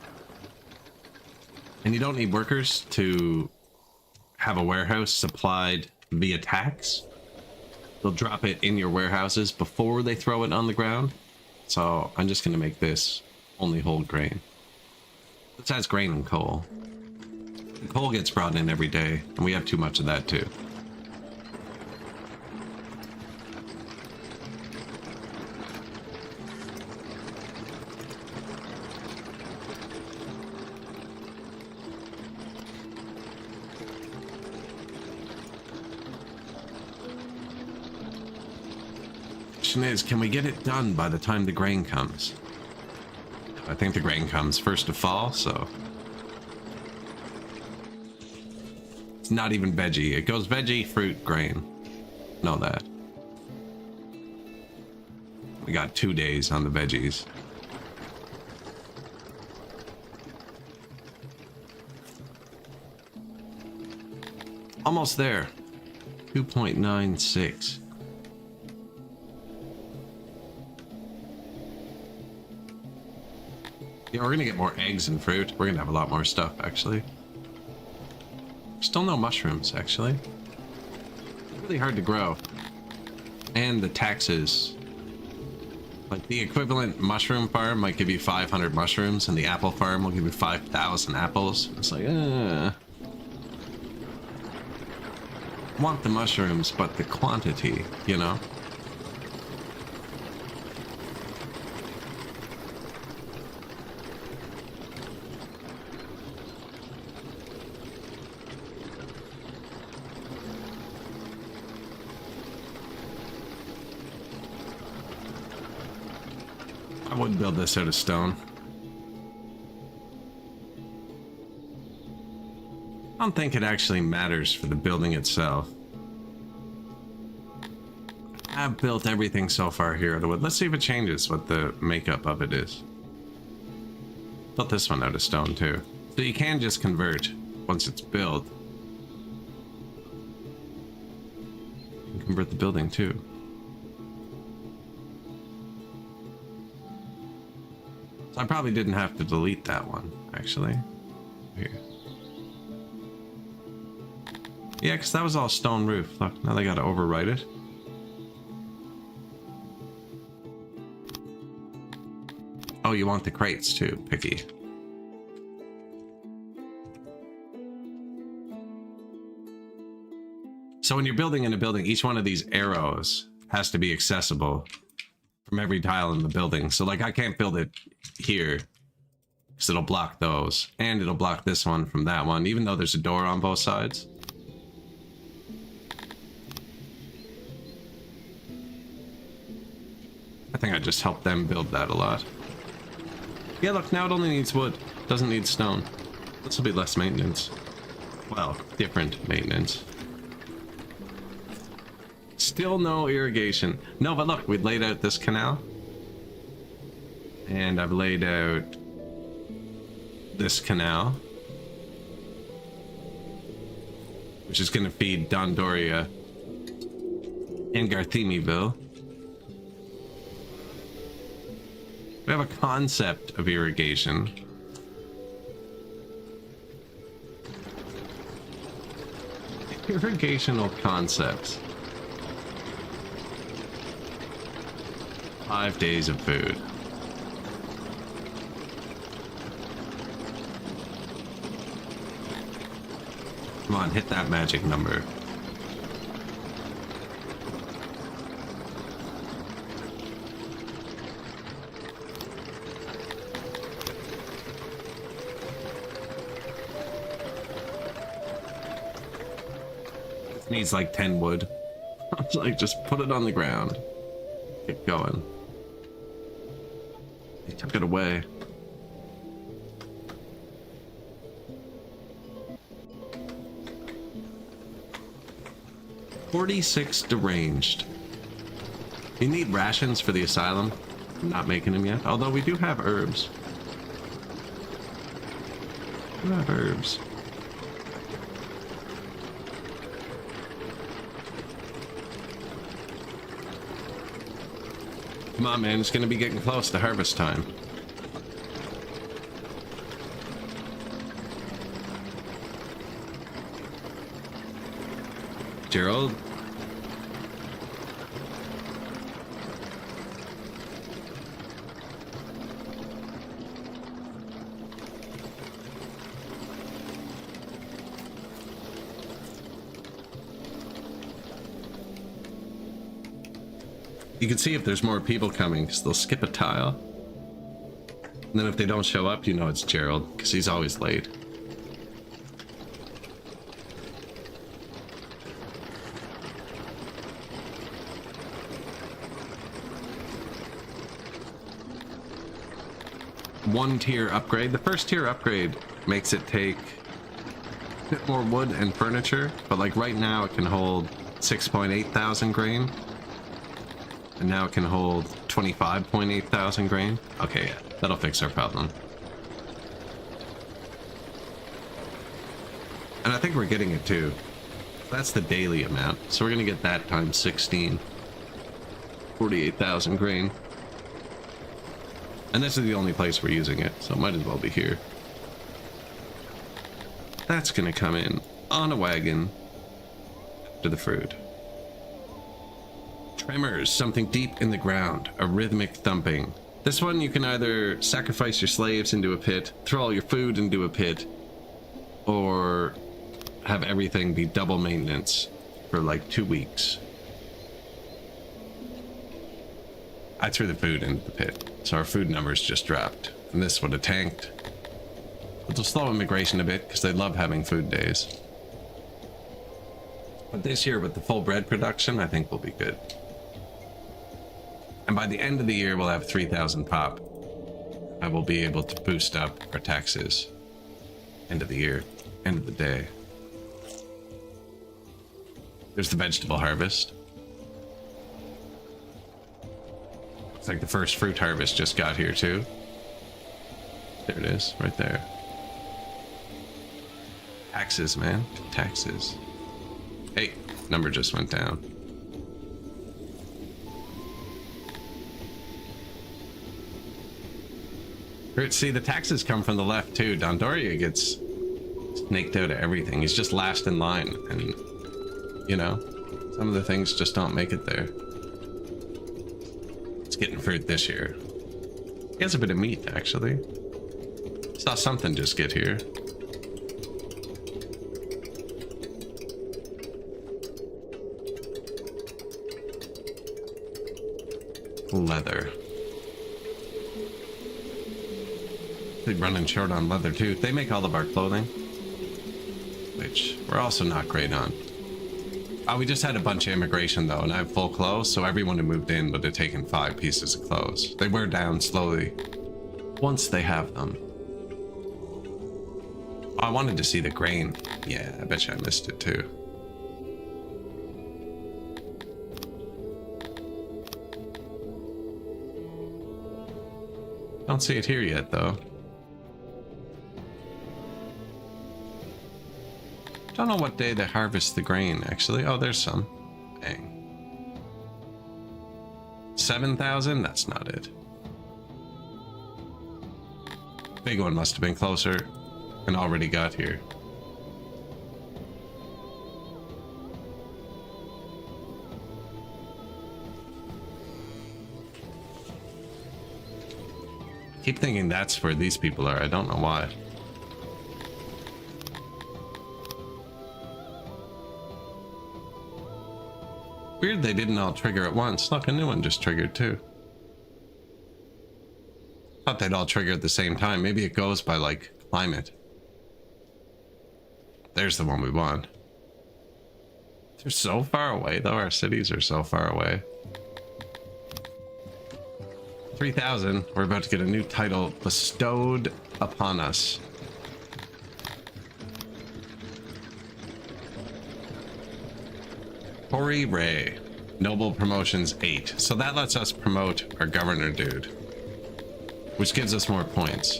And you don't need workers to have a warehouse supplied via tax. They'll drop it in your warehouses before they throw it on the ground. So I'm just going to make this Only whole grain. This has grain and coal. Coal gets brought in every day, and we have too much of that too. Question is, can we get it done by the time the grain comes? I think the grain comes first of fall, so it's not even veggie. It goes veggie, fruit, grain. Know that. We got 2 days on the veggies. Almost there. 2.96. Yeah, we're gonna get more eggs and fruit. We're gonna have a lot more stuff, actually. Still no mushrooms, actually. Really hard to grow. And the taxes. Like, the equivalent mushroom farm might give you 500 mushrooms, and the apple farm will give you 5,000 apples. It's like, want the mushrooms, but the quantity, you know? I wouldn't build this out of stone. I don't think it actually matters for the building itself. I've built everything so far here out of wood. Let's see if it changes what the makeup of it is. Built this one out of stone too. So you can just convert once it's built. You can convert the building too. So I probably didn't have to delete that one, actually. Here. Yeah, because that was all stone roof. Look, now they got to overwrite it. Oh, you want the crates too, picky. So when you're building in a building, each one of these arrows has to be accessible from every tile in the building. So like I can't build it here because it'll block those, and it'll block this one from that one, even though there's a door on both sides. I think I just helped them build that a lot. Yeah, look, now it only needs wood. Doesn't need stone. This will be less maintenance. Well, different maintenance. Still no irrigation. No, but look, we laid out this canal. And I've laid out this canal, which is going to feed Dondoria and Garthemiville. We have a concept of irrigation. Irrigational concepts. 5 days of food. Come on, hit that magic number. It needs like 10 wood. I was like, just put it on the ground. Get going. He took it away. "46 deranged." You need rations for the asylum. I'm not making them yet, although we do have herbs. We have herbs. Come on, man, it's gonna be getting close to harvest time. Gerald? You can see if there's more people coming, because they'll skip a tile. And then if they don't show up, you know it's Gerald, because he's always late. One tier upgrade. The first tier upgrade makes it take a bit more wood and furniture, but like right now it can hold 6.8 thousand grain. And now it can hold 25.8 thousand grain. Okay, yeah, that'll fix our problem. And I think we're getting it too. That's the daily amount. So we're gonna get that times 16. 48,000 grain. And this is the only place we're using it, so it might as well be here. That's gonna come in on a wagon to the fruit. Tremors, something deep in the ground, a rhythmic thumping. This one you can either sacrifice your slaves into a pit, throw all your food into a pit, or have everything be double maintenance for like 2 weeks. I threw the food into the pit, so our food numbers just dropped. And this would have tanked. It'll slow immigration a bit, because they love having food days. But this year, with the full bread production, I think we'll be good. And by the end of the year, we'll have 3,000 pop. I will be able to boost up our taxes. End of the year, end of the day. There's the vegetable harvest. It's like the first fruit harvest just got here too. There it is, right there. Taxes, man. Taxes. Hey, number just went down. See, the taxes come from the left too. Dondoria gets snaked out of everything. He's just last in line, and you know, some of the things just don't make it there. It's getting fruit this year. He has a bit of meat, actually. Saw something just get here. Leather. They're running short on leather too. They make all of our clothing, which we're also not great on. We just had a bunch of immigration though, and I have full clothes, so everyone who moved in would have taken 5 pieces of clothes. They wear down slowly once they have them. I wanted to see the grain. Yeah, I bet you I missed it too. Don't see it here yet though. Don't know what day they harvest the grain, actually. Oh, there's some. Dang. 7,000? That's not it. Big one must have been closer and already got here. Keep thinking that's where these people are. I don't know why. Weird they didn't all trigger at once. Look, a new one just triggered too. Thought they'd all trigger at the same time. Maybe it goes by like climate. There's the one we want. They're so far away though. Our cities are so far away. 3,000. We're about to get a new title bestowed upon us. Corey Ray, Noble Promotions 8. So that lets us promote our governor dude, which gives us more points.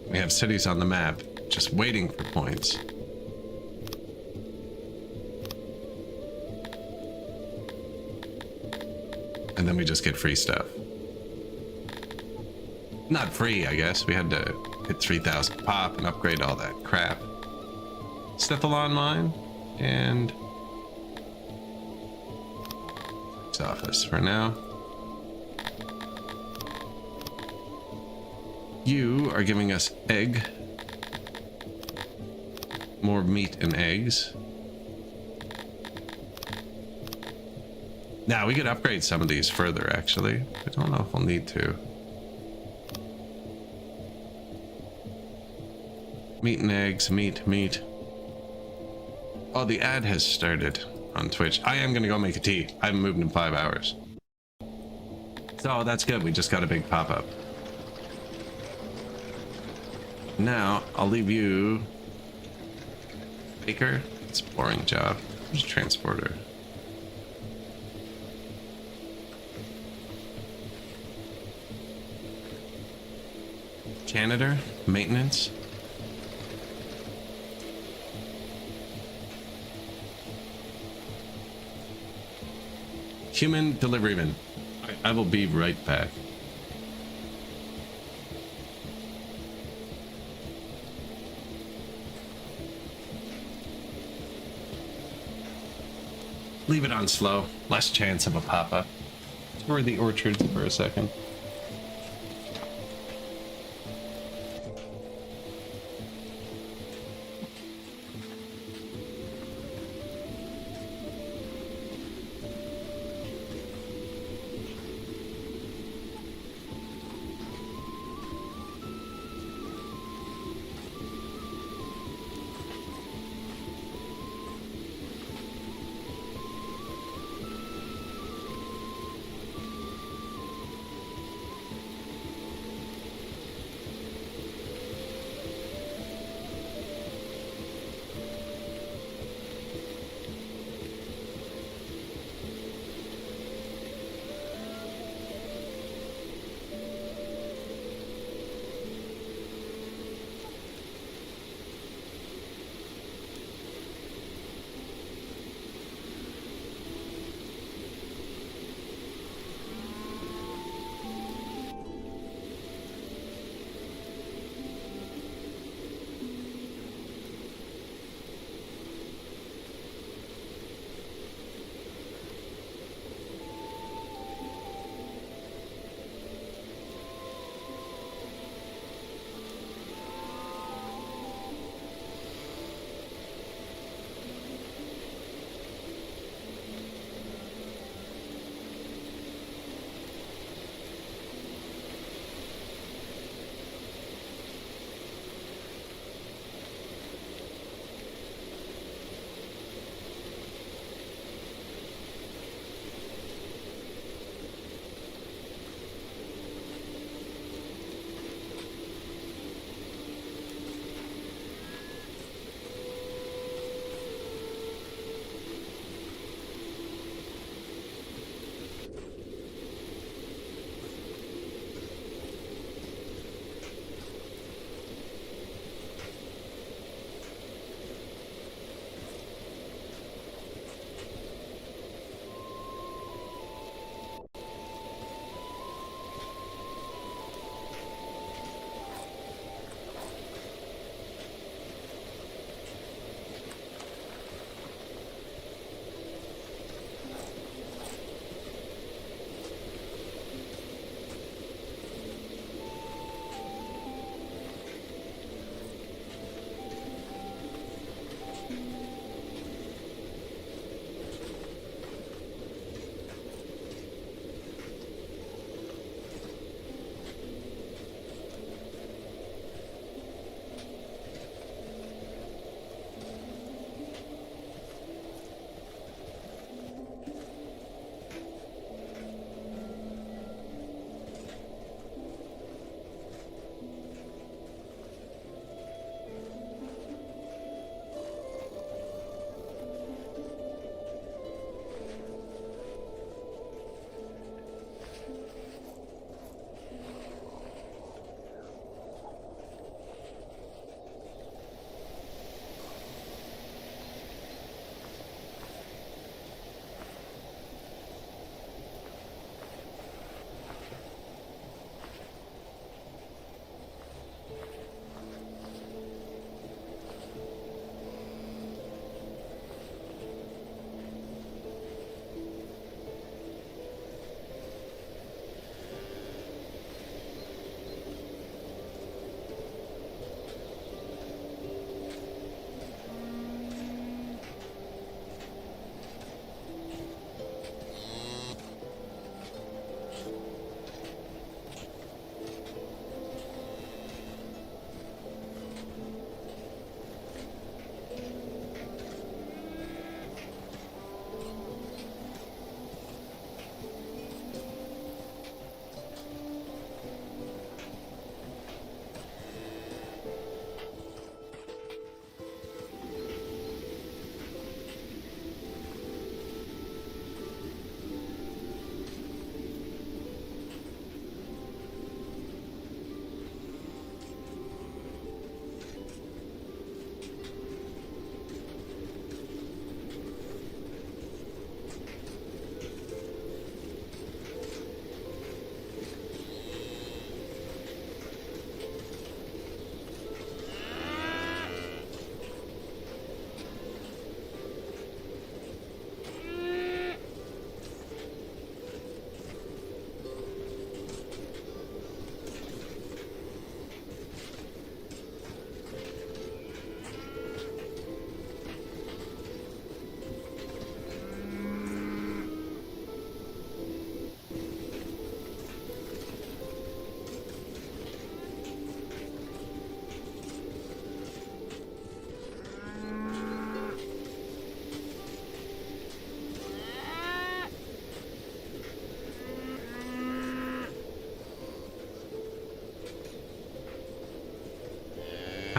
We have cities on the map just waiting for points. And then we just get free stuff. Not free, I guess. We had to hit 3,000 pop and upgrade all that crap. Stephalon mine and office for now. You are giving us egg. More meat and eggs. Now we could upgrade some of these further, actually. I don't know if we'll need to. Meat and eggs, meat. Oh, the ad has started on Twitch. I am gonna go make a tea. I haven't moved in 5 hours. So that's good, we just got a big pop-up. Now, I'll leave you... Baker? It's a boring job. Who's transporter? Janitor? Maintenance? Human deliveryman. I will be right back. Leave it on slow. Less chance of a pop-up. Explore the orchards for a second.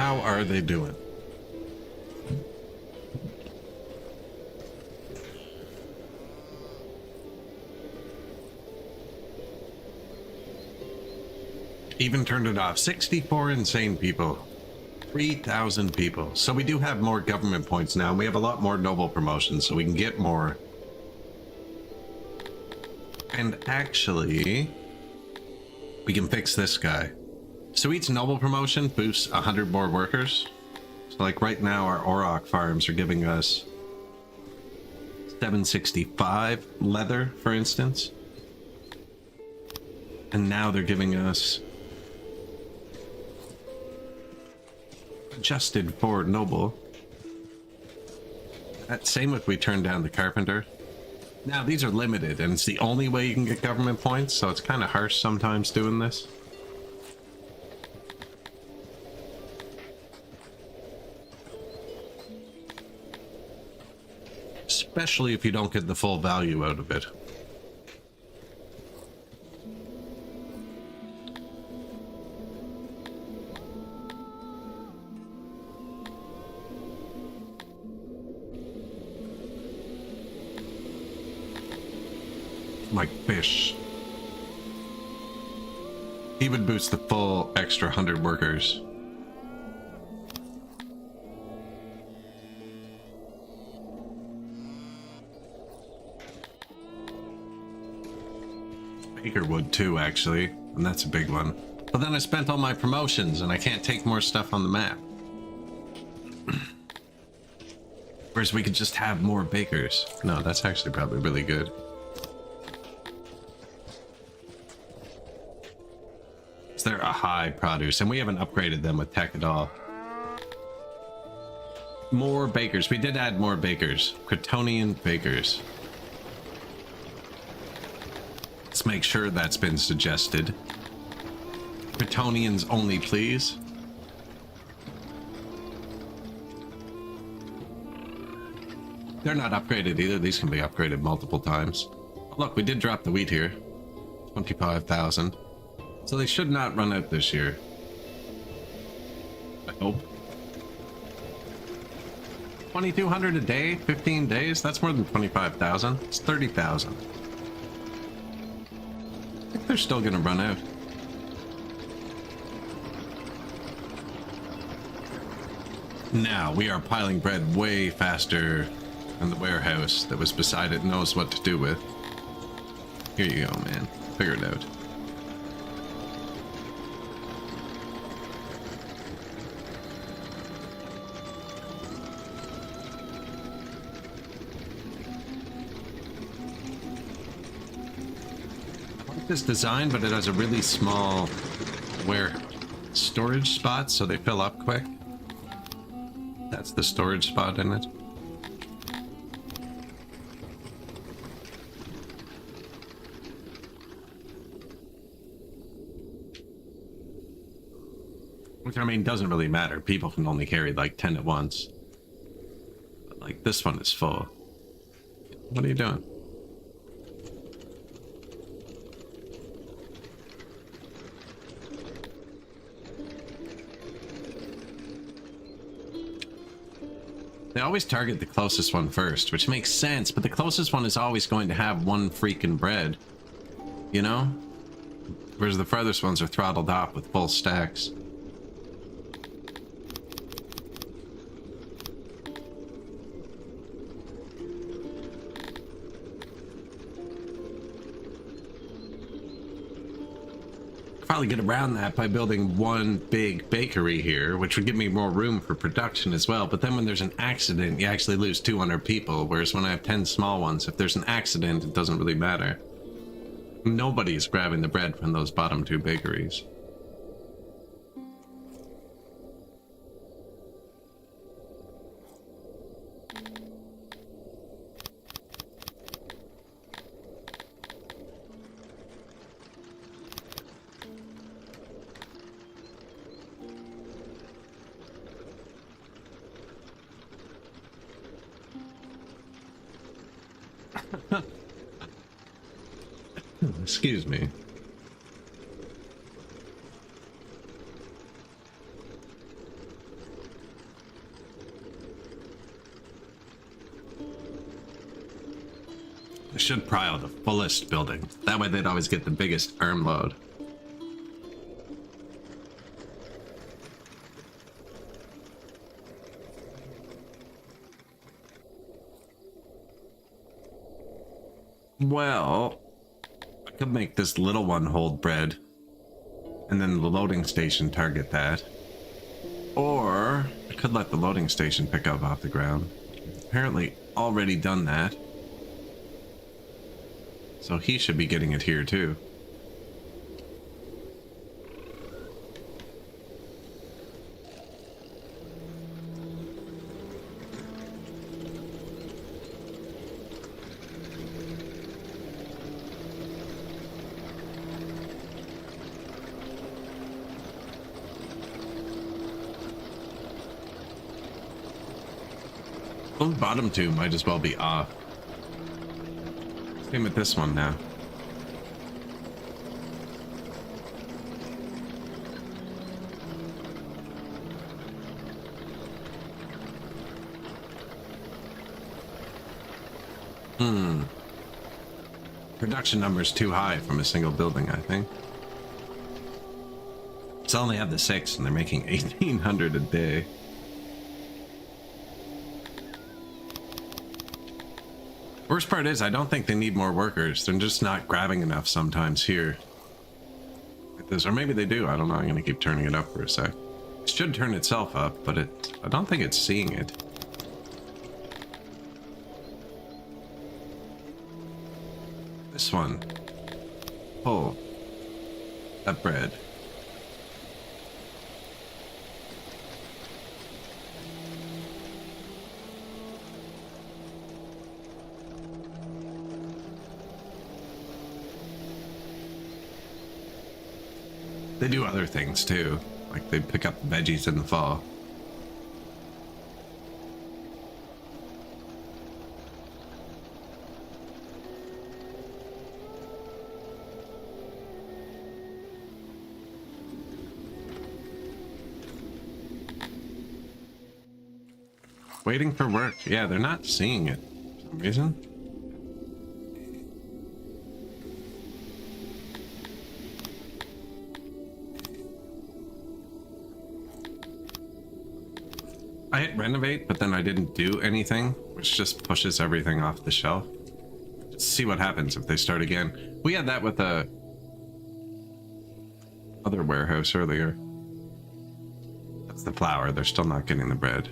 How are they doing? Even turned it off. 64 insane people. 3,000 people. So we do have more government points now. And we have a lot more noble promotions, so we can get more. And actually, we can fix this guy. So each noble promotion boosts 100 more workers. So like right now, our Auroch farms are giving us 765 leather, for instance. And now they're giving us, adjusted for noble. That same if we turn down the carpenter. Now these are limited and it's the only way you can get government points, so it's kind of harsh sometimes doing this. Especially if you don't get the full value out of it. Like fish. He would boost the full extra 100 workers. Baker would too, actually, and that's a big one. But then I spent all my promotions and I can't take more stuff on the map. Whereas we could just have more bakers. No, that's actually probably really good. They're a high produce, and we haven't upgraded them with tech at all. More bakers. We did add more bakers. Cretonian bakers. Let's make sure that's been suggested. Cretonians only, please. They're not upgraded either. These can be upgraded multiple times. Look, we did drop the wheat here. 25,000. So they should not run out this year. I hope. 2,200 a day, 15 days? That's more than 25,000. It's 30,000. I think they're still gonna run out. Now we are piling bread way faster than the warehouse that was beside it knows what to do with. Here you go, man. Figure it out. This design, but it has a really small storage spot, so they fill up quick. That's the storage spot in it. Which, I mean, doesn't really matter. People can only carry like 10 at once. But like this one is full. What are you doing? They always target the closest one first, which makes sense, but the closest one is always going to have one freaking bread, you know? Whereas the farthest ones are throttled off with full stacks. Probably get around that by building one big bakery here, which would give me more room for production as well. But then when there's an accident, you actually lose 200 people, whereas when I have 10 small ones, if there's an accident, it doesn't really matter. Nobody's grabbing the bread from those bottom two bakeries. Excuse me. I should prio the fullest building. That way they'd always get the biggest arm load. Well, I could make this little one hold bread, and then the loading station target that. Or I could let the loading station pick up off the ground. Apparently already done that. So he should be getting it here too. Those bottom two might as well be off. Same with this one now. Production number's too high from a single building, I think. So I only have the 6 and they're making 1,800 a day. Worst part is, I don't think they need more workers. They're just not grabbing enough sometimes here. Like this, or maybe they do. I don't know. I'm gonna keep turning it up for a sec. It should turn itself up, but I don't think it's seeing it. This one. Pull. That bread. They do other things too, like they pick up veggies in the fall. Waiting for work. Yeah, they're not seeing it for some reason. I hit renovate, but then I didn't do anything, which just pushes everything off the shelf. Just see what happens if they start again. We had that with the other warehouse earlier. That's the flour. They're still not getting the bread.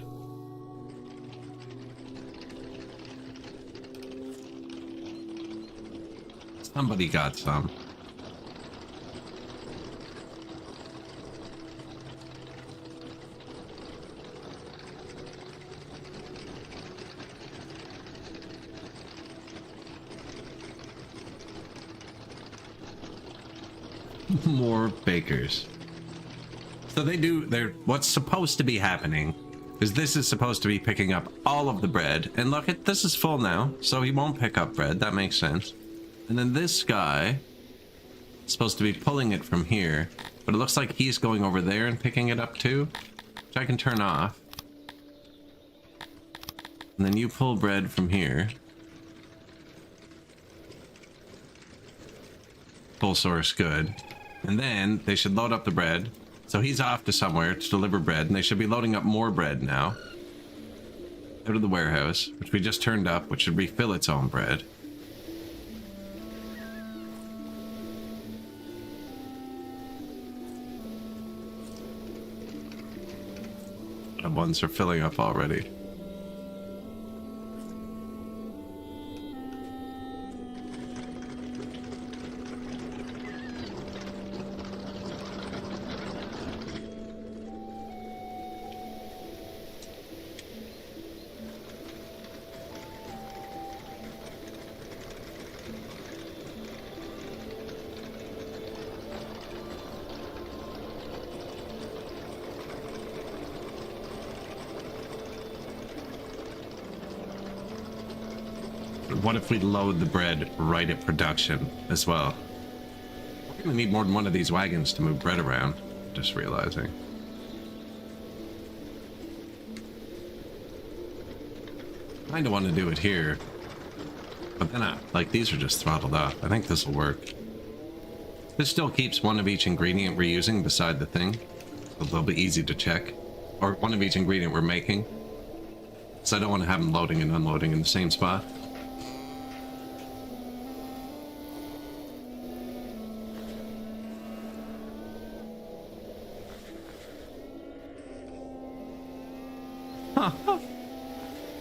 Somebody got some. More bakers. So they're what's supposed to be happening is this is supposed to be picking up all of the bread, and look, this is full now, so he won't pick up bread. That makes sense. And then this guy is supposed to be pulling it from here, but it looks like he's going over there and picking it up too, which I can turn off. And then you pull bread from here. Full source, good. And then they should load up the bread. So he's off to somewhere to deliver bread, and they should be loading up more bread now. Out of the warehouse, which we just turned up, which should refill its own bread. The ones are filling up already. What if we load the bread right at production as well? We're gonna need more than one of these wagons to move bread around, just realizing. Kinda want to do it here. But then like these are just throttled up. I think this will work. This still keeps one of each ingredient we're using beside the thing. So they'll be easy to check. Or one of each ingredient we're making. So I don't want to have them loading and unloading in the same spot.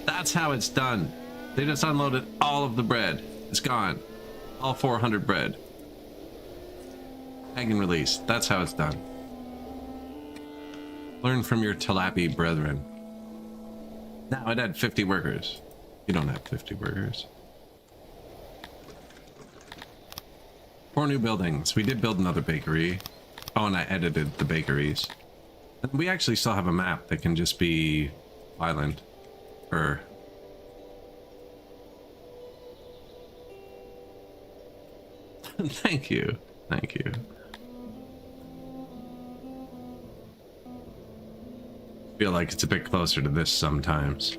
That's how it's done. They just unloaded all of the bread. It's gone. All 400 bread. Tag and release. That's how it's done. Learn from your tilapia brethren. Now it had 50 workers. You don't have 50 workers. 4 new buildings. We did build another bakery. Oh, and I edited the bakeries. And we actually still have a map that can just be island. Or... Thank you. Thank you. Feel like it's a bit closer to this sometimes.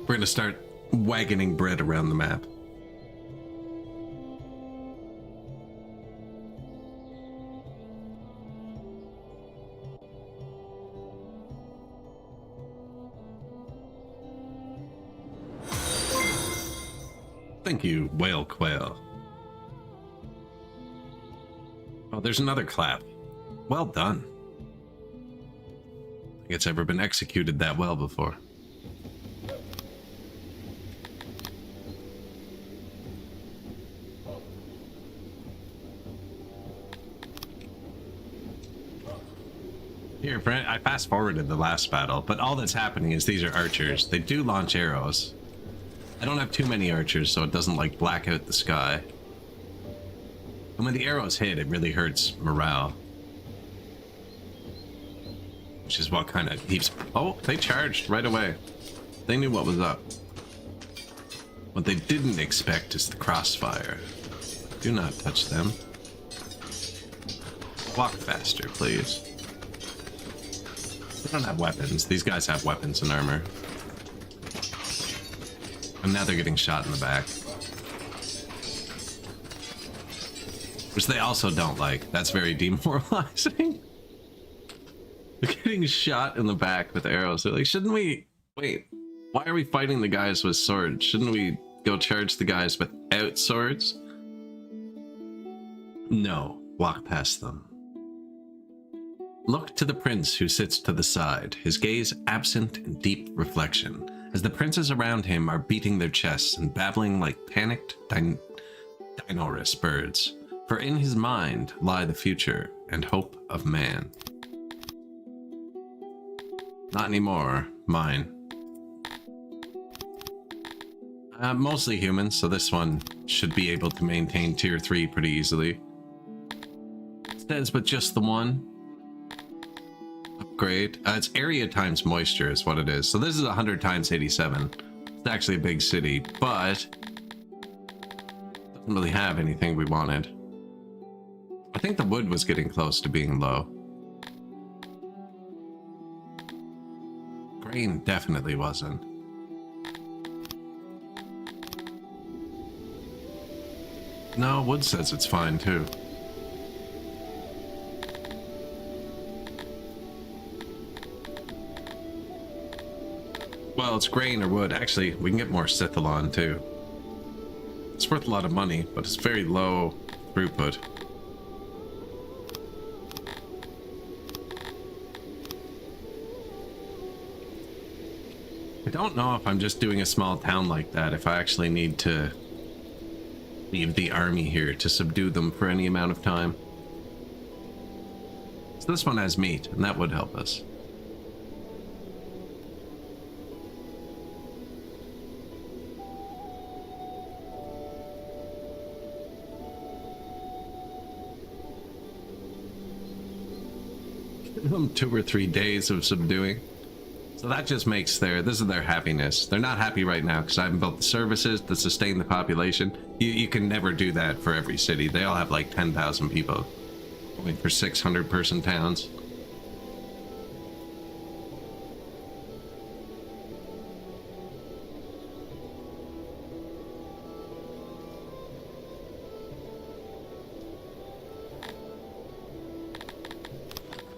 We're gonna start wagoning bread around the map. Thank you, whale quail. Oh, there's another clap. Well done. I think it's ever been executed that well before. Here, Brent, I fast forwarded the last battle, but all that's happening is these are archers. They do launch arrows. I don't have too many archers, so it doesn't like black out the sky. And when the arrows hit, it really hurts morale. Which is what kind of keeps... Oh, they charged right away. They knew what was up. What they didn't expect is the crossfire. Do not touch them. Walk faster, please. They don't have weapons. These guys have weapons and armor. And now they're getting shot in the back. Which they also don't like. That's very demoralizing. They're getting shot in the back with arrows. They're like, shouldn't we... Wait, why are we fighting the guys with swords? Shouldn't we go charge the guys without swords? No, walk past them. Look to the prince who sits to the side, his gaze absent in deep reflection, as the princes around him are beating their chests and babbling like panicked dinorous birds. For in his mind lie the future and hope of man. Not anymore, mine. Mostly humans, so this one should be able to maintain tier 3 pretty easily. It says with just the one upgrade. It's area times moisture is what it is. So this is 100 times 87. It's actually a big city, but doesn't really have anything we wanted. I think the wood was getting close to being low. Grain definitely wasn't. No, wood says it's fine too. Well, it's grain or wood. Actually, we can get more Cithalon too. It's worth a lot of money, but it's very low throughput. I don't know if I'm just doing a small town like that, if I actually need to leave the army here to subdue them for any amount of time. So this one has meat, and that would help us. Give them 2 or 3 days of subduing. So that just makes this is their happiness. They're not happy right now because I haven't built the services to sustain the population. You can never do that for every city. They all have like 10,000 people. Only for 600 person towns.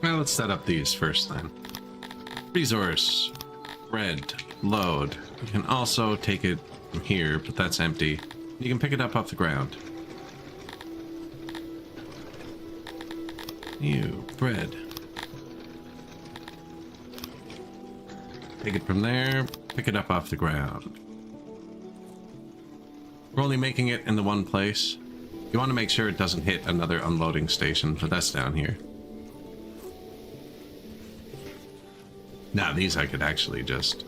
Well, let's set up these first then. Resource. Bread. Load. You can also take it from here, but that's empty. You can pick it up off the ground. New bread. Take it from there, pick it up off the ground. We're only making it in the one place. You want to make sure it doesn't hit another unloading station, but that's down here. Now these I could actually just...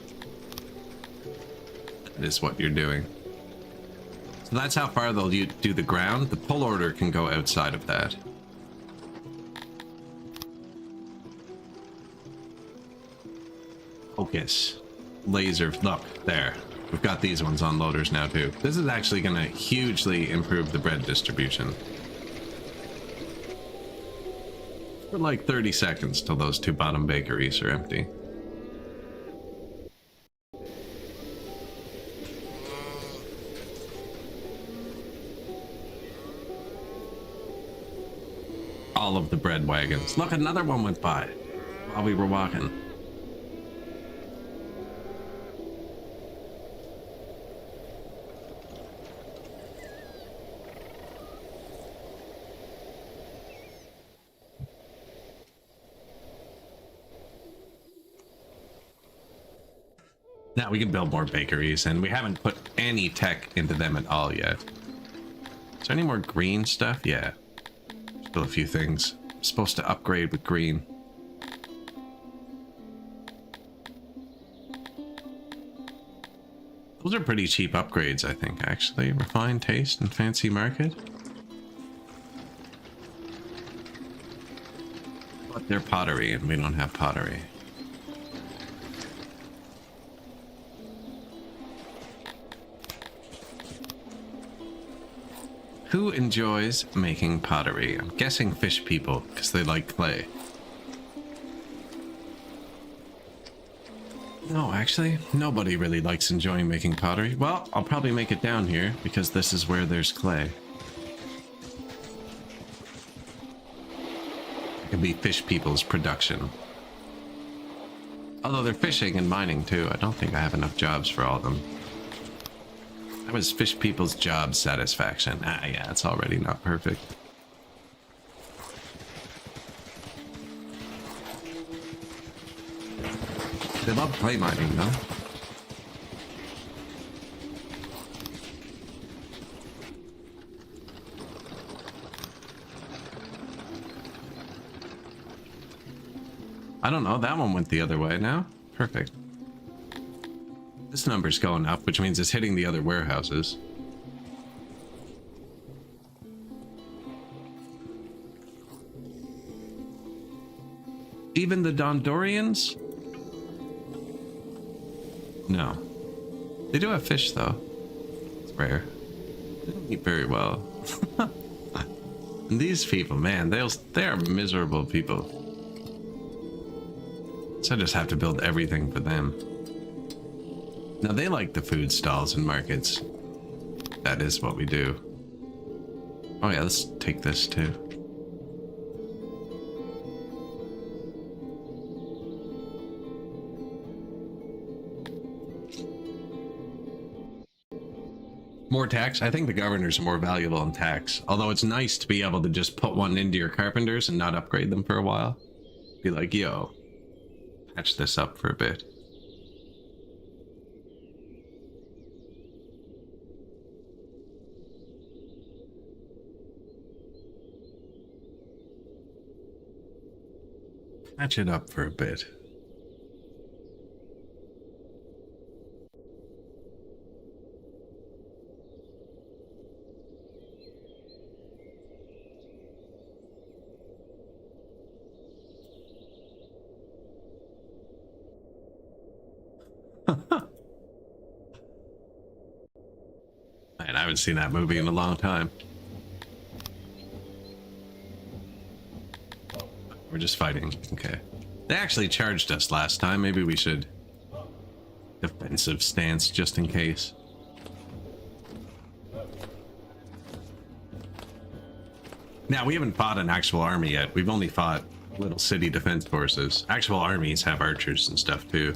That is what you're doing. So that's how far they'll do the ground. The pull order can go outside of that. Focus. Laser. Look, there. We've got these ones on loaders now too. This is actually going to hugely improve the bread distribution. For like 30 seconds till those two bottom bakeries are empty. All of the bread wagons. Look, another one went by while we were walking. Now we can build more bakeries, and we haven't put any tech into them at all yet. Is there any more green stuff? Yeah. Still a few things. I'm supposed to upgrade with green. Those are pretty cheap upgrades, I think, actually. Refined taste and fancy market. But they're pottery, and we don't have pottery. Who enjoys making pottery? I'm guessing fish people, because they like clay. No, actually, nobody really likes enjoying making pottery. Well, I'll probably make it down here, because this is where there's clay. It could be fish people's production. Although they're fishing and mining too, I don't think I have enough jobs for all of them. That was fish people's job satisfaction. Ah, yeah, it's already not perfect. They love clay mining, though. I don't know, that one went the other way now. Perfect. This number's going up, which means it's hitting the other warehouses. Even the Dondorians? No. They do have fish, though. It's rare. They don't eat very well. And these people, man, they are miserable people. So I just have to build everything for them. Now they like the food stalls and markets. That is what we do. Oh yeah, let's take this too. More tax? I think the governors are more valuable in tax. Although it's nice to be able to just put one into your carpenters and not upgrade them for a while. Be like, yo, patch this up for a bit. Patch it up for a bit. Right, I haven't seen that movie in a long time. We're just fighting. Okay. They actually charged us last time. Maybe we should... defensive stance just in case. Now, we haven't fought an actual army yet. We've only fought little city defense forces. Actual armies have archers and stuff too.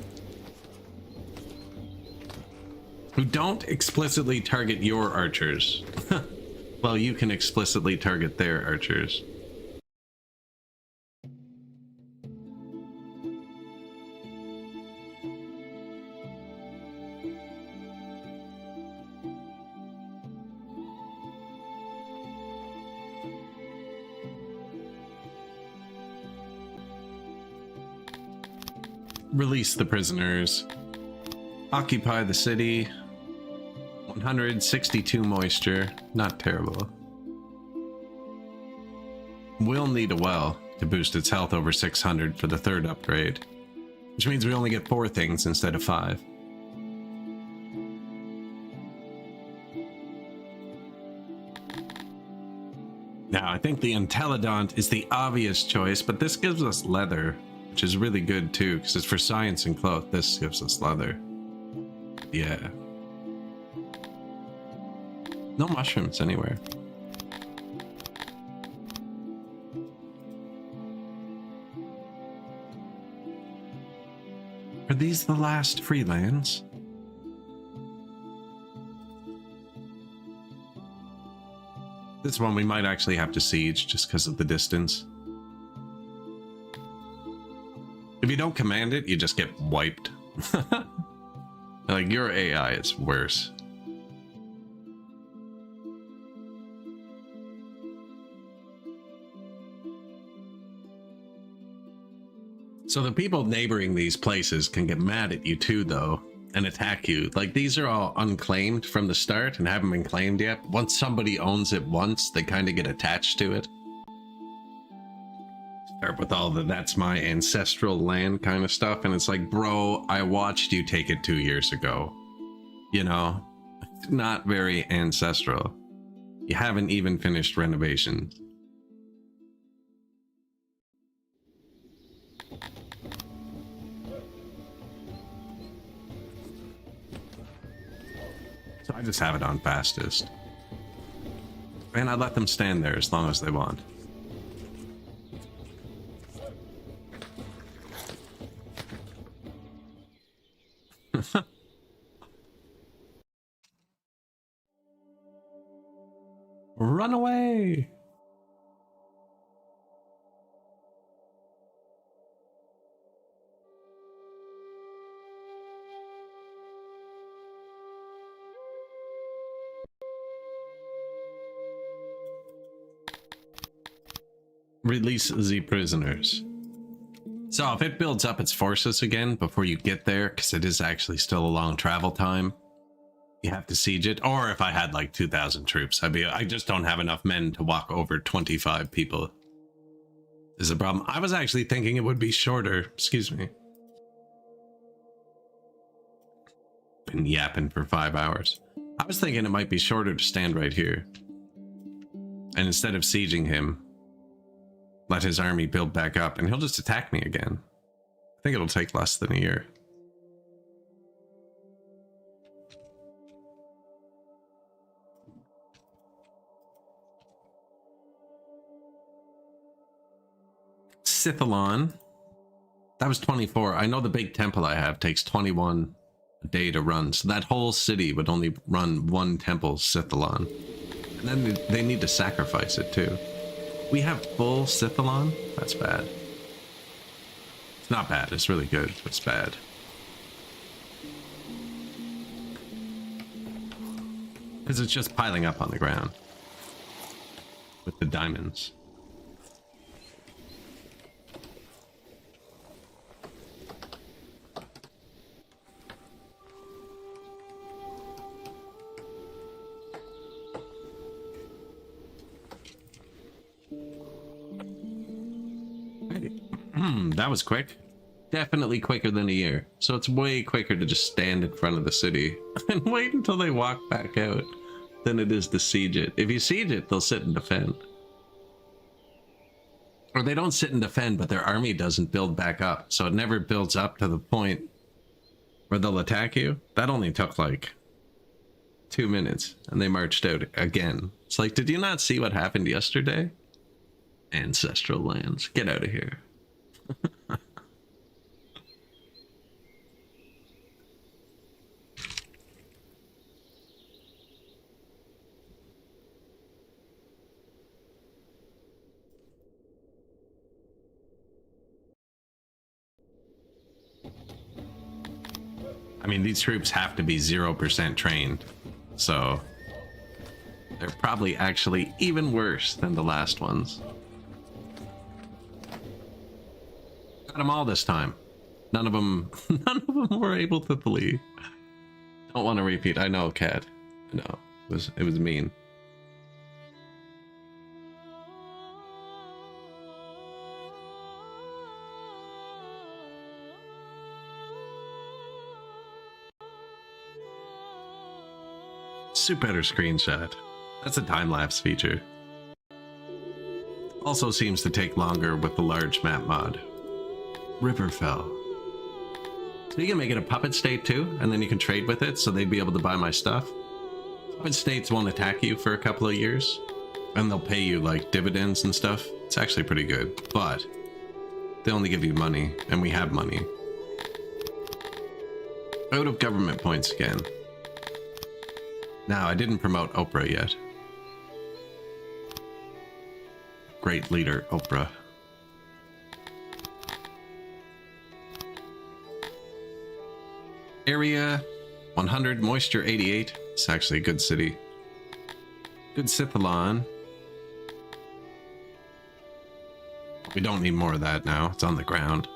Who don't explicitly target your archers. Well, you can explicitly target their archers. Release the prisoners. Occupy the city. 162 moisture. Not terrible. We'll need a well to boost its health over 600 for the third upgrade. Which means we only get 4 things instead of 5. Now, I think the Intelligent is the obvious choice, but this gives us leather, which is really good too, because it's for science and cloth. This gives us leather. Yeah. No mushrooms anywhere. Are these the last free lands? This one we might actually have to siege just because of the distance. If you don't command it, you just get wiped. Like, your AI is worse. So the people neighboring these places can get mad at you too, though, and attack you. Like, these are all unclaimed from the start and haven't been claimed yet. Once somebody owns it once, they kind of get attached to it. Start with all the "that's my ancestral land" kind of stuff, and it's like, bro, I watched you take it 2 years ago. You know, not very ancestral. You haven't even finished renovations. So I just have it on fastest. And I let them stand there as long as they want. Run away! Release the prisoners. So if it builds up its forces again before you get there, because it is actually still a long travel time, you have to siege it. Or if I had like 2,000 troops, I just don't have enough men to walk over 25 people. Is a problem. I was actually thinking it would be shorter. Excuse me. Been yapping for 5 hours. I was thinking it might be shorter to stand right here. And instead of sieging him, let his army build back up, and he'll just attack me again. I think it'll take less than a year. Sithalon. That was 24. I know the big temple I have takes 21 a day to run, so that whole city would only run 1 temple, Sithalon. And then they need to sacrifice it too. We have full Sithalon? That's bad. It's not bad, it's really good, but it's bad. Because it's just piling up on the ground. With the diamonds. That was quick. Definitely quicker than a year. So it's way quicker to just stand in front of the city and wait until they walk back out. than it is to siege it. If you siege it, they'll sit and defend. Or they don't sit and defend, but their army doesn't build back up. So it never builds up to the point where they'll attack you. That only took like 2 minutes, and they marched out again. It's like, did you not see what happened yesterday? Ancestral lands. Get out of here. I mean, these troops have to be 0% trained, so they're probably actually even worse than the last ones. Got them all this time. None of them were able to flee. Don't want to repeat. I know, Cat. I know. It was mean. Super better screenshot. That's a time-lapse feature. Also seems to take longer with the large map mod. Riverfell. So you can make it a puppet state too, and then you can trade with it, so they'd be able to buy my stuff. Puppet states won't attack you for a couple of years, and they'll pay you like dividends and stuff. It's actually pretty good, but they only give you money, and we have money. Out of government points again. Now, I didn't promote Oprah yet. Great leader, Oprah. Area 100, moisture 88. It's actually a good city. Good Scythalon. We don't need more of that now. It's on the ground.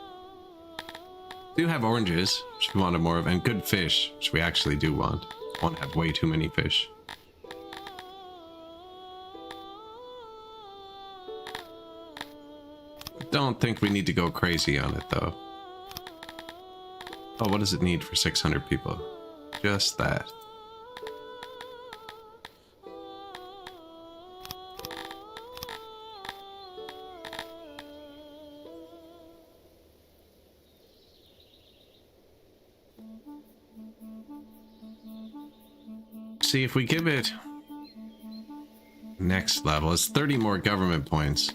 We do have oranges, which we wanted more of, and good fish, which we actually do want. Want to have way too many fish. Don't think we need to go crazy on it though. Oh, what does it need for 600 people? Just that. See, if we give it next level, it's 30 more government points.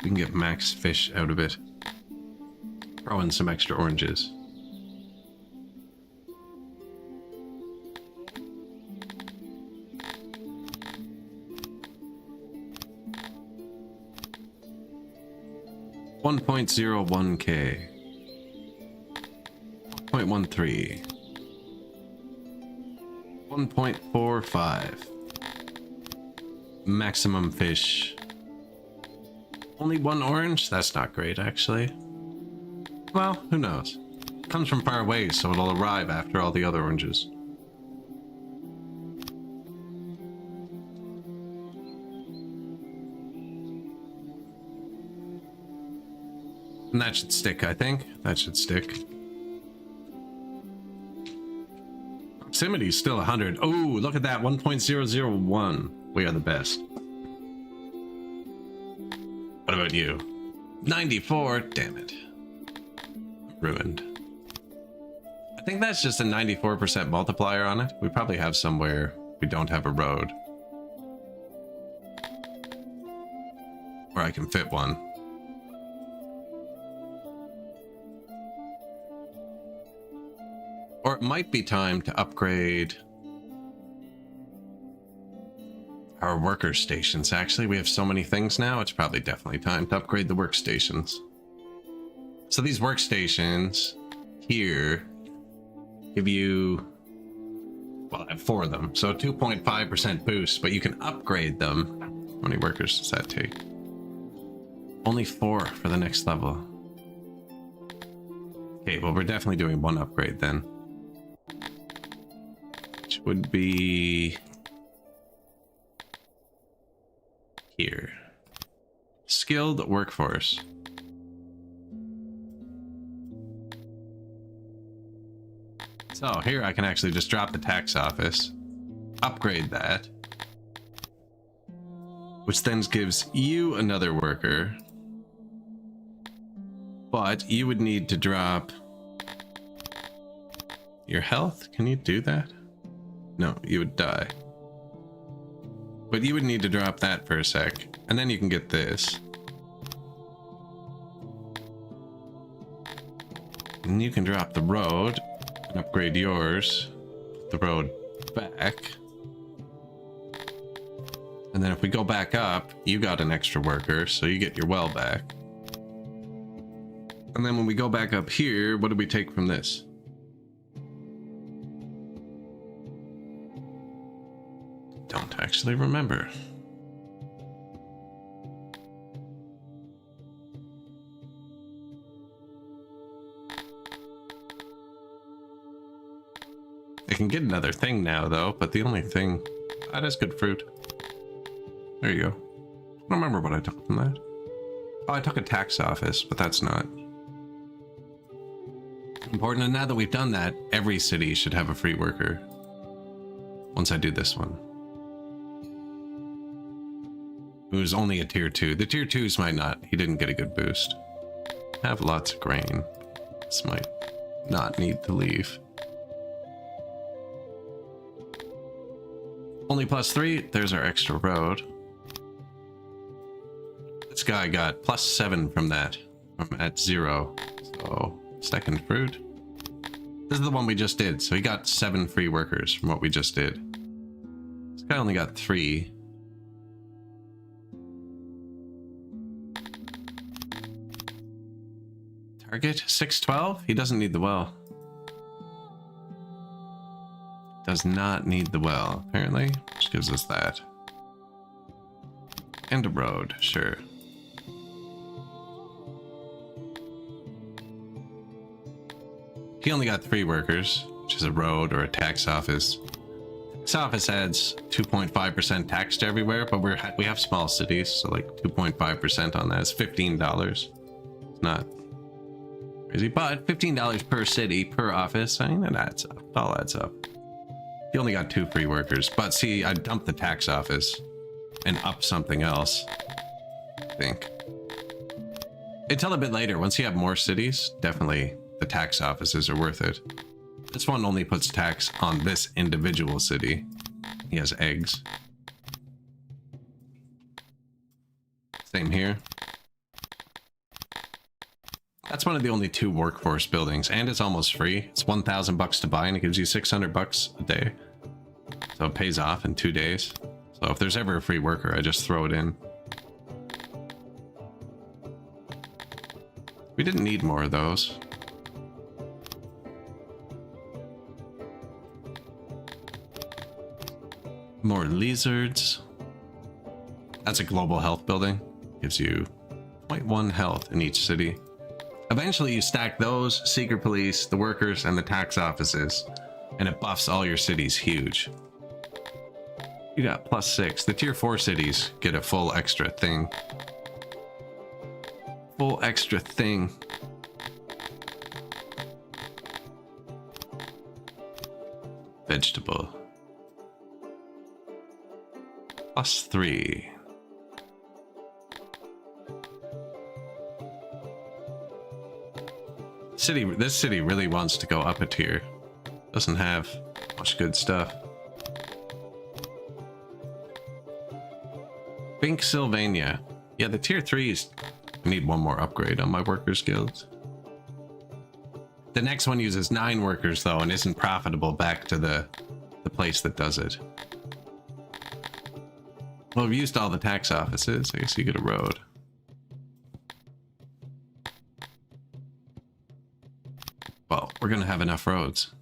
We can get max fish out of it. Throw in some extra oranges. $1.01K. 0.13. 1.45. Maximum fish. Only one orange? That's not great, actually. Well, who knows? It comes from far away, so it'll arrive after all the other oranges. And that should stick, I think. That should stick. Proximity is still 100. Oh, look at that. 1.001. We are the best. What about you? 94. Damn it. Ruined. I think that's just a 94% multiplier on it. We probably have somewhere we don't have a road. Where I can fit one. Or it might be time to upgrade our worker stations. Actually, we have so many things now, it's probably definitely time to upgrade the workstations. So these workstations here give you, well, I have 4 of them, so 2.5% boost, but you can upgrade them. How many workers does that take? Only 4 for the next level. Okay, well, we're definitely doing one upgrade then. Which would be here. Skilled workforce. So here I can actually just drop the tax office. upgrade that, which then gives you another worker, but you would need to drop your health. Can you do that? No, you would die. But you would need to drop that for a sec, and then you can get this. And you can drop the road and upgrade yours, the road back. And then if we go back up, you got an extra worker, so you get your well back. And then when we go back up here, what do we take from this? Don't actually remember. I can get another thing now, though, but the only thing... That is good fruit. There you go. I don't remember what I took from that. Oh, I took a tax office, but that's not important. And now that we've done that, every city should have a free worker. Once I do this one. It was only a tier 2. The tier 2s might not. He didn't get a good boost. Have lots of grain. This might not need to leave. Only +3. There's our extra road. This guy got +7 from that. From at 0. So, second fruit. This is the one we just did. So he got 7 free workers from what we just did. This guy only got 3. Target 612. He doesn't need the well. Does not need the well, apparently. Which gives us that. And a road, sure. He only got 3 workers, which is a road or a tax office. Tax office adds 2.5% tax to everywhere, but we have small cities, so like 2.5% on that is $15. It's not crazy, but $15 per city, per office, I mean, it adds up. It all adds up. He only got 2 free workers, but see, I dumped the tax office and up something else, I think. Until a bit later, once you have more cities, definitely the tax offices are worth it. This one only puts tax on this individual city. He has eggs. Same here. That's one of the only 2 workforce buildings, and it's almost free. It's 1,000 bucks to buy, and it gives you 600 bucks a day. So it pays off in 2 days. So if there's ever a free worker, I just throw it in. We didn't need more of those. More lizards. That's a global health building. Gives you 0.1 health in each city. Eventually you stack those, secret police, the workers, and the tax offices, and it buffs all your cities huge. You got +6. The tier 4 cities get a full extra thing. Full extra thing. Vegetable. +3. This city really wants to go up a tier. Doesn't have much good stuff. Bink Sylvania. Yeah, the tier 3s. I need one more upgrade on my workers guild. The next one uses 9 workers though and isn't profitable back to the place that does it. Well, we've used all the tax offices. I guess you get a road. Well, we're gonna have enough roads.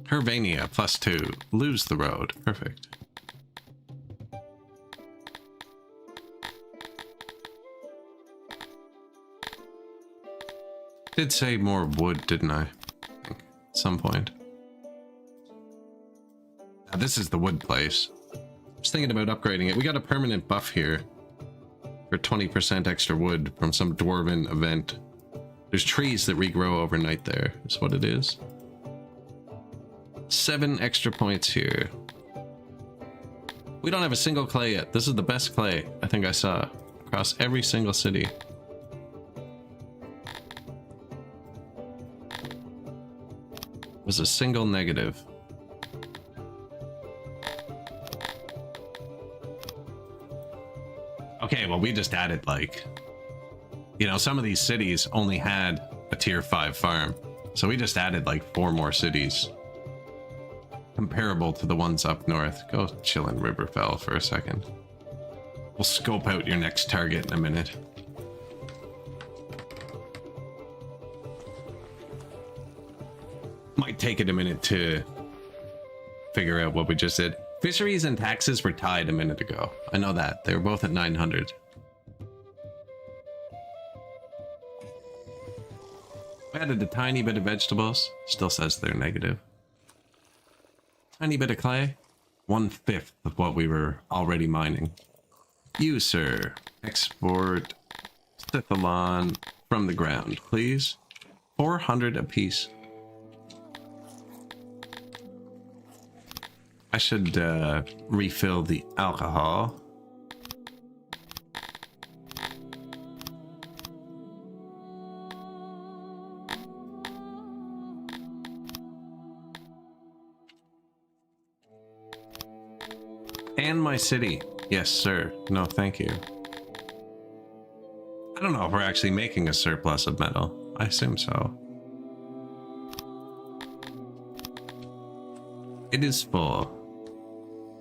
Hervania +2. Lose the road. Perfect. Did say more wood, didn't I? At some point. Now, this is the wood place. Just thinking about upgrading it. We got a permanent buff here For 20% extra wood from some dwarven event. There's trees that regrow overnight there, is what it is. 7 extra points here. We don't have a single clay yet. This is the best clay I think I saw across every single city. Was a single negative. Okay, well, we just added, like, you know, some of these cities only had a tier 5 farm. So we just added like 4 more cities. Comparable to the ones up north. Go chill in Riverfell for a second. We'll scope out your next target in a minute. Might take it a minute to figure out what we just did. Fisheries and taxes were tied a minute ago. I know that. They were both at 900. We added a tiny bit of vegetables. Still says they're negative. Tiny bit of clay. 1/5 of what we were already mining. You, sir. Export Stithalon from the ground, please. 400 apiece. I should refill the alcohol. And my city. Yes, sir. No, thank you. I don't know if we're actually making a surplus of metal. I assume so. It is full.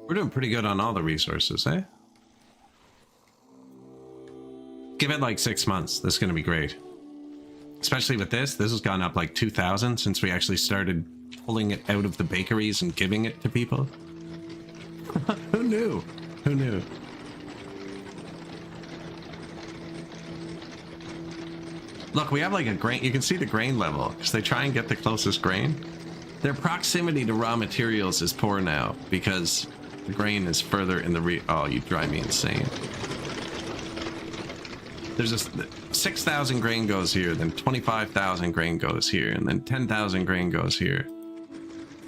We're doing pretty good on all the resources, eh? Give it like 6 months. This is going to be great. Especially with this. This has gone up like 2,000 since we actually started pulling it out of the bakeries and giving it to people. Who knew? Who knew? Look, we have like a grain. You can see the grain level because they try and get the closest grain. Their proximity to raw materials is poor now because the grain is further in the oh, you drive me insane. There's a 6,000 grain goes here, then 25,000 grain goes here, and then 10,000 grain goes here.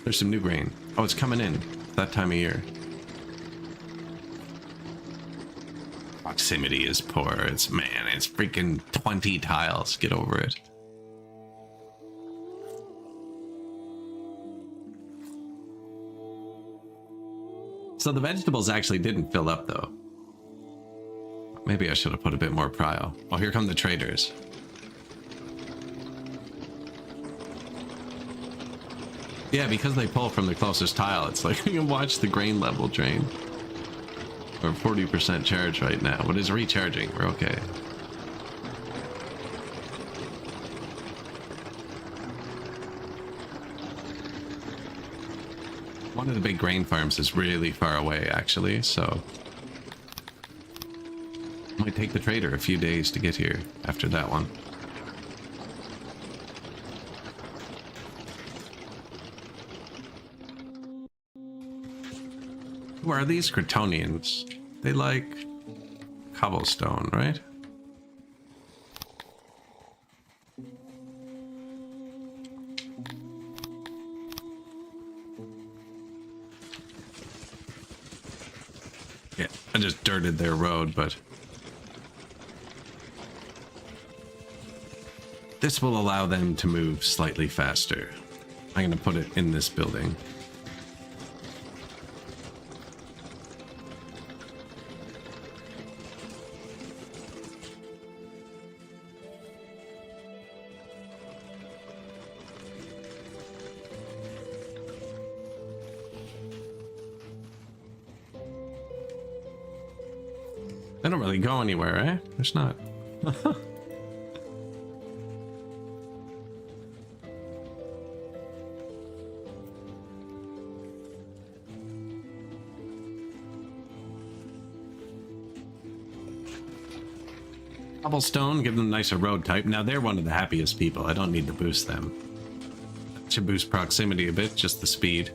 There's some new grain. Oh, it's coming in that time of year. Proximity is poor. It's, man, it's freaking 20 tiles. Get over it. So the vegetables actually didn't fill up though. Maybe I should have put a bit more prio. Oh, here come the traders. Yeah, because they pull from the closest tile, it's like you can watch the grain level drain. We're 40% charge right now, but it's recharging. We're okay. One of the big grain farms is really far away, actually, so might take the trader a few days to get here after that one. Who are these cretonians? They like cobblestone, right? Yeah, I just dirted their road, but this will allow them to move slightly faster. I'm gonna put it in this building. They don't really go anywhere, eh? There's not. Cobblestone, give them a nicer road type. Now they're one of the happiest people. I don't need to boost them. Should boost proximity a bit, just the speed.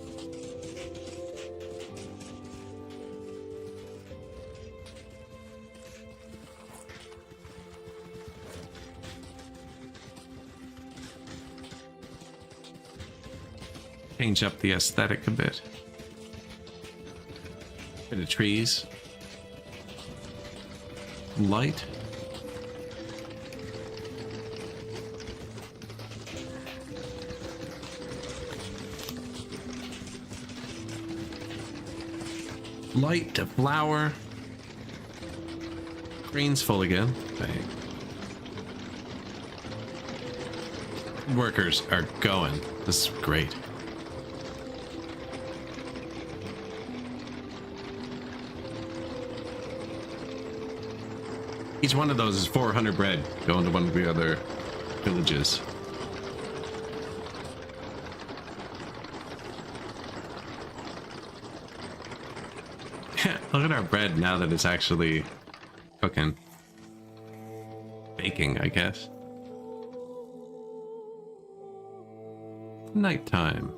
Change up the aesthetic a bit. Bit of trees. Light. Light to flower. Green's full again. Dang. Workers are going. This is great. Each one of those is 400 bread going to one of the other villages. Look at our bread now that it's actually cooking. Baking, I guess. Nighttime.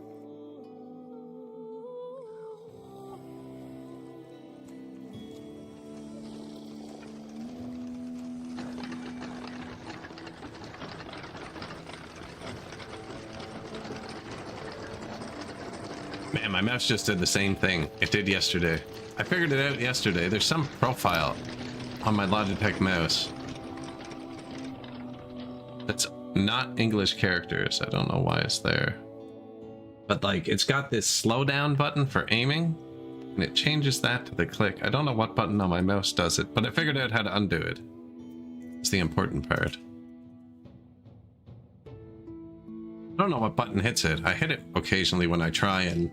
Man, my mouse just did the same thing it did yesterday. I figured it out yesterday. There's some profile on my Logitech mouse that's not English characters. I don't know why it's there. But like, it's got this slow down button for aiming, and it changes that to the click. I don't know what button on my mouse does it, but I figured out how to undo it. It's the important part. I don't know what button hits it. I hit it occasionally when I try and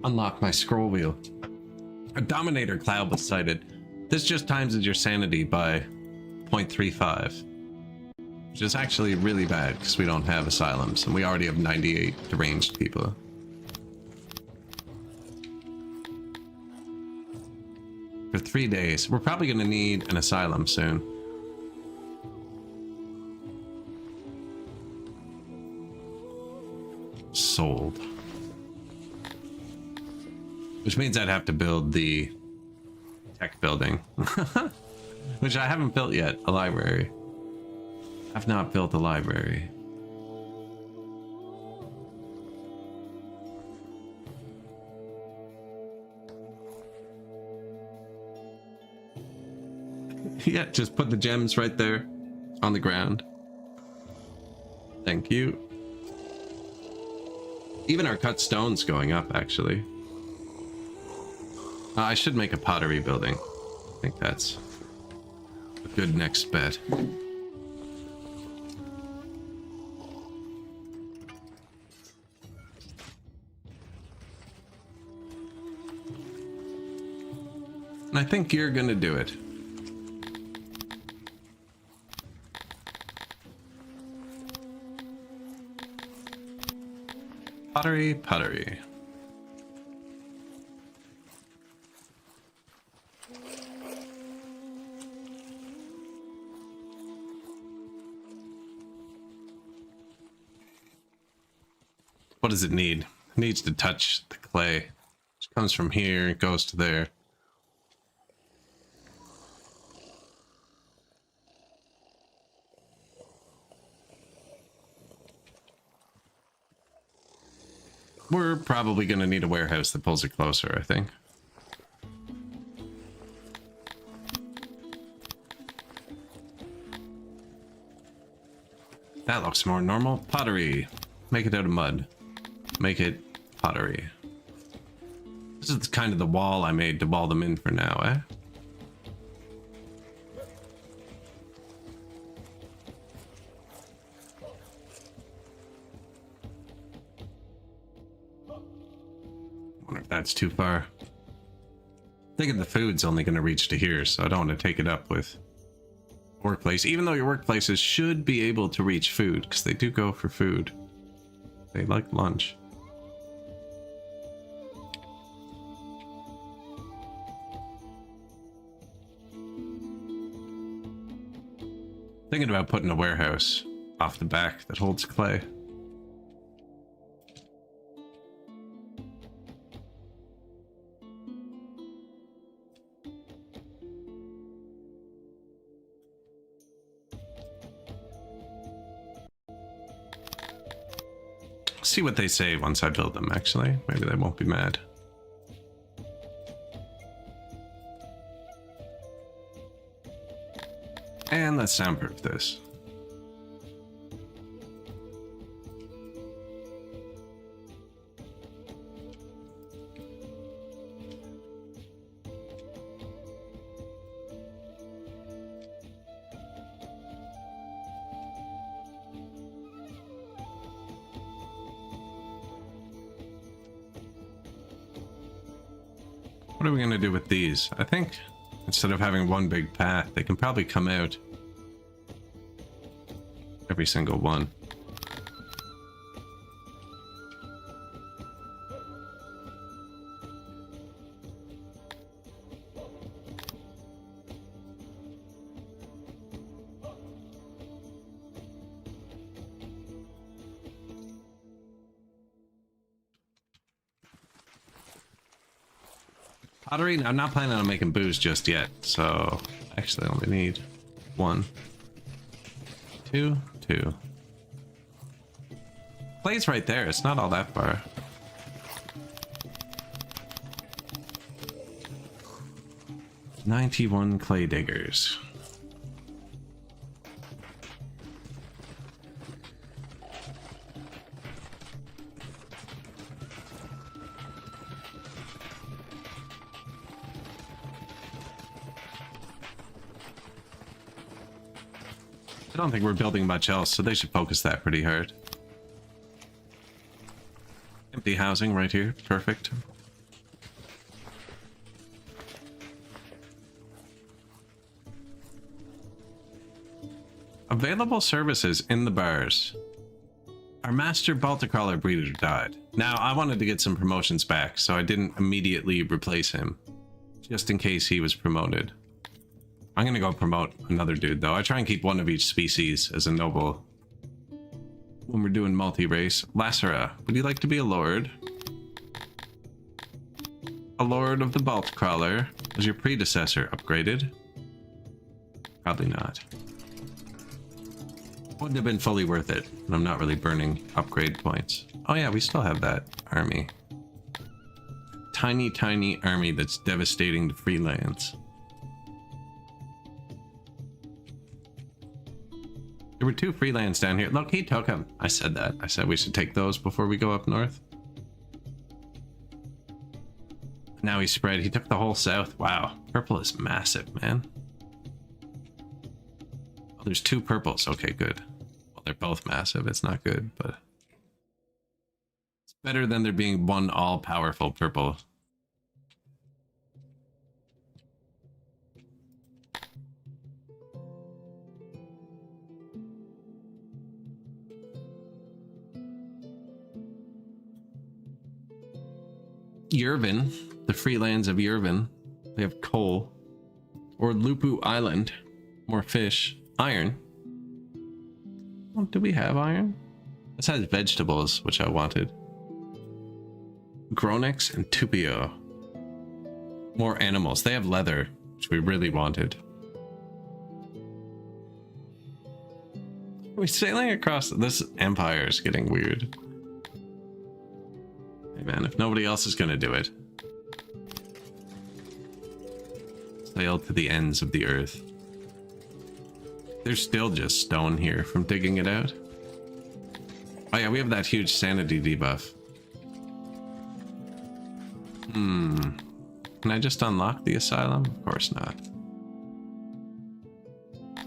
unlock my scroll wheel. A Dominator cloud was sighted. This just times your sanity by 0.35. Which is actually really bad because we don't have asylums and we already have 98 deranged people. For 3 days. We're probably going to need an asylum soon. Sold. Which means I'd have to build the tech building. Which I haven't built yet, a library. I've not built a library. Yeah, just put the gems right there on the ground. Thank you. Even our cut stone's going up, actually. I should make a pottery building. I think that's a good next bet. And I think you're gonna do it. Pottery, pottery. What does it need? It needs to touch the clay. It comes from here, it goes to there. We're probably going to need a warehouse that pulls it closer, I think. That looks more normal. Pottery. Make it out of mud. Make it pottery. This is kind of the wall I made to wall them in for now, eh? Wonder if that's too far. I think the food's only going to reach to here, so I don't want to take it up with workplace. Even though your workplaces should be able to reach food, because they do go for food. They like lunch. Thinking about putting a warehouse off the back that holds clay. See what they say once I build them, actually. Maybe they won't be mad. And let's soundproof this. What are we going to do with these? I think instead of having one big path, they can probably come out every single one. Pottery? I'm not planning on making booze just yet, so actually I only need 1, 2, 2. Clay's right there, it's not all that far. "91 clay diggers. I don't think we're building much else, so they should focus that pretty hard. Empty housing right here. Perfect. Available services in the bars. Our master Balticrawler breeder died. Now, I wanted to get some promotions back, so I didn't immediately replace him, just in case he was promoted. I'm gonna go promote another dude, though. I try and keep one of each species as a noble when we're doing multi-race. Lacera, would you like to be a lord? A lord of the Balticrawler. Was your predecessor upgraded? Probably not. Wouldn't have been fully worth it, and I'm not really burning upgrade points. Oh yeah, we still have that army. Tiny, tiny army that's devastating the free lands. There were 2 free lands down here. Look, he took them. I said that. I said we should take those before we go up north. Now he spread. He took the whole south. Wow. Purple is massive, man. Oh, there's 2 purples. Okay, good. Well, they're both massive. It's not good, but it's better than there being one all-powerful purple. Yervin, the free lands of Yervin. They have coal. Or Lupu Island. More fish. Iron. Oh, do we have iron? This has vegetables, which I wanted. Gronix and Tupio. More animals. They have leather, which we really wanted. We're sailing across. This empire is getting weird. Hey man, if nobody else is gonna do it, sail to the ends of the earth. There's still just stone here from digging it out. Oh yeah, we have that huge sanity debuff. Can I just unlock the asylum? Of course not.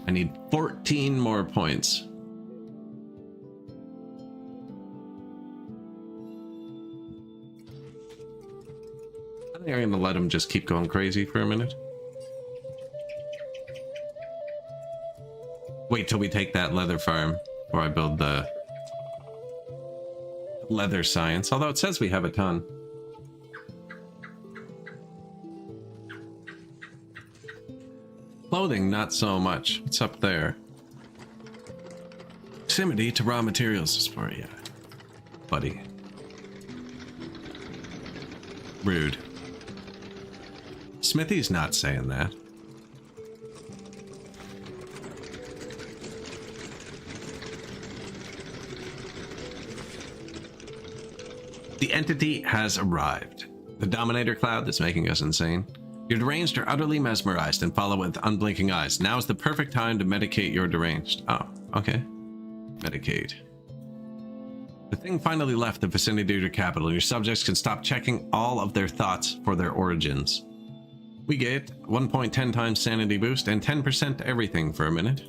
I need 14 more points. I think I'm gonna let him just keep going crazy for a minute. Wait till we take that leather farm before I build the leather science, although it says we have a ton. Clothing, not so much. What's up there? Proximity to raw materials is for you, buddy. Rude. Smithy's not saying that. The entity has arrived. The Dominator cloud that's making us insane. You're deranged or utterly mesmerized and follow with unblinking eyes. Now is the perfect time to medicate your deranged. Oh, okay. Medicate. The thing finally left the vicinity of your capital, and your subjects can stop checking all of their thoughts for their origins. We get 1.10 times sanity boost and 10% to everything for a minute.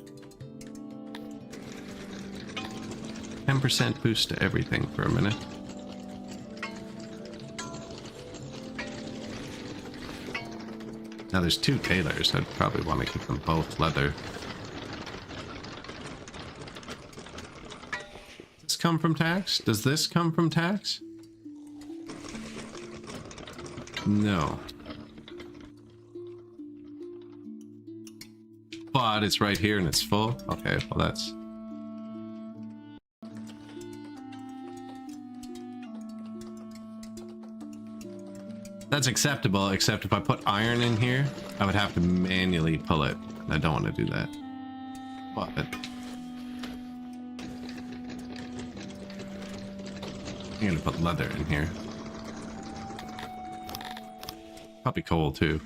10% boost to everything for a minute. Now there's 2 tailors. I'd probably want to keep them both leather. Does this come from tax? Does this come from tax? No. But it's right here and it's full. Okay, well that's... That's acceptable, except if I put iron in here, I would have to manually pull it. I don't want to do that. But I'm gonna put leather in here. Probably coal too.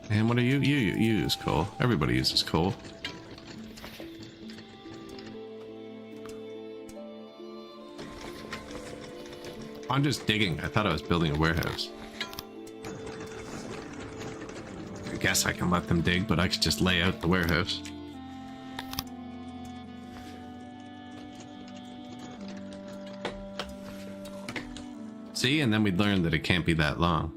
And what are you? You use coal. Everybody uses coal. I'm just digging. I thought I was building a warehouse. I guess I can let them dig, but I could just lay out the warehouse. See, and then we'd learn that it can't be that long.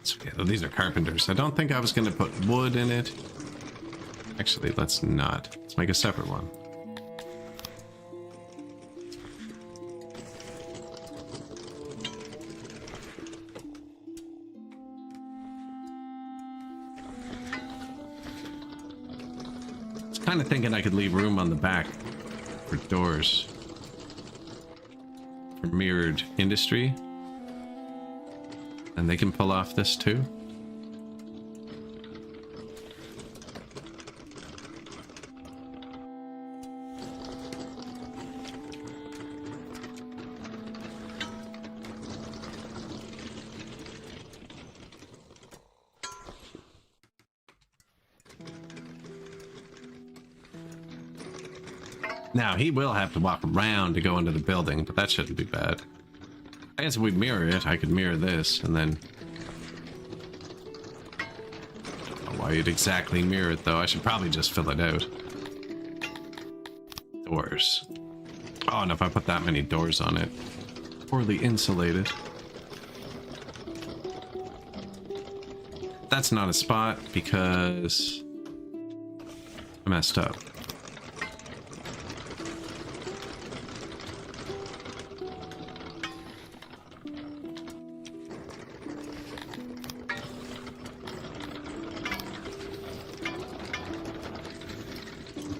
It's okay, though, these are carpenters. I don't think I was going to put wood in it. Actually, let's not. Let's make a separate one. Kind of thinking I could leave room on the back for doors for mirrored industry, and they can pull off this too. Now, he will have to walk around to go into the building, but that shouldn't be bad. I guess if we mirror it, I could mirror this, and then... I don't know why you'd exactly mirror it, though. I should probably just fill it out. Doors. Oh, and if I put that many doors on it, poorly insulated. That's not a spot, because... I messed up.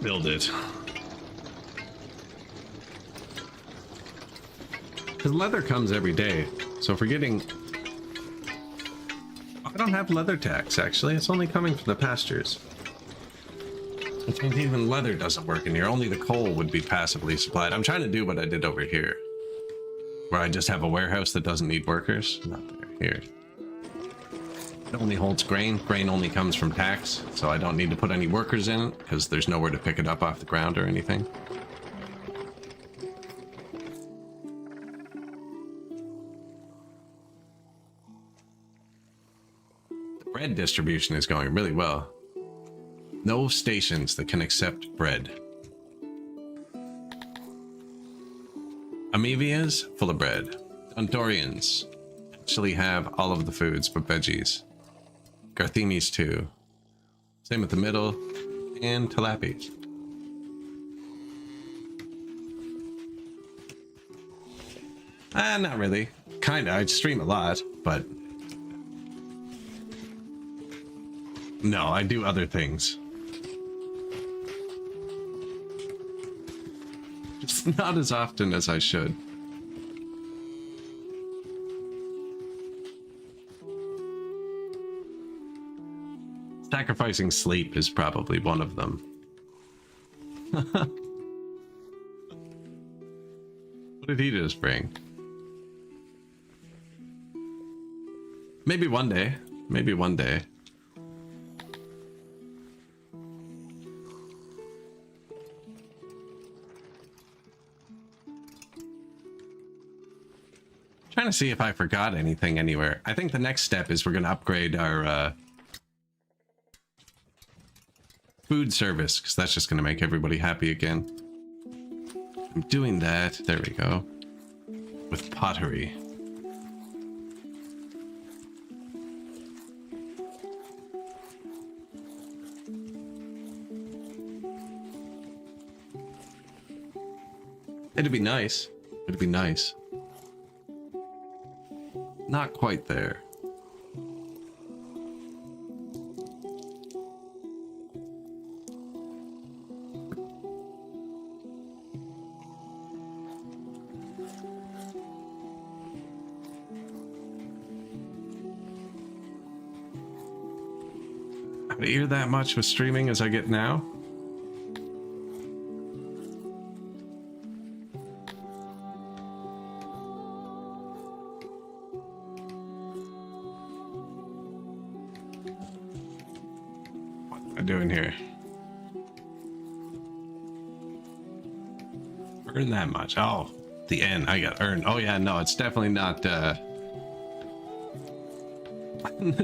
Build it. Because leather comes every day, so if we're getting... I don't have leather tax, actually. It's only coming from the pastures. Which means even leather doesn't work in here. Only the coal would be passively supplied. I'm trying to do what I did over here, where I just have a warehouse that doesn't need workers. Not there. Here. It only holds grain. Grain only comes from tax, so I don't need to put any workers in it because there's nowhere to pick it up off the ground or anything. The bread distribution is going really well. No stations that can accept bread. Amevias, full of bread. Dontorians actually have all of the foods but veggies. Garthinis too. Same with the middle, and Talapis. Not really. Kinda, I stream a lot, but... No, I do other things. Just not as often as I should. Sacrificing sleep is probably one of them. What did he just bring? Maybe one day. Maybe one day. Trying to see if I forgot anything anywhere. I think the next step is we're going to upgrade our food service, because that's just going to make everybody happy again. I'm doing that. There we go. With pottery. It'd be nice. It'd be nice. Not quite there. I hear that much with streaming as I get now. Doing here? Earn that much. Oh, the end. I got earned. Oh yeah, no, it's definitely not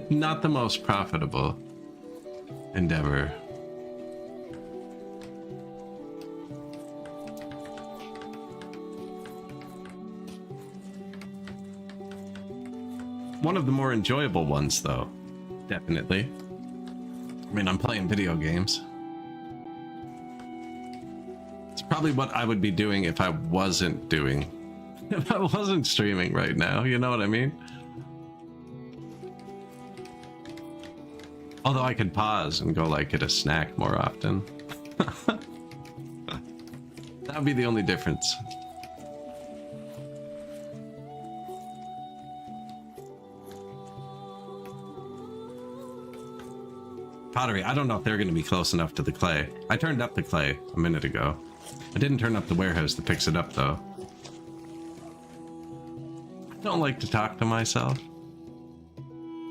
not the most profitable endeavor. One of the more enjoyable ones though. Definitely. I mean, I'm playing video games. It's probably what I would be doing if I wasn't streaming right now, you know what I mean? Although I could pause and go like get a snack more often. That would be the only difference. Pottery, I don't know if they're going to be close enough to the clay. I turned up the clay a minute ago. I didn't turn up the warehouse that picks it up, though. I don't like to talk to myself.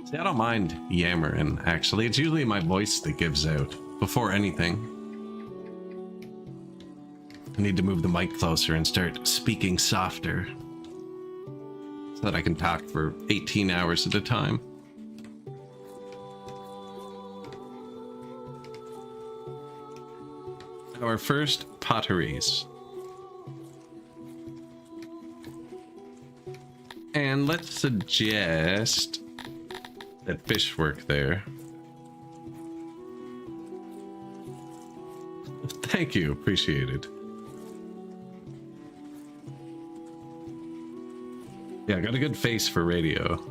See, I don't mind yammering, actually. It's usually my voice that gives out before anything. I need to move the mic closer and start speaking softer so that I can talk for 18 hours at a time. Our first potteries. And let's suggest that fish work there. Thank you, appreciate it. Yeah, I got a good face for radio.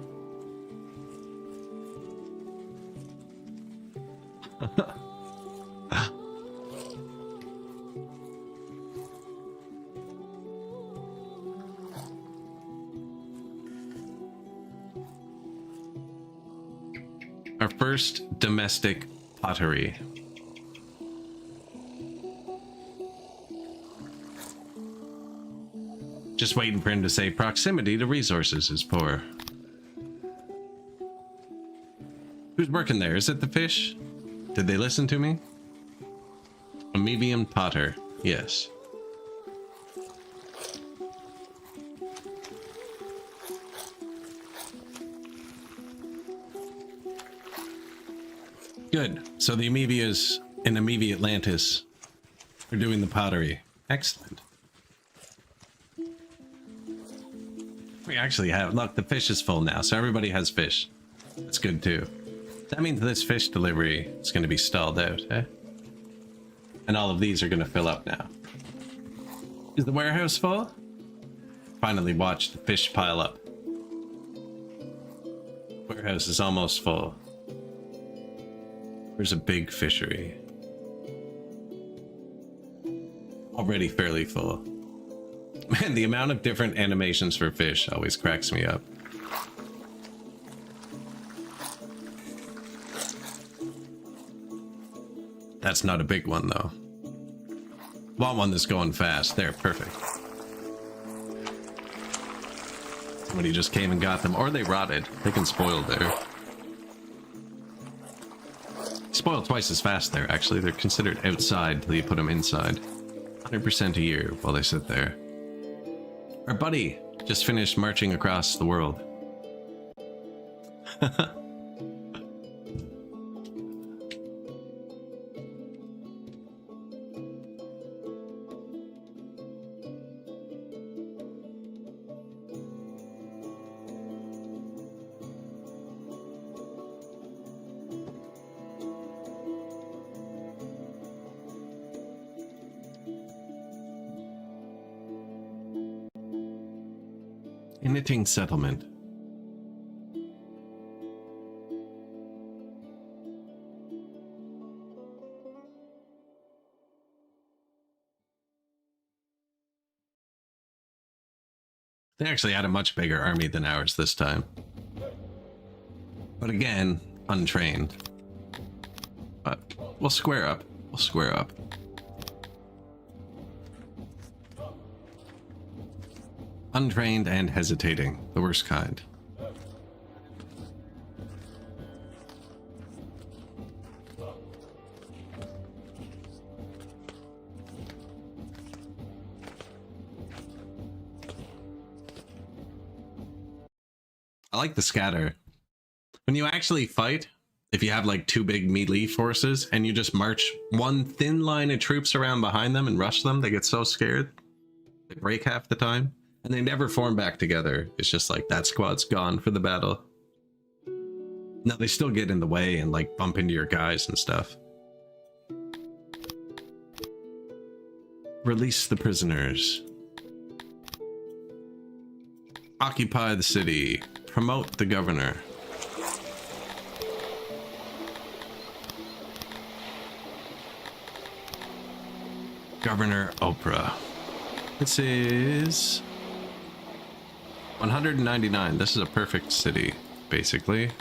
Our first domestic pottery. Just waiting for him to say proximity to resources is poor. Who's working there? Is it the fish? Did they listen to me? Amoebian potter. Yes. Good. So the amoebias in Amoebi Atlantis are doing the pottery. Excellent. We actually have... Look, the fish is full now, so everybody has fish. That's good, too. That means this fish delivery is going to be stalled out, eh? And all of these are going to fill up now. Is the warehouse full? Finally watch the fish pile up. Warehouse is almost full. There's a big fishery. Already fairly full. Man, the amount of different animations for fish always cracks me up. That's not a big one, though. Want one that's going fast. There, perfect. Somebody just came and got them, or they rotted. They can spoil there. Spoil twice as fast there, actually. They're considered outside till you put them inside. 100% a year while they sit there. Our buddy just finished marching across the world. Knitting settlement. They actually had a much bigger army than ours this time. But again, untrained. But we'll square up. We'll square up. Untrained and hesitating. The worst kind. I like the scatter. When you actually fight, if you have like two big melee forces and you just march one thin line of troops around behind them and rush them, they get so scared. They break half the time. And they never form back together. It's just like that squad's gone for the battle. No, they still get in the way and like bump into your guys and stuff. Release the prisoners. Occupy the city. Promote the governor. Governor Oprah. This is 199. This is a perfect city, basically. It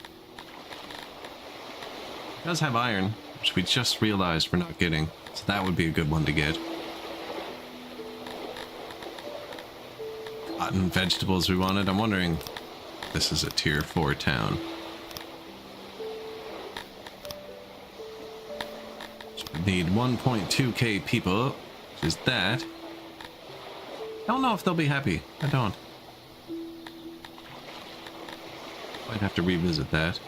does have iron, which we just realized we're not getting. So that would be a good one to get. Cotton, vegetables we wanted. I'm wondering if this is a tier 4 town. So we need 1.2k people, which is that. I don't know if they'll be happy. I don't. Might have to revisit that.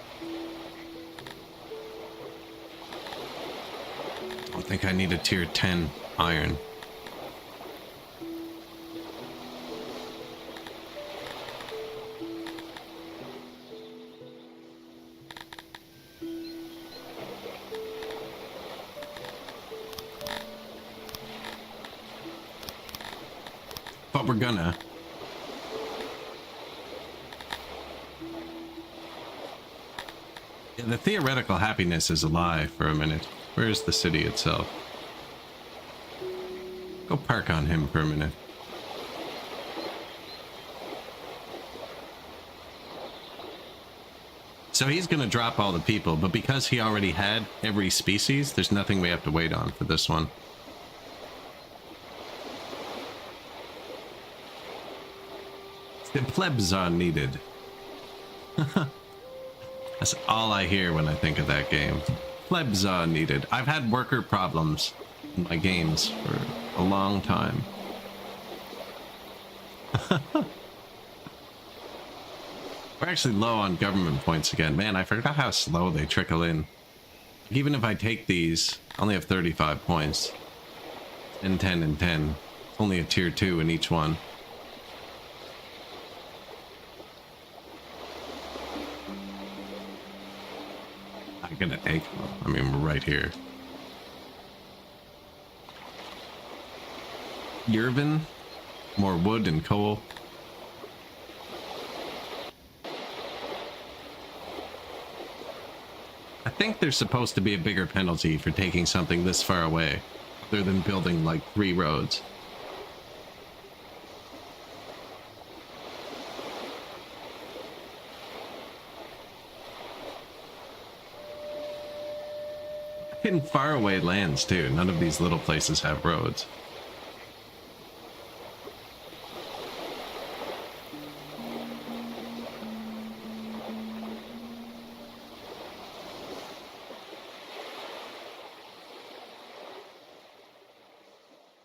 I don't think I need a tier 10 iron. But we're gonna. Yeah, the theoretical happiness is a lie for a minute. Where's the city itself? Go park on him for a minute. So he's gonna drop all the people, but because he already had every species, there's nothing we have to wait on for this one. The plebs are needed. That's all I hear when I think of that game. Plebs are needed. I've had worker problems in my games for a long time. We're actually low on government points again. Man, I forgot how slow they trickle in. Even if I take these, I only have 35 points. 10, 10, and 10. Only a tier 2 in each one. I'm gonna take, I mean, we're right here. Yervin, more wood and coal. I think there's supposed to be a bigger penalty for taking something this far away, other than building like 3 roads. In faraway lands too, none of these little places have roads.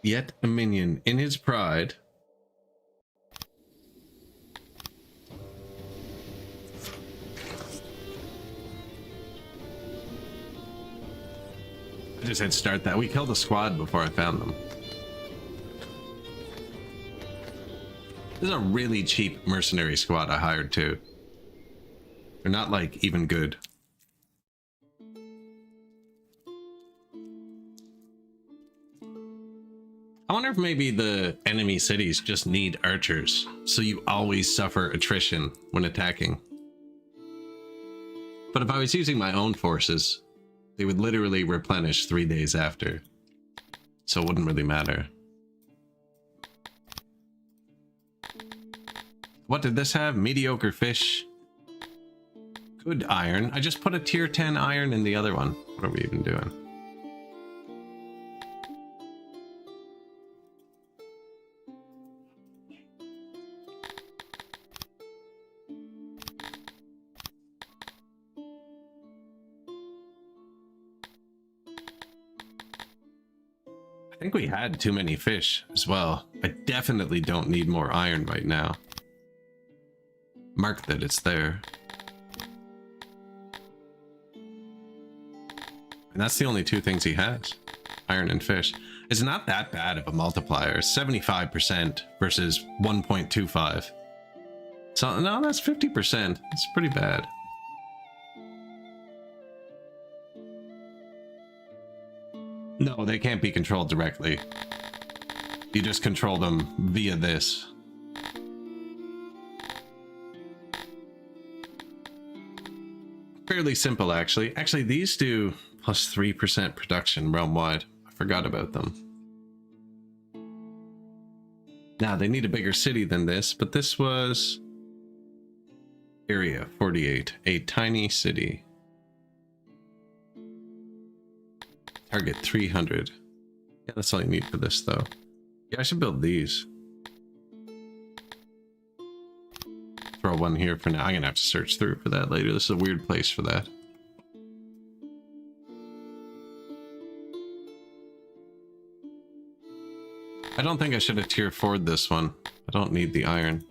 Yet a minion in his pride. I just hit start that. We killed a squad before I found them. This is a really cheap mercenary squad I hired too. They're not like even good. I wonder if maybe the enemy cities just need archers, so you always suffer attrition when attacking. But if I was using my own forces, they would literally replenish 3 days after, so it wouldn't really matter. What did this have? Mediocre fish. Good iron. I just put a tier 10 iron in the other one. What are we even doing? I think we had too many fish as well. I definitely don't need more iron right now. Mark that it's there. And that's the only two things he has. Iron and fish. It's not that bad of a multiplier. 75% versus 1.25. So, no, that's 50%. It's pretty bad. No, they can't be controlled directly. You just control them via this. Fairly simple, actually. Actually, these do plus 3% production realm-wide. I forgot about them. Now, they need a bigger city than this, but this was... Area 48, a tiny city. Target 300. Yeah, that's all you need for this, though. Yeah, I should build these. Throw one here for now. I'm gonna have to search through for that later. This is a weird place for that. I don't think I should have tier 4'd this one. I don't need the iron.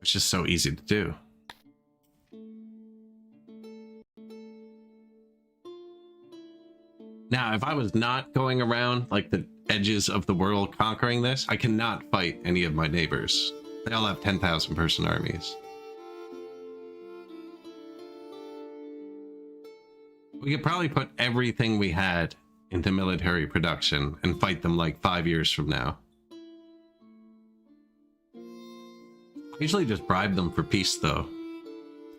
It's just so easy to do. Now, if I was not going around like the edges of the world conquering this, I cannot fight any of my neighbors. They all have 10,000 person armies. We could probably put everything we had into military production and fight them like 5 years from now. I usually just bribe them for peace though.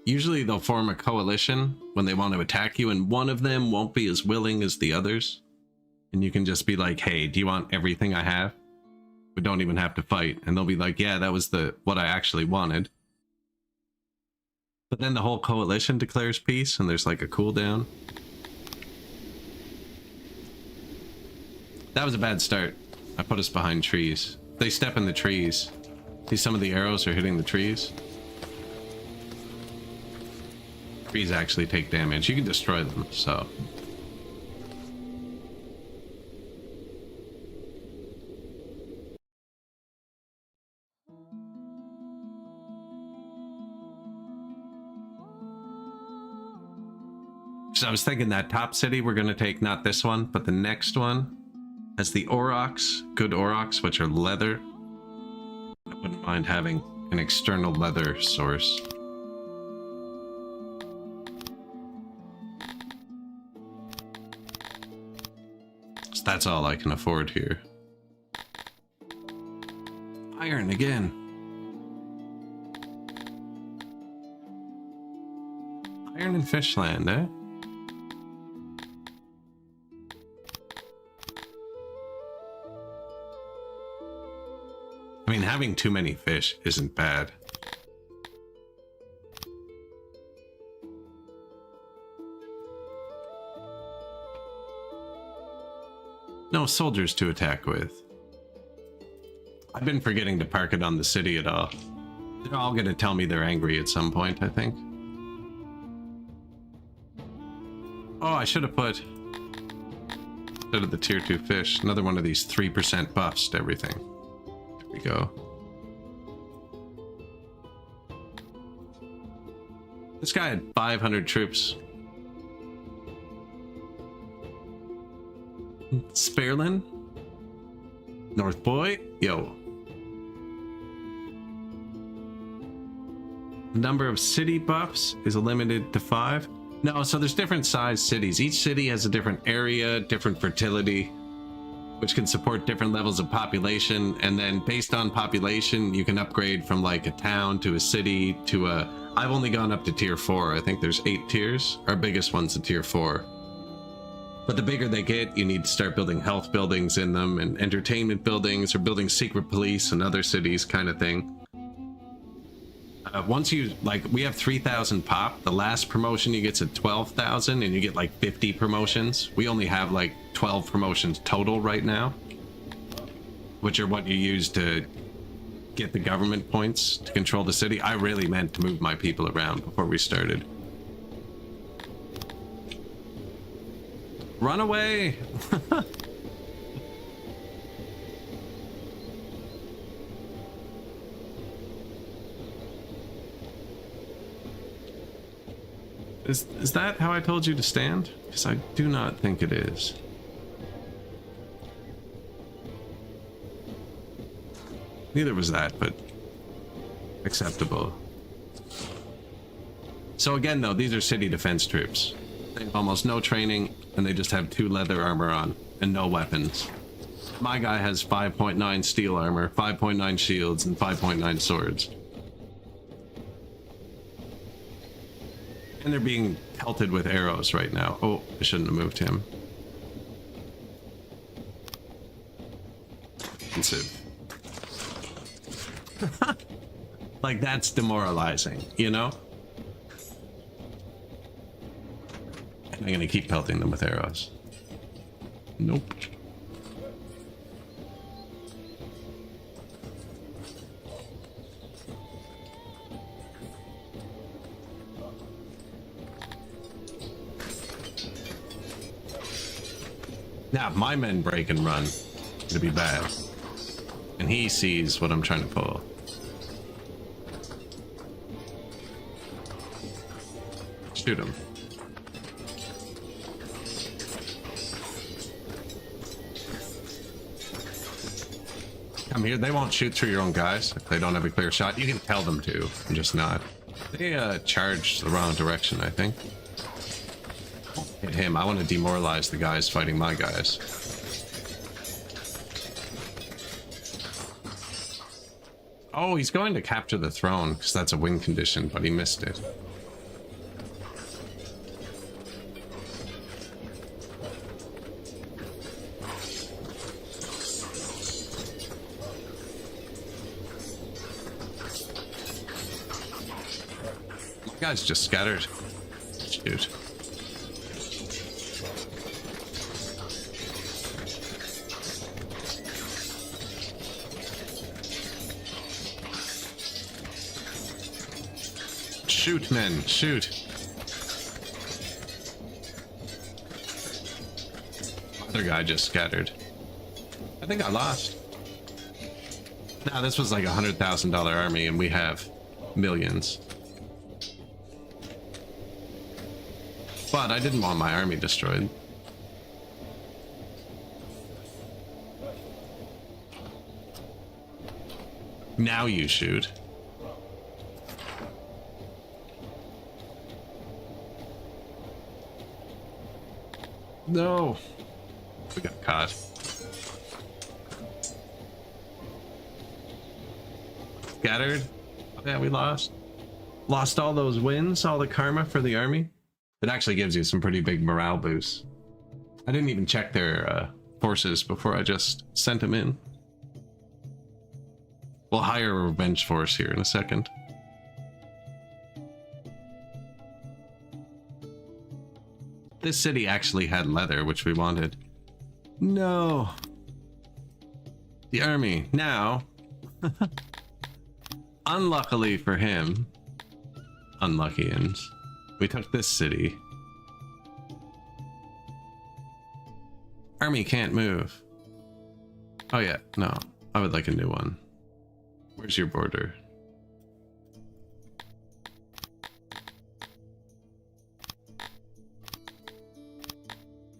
Usually they'll form a coalition when they want to attack you, and one of them won't be as willing as the others. And you can just be like, hey, do you want everything I have? We don't even have to fight. And they'll be like, yeah, that was what I actually wanted. But then the whole coalition declares peace, and there's like a cooldown. That was a bad start. I put us behind trees. They step in the trees. See, some of the arrows are hitting the trees. Trees actually take damage. You can destroy them, so. So I was thinking that top city we're going to take, not this one, but the next one has the aurochs, good aurochs, which are leather. I wouldn't mind having an external leather source. So that's all I can afford here. Iron again. Iron and fishland, eh? I mean, having too many fish isn't bad. No soldiers to attack with. I've been forgetting to park it on the city at all. They're all gonna tell me they're angry at some point, I think. Oh, I should have put Instead of the tier 2 fish, another one of these 3% buffs to everything. There we go. This guy had 500 troops. Sperlin? North Boy? Yo. The number of city buffs is limited to 5. No, so there's different size cities. Each city has a different area, different fertility, which can support different levels of population. And then based on population, you can upgrade from like a town to a city to a... I've only gone up to tier 4. I think there's 8 tiers. Our biggest one's a tier 4. But the bigger they get, you need to start building health buildings in them and entertainment buildings or building secret police in other cities kind of thing. Once you, like, we have 3,000 pop. The last promotion you get's at 12,000 and you get like 50 promotions. We only have like 12 promotions total right now, which are what you use to get the government points to control the city. I really meant to move my people around before we started. Run away! Is that how I told you to stand? Because I do not think it is. Neither was that, but acceptable. So again, though, these are city defense troops. They have almost no training, and they just have 2 leather armor on, and no weapons. My guy has 5.9 steel armor, 5.9 shields, and 5.9 swords. And they're being pelted with arrows right now. Oh, I shouldn't have moved him. Defensive. Like, that's demoralizing, you know? I'm gonna keep pelting them with arrows. Nope. Now, if my men break and run, it'll be bad. And he sees what I'm trying to pull. Shoot him. Come here. They won't shoot through your own guys if they don't have a clear shot. You can tell them to, I'm just not. They charged the wrong direction, I think. Hit him. I want to demoralize the guys fighting my guys. Oh, he's going to capture the throne because that's a win condition, but he missed it. My guy's just scattered. Shoot. Shoot, men, shoot. Other guy just scattered. I think I lost. Nah, this was like a $100,000 army and we have millions. But I didn't want my army destroyed. Now you shoot. No. We got caught. Scattered. Oh, yeah, we lost. Lost all those wins, all the karma for the army. It actually gives you some pretty big morale boosts. I didn't even check their forces before I just sent them in. We'll hire a revenge force here in a second. This city actually had leather, which we wanted. No. The army. Now, unluckily for him, unluckians, we took this city. Army can't move. Oh yeah, no. I would like a new one. Where's your border?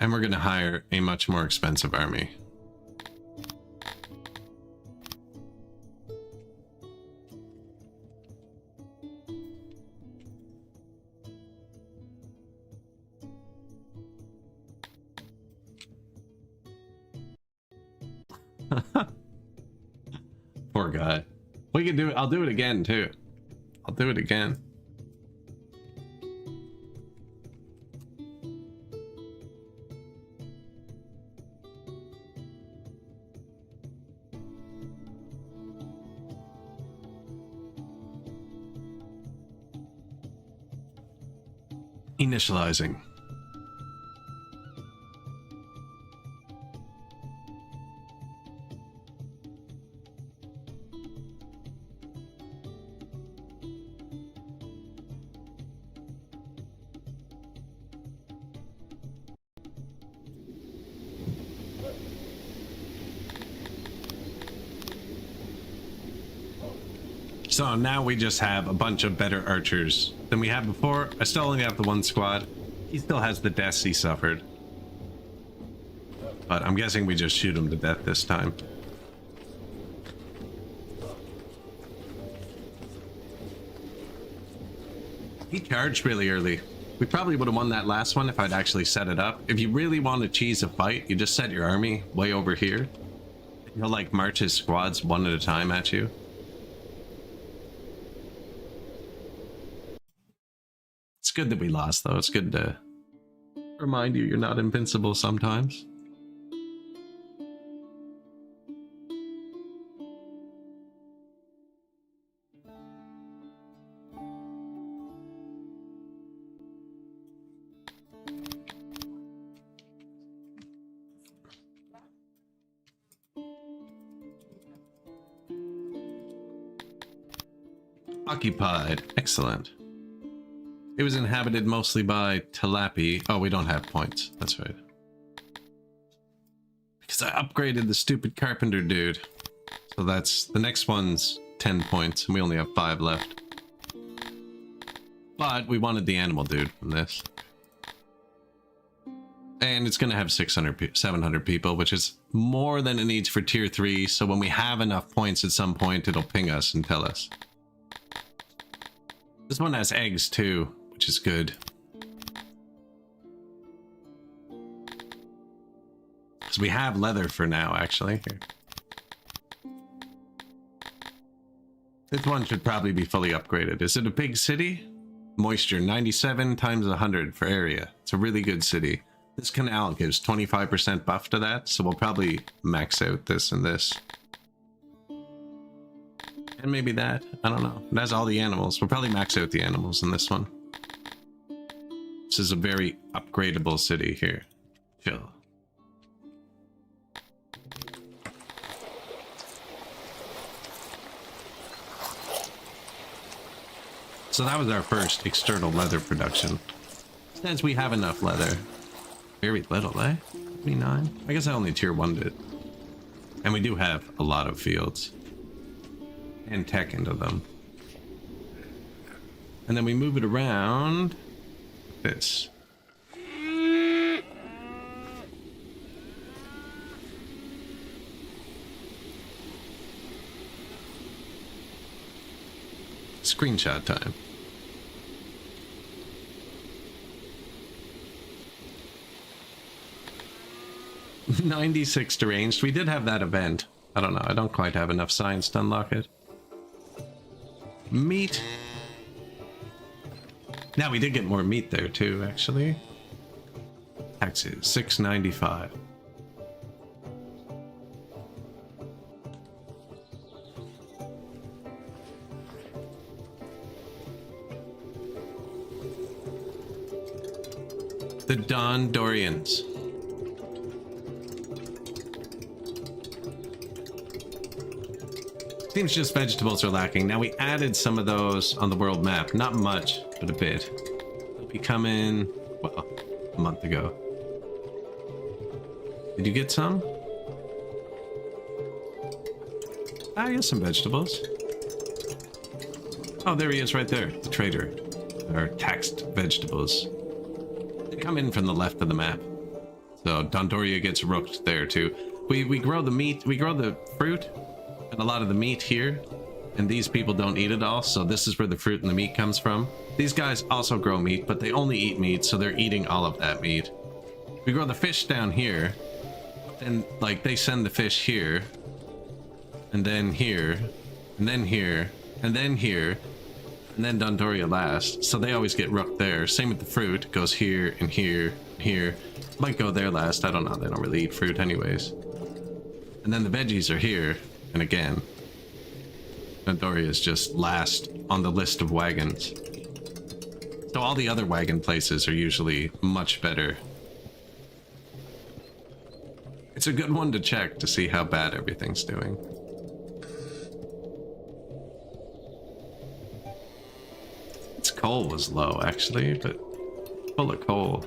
And we're gonna hire a much more expensive army. Poor guy. We can do it. I'll do it again too. I'll do it again. Initializing. So now we just have a bunch of better archers than we had before. I still only have the one squad. He still has the deaths he suffered. But I'm guessing we just shoot him to death this time. He charged really early. We probably would have won that last one if I'd actually set it up. If you really want to cheese a fight, you just set your army way over here. He'll like march his squads one at a time at you. It's good that we lost, though. It's good to remind you you're not invincible sometimes. Occupied. Excellent. It was inhabited mostly by Talapi. Oh, we don't have points. That's right. Because I upgraded the stupid carpenter dude. So that's... the next one's 10 points, and we only have 5 left. But we wanted the animal dude from this. And it's going to have 700 people, which is more than it needs for tier 3. So when we have enough points at some point, it'll ping us and tell us. This one has eggs too, which is good. Because we have leather for now, actually. Here. This one should probably be fully upgraded. Is it a big city? Moisture, 97 times 100 for area. It's a really good city. This canal gives 25% buff to that, so we'll probably max out this and this. And maybe that. I don't know. It has all the animals. We'll probably max out the animals in this one. This is a very upgradable city here. Chill. So that was our first external leather production. Since we have enough leather. Very little, eh? 29? I guess I only tier 1'd it. And we do have a lot of fields. And tech into them. And then we move it around like this. Screenshot time. $96 deranged. We did have that event. I don't know. I don't quite have enough science to unlock it. Meat. Now we did get more meat there too, actually. Taxes, $6.95. The Dorians. Seems just vegetables are lacking. Now we added some of those on the world map. Not much, but a bit. They'll be coming, well, a month ago. Did you get some? I get some vegetables. Oh, there he is right there, the trader. Our taxed vegetables. They come in from the left of the map. So Dondoria gets rooked there too. We grow the meat, we grow the fruit and a lot of the meat here. And these people don't eat it all, so this is where the fruit and the meat comes from. These guys also grow meat, but they only eat meat, so they're eating all of that meat. We grow the fish down here, and like they send the fish here, and then here, and then here, and then here, and then Dondoria last. So they always get rooked there. Same with the fruit, it goes here and here, here. Might go there last, I don't know, they don't really eat fruit anyways. And then the veggies are here, and again. Dondoria is just last on the list of wagons. So all the other wagon places are usually much better. It's a good one to check to see how bad everything's doing. Its coal was low actually, but full of coal.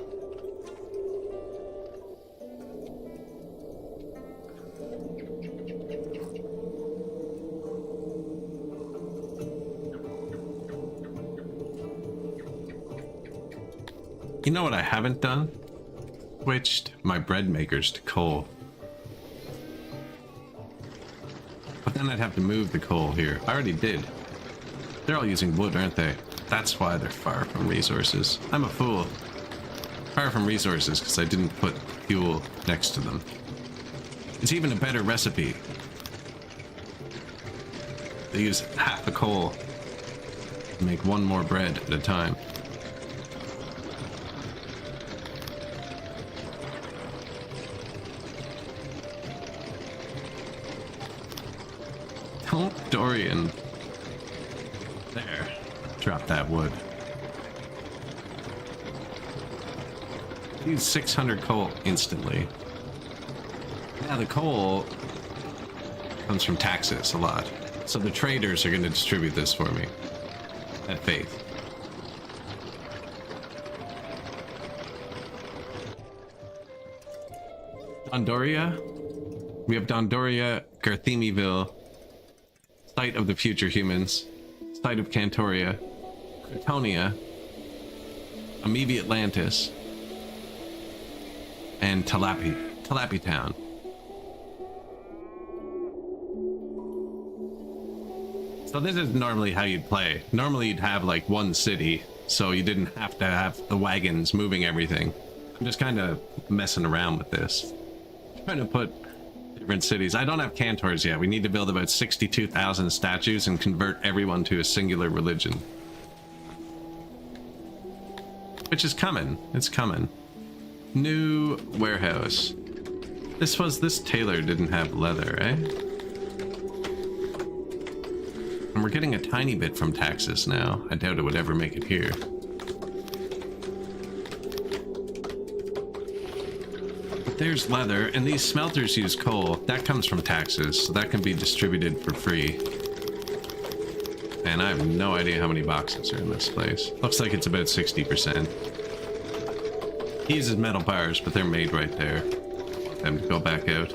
You know what I haven't done? Switched my bread makers to coal. But then I'd have to move the coal here. I already did. They're all using wood, aren't they? That's why they're far from resources. I'm a fool. Far from resources because I didn't put fuel next to them. It's even a better recipe. They use half the coal to make one more bread at a time. Don't Dorian. There. Drop that wood. Use 600 coal instantly. Now the coal comes from taxes a lot. So the traders are going to distribute this for me. At faith. Dondoria. We have Dondoria, Garthemiville, site of the future humans, site of Cantoria, Cretonia, Amevi Atlantis, and Talapi Town. So this is normally how you'd play. Normally you'd have like one city, so you didn't have to have the wagons moving everything. I'm just kind of messing around with this. Trying to put different cities. I don't have cantors yet. We need to build about 62,000 statues and convert everyone to a singular religion. Which is coming. It's coming. New warehouse. This tailor didn't have leather, eh? And we're getting a tiny bit from taxes now. I doubt it would ever make it here. There's leather, and these smelters use coal. That comes from taxes, so that can be distributed for free. And I have no idea how many boxes are in this place. Looks like it's about 60%. He uses metal bars, but they're made right there. Time to go back out.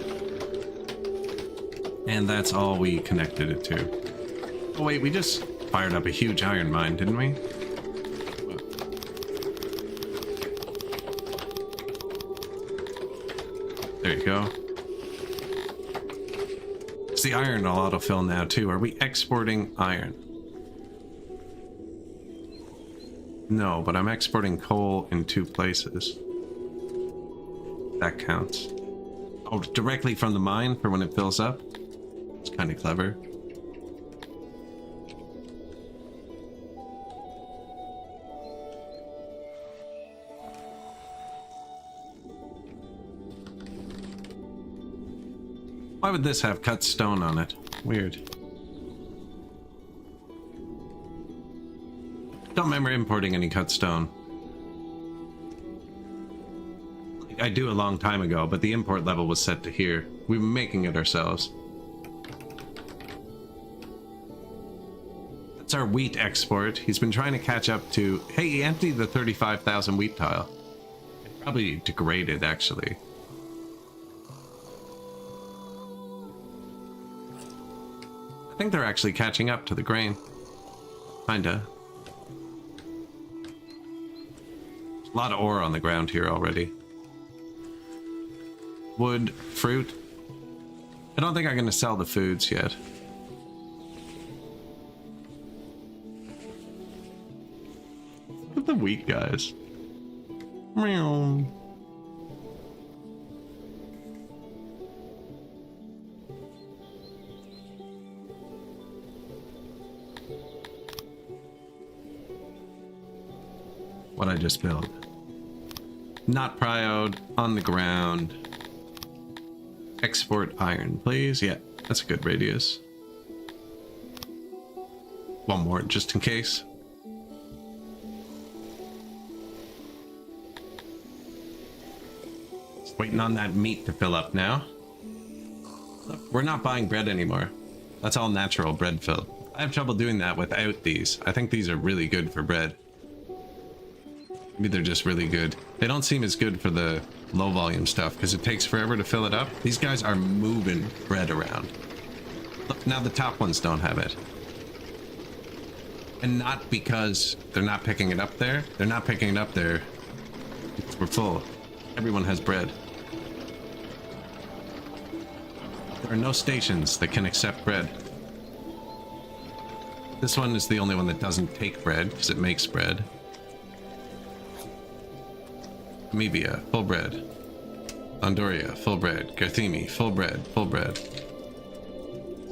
And that's all we connected it to. Oh wait, we just fired up a huge iron mine, didn't we? There you go. It's the iron will autofill now too. Are we exporting iron? No, but I'm exporting coal in 2 places. That counts. Oh, directly from the mine for when it fills up? It's kind of clever. Why would this have cut stone on it? Weird. Don't remember importing any cut stone. I do a long time ago, but the import level was set to here. We were making it ourselves. That's our wheat export. He's been trying to catch up to... Hey, he emptied the 35,000 wheat tile. It probably degraded, actually. I think they're actually catching up to the grain. Kinda. There's a lot of ore on the ground here already. Wood, fruit. I don't think I'm gonna sell the foods yet. Look at the wheat guys. Meow. What I just built. Not prioed, on the ground. Export iron, please. Yeah, that's a good radius. One more, just in case. Just waiting on that meat to fill up now. Look, we're not buying bread anymore. That's all natural bread fill. I have trouble doing that without these. I think these are really good for bread. Maybe they're just really good. They don't seem as good for the low volume stuff because it takes forever to fill it up. These guys are moving bread around. Look, now the top ones don't have it. And not because they're not picking it up there. They're not picking it up there because we're full. Everyone has bread. There are no stations that can accept bread. This one is the only one that doesn't take bread because it makes bread. Amebia, full bread. Andoria, full bread. Garthemi, full bread, full bread.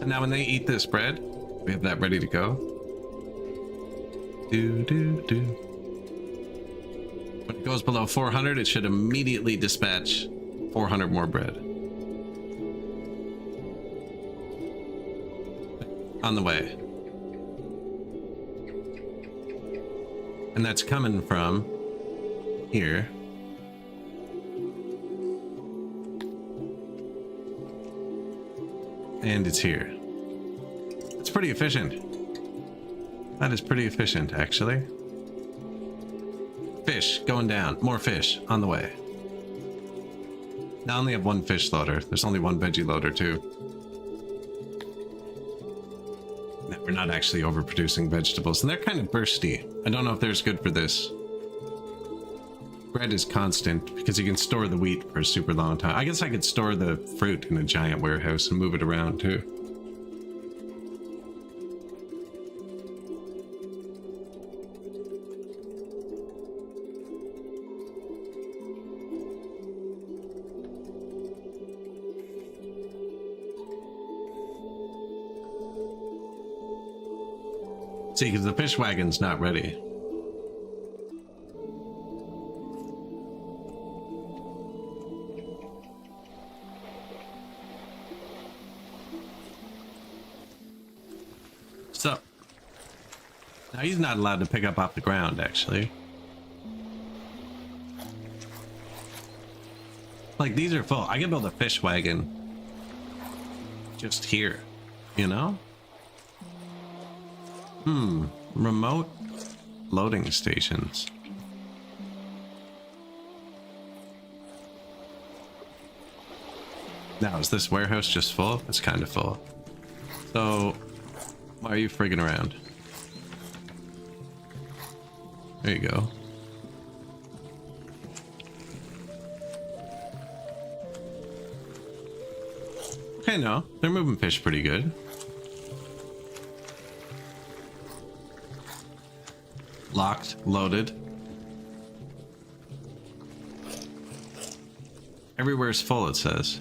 And now when they eat this bread, we have that ready to go. Do. When it goes below 400, it should immediately dispatch 400 more bread. On the way. And that's coming from here. And it's here. It's pretty efficient. That is pretty efficient, actually. Fish going down. More fish on the way. Now I only have one fish loader. There's only one veggie loader, too. We're not actually overproducing vegetables, and they're kind of bursty. I don't know if they're good for this. Bread is constant because you can store the wheat for a super long time. I guess I could store the fruit in a giant warehouse and move it around too. See, because the fish wagon's not ready. So, now he's not allowed to pick up off the ground, actually. Like, these are full. I can build a fish wagon just here, you know? Remote loading stations. Now, is this warehouse just full? It's kind of full. So, why are you frigging around? There you go. Okay, no, they're moving fish pretty good. Locked, loaded. Everywhere's full, it says.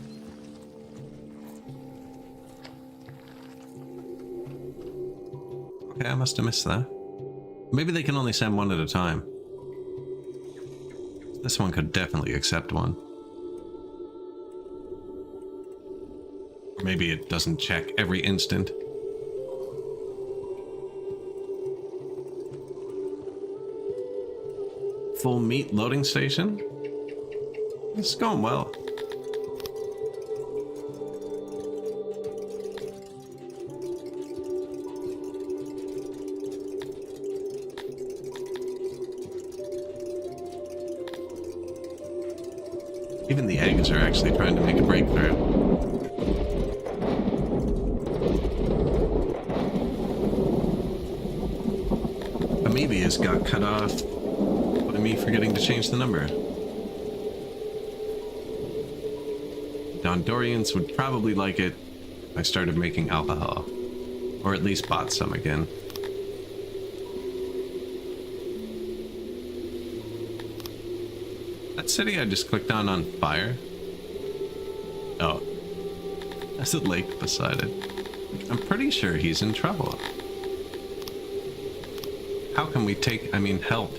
Okay, I must have missed that. Maybe they can only send one at a time. This one could definitely accept one. Or maybe it doesn't check every instant. Full meat loading station? This is going well. Even the eggs are actually trying to make a breakthrough. Amebius got cut off by me forgetting to change the number. Dondorians would probably like it if I started making alcohol. Or at least bought some again. That city I just clicked on fire? Oh. There's a lake beside it. I'm pretty sure he's in trouble. How can we help?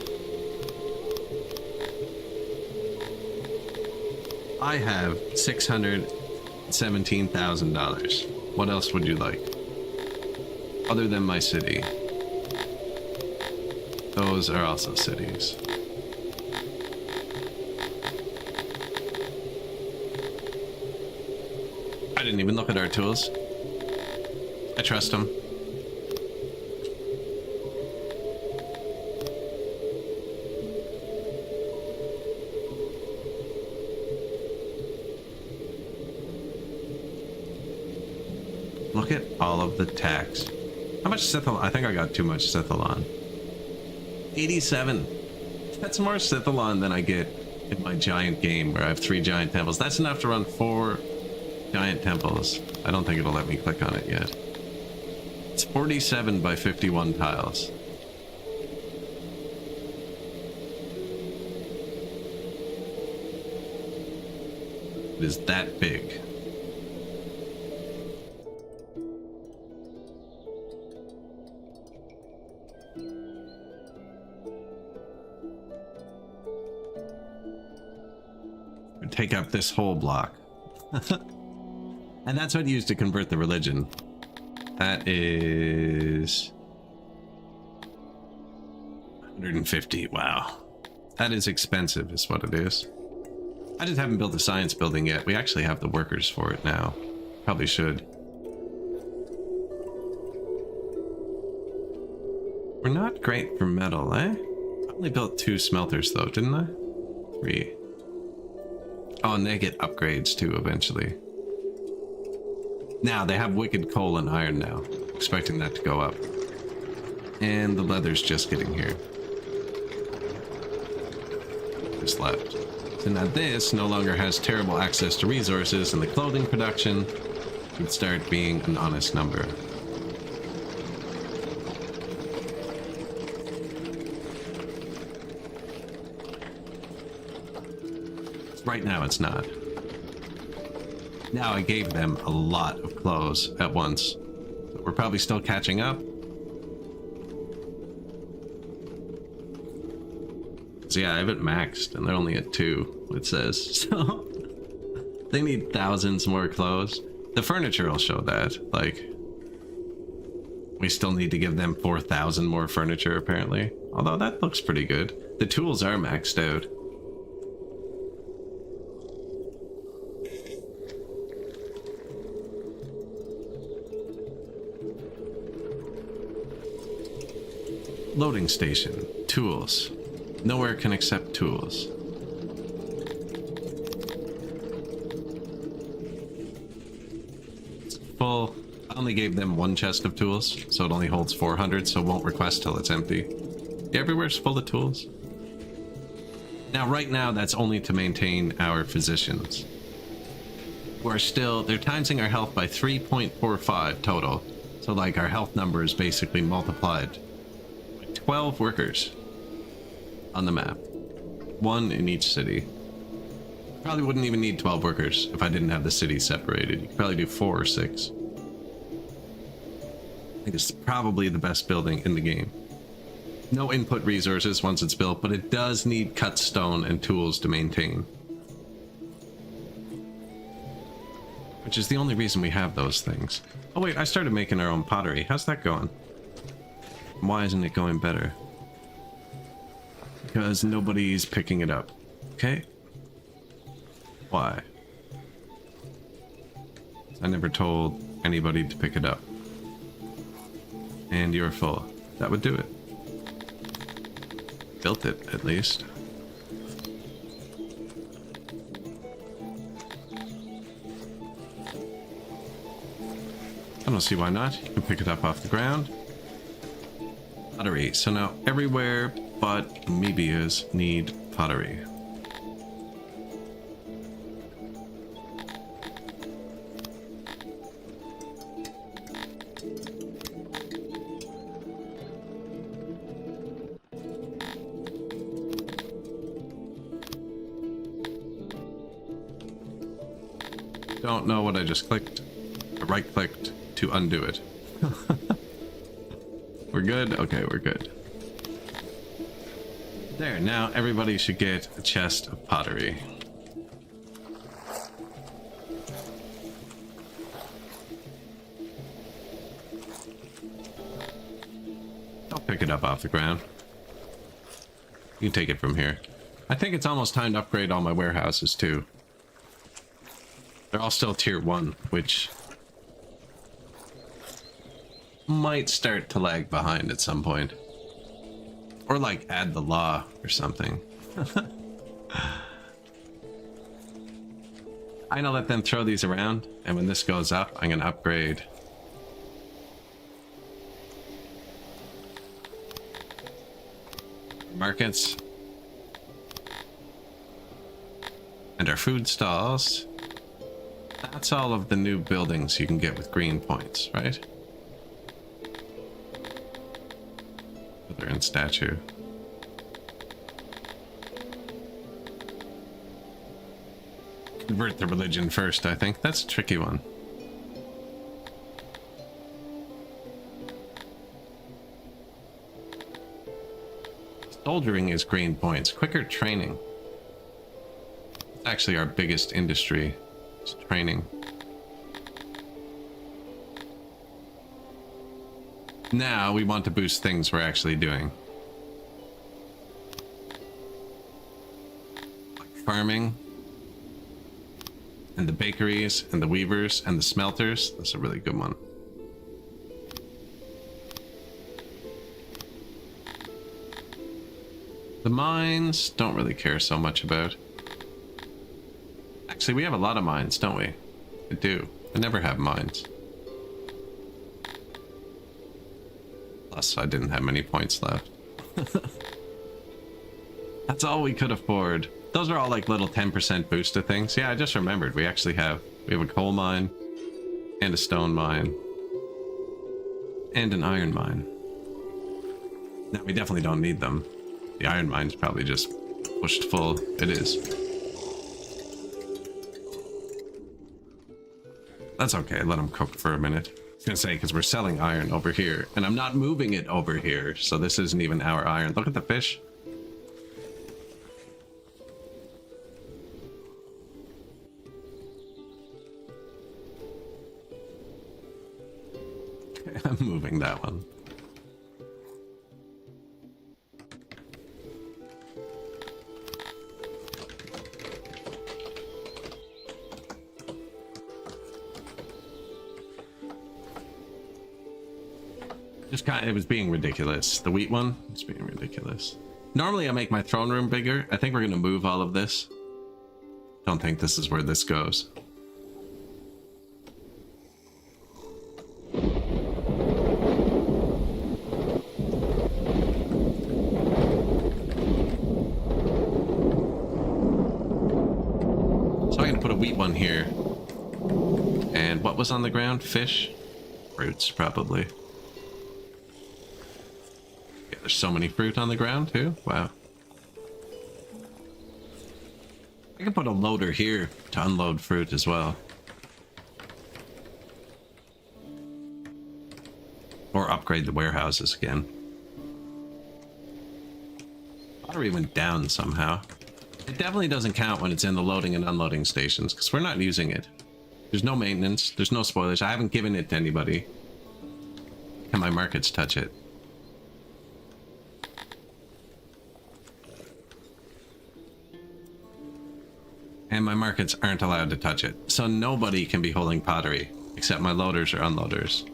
I have $617,000. What else would you like? Other than my city. Those are also cities. I didn't even look at our tools. I trust them. Look at all of the tax. How much Scythalon? I think I got too much Scythalon. 87. That's more Scythalon than I get in my giant game where I have 3 giant temples. That's enough to run 4 giant temples. I don't think it'll let me click on it yet. It's 47 by 51 tiles. It is that big. Take up this whole block. And that's what you use to convert the religion. That is 150. Wow. That is expensive is what it is. I just haven't built the science building yet. We actually have the workers for it now. Probably should. We're not great for metal, eh? I only built 2 smelters though, didn't I? 3. Oh, and they get upgrades too eventually. Now they have wicked coal and iron now. Expecting that to go up. And the leather's just getting here. Just left. So now this no longer has terrible access to resources, and the clothing production should start being an honest number. Right now it's not. Now I gave them a lot of clothes at once. So we're probably still catching up. So yeah, I haven't maxed and they're only at 2, it says. So they need thousands more clothes. The furniture will show that. Like, we still need to give them 4,000 more furniture apparently. Although that looks pretty good. The tools are maxed out. Loading station. Tools. Nowhere can accept tools. It's full. I only gave them 1 chest of tools, so it only holds 400, so it won't request till it's empty. Everywhere's full of tools. Now, right now, that's only to maintain our physicians. We're still, they're timesing our health by 3.45 total. So like our health number is basically multiplied. 12 workers on the map, 1 in each city. Probably wouldn't even need 12 workers if I didn't have the city separated. You could probably do 4 or 6. I think it's probably the best building in the game. No input resources once it's built, but it does need cut stone and tools to maintain. Which is the only reason we have those things. Oh wait, I started making our own pottery. How's that going? Why isn't it going better? Because nobody's picking it up. Okay. Why? I never told anybody to pick it up. And you're full. That would do it. Built it, at least. I don't see why not. You can pick it up off the ground. pottery. So now everywhere but amoebias need pottery. Don't know what I just clicked. I right-clicked to undo it. We're good? Okay, we're good. There, now everybody should get a chest of pottery. I'll pick it up off the ground. You can take it from here. I think it's almost time to upgrade all my warehouses too. They're all still tier 1, which might start to lag behind at some point. Or like add the law or something. I'm gonna let them throw these around, and when this goes up, I'm gonna upgrade. Markets. And our food stalls. That's all of the new buildings you can get with green points, right? They're in statue. Convert the religion first, I think. That's a tricky one. Soldiering is green points. Quicker training. It's actually our biggest industry. It's training. Now we want to boost things we're actually doing. Like farming. And the bakeries, and the weavers, and the smelters. That's a really good one. The mines, don't really care so much about. Actually, we have a lot of mines, don't we? We do. I never have mines. Plus, I didn't have many points left. That's all we could afford. Those are all like little 10% boost to things. Yeah, I just remembered. We have a coal mine, and a stone mine, and an iron mine. Now, we definitely don't need them. The iron mine's probably just pushed full. It is. That's okay. Let them cook for a minute. I was gonna say, because we're selling iron over here, and I'm not moving it over here, so this isn't even our iron. Look at the fish. I'm moving that one. Just kind of, it was being ridiculous. The wheat one was being ridiculous. Normally I make my throne room bigger. I think we're gonna move all of this. Don't think this is where this goes. So I'm gonna put a wheat one here. And what was on the ground? Fish? Fruits, probably. There's so many fruit on the ground too. Wow. I can put a loader here to unload fruit as well. Or upgrade the warehouses again. Pottery went down somehow. It definitely doesn't count when it's in the loading and unloading stations because we're not using it. There's no maintenance. There's no spoilage. I haven't given it to anybody. Can my markets touch it? And my markets aren't allowed to touch it. So nobody can be holding pottery, except my loaders or unloaders.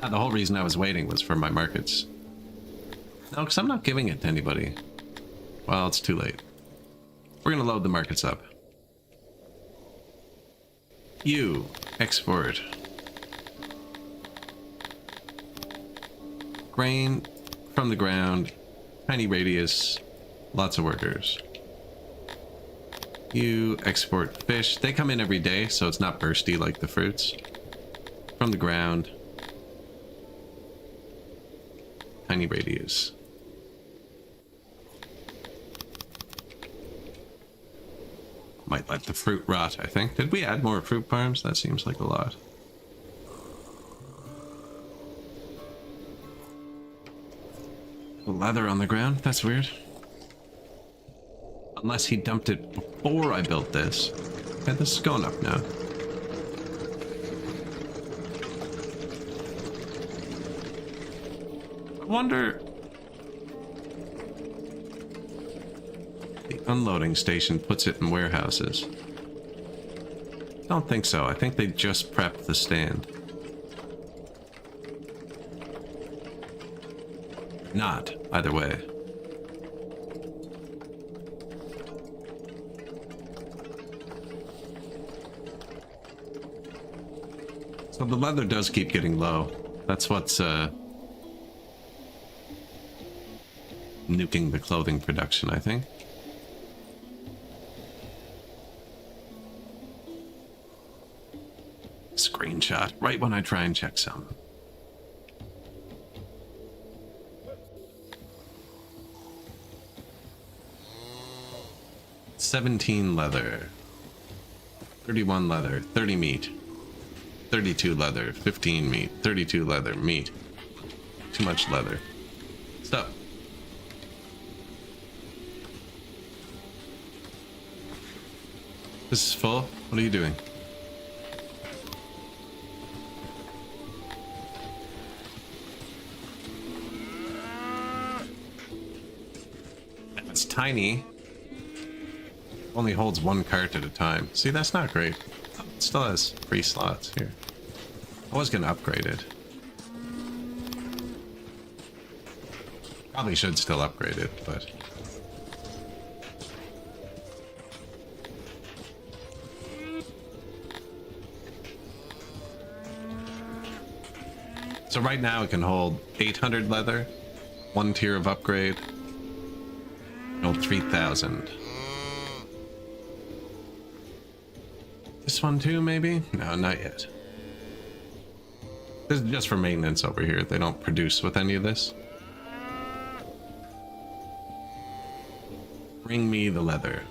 Now, the whole reason I was waiting was for my markets. No, because I'm not giving it to anybody. Well, it's too late. We're going to load the markets up. You, export. Grain, from the ground, tiny radius, lots of workers. You export fish. They come in every day, so it's not bursty like the fruits. From the ground, tiny radius. Might let the fruit rot, I think. Did we add more fruit farms? That seems like a lot. Leather on the ground? That's weird. Unless he dumped it before I built this. Okay, this is going up now. I wonder... The unloading station puts it in warehouses. I don't think so. I think they just prepped the stand. Not, either way. So the leather does keep getting low. That's what's nuking the clothing production, I think. Screenshot right when I try and check some. $17 leather, 31 leather, 30 meat, 32 leather, 15 meat, 32 leather, meat. Too much leather. Stop. This is full? What are you doing? It's tiny. Only holds one cart at a time. See, that's not great. It still has 3 slots here. I was gonna upgrade it. Probably should still upgrade it, but... So right now it can hold 800 leather, 1 tier of upgrade, hold 3,000. This one too, maybe? No, not yet. This is just for maintenance over here. They don't produce with any of this. Bring me the leather.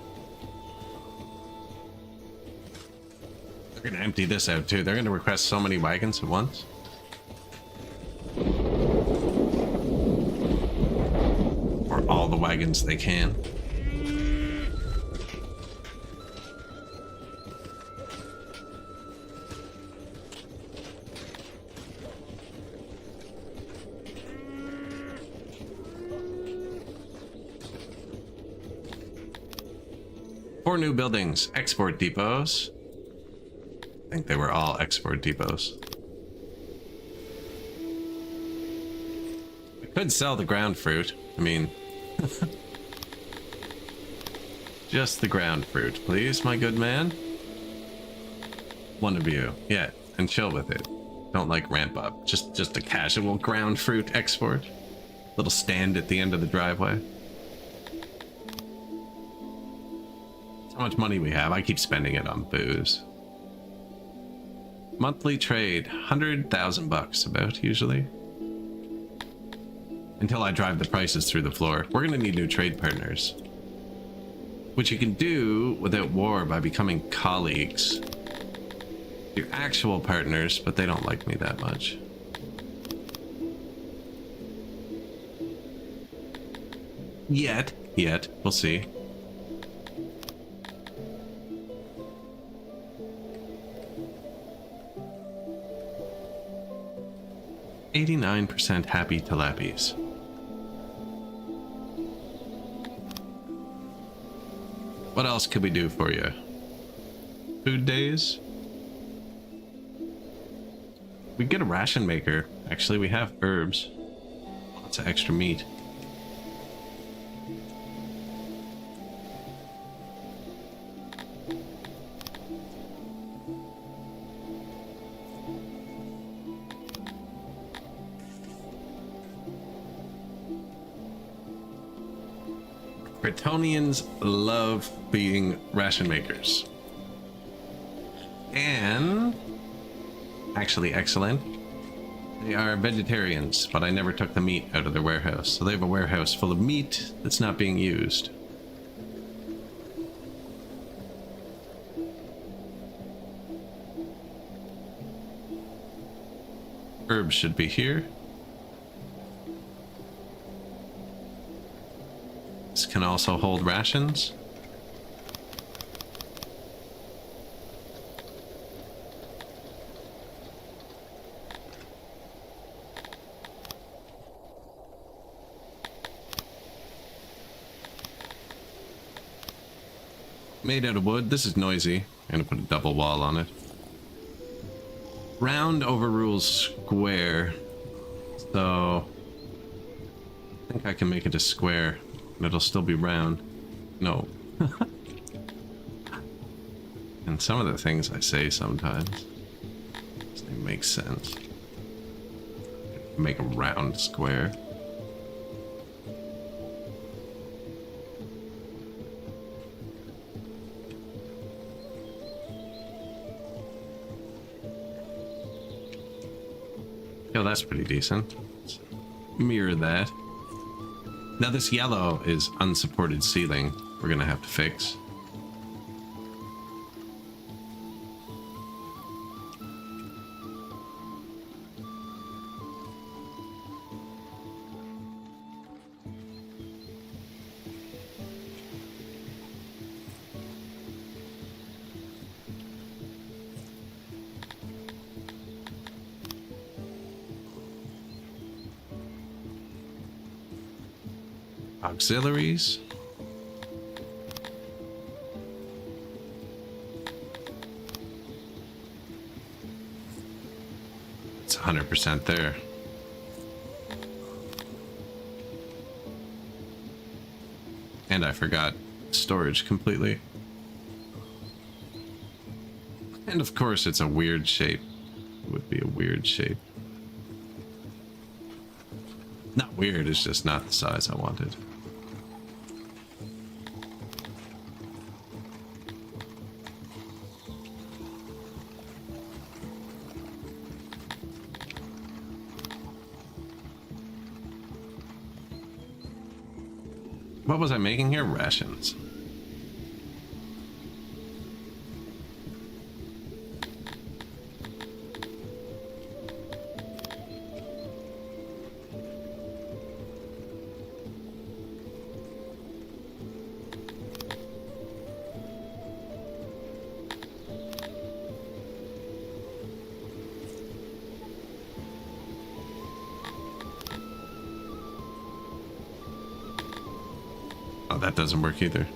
They're gonna empty this out too. They're gonna request so many wagons at once. Or all the wagons they can. Four new buildings, export depots. I think they were all export depots. I could sell the ground fruit. I mean, just the ground fruit, please, my good man. One of you, yeah, and chill with it. Don't like ramp up. Just a casual ground fruit export. Little stand at the end of the driveway. How much money we have? I keep spending it on booze. Monthly trade, 100,000 bucks about usually. Until I drive the prices through the floor. We're gonna need new trade partners. Which you can do without war by becoming colleagues. You're actual partners, but they don't like me that much. Yet, we'll see. 89% happy tilappies. What else could we do for you? Food days? We get a ration maker. Actually, we have herbs. Lots of extra meat. Cretonians love being ration makers. And actually excellent. They are vegetarians, but I never took the meat out of their warehouse. So they have a warehouse full of meat that's not being used. Herbs should be here. This can also hold rations. Made out of wood. This is noisy. I'm gonna put a double wall on it. Round overrules square. So I think I can make it a square. And it'll still be round. No. And some of the things I say sometimes, they make sense. Make a round square. Oh, that's pretty decent. Let's mirror that. Now this yellow is unsupported ceiling we're gonna have to fix. Auxiliaries. It's 100% there. And I forgot storage completely. And of course it's a weird shape. It would be a weird shape. Not weird, it's just not the size I wanted. What was I making here? Rations. Oh, that doesn't work either.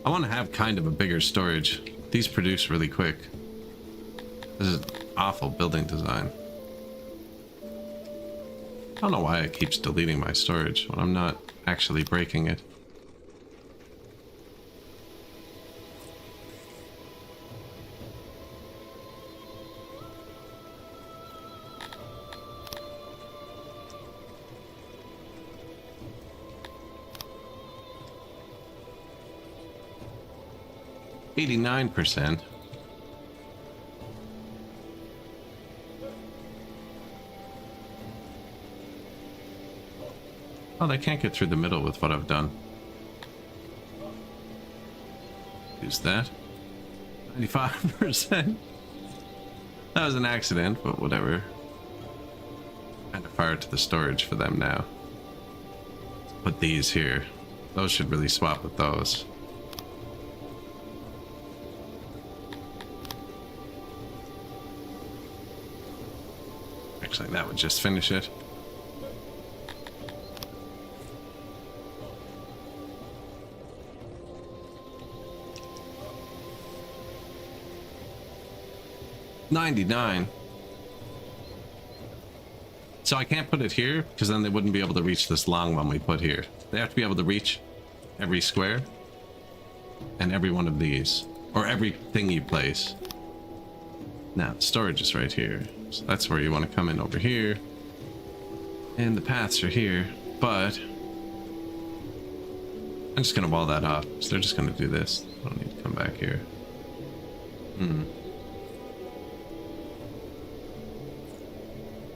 I want to have kind of a bigger storage. These produce really quick. This is awful building design. I don't know why it keeps deleting my storage when I'm not actually breaking it. %. Oh, they can't get through the middle with what I've done. Use that. 95%. That was an accident, but whatever. Kind of fire to the storage for them now. Put these here. Those should really swap with those. Actually, that would just finish it. $99. So I can't put it here because then they wouldn't be able to reach this long one we put here. They have to be able to reach every square. And every one of these. Or everything you place. Now, storage is right here. So that's where you want to come in over here. And the paths are here. But I'm just going to wall that off. So they're just going to do this. I don't need to come back here.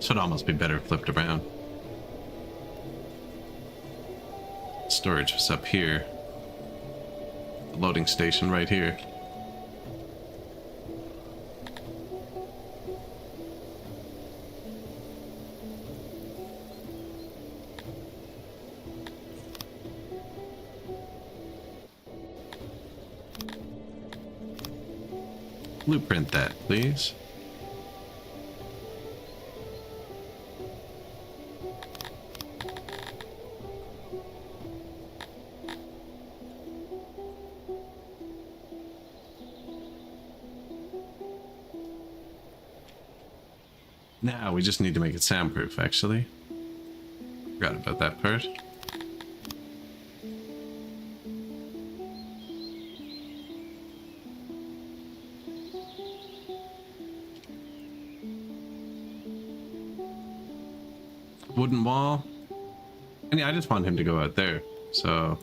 Should almost be better flipped around. Storage was up here. The loading station right here. Blueprint that, please. Now we just need to make it soundproof, actually. Forgot about that part. Wooden wall. And yeah, I just want him to go out there. So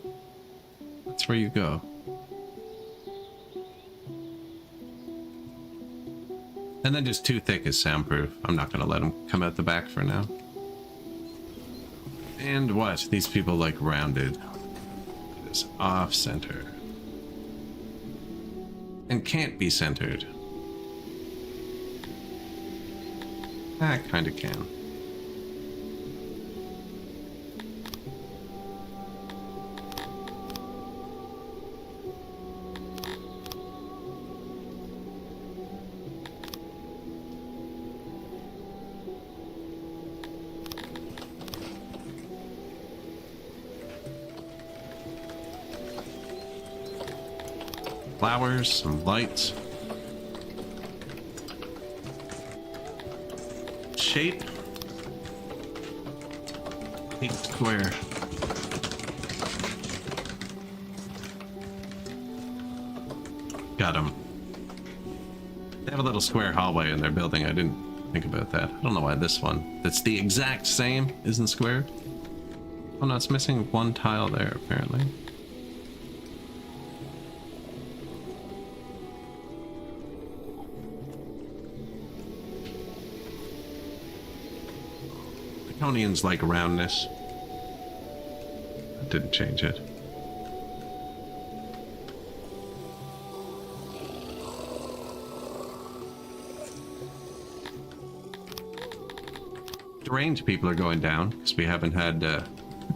that's where you go. And then just too thick is soundproof. I'm not going to let him come out the back for now. And what? These people like rounded. It is off center. And can't be centered. I kind of can. Flowers, some lights. Shape. 8 square. Got him. They have a little square hallway in their building. I didn't think about that. I don't know why this one, that's the exact same, isn't squared. Oh no, it's missing one tile there, apparently. Cretonians like roundness. That didn't change it. Deranged people are going down because we haven't had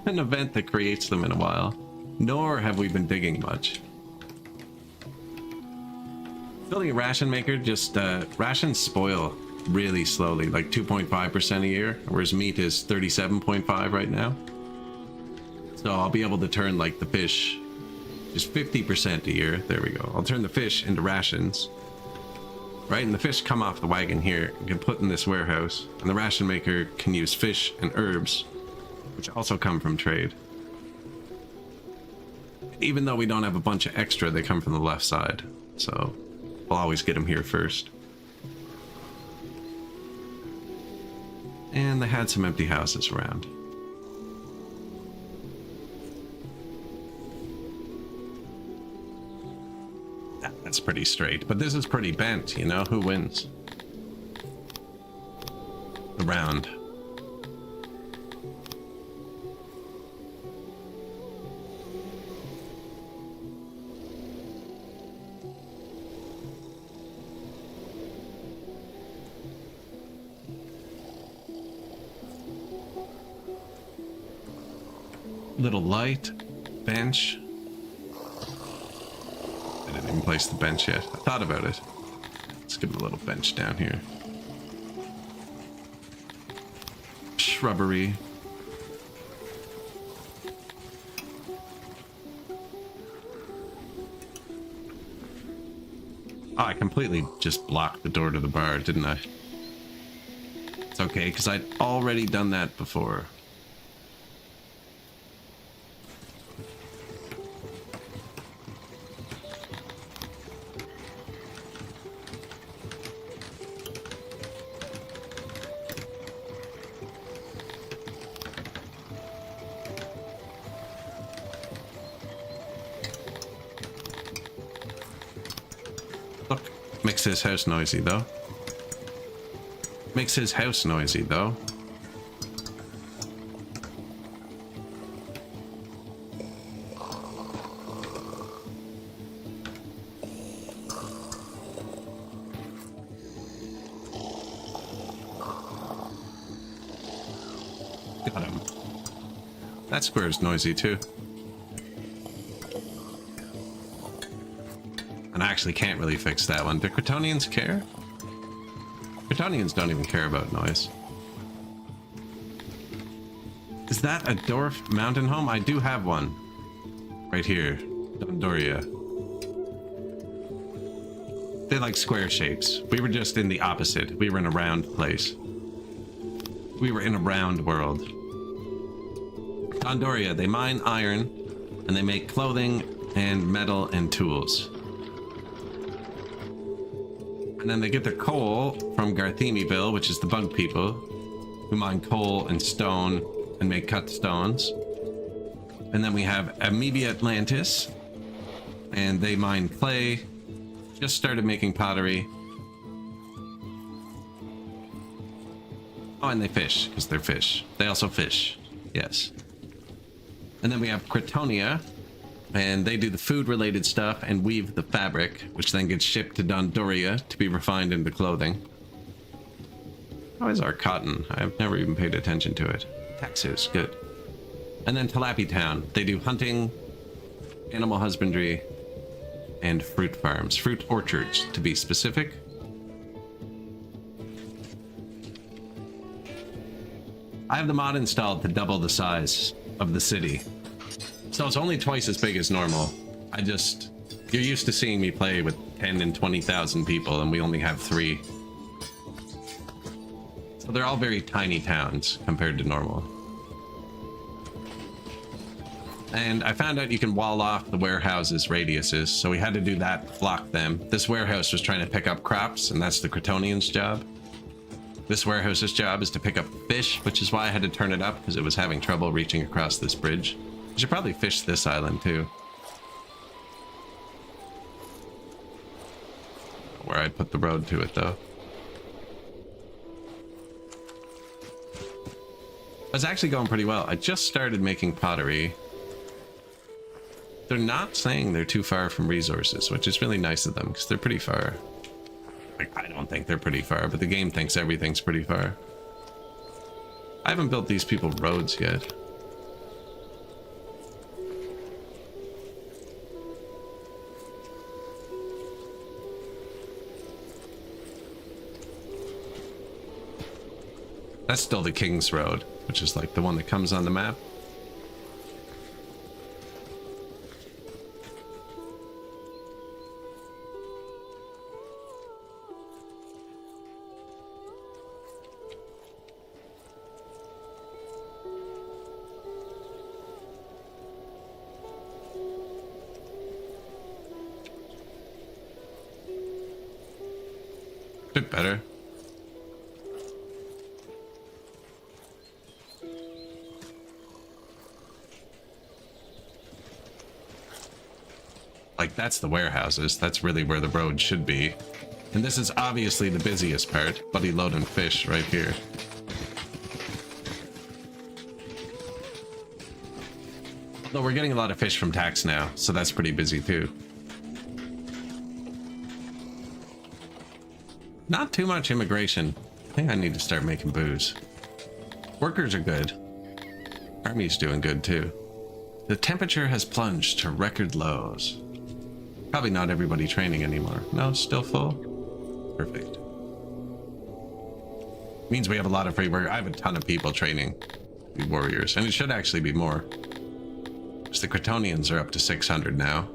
an event that creates them in a while, nor have we been digging much. Building a ration maker, just rations spoil really slowly, like 2.5% a year, whereas meat is 37.5 right now. So I'll be able to turn like the fish just 50% a year. There we go. I'll turn the fish into rations, right? And the fish come off the wagon here and get put in this warehouse, and the ration maker can use fish and herbs, which also come from trade. Even though we don't have a bunch of extra, they come from the left side, so I'll always get them here first. And they had some empty houses around. That's pretty straight, but this is pretty bent, you know? Who wins? The round. Little light, bench. I didn't even place the bench yet. I thought about it. Let's give it a little bench down here. Shrubbery. Oh, I completely just blocked the door to the bar, didn't I? It's okay, because I'd already done that before. Makes his house noisy, though. Makes his house noisy, though. Got him. That square's noisy, too. And I actually can't really fix that one. Do cretonians care? Cretonians don't even care about noise. Is that a dwarf mountain home? I do have one. Right here. Dondoria. They like square shapes. We were just in the opposite. We were in a round place. We were in a round world. Dondoria, they mine iron, and they make clothing and metal and tools. And then they get their coal from Garthemiville, which is the bug people, who mine coal and stone and make cut stones. And then we have Amoeba Atlantis, and they mine clay, just started making pottery. Oh, and they fish, because they're fish. They also fish, yes. And then we have Cretonia, and they do the food-related stuff and weave the fabric, which then gets shipped to Dondoria to be refined into clothing. How is our cotton? I've never even paid attention to it. Texas, good. And then Talapi Town. They do hunting, animal husbandry, and fruit farms. Fruit orchards, to be specific. I have the mod installed to double the size of the city. So it's only twice as big as normal. You're used to seeing me play with 10 and 20,000 people, and we only have 3. So they're all very tiny towns compared to normal. And I found out you can wall off the warehouses' radiuses, so we had to do that, block them. This warehouse was trying to pick up crops, and that's the Cretonians' job. This warehouse's job is to pick up fish, which is why I had to turn it up, because it was having trouble reaching across this bridge. I should probably fish this island, too. Where I'd put the road to it, though. It's actually going pretty well. I just started making pottery. They're not saying they're too far from resources, which is really nice of them, because they're pretty far. Like, I don't think they're pretty far, but the game thinks everything's pretty far. I haven't built these people roads yet. That's still the King's Road, which is like the one that comes on the map. Bit better. Like, that's the warehouses. That's really where the road should be. And this is obviously the busiest part. Buddy loading fish right here. Although we're getting a lot of fish from tax now, so that's pretty busy too. Not too much immigration. I think I need to start making booze. Workers are good. Army's doing good too. The temperature has plunged to record lows. Probably not everybody training anymore. No, still full? Perfect. Means we have a lot of free work. I have a ton of people training the warriors, and it should actually be more. Because the Cretonians are up to 600 now.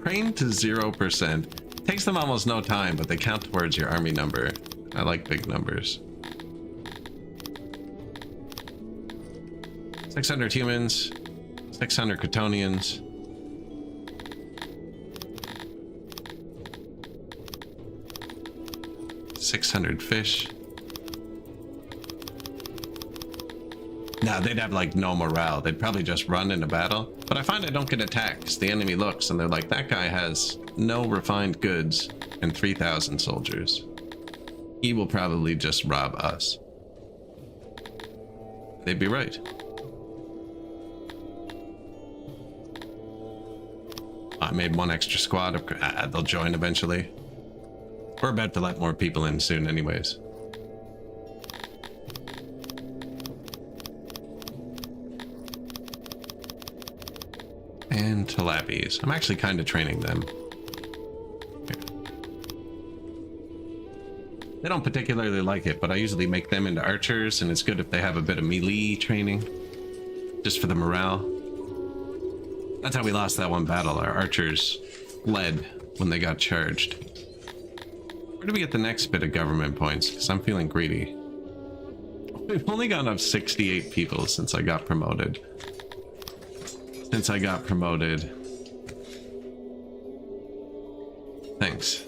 Train to 0%. Takes them almost no time, but they count towards your army number. I like big numbers. 600 humans, 600 Cretonians. $600 fish. No, they'd have like no morale. They'd probably just run into battle. But I find I don't get attacked because the enemy looks and they're like, that guy has no refined goods and 3,000 soldiers. He will probably just rob us. They'd be right. I made one extra squad. They'll join eventually. We're about to let more people in soon anyways. And tilappies. I'm actually kind of training them. Here. They don't particularly like it, but I usually make them into archers, and it's good if they have a bit of melee training. Just for the morale. That's how we lost that one battle. Our archers fled when they got charged. Where do we get the next bit of government points? Because I'm feeling greedy. We've only gone up 68 people since I got promoted. Thanks.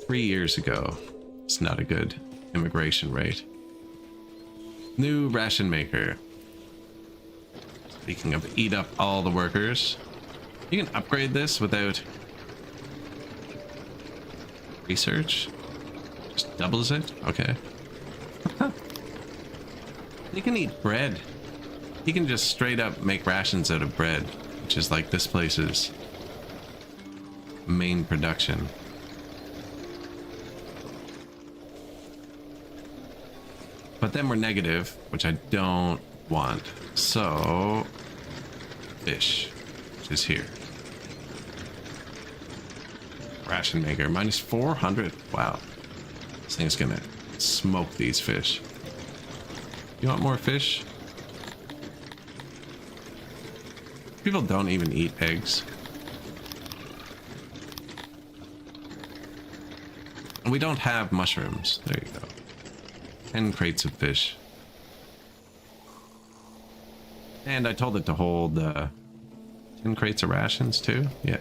3 years ago. It's not a good immigration rate. New ration maker. Speaking of eat up all the workers. You can upgrade this without research. Just doubles it? Okay. You can eat bread. You can just straight up make rations out of bread, which is like this place's main production. But then we're negative, which I don't want. So, fish, which is here. Ration maker, minus 400. Wow. This thing's gonna smoke these fish. You want more fish? People don't even eat eggs. And we don't have mushrooms. There you go. 10 crates of fish. And I told it to hold 10 crates of rations too. Yeah.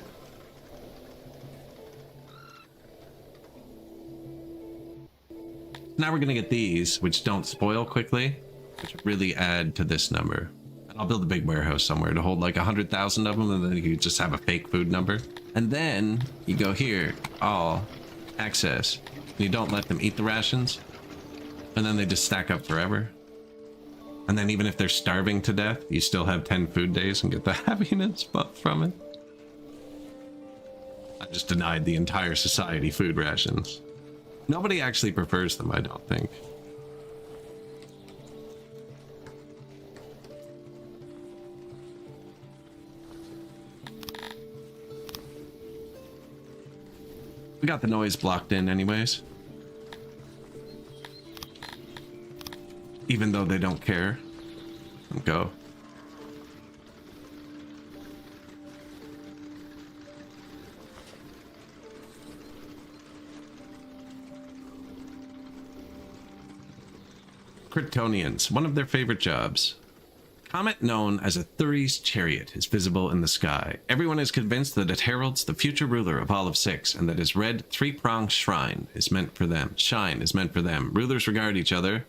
Now we're gonna get these, which don't spoil quickly, which really add to this number. And I'll build a big warehouse somewhere to hold like 100,000 of them, and then you just have a fake food number. And then you go here, all access. And you don't let them eat the rations, and then they just stack up forever. And then even if they're starving to death, you still have 10 food days and get the happiness buff from it. I just denied the entire society food rations. Nobody actually prefers them, I don't think. We got the noise blocked in anyways. Even though they don't care. Go. Cretonians, one of their favorite jobs. Comet known as a Thury's chariot is visible in the sky. Everyone is convinced that it heralds the future ruler of all of Six, and that his red three-pronged shrine is meant for them. Shine is meant for them. Rulers regard each other.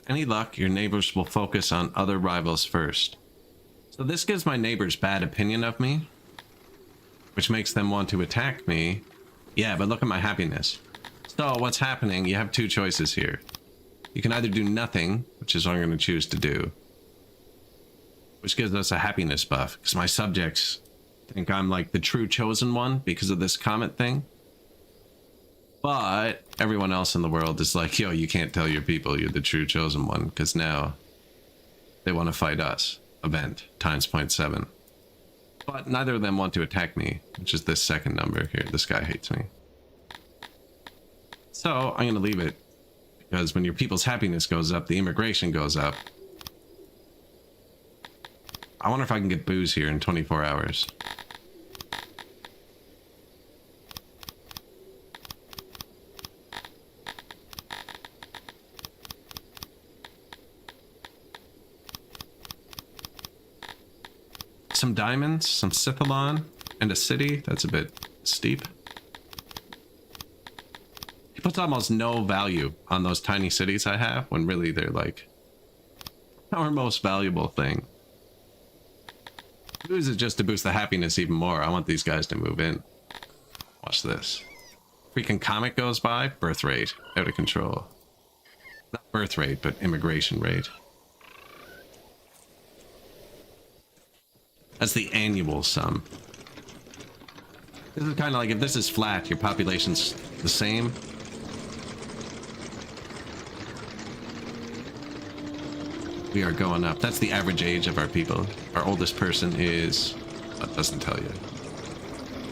Any luck, your neighbors will focus on other rivals first. So this gives my neighbors bad opinion of me, which makes them want to attack me. Yeah, but look at my happiness. So what's happening? You have two choices here. You can either do nothing, which is what I'm going to choose to do, which gives us a happiness buff, because my subjects think I'm like the true chosen one because of this comet thing. But everyone else in the world is like, yo, you can't tell your people you're the true chosen one, because now they want to fight us. Event times 0.7. But neither of them want to attack me, which is this second number here. This guy hates me. So I'm going to leave it, because when your people's happiness goes up, the immigration goes up. I wonder if I can get booze here in 24 hours. Some diamonds, some Scythalon, and a city. That's a bit steep. puts almost no value on those tiny cities I have, when really they're like our most valuable thing. Booze is just to boost the happiness even more. I want these guys to move in. Watch this. Freaking comet goes by, birth rate out of control. Not birth rate, but immigration rate. That's the annual sum. This is kind of like if this is flat, your population's the same. We are going up. That's the average age of our people. Our oldest person is... That doesn't tell you.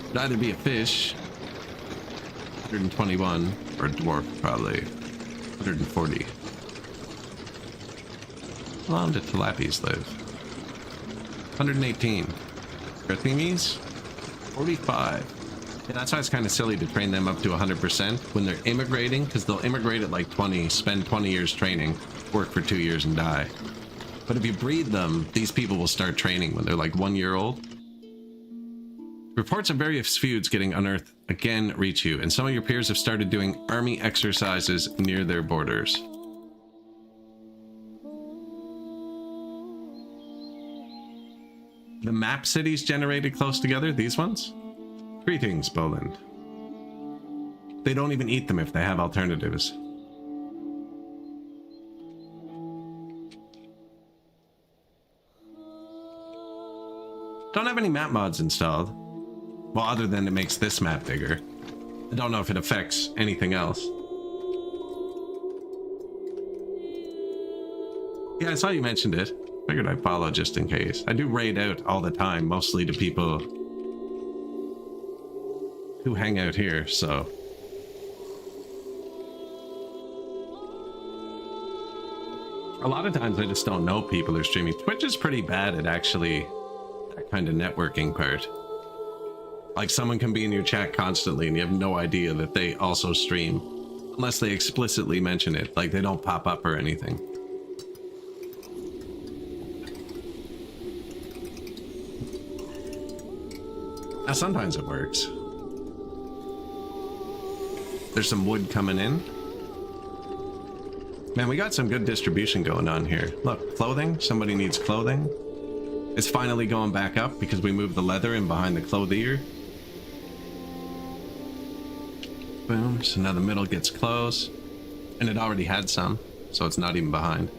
It'd either be a fish, 121, or a dwarf, probably 140. How long did tilapies live? 118. Cretonians? 45. Yeah, that's why it's kind of silly to train them up to 100% when they're immigrating, because they'll immigrate at like 20, spend 20 years training, work for 2 years and die. But if you breed them, these people will start training when they're like 1 year old. Reports of various feuds getting unearthed again reach you, and some of your peers have started doing army exercises near their borders. The map cities generated close together, these ones? Greetings, Boland. They don't even eat them if they have alternatives. Don't have any map mods installed. Well, other than it makes this map bigger. I don't know if it affects anything else. Yeah, I saw you mentioned it. Figured I'd follow just in case. I do raid out all the time, mostly to people who hang out here, so. A lot of times I just don't know people are streaming. Twitch is pretty bad at actually that kind of networking part. Like someone can be in your chat constantly and you have no idea that they also stream. Unless they explicitly mention it, like they don't pop up or anything. Now sometimes it works. There's some wood coming in. Man, we got some good distribution going on here. Look, clothing. Somebody needs clothing. It's finally going back up because we moved the leather in behind the clothier. Boom. So now the middle gets close. And it already had some, so it's not even behind.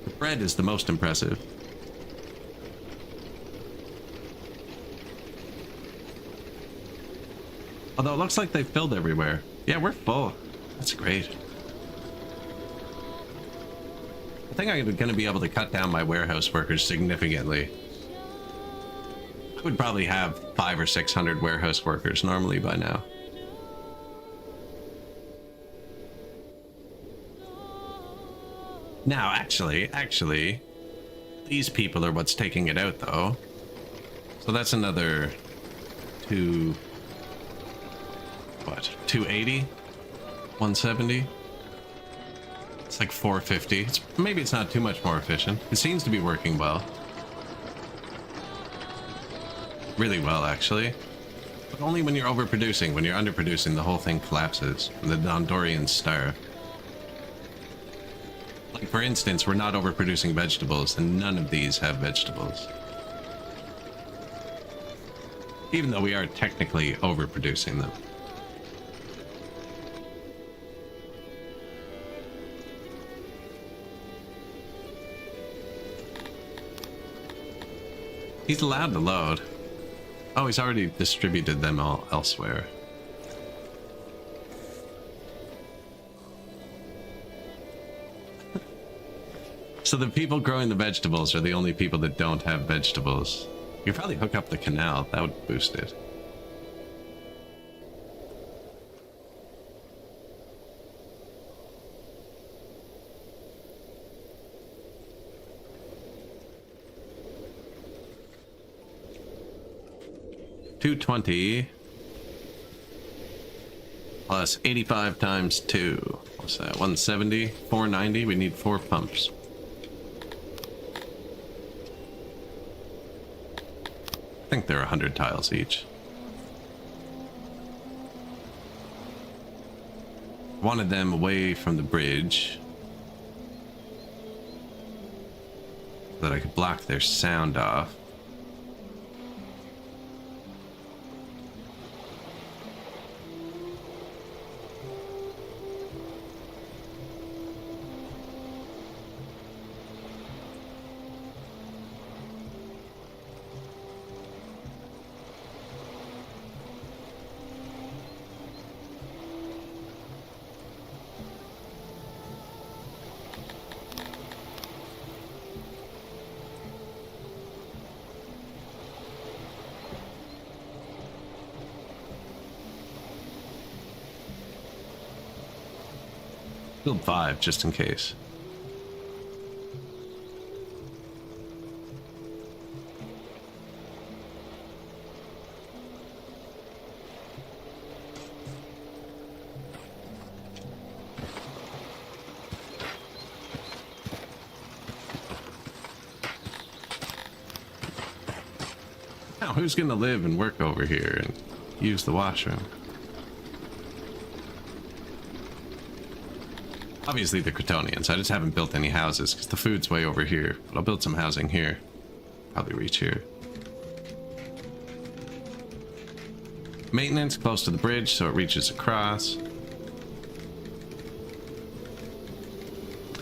The bread is the most impressive. Although it looks like they've filled everywhere. Yeah, we're full. That's great. I think I'm going to be able to cut down my warehouse workers significantly. I would probably have 500 or 600 warehouse workers normally by now. Now, actually, these people are what's taking it out, though. So that's another 280? 170? It's like 450. Maybe it's not too much more efficient. It seems to be working well. Really well, actually. But only when you're overproducing. When you're underproducing, the whole thing collapses. And the Dondorians starve. Like, for instance, we're not overproducing vegetables, and none of these have vegetables. Even though we are technically overproducing them. He's allowed to load. Oh, he's already distributed them all elsewhere. So the people growing the vegetables are the only people that don't have vegetables. You could probably hook up the canal. That would boost it. $220 plus 85 times 2. What's that? 170, 490. We need 4 pumps. I think they're 100 tiles each. Wanted them away from the bridge so that I could block their sound off. Build 5 just in case. Now, who's gonna live and work over here and use the washroom? Obviously the Cretonians. I just haven't built any houses because the food's way over here. But I'll build some housing here. Probably reach here. Maintenance close to the bridge so it reaches across.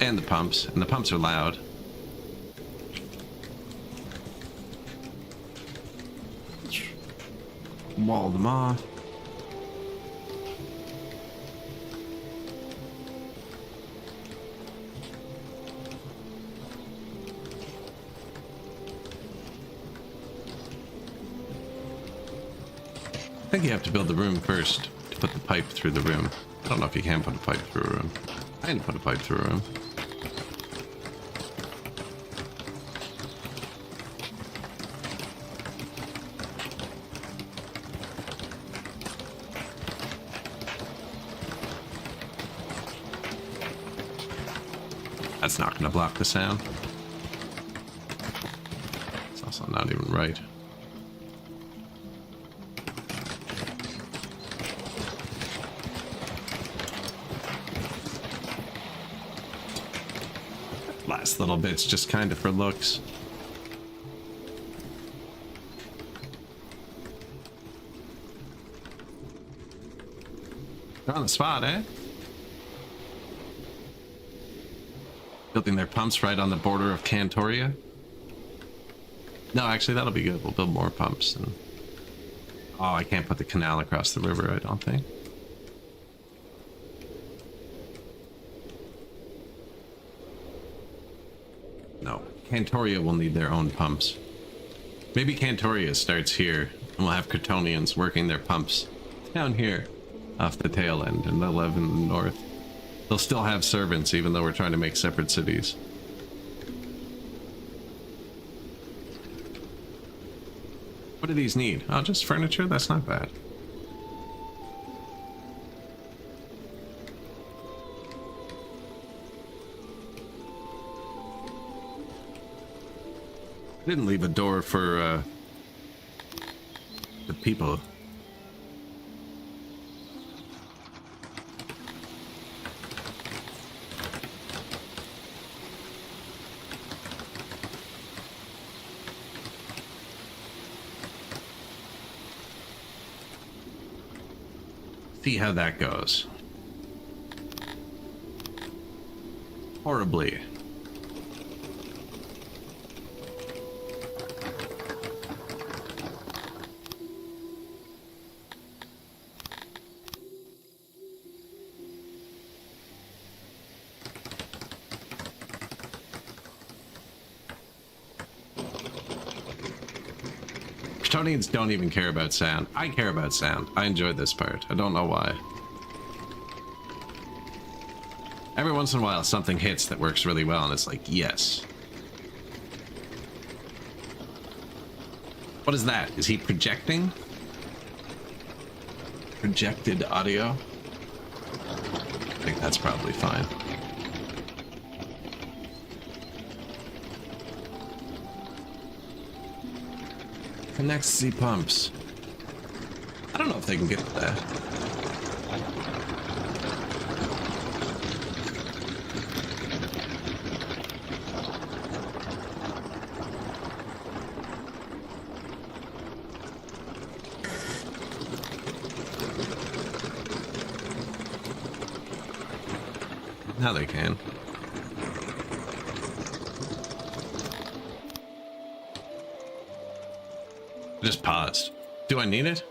And the pumps. And the pumps are loud. Wall them off. I think you have to build the room first to put the pipe through the room. I don't know if you can put a pipe through a room. I didn't put a pipe through a room. That's not going to block the sound. It's also not even right. Last little bit's just kind of for looks. They're on the spot, eh? Building their pumps right on the border of Cantoria. No, actually, that'll be good. We'll build more pumps. And... oh, I can't put the canal across the river, I don't think. No, Cantoria will need their own pumps. Maybe Cantoria starts here, and we'll have cretonians working their pumps down here, off the tail end, and they'll live in the north. They'll still have servants, even though we're trying to make separate cities. What do these need? Oh, just furniture? That's not bad. I didn't leave a door for the people. See how that goes. Horribly. Cretonians don't even care about sound. I care about sound. I enjoy this part. I don't know why. Every once in a while something hits that works really well and it's like, yes. What is that? Is he projecting? Projected audio? I think that's probably fine. Connects the pumps. I don't know if they can get to that. Now they can. Just paused. Do I need it?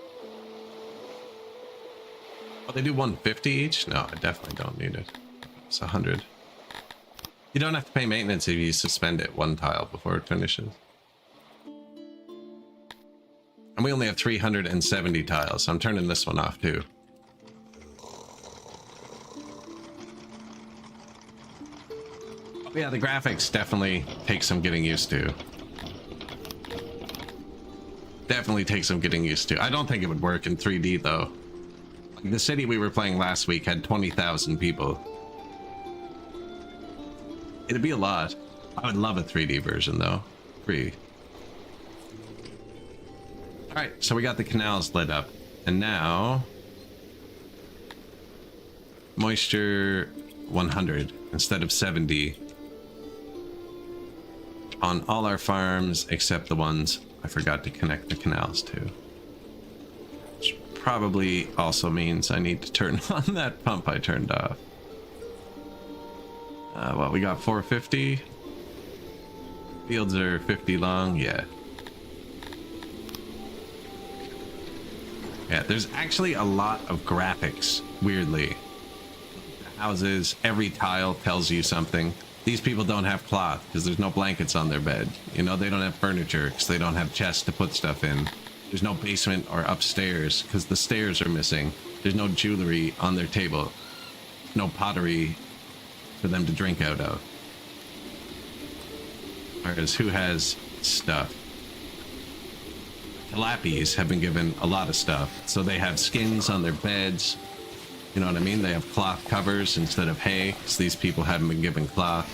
Oh, they do 150 each? No, I definitely don't need it. It's 100. You don't have to pay maintenance if you suspend it one tile before it finishes. And we only have 370 tiles, so I'm turning this one off too. Yeah, the graphics definitely take some getting used to. Definitely takes some getting used to. I don't think it would work in 3D though. Like the city we were playing last week had 20,000 people. It'd be a lot. I would love a 3D version though. Free. Alright, so we got the canals lit up. And now... moisture 100 instead of 70. On all our farms except the ones I forgot to connect the canals to. Which probably also means I need to turn on that pump I turned off. Well, we got 450. Fields are 50 long, yeah. Yeah, there's actually a lot of graphics, weirdly. The houses, every tile tells you something. These people don't have cloth because there's no blankets on their bed. You know, they don't have furniture because they don't have chests to put stuff in. There's no basement or upstairs because the stairs are missing. There's no jewelry on their table. No pottery for them to drink out of. Whereas who has stuff? Talapis have been given a lot of stuff. So they have skins on their beds. You know what I mean? They have cloth covers instead of hay, because these people haven't been given cloth.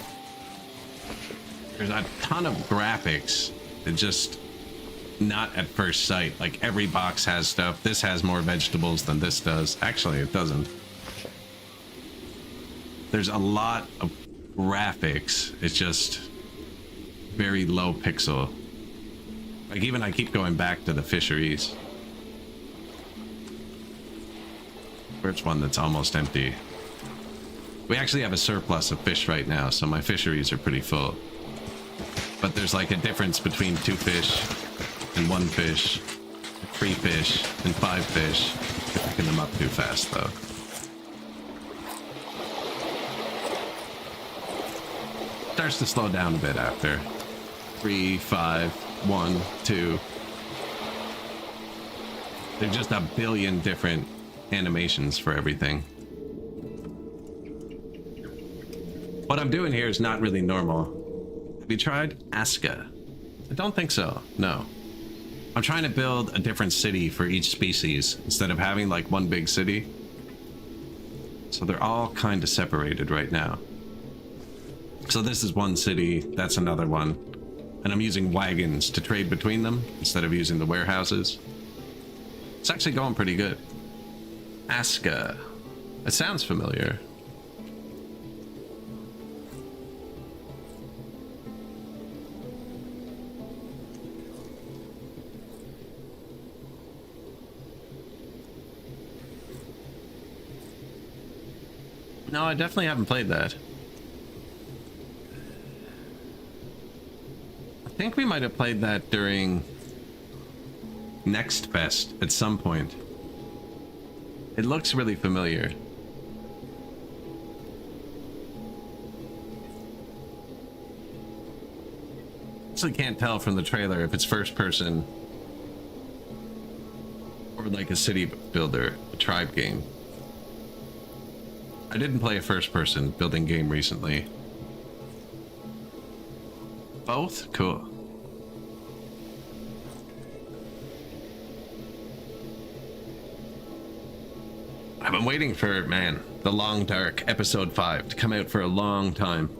There's a ton of graphics that just not at first sight. Like every box has stuff. This has more vegetables than this does. Actually, it doesn't. There's a lot of graphics. It's just very low pixel. Like even I keep going back to the fisheries. Where's one that's almost empty? We actually have a surplus of fish right now, so my fisheries are pretty full. But there's like a difference between 2 fish and 1 fish, 3 fish and 5 fish. You're picking them up too fast though. Starts to slow down a bit after 3, 5, 1, 2. There's just a billion different animations for everything. What I'm doing here is not really normal. Have you tried Aska? I don't think so, no. I'm trying to build a different city for each species instead of having like one big city. So they're all kind of separated right now. So this is one city, that's another one. And I'm using wagons to trade between them instead of using the warehouses. It's actually going pretty good. Aska. It sounds familiar. No, I definitely haven't played that. I think we might have played that during Next Fest at some point. It looks really familiar. Actually can't tell from the trailer if it's first person or like a city builder, a tribe game. I didn't play a first person building game recently. Both? Cool. I've been waiting for, man, The Long Dark episode 5 to come out for a long time.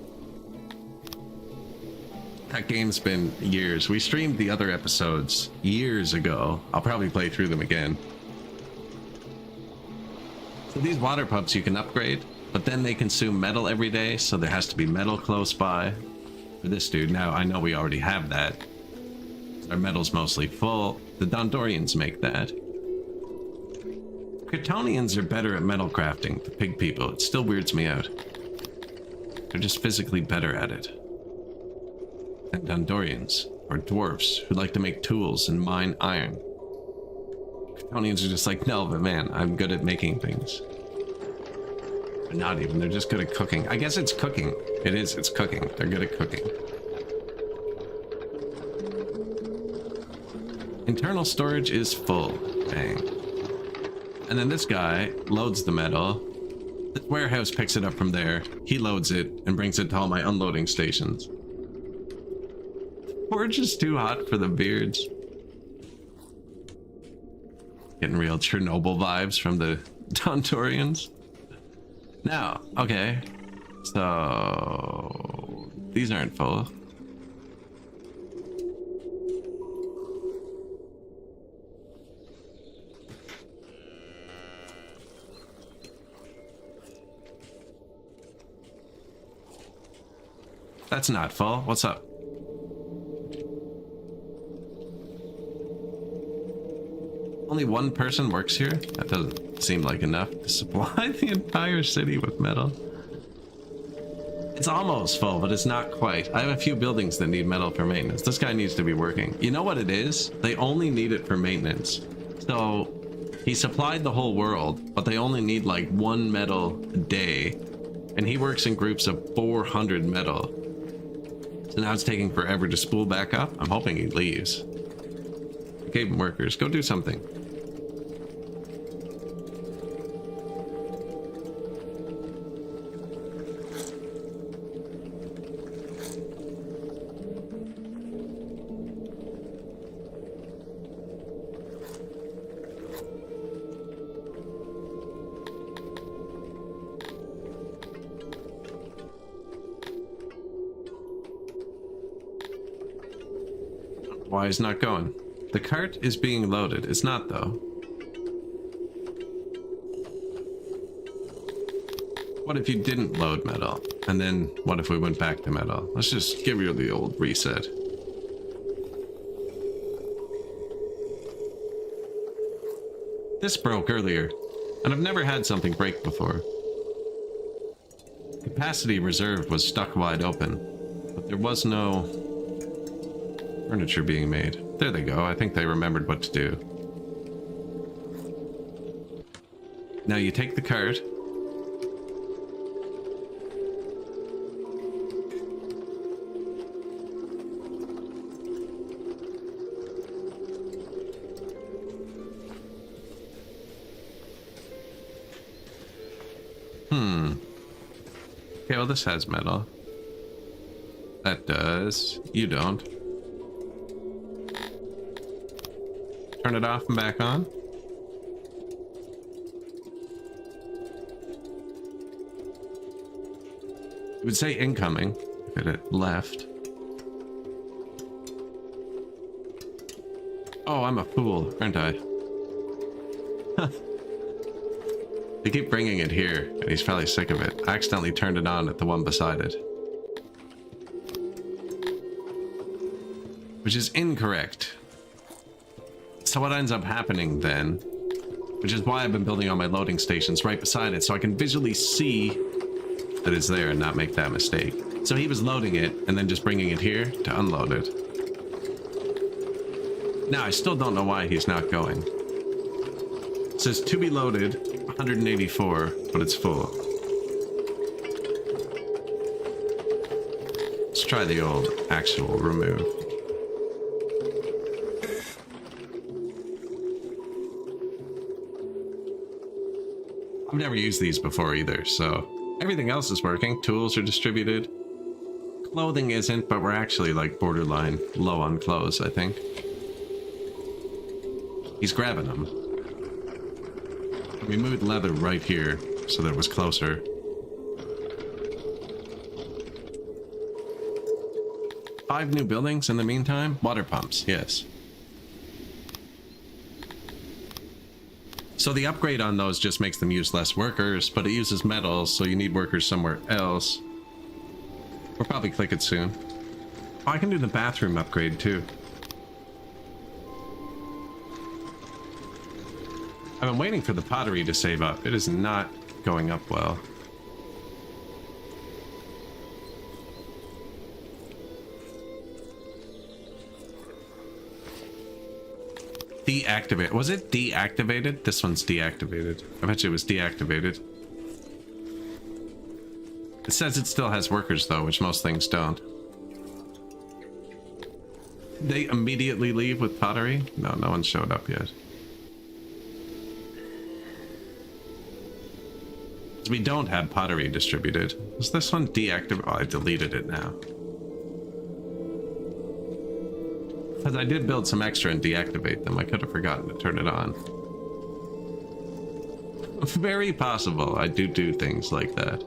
That game's been years. We streamed the other episodes years ago. I'll probably play through them again. So these water pumps you can upgrade, but then they consume metal every day, so there has to be metal close by. For this dude, now I know we already have that. Our metal's mostly full. The Dondorians make that. Cretonians are better at metal crafting, the pig people. It still weirds me out. They're just physically better at it. And Dondorians, or dwarfs, who like to make tools and mine iron. Cretonians are just like, no, but man, I'm good at making things. But not even, they're just good at cooking. I guess it's cooking. It is, it's cooking. They're good at cooking. Internal storage is full. Dang. And then this guy loads the metal. The warehouse picks it up from there. He loads it and brings it to all my unloading stations. We're just too hot for the beards. Getting real Chernobyl vibes from the Dondorians. Now, okay. So these aren't full. That's not full. What's up? Only one person works here? That doesn't seem like enough to supply the entire city with metal. It's almost full, but it's not quite. I have a few buildings that need metal for maintenance. This guy needs to be working. You know what it is? They only need it for maintenance. So he supplied the whole world, but they only need like 1 metal a day. And he works in groups of 400 metal. So now it's taking forever to spool back up. I'm hoping he leaves. I gave him workers. Go do something. Why is not going? The cart is being loaded. It's not though. What if you didn't load metal? And then what if we went back to metal? Let's just give you the old reset. This broke earlier, and I've never had something break before. Capacity reserve was stuck wide open, but there was no furniture being made. There they go. I think they remembered what to do. Now you take the cart. Okay, well this has metal. That does. You don't. Turn it off and back on. It would say incoming if it left. Oh, I'm a fool, aren't I? They keep bringing it here, and he's probably sick of it. I accidentally turned it on at the one beside it. Which is incorrect. So what ends up happening then, which is why I've been building all my loading stations right beside it, so I can visually see that it's there and not make that mistake. So he was loading it and then just bringing it here to unload it. Now I still don't know why he's not going. It says to be loaded, 184, but it's full. Let's try the old actual remove. I've never used these before either, so everything else is working. Tools are distributed. Clothing isn't, but we're actually like borderline low on clothes, I think. He's grabbing them. We moved leather right here so that it was closer. 5 new buildings in the meantime? Water pumps, yes. So the upgrade on those just makes them use less workers, but it uses metals, so you need workers somewhere else. We'll probably click it soon. Oh, I can do the bathroom upgrade too. I've been waiting for the pottery to save up. It is not going up well. Deactivate. Was it deactivated? This one's deactivated. I bet you it was deactivated. It says it still has workers though, which most things don't. They immediately leave with pottery? No, no one showed up yet. We don't have pottery distributed. Was this one deactivated? Oh, I deleted it now. Because I did build some extra and deactivate them. I could have forgotten to turn it on. Very possible. I do things like that.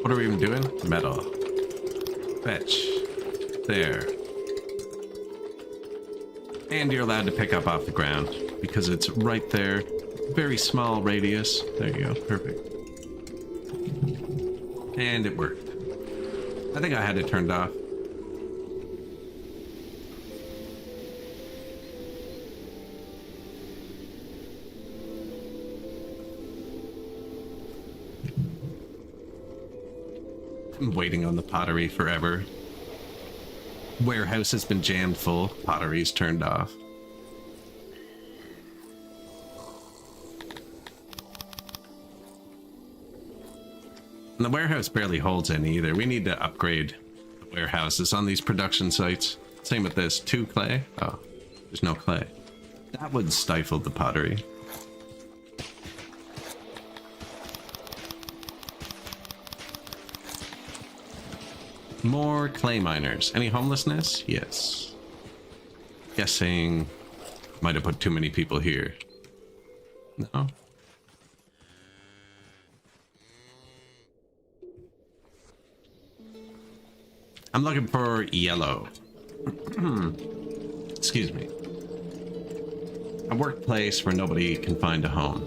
What are we even doing? Metal. Fetch. There. And you're allowed to pick up off the ground because it's right there. Very small radius. There you go. Perfect. And it worked. I think I had it turned off. I'm waiting on the pottery forever. Warehouse has been jammed full. Pottery's turned off. And the warehouse barely holds any either. We need to upgrade the warehouses on these production sites. Same with this. 2 clay. Oh, there's no clay. That would stifle the pottery. More clay miners. Any homelessness? Yes. Guessing might have put too many people here. No? I'm looking for yellow. Excuse me. A workplace where nobody can find a home.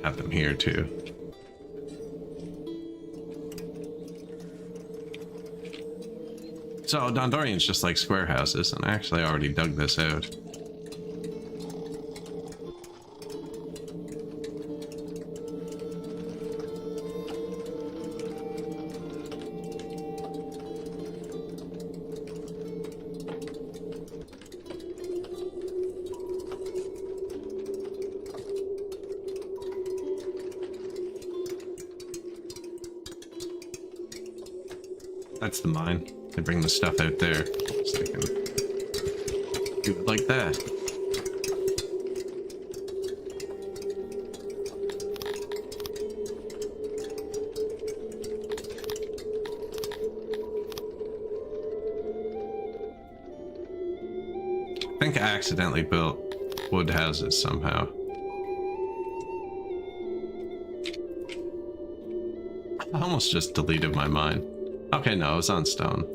Have them here too. So Dondorian's just like square houses, and I actually already dug this out. That's the mine. They bring the stuff out there so they can do it like that. I think I accidentally built wood houses somehow. I almost just deleted my mine. Okay, no, it was on stone.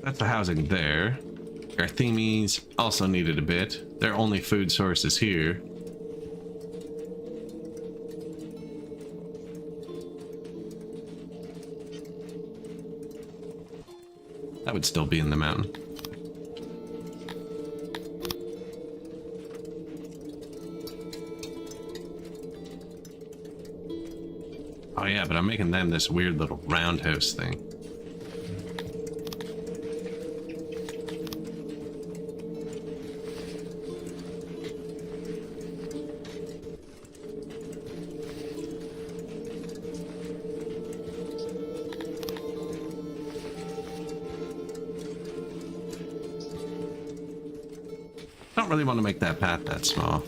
That's the housing there. Arthemes also needed a bit. Their only food source is here. That would still be in the mountain. Oh yeah, but I'm making them this weird little roundhouse thing. really want to make that path that small.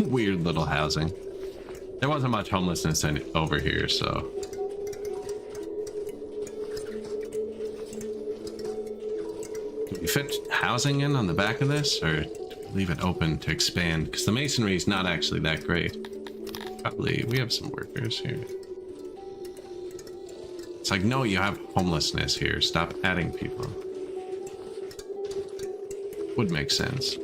Weird little housing. There wasn't much homelessness over here, so. Do we fit housing in on the back of this, or leave it open to expand? Because the masonry is not actually that great. Probably, we have some workers here. It's like, no, you have homelessness here. Stop adding people. Would make sense.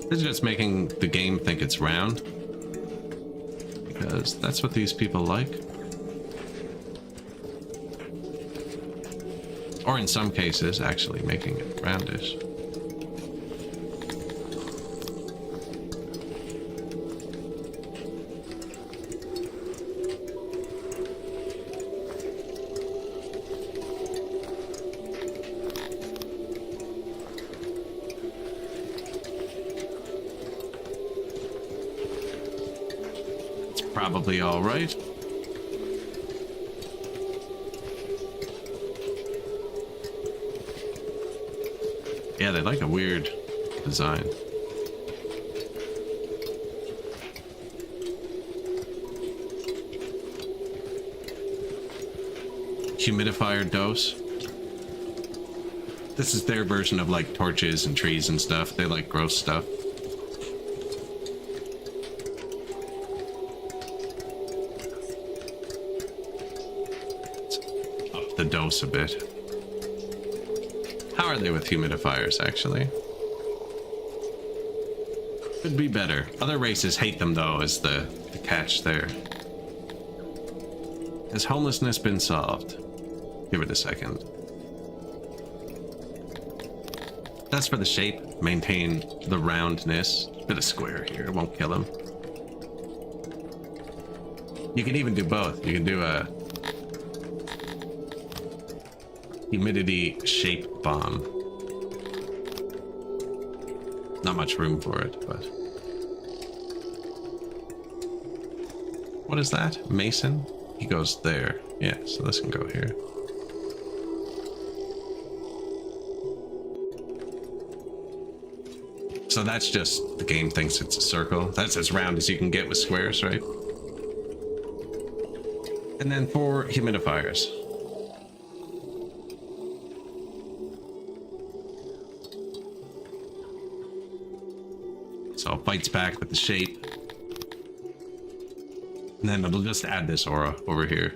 This is just making the game think it's round, because that's what these people like. Or in some cases, actually making it roundish. Probably all right. Yeah, they like a weird design. Humidifier dose. This is their version of like torches and trees and stuff. They like gross stuff. The dose a bit. How are they with humidifiers, actually? Could be better. Other races hate them, though, is the catch there. Has homelessness been solved? Give it a second. That's for the shape. Maintain the roundness. Bit of square here. It won't kill him. You can even do both. You can do a humidity shape bomb. Not much room for it, but what is that? Mason? He goes there. Yeah, so this can go here. So that's just the game thinks it's a circle. That's as round as you can get with squares, right? And then for humidifiers. So it fights back with the shape. And then it'll just add this aura over here.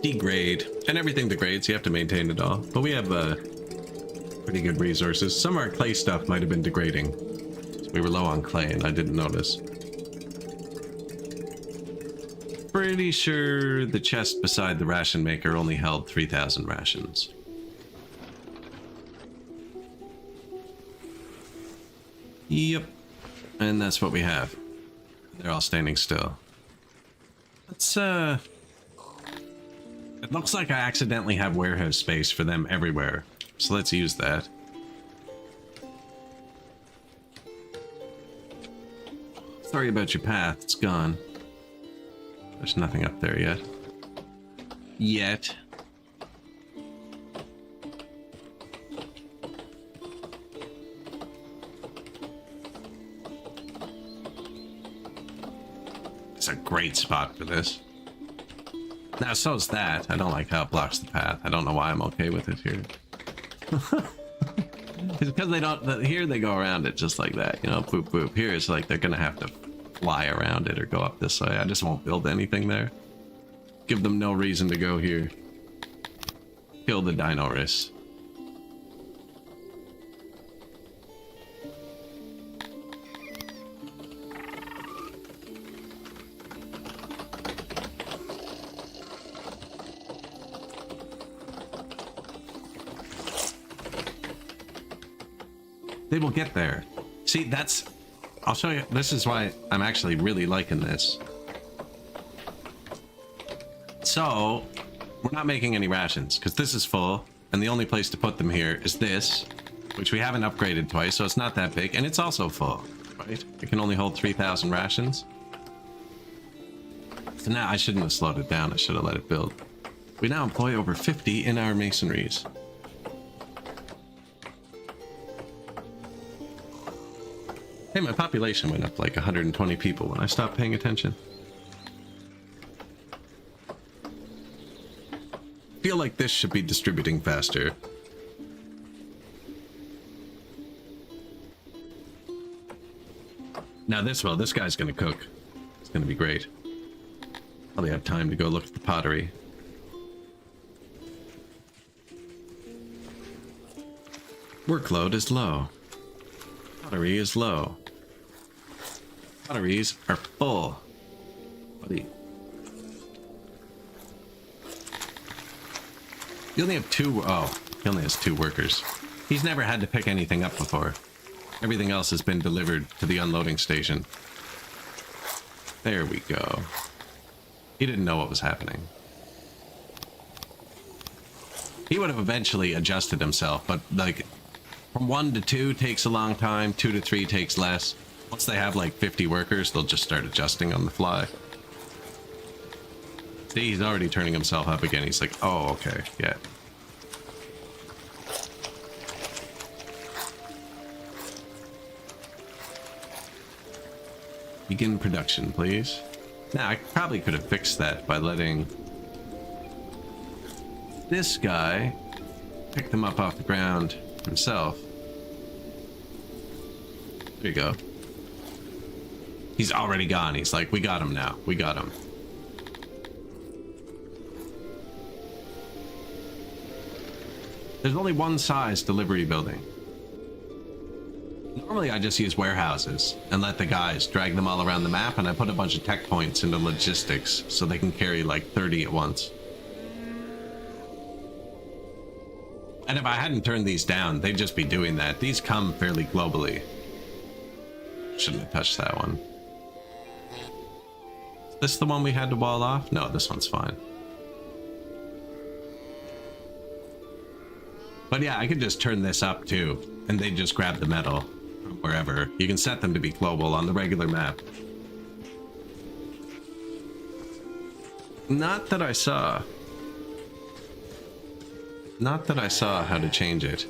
Degrade. And everything degrades, you have to maintain it all. But we have pretty good resources. Some of our clay stuff might have been degrading. So we were low on clay and I didn't notice. Pretty sure the chest beside the ration maker only held 3,000 rations. Yep. And that's what we have. They're all standing still. Let's, it looks like I accidentally have warehouse space for them everywhere. So let's use that. Sorry about your path, it's gone. There's nothing up there yet. Yet. It's a great spot for this. Now, so's that. I don't like how it blocks the path. I don't know why I'm okay with it here. It's because they don't... Here they go around it just like that, you know, boop, boop. Here it's like they're gonna have to fly around it or go up this way. I just won't build anything there. Give them no reason to go here. Kill the Dinosaurus. They will get there. See, that's... I'll show you. This is why I'm actually really liking this. So, we're not making any rations, because this is full, and the only place to put them here is this, which we haven't upgraded twice, so it's not that big, and it's also full, right? It can only hold 3,000 rations. So now, I shouldn't have slowed it down. I should have let it build. We now employ over 50 in our masonries. Hey, my population went up like 120 people when I stopped paying attention. Feel like this should be distributing faster. Now this guy's gonna cook. It's gonna be great. Probably have time to go look at the pottery. Workload is low. Pottery is low. Potteries are full. Buddy. You only have two. Oh, he only has 2 workers. He's never had to pick anything up before. Everything else has been delivered to the unloading station. There we go. He didn't know what was happening. He would have eventually adjusted himself, but like from 1 to 2 takes a long time, 2 to 3 takes less. Once they have like 50 workers, they'll just start adjusting on the fly. See, he's already turning himself up again. He's like, oh, okay, yeah. Begin production, please. Now, I probably could have fixed that by letting this guy pick them up off the ground himself. There you go. He's already gone. He's like, we got him now. We got him. There's only one size delivery building. Normally I just use warehouses and let the guys drag them all around the map, and I put a bunch of tech points into logistics so they can carry like 30 at once. And if I hadn't turned these down, they'd just be doing that. These come fairly globally. Shouldn't have touched that one. Is this the one we had to wall off? No, this one's fine. But yeah, I could just turn this up too, and they'd just grab the metal from wherever. You can set them to be global on the regular map. Not that I saw. Not that I saw how to change it.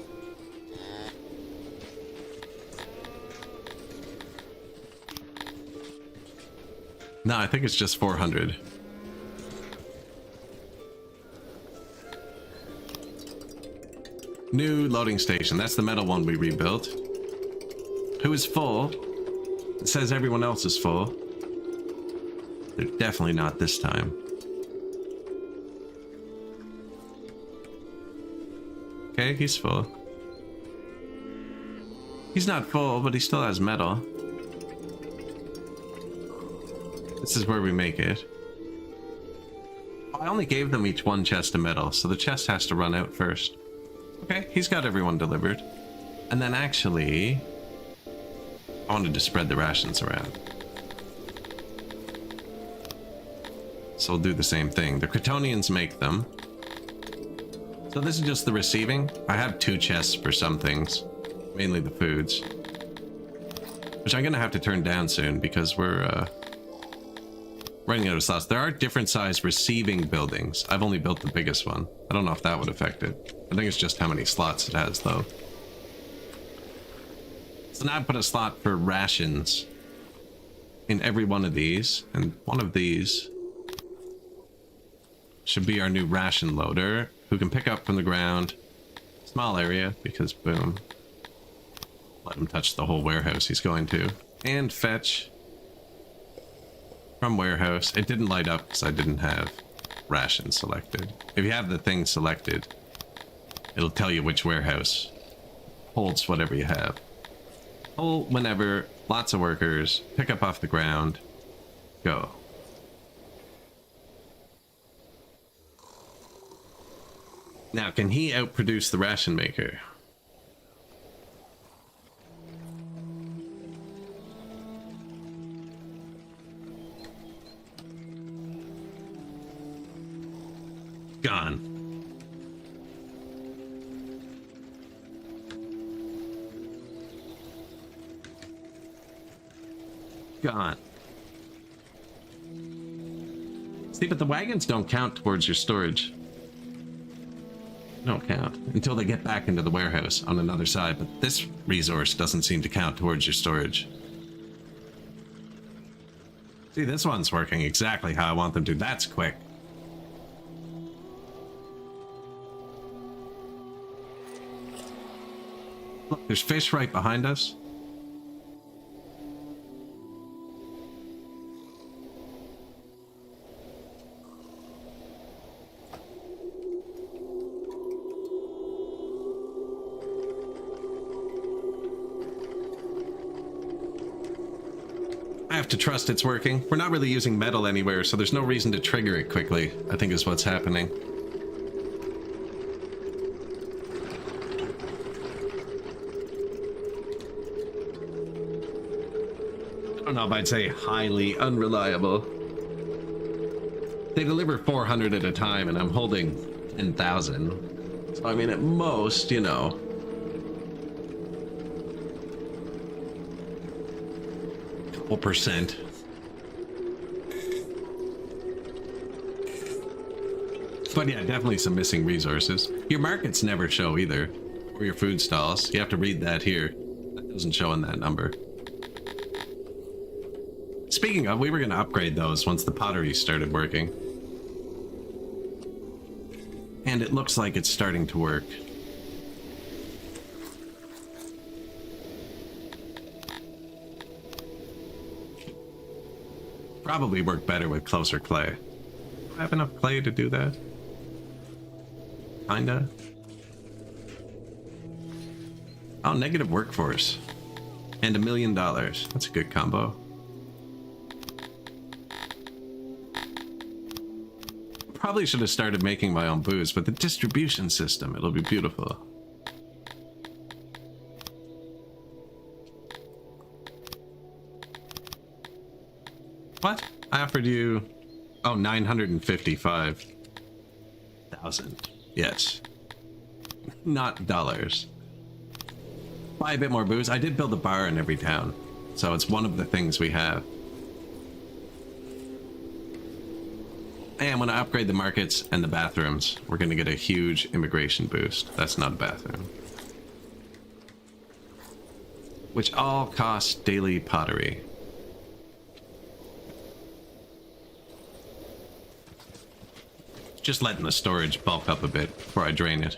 No, I think it's just 400. New loading station. That's the metal one we rebuilt. Who is full? It says everyone else is full. They're definitely not this time. Okay, he's full. He's not full, but he still has metal. This is where we make it. I only gave them each 1 chest of metal, so the chest has to run out first. Okay, he's got everyone delivered. And then actually, I wanted to spread the rations around. So we'll do the same thing. The cretonians make them. So this is just the receiving. I have 2 chests for some things, mainly the foods, which I'm gonna have to turn down soon because we're running out of slots. There are different size receiving buildings. I've only built the biggest one. I don't know if that would affect it. I think it's just how many slots it has though. So now I put a slot for rations in every one of these, and one of these should be our new ration loader, who can pick up from the ground. Small area, because boom. Let him touch the whole warehouse he's going to. And fetch From warehouse. It didn't light up because I didn't have ration selected. If you have the thing selected, it'll tell you which warehouse holds whatever you have. Pull whenever, lots of workers, pick up off the ground, go. Now, can he outproduce the ration maker? Gone. Gone. See, but the wagons don't count towards your storage. Don't count until they get back into the warehouse on another side, but this resource doesn't seem to count towards your storage. See, this one's working exactly how I want them to. That's quick. Look, there's fish right behind us. I have to trust it's working. We're not really using metal anywhere, so there's no reason to trigger it quickly, I think is what's happening. I don't know if I'd say highly unreliable. They deliver 400 at a time, and I'm holding 10,000. So, I mean, at most, you know. Percent. But yeah, definitely some missing resources. Your markets never show either, or your food stalls. You have to read that here. That doesn't show in that number. Speaking of, we were going to upgrade those once the pottery started working. And it looks like it's starting to work. Probably work better with closer clay. Do I have enough clay to do that? Kinda. Oh, negative workforce. And $1 million. That's a good combo. Probably should have started making my own booze, but the distribution system, it'll be beautiful. What? I offered you... Oh, 955,000. Yes. Not dollars. Buy a bit more booze. I did build a bar in every town, so it's one of the things we have. And when I upgrade the markets and the bathrooms, we're going to get a huge immigration boost. That's not a bathroom. Which all costs daily pottery. Just letting the storage bulk up a bit before I drain it.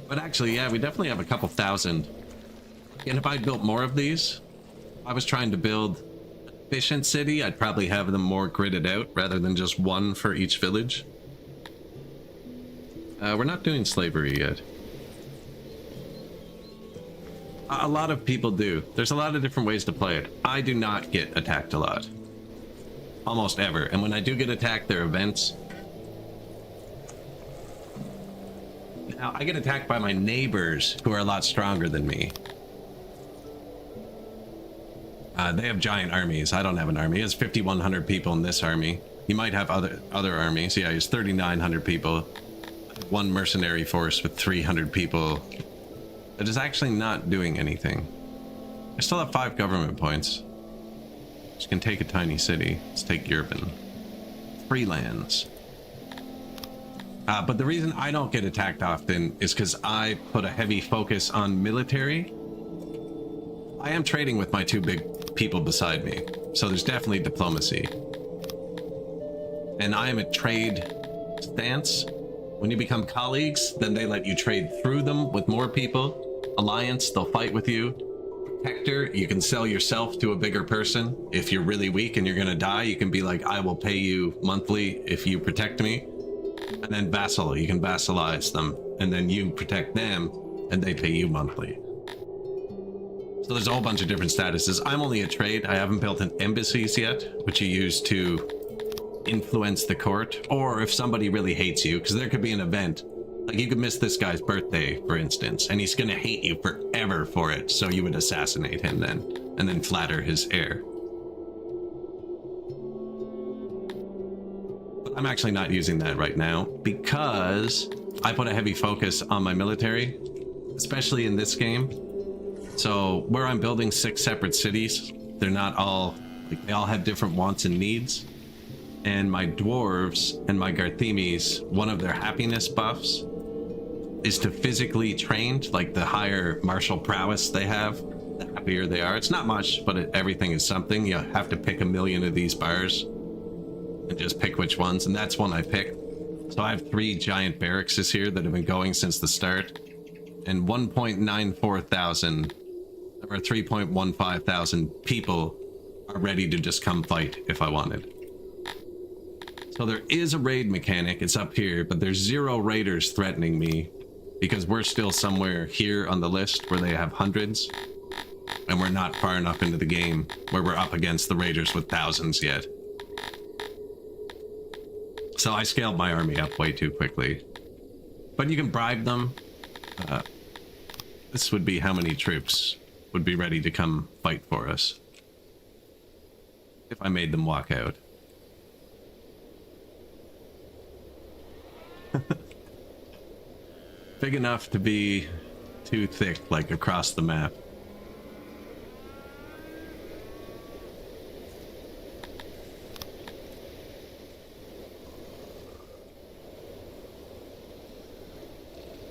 But actually, yeah, we definitely have a couple thousand. And if I built more of these, I was trying to build an efficient city, I'd probably have them more gridded out rather than just one for each village. We're not doing slavery yet. A lot of people do. There's a lot of different ways to play it. I do not get attacked a lot. Almost ever. And when I do get attacked, there are events. Now, I get attacked by my neighbors, who are a lot stronger than me. They have giant armies. I don't have an army. He has 5,100 people in this army. He might have other armies. Yeah, he has 3,900 people. One mercenary force with 300 people. That is actually not doing anything. I still have 5 government points. Just can take a tiny city. Let's take Yerbin. Free lands. But the reason I don't get attacked often is because I put a heavy focus on military. I am trading with my 2 big people beside me, so there's definitely diplomacy. And I am a trade stance, When you become colleagues, then they let you trade through them with more people. Alliance, they'll fight with you. Protector, you can sell yourself to a bigger person. If you're really weak and you're gonna die, you can be like, I will pay you monthly if you protect me. And then vassal, you can vassalize them, and then you protect them, and they pay you monthly. So there's a whole bunch of different statuses. I'm only a trade. I haven't built an embassies yet, which you use to influence the court, or if somebody really hates you, because there could be an event. Like, you could miss this guy's birthday, for instance, and he's gonna hate you forever for it, so you would assassinate him then, and then flatter his heir. But I'm actually not using that right now, because I put a heavy focus on my military, especially in this game. So, where I'm building 6 separate cities, they're not all, like, they all have different wants and needs. And my dwarves and my Garthemes, one of their happiness buffs is to physically trained, like the higher martial prowess they have, the happier they are. It's not much, but everything is something. You have to pick 1,000,000 of these bars and just pick which ones, and that's one I picked. So I have 3 giant barracks here that have been going since the start, and 1.94 thousand or 3.15 thousand people are ready to just come fight if I wanted. So there is a raid mechanic, it's up here, but there's 0 raiders threatening me because we're still somewhere here on the list where they have hundreds, and we're not far enough into the game where we're up against the raiders with thousands yet. So I scaled my army up way too quickly. But you can bribe them. This would be how many troops would be ready to come fight for us if I made them walk out. Big enough to be too thick, like across the map.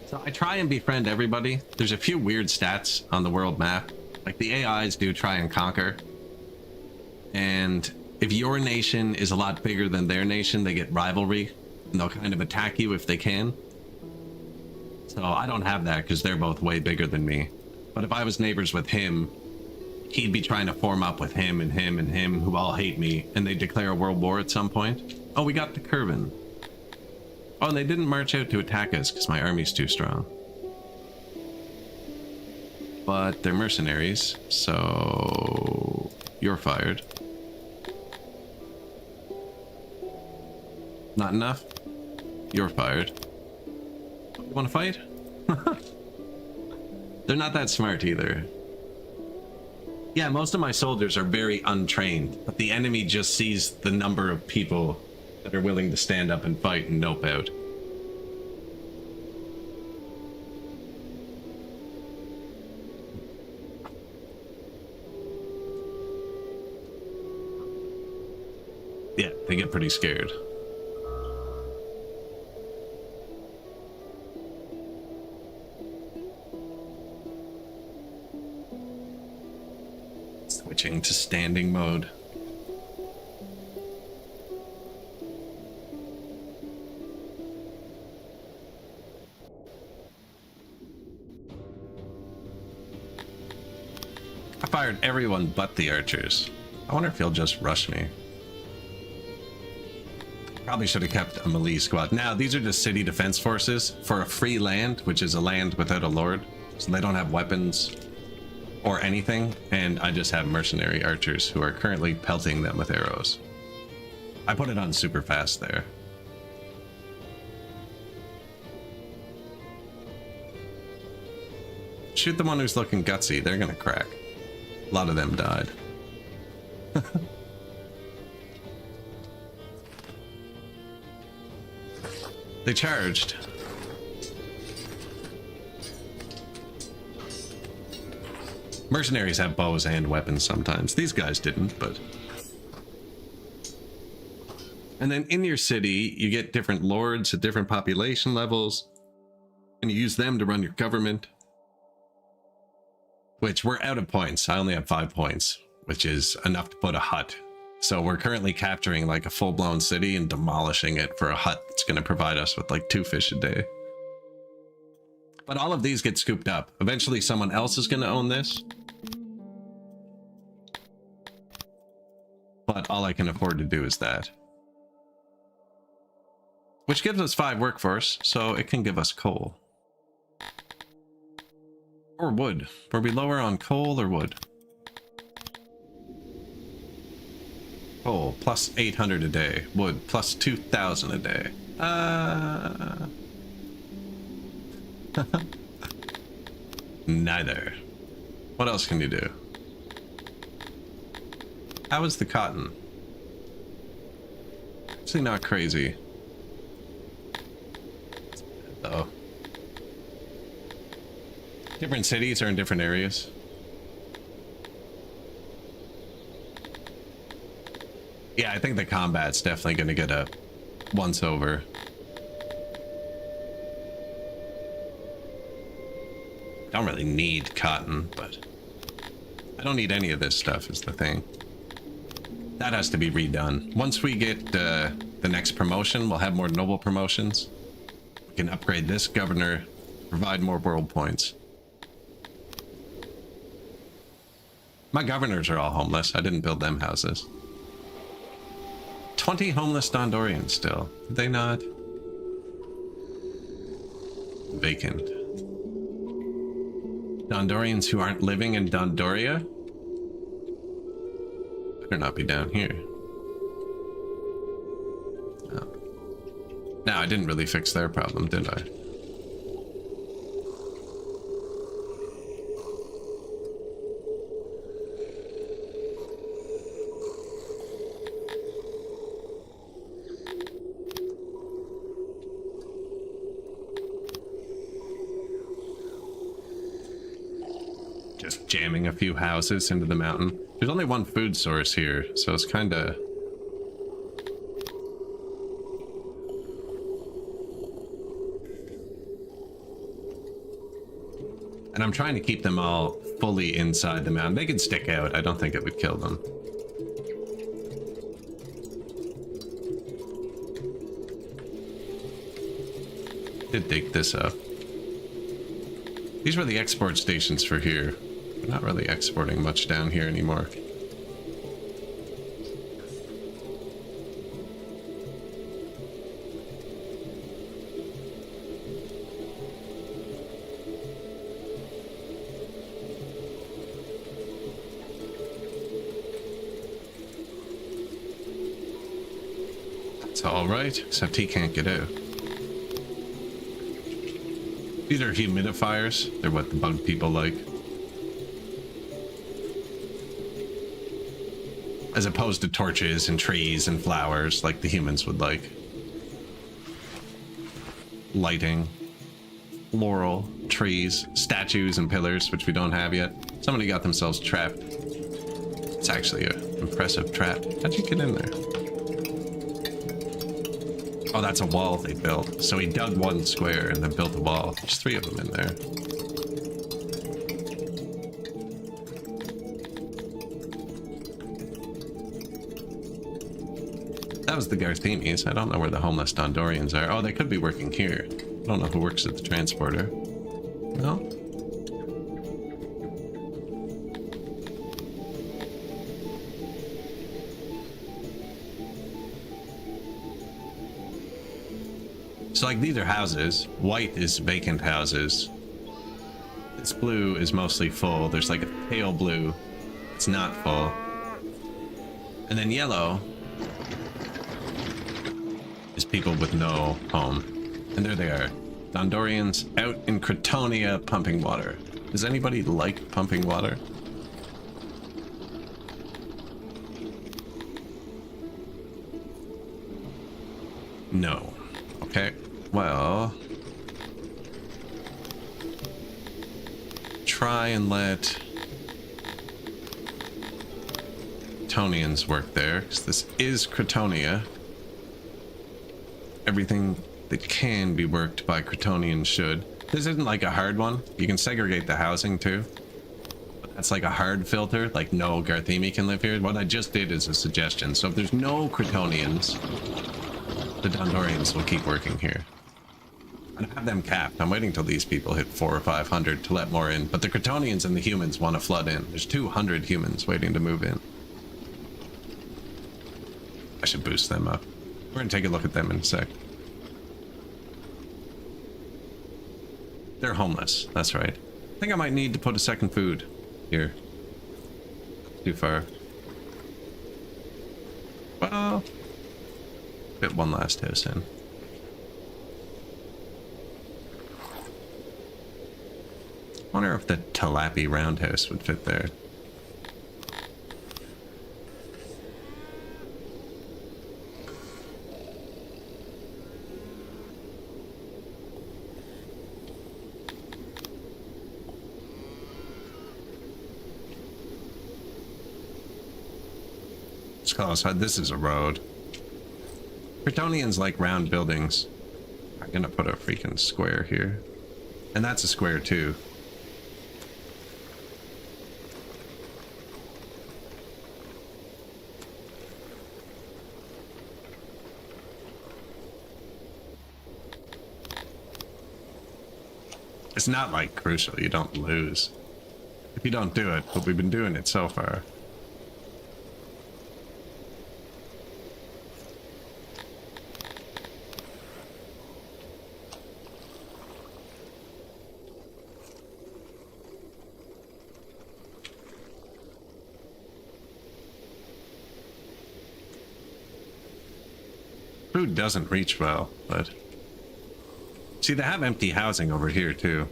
So I try and befriend everybody. There's a few weird stats on the world map. Like, the AIs do try and conquer. And if your nation is a lot bigger than their nation, they get rivalry. And they'll kind of attack you if they can. So I don't have that because they're both way bigger than me. But if I was neighbors with him, he'd be trying to form up with him and him and him, who all hate me, and they declare a world war at some point. Oh, we got the Curvin. Oh, and they didn't march out to attack us because my army's too strong. But they're mercenaries, so you're fired. Not enough? You're fired. You want to fight? They're not that smart either. Yeah, most of my soldiers are very untrained, but the enemy just sees the number of people that are willing to stand up and fight and nope out. Yeah, they get pretty scared. Switching to standing mode. I fired everyone but the archers. I wonder if he'll just rush me. Probably should have kept a melee squad. Now, these are just city defense forces for a free land, which is a land without a lord. So they don't have weapons or anything, and I just have mercenary archers who are currently pelting them with arrows. I put it on super fast there. Shoot the one who's looking gutsy, they're gonna crack. A lot of them died. They charged. Mercenaries have bows and weapons sometimes. These guys didn't, but... And then in your city, you get different lords at different population levels, and you use them to run your government. Which, we're out of points. I only have 5 points, which is enough to put a hut So we're currently capturing like a full-blown city and demolishing it for a hut that's going to provide us with like 2 fish a day. But all of these get scooped up. Eventually someone else is going to own this. But all I can afford to do is that. Which gives us 5 workforce, so it can give us coal. Or wood. Were we lower on coal or wood? Coal, plus 800 a day. Wood, plus 2,000 a day. Neither. What else can you do? How is the cotton? Actually not crazy. Oh. Different cities are in different areas. Yeah, I think the combat's definitely going to get a once over. Don't really need cotton, but I don't need any of this stuff is the thing. That has to be redone. Once we get the next promotion, we'll have more noble promotions. We can upgrade this governor, provide more world points. My governors are all homeless. I didn't build them houses. 20 homeless Dondorians still. Did they not? Vacant. Dondorians who aren't living in Dondoria? Better not be down here. Oh. No, I didn't really fix their problem, did I? Just jamming a few houses into the mountain. There's only one food source here, so it's kind of... And I'm trying to keep them all fully inside the mountain. They can stick out. I don't think it would kill them. Did dig this up. These were the export stations for here. We're not really exporting much down here anymore. That's all right, except he can't get out. These are humidifiers. They're what the bug people like. As opposed to torches and trees and flowers like the humans would like. Lighting. Laurel, trees, statues, and pillars, which we don't have yet. Somebody got themselves trapped. It's actually an impressive trap. How'd you get in there? Oh, that's a wall they built. So he dug one square and then built a wall. There's 3 of them in there. That was the Garthemes. I don't know where the homeless Dondorians are. Oh, they could be working here. I don't know who works at the transporter. No? So like these are houses. White is vacant houses. This blue is mostly full. There's like a pale blue. It's not full. And then yellow is people with no home. And there they are. Dondorians out in Cretonia pumping water. Does anybody like pumping water? No. Okay. Well, try and let Cretonians work there, because this is Cretonia. Everything that can be worked by Cretonians should. This isn't like a hard one. You can segregate the housing too. But That's like a hard filter, like no Garthemi can live here. What I just did is a suggestion. So if there's no Cretonians, the Dondorians will keep working here. And I have them capped. I'm waiting till these people hit 400 or 500 to let more in. But the Cretonians and the humans want to flood in. There's 200 humans waiting to move in. I should boost them up. We're going to take a look at them in a sec. They're homeless. That's right. I think I might need to put a second food here. Too far. Well, fit one last house in. I wonder if the Talapi roundhouse would fit there. Let's call us. This is a road. Cretonians like round buildings. I'm gonna put a freaking square here. And that's a square too. It's not like crucial, you don't lose if you don't do it, but we've been doing it so far. Food doesn't reach well, but see, they have empty housing over here too.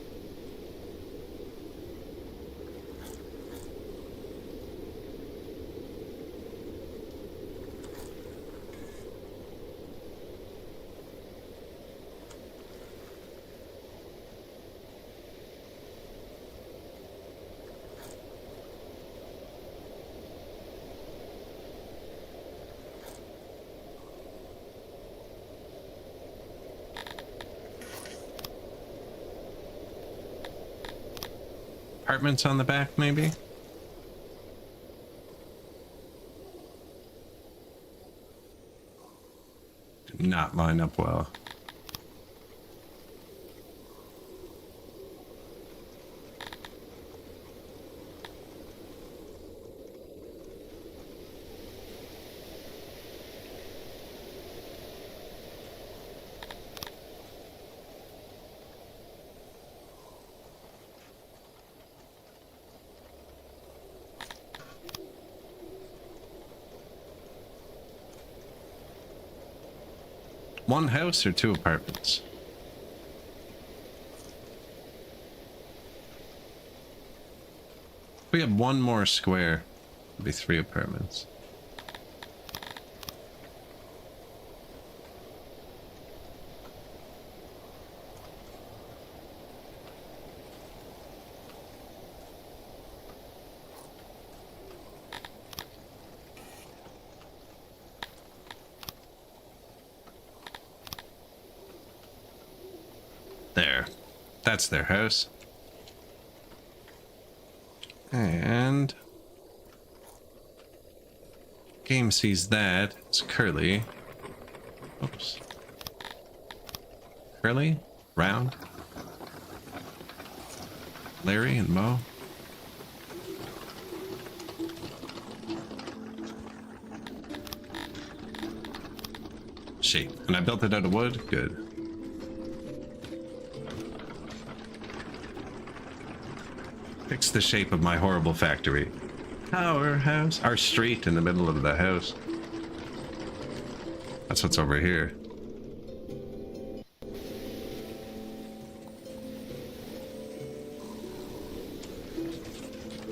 Apartments on the back, maybe? Do not line up well. One house or two apartments? If we have one more square, it'll be 3 apartments. There. That's their house. And game sees that. It's Curly. Oops. Curly? Round? Larry and Mo? Shape. And I built it out of wood? Good. Fix the shape of my horrible factory. Our house. Our street in the middle of the house. That's what's over here.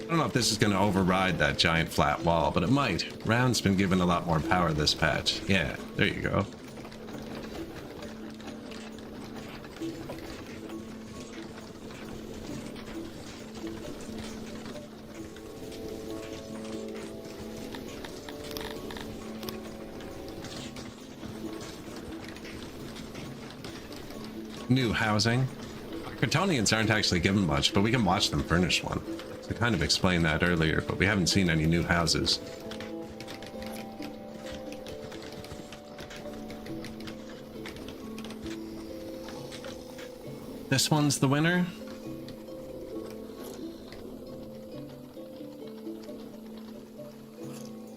I don't know if this is going to override that giant flat wall, but it might. Round's been given a lot more power this patch. Yeah, there you go. New housing. Cretonians aren't actually given much, but we can watch them furnish one. I kind of explained that earlier, but we haven't seen any new houses. This one's the winner.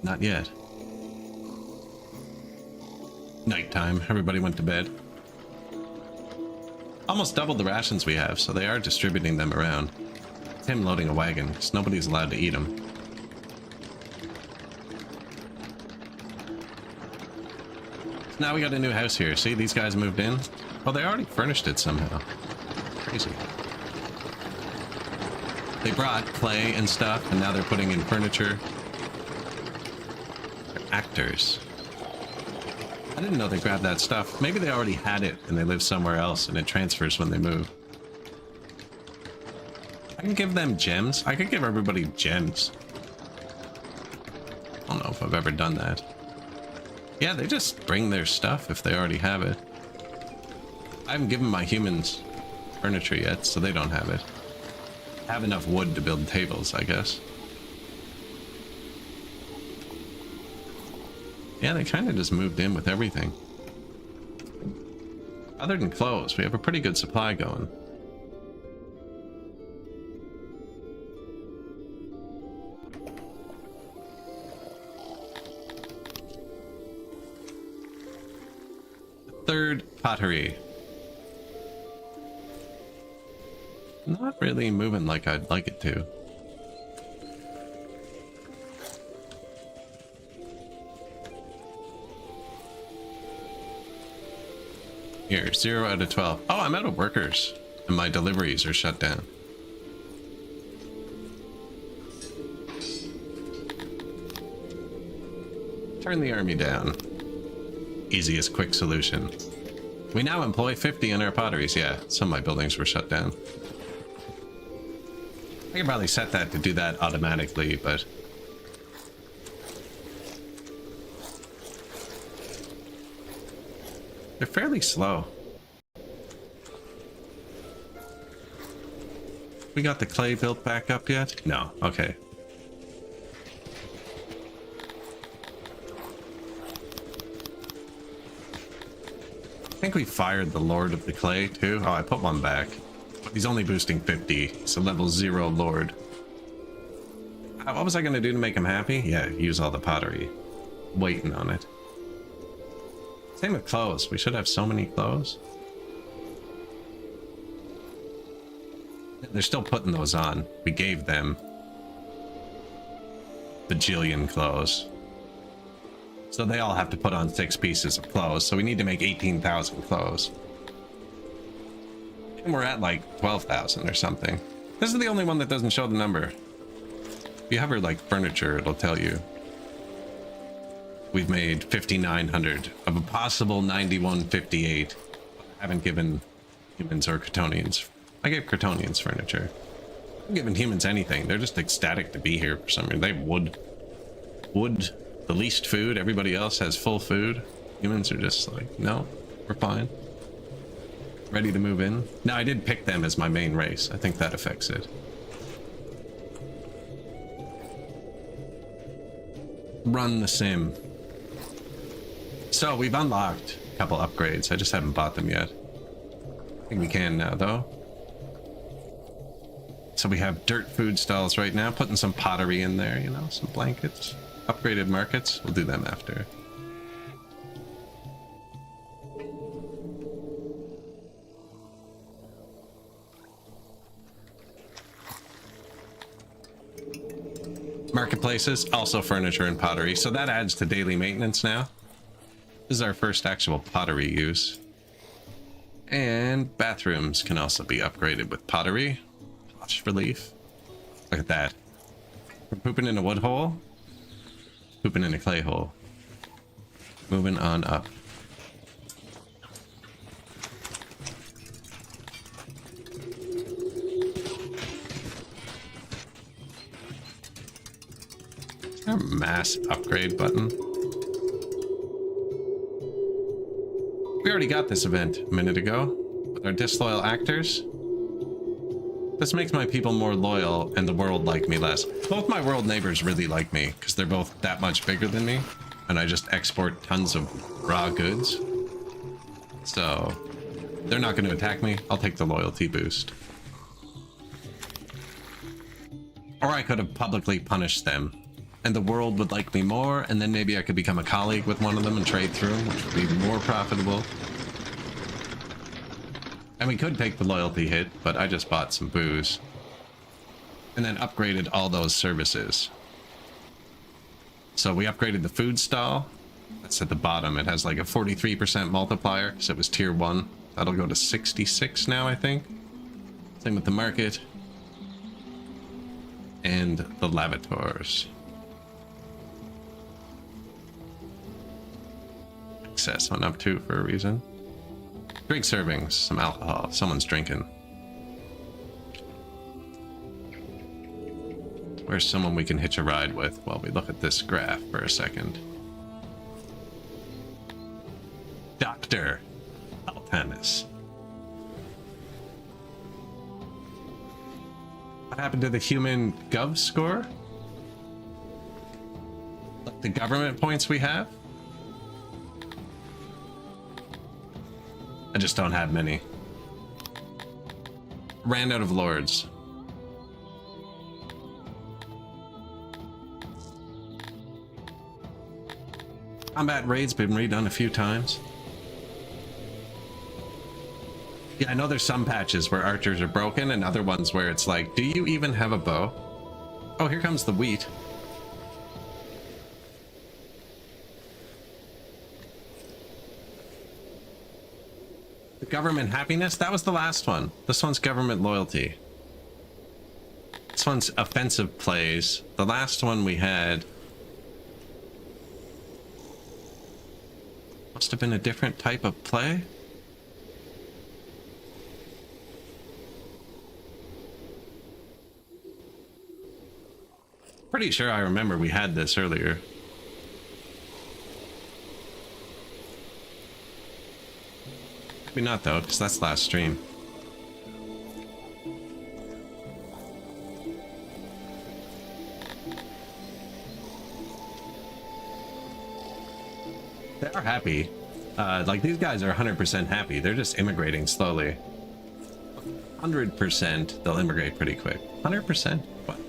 Not yet. Nighttime. Everybody went to bed. Almost doubled the rations we have, so they are distributing them around. It's him loading a wagon, because nobody's allowed to eat them. So now we got a new house here. See, these guys moved in. Oh, they already furnished it somehow. Crazy. They brought clay and stuff, and now they're putting in furniture. They're actors. I didn't know they grabbed that stuff. Maybe they already had it and they live somewhere else and it transfers when they move. I can give them gems. I could give everybody gems. I don't know if I've ever done that. Yeah, they just bring their stuff if they already have it. I haven't given my humans furniture yet, so they don't have it. I have enough wood to build tables, I guess. Yeah, they kind of just moved in with everything. Other than clothes, we have a pretty good supply going. Third pottery. Not really moving like I'd like it to. Here, 0 out of 12. Oh, I'm out of workers, and my deliveries are shut down. Turn the army down. Easiest quick solution. We now employ 50 in our potteries. Yeah, some of my buildings were shut down. I can probably set that to do that automatically, but... they're fairly slow. We got the clay built back up yet? No, okay. I think we fired the Lord of the Clay too. Oh, I put one back. But he's only boosting 50. He's a level 0 Lord. What was I going to do to make him happy? Yeah, use all the pottery. Waiting on it. Same with clothes. We should have so many clothes. They're still putting those on. We gave them bajillion clothes. So they all have to put on 6 pieces of clothes. So we need to make 18,000 clothes. And we're at like 12,000 or something. This is the only one that doesn't show the number. If you hover like furniture, it'll tell you. We've made 5,900 of a possible 9,158. I haven't given humans or cretonians. I gave cretonians furniture. I haven't given humans anything. They're just ecstatic to be here for some reason. They have wood. Wood, the least food. Everybody else has full food. Humans are just like, no, we're fine. Ready to move in. Now, I did pick them as my main race. I think that affects it. Run the sim. So we've unlocked a couple upgrades. I just haven't bought them yet. I think we can now, though. So we have dirt food stalls right now, putting some pottery in there, you know, some blankets. Upgraded markets, we'll do them after. Marketplaces, also furniture and pottery. So that adds to daily maintenance now. This is our first actual pottery use. And bathrooms can also be upgraded with pottery. Posh relief. Look at that. We're pooping in a wood hole. Pooping in a clay hole. Moving on up. Is there a mass upgrade button? We already got this event a minute ago with our disloyal actors. This makes my people more loyal and the world like me less. Both my world neighbors really like me because they're both that much bigger than me, and I just export tons of raw goods. So they're not going to attack me. I'll take the loyalty boost. Or I could have publicly punished them and the world would like me more, and then maybe I could become a colleague with one of them and trade through them, which would be more profitable. And we could take the loyalty hit, but I just bought some booze. And then upgraded all those services. So we upgraded the food stall. That's at the bottom. It has like a 43% multiplier, because it was tier 1. That'll go to 66 now, I think. Same with the market. And the lavatories. Access went up too for a reason. Drink servings, some alcohol. Someone's drinking. Where's someone we can hitch a ride with while we look at this graph for a second? Dr. Altanis. What happened to the human gov score? Like the government points we have? I just don't have many. Ran out of lords. Combat raid's been redone a few times. Yeah, I know there's some patches where archers are broken and other ones where it's like, do you even have a bow? Oh, here comes the wheat. The government happiness? That was the last one. This one's government loyalty. This one's offensive plays. The last one we had must have been a different type of play. Pretty sure I remember we had this earlier. Maybe not though, because that's last stream. They are happy. Like these guys are 100% happy. They're just immigrating slowly. 100% they'll immigrate pretty quick. 100%? What?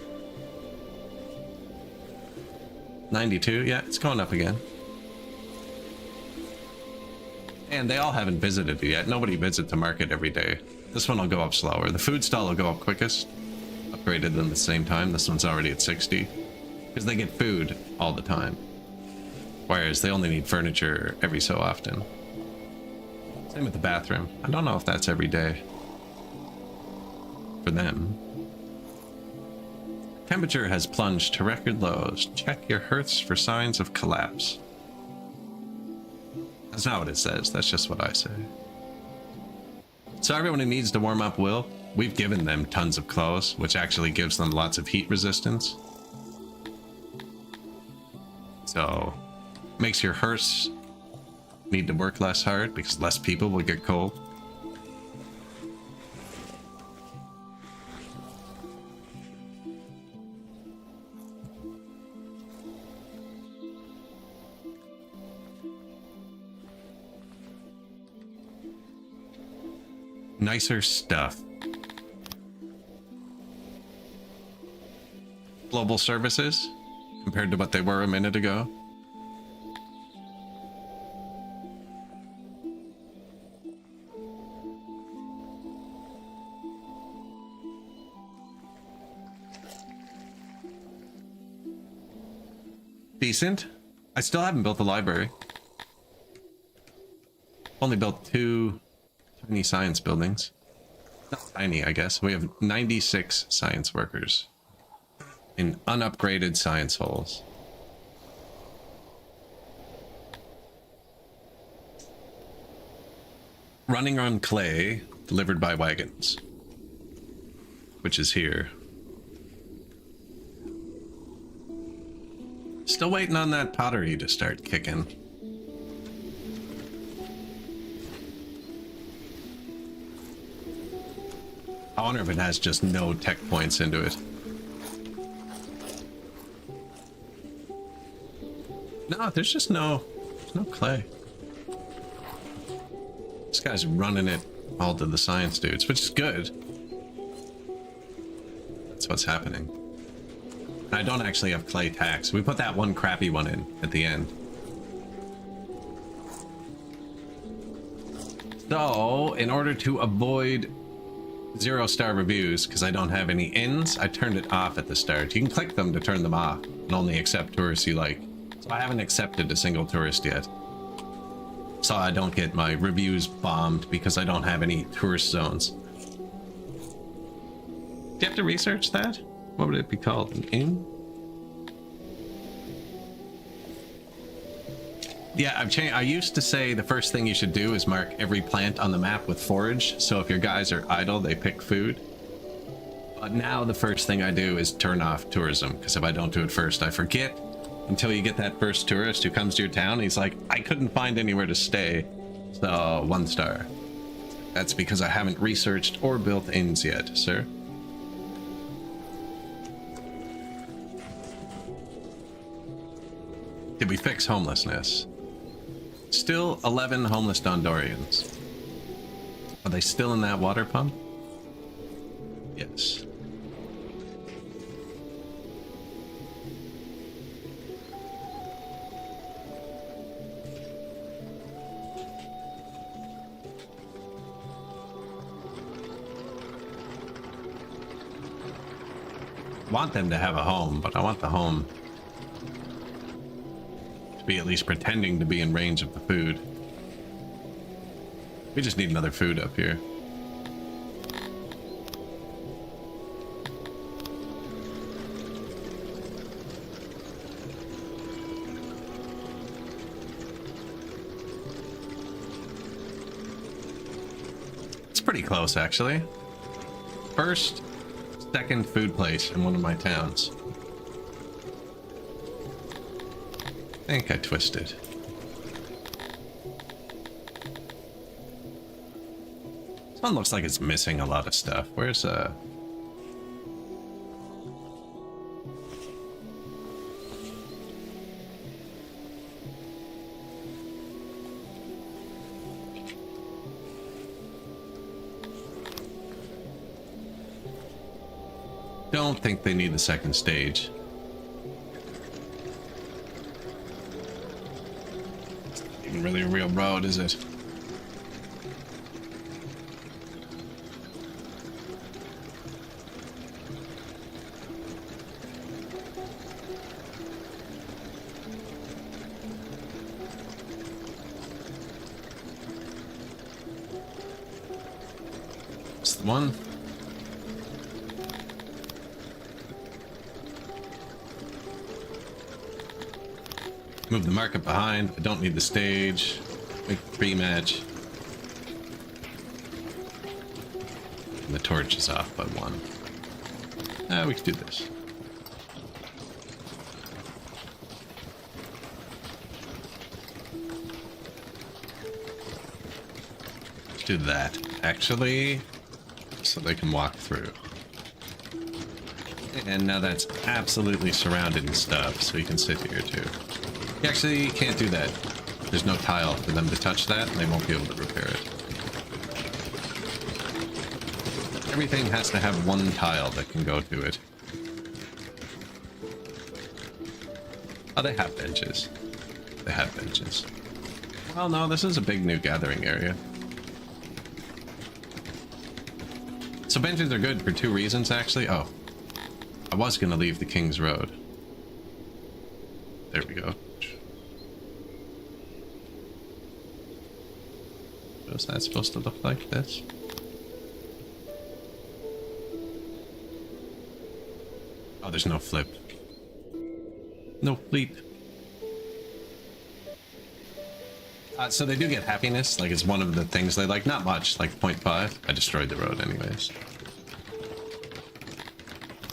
92? Yeah, it's going up again. And they all haven't visited it yet. Nobody visits the market every day. This one will go up slower. The food stall will go up quickest. Upgraded them at the same time. This one's already at 60. Because they get food all the time. Whereas they only need furniture every so often. Same with the bathroom. I don't know if that's every day. For them. Temperature has plunged to record lows. Check your hearths for signs of collapse. That's not what it says. That's just what I say. So everyone who needs to warm up will. We've given them tons of clothes, which actually gives them lots of heat resistance. So makes your hearths need to work less hard because less people will get cold. Nicer stuff. Global services compared to what they were a minute ago. Decent. I still haven't built the library. Only built 2 tiny science buildings. Not tiny, I guess. We have 96 science workers in unupgraded science halls. Running on clay, delivered by wagons, which is here. Still waiting on that pottery to start kicking. I wonder if it has just no tech points into it. No, there's no clay. This guy's running it all to the science dudes, which is good. That's what's happening. I don't actually have clay tax. We put that one crappy one in at the end. So, in order to avoid 0-star reviews, because I don't have any ins, I turned it off at the start. You can click them to turn them off and only accept tourists you like. So I haven't accepted a single tourist yet. So I don't get my reviews bombed because I don't have any tourist zones. Do you have to research that? What would it be called? An inn? Yeah, I've changed. I used to say the first thing you should do is mark every plant on the map with forage. So if your guys are idle, they pick food. But now the first thing I do is turn off tourism, because if I don't do it first, I forget until you get that first tourist who comes to your town. He's like, I couldn't find anywhere to stay. So 1 star. That's because I haven't researched or built inns yet, sir. Did we fix homelessness? Still 11 homeless Dondorians. Are they still in that water pump? Yes. I want them to have a home, but I want the home to be at least pretending to be in range of the food. We just need another food up here. It's pretty close, actually. First, second food place in one of my towns. I think I twisted. This one looks like it's missing a lot of stuff. Where's don't think they need the second stage. It's not even really a real road, is it? It's the one. Move the market behind. I don't need the stage. Make the pre-match. And the torch is off by 1. We can do this. Let's do that, actually, so they can walk through. And now that's absolutely surrounded in stuff, so you can sit here too. You actually can't do that. There's no tile for them to touch that, and they won't be able to repair it. Everything has to have 1 tile that can go to it. Oh, they have benches. They have benches. Well, no, this is a big new gathering area. So benches are good for 2 reasons, actually. Oh, I was going to leave the King's Road. There we go. What is that supposed to look like? This? Oh, there's no flip. No fleet. So they do get happiness, like it's one of the things they like. Not much, like 0.5. I destroyed the road anyways.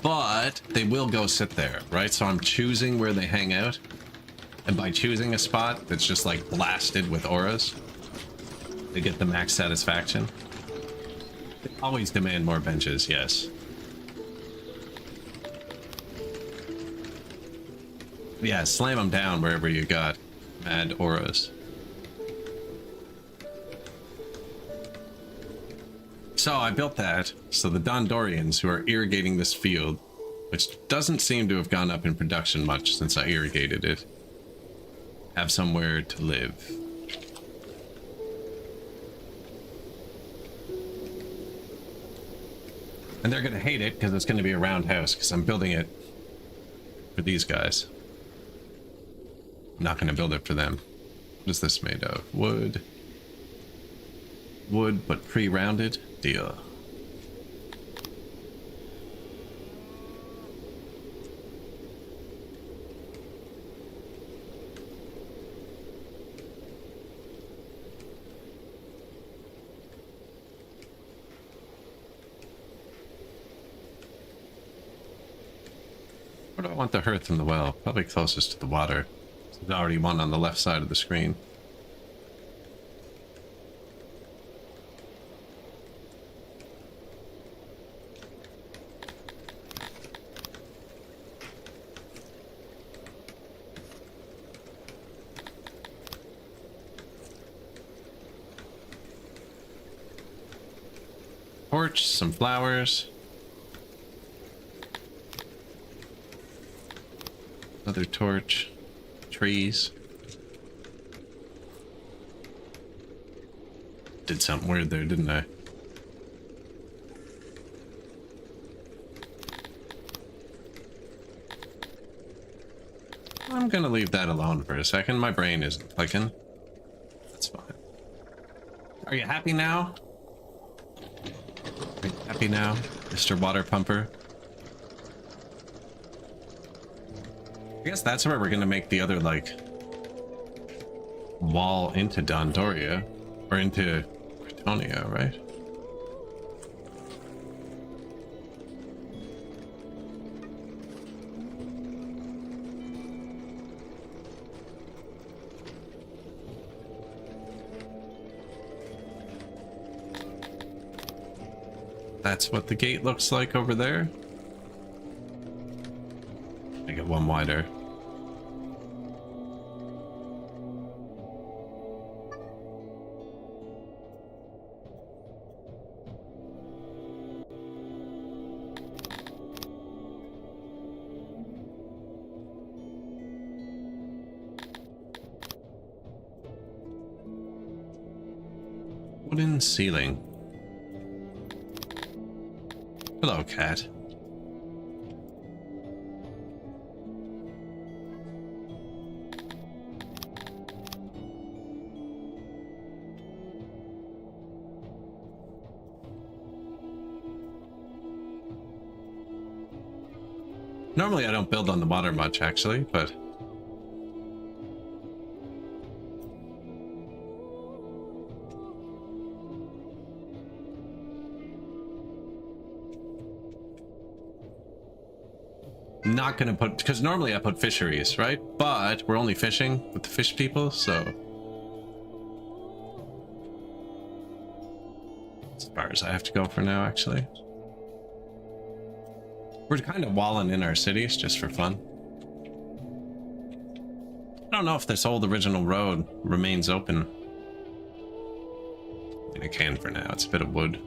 But they will go sit there, right? So I'm choosing where they hang out. And by choosing a spot that's just like blasted with auras, they get the max satisfaction. Always demand more benches, yes. Yeah, slam them down wherever you got mad auras. So I built that so the Dondorians who are irrigating this field, which doesn't seem to have gone up in production much since I irrigated it, have somewhere to live. And they're going to hate it because it's going to be a round house because I'm building it for these guys. I'm not going to build it for them. What is this made of? Wood. Wood, but pre-rounded? Deal. Where do I want the hearth and the well? Probably closest to the water. There's already one on the left side of the screen. Torch, some flowers. Another torch. Trees. Did something weird there, didn't I? I'm gonna leave that alone for a second. My brain isn't clicking. That's fine. Are you happy now? Are you happy now, Mr. Water Pumper? I guess that's where we're gonna make the other, like, wall into Dondoria. Or into Cretonia, right? That's what the gate looks like over there. Make it one wider. Wooden ceiling. Hello, cat. Normally I don't build on the water much, actually, but not gonna put, because normally I put fisheries, right? But we're only fishing with the fish people, so as far as I have to go for now, actually. We're kind of walling in our cities just for fun. I don't know if this old original road remains open. I mean, it can for now. It's a bit of wood.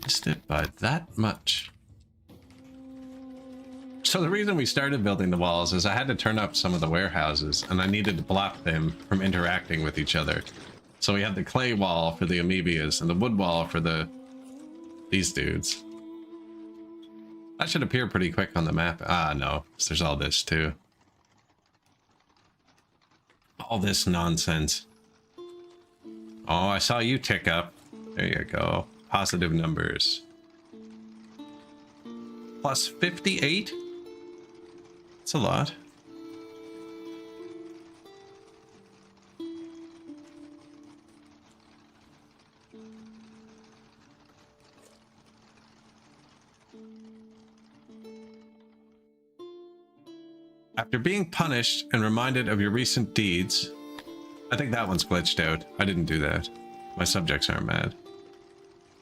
Missed it by that much. So the reason we started building the walls is I had to turn up some of the warehouses and I needed to block them from interacting with each other. So we had the clay wall for the amoebias and the wood wall for these dudes. That should appear pretty quick on the map. Ah, no, there's all this too. All this nonsense. Oh, I saw you tick up. There you go. Positive numbers. Plus 58? That's a lot. After being punished and reminded of your recent deeds... I think that one's glitched out. I didn't do that. My subjects aren't mad.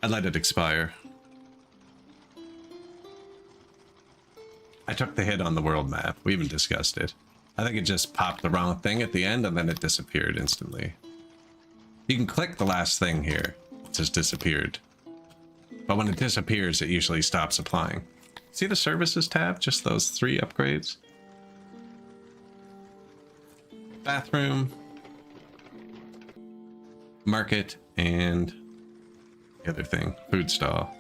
I let it expire. I took the hit on the world map. We even discussed it. I think it just popped the wrong thing at the end and then it disappeared instantly. You can click the last thing here. It just disappeared. But when it disappears, it usually stops applying. See the services tab? Just those 3 upgrades. Bathroom. Market and the other thing, food stall.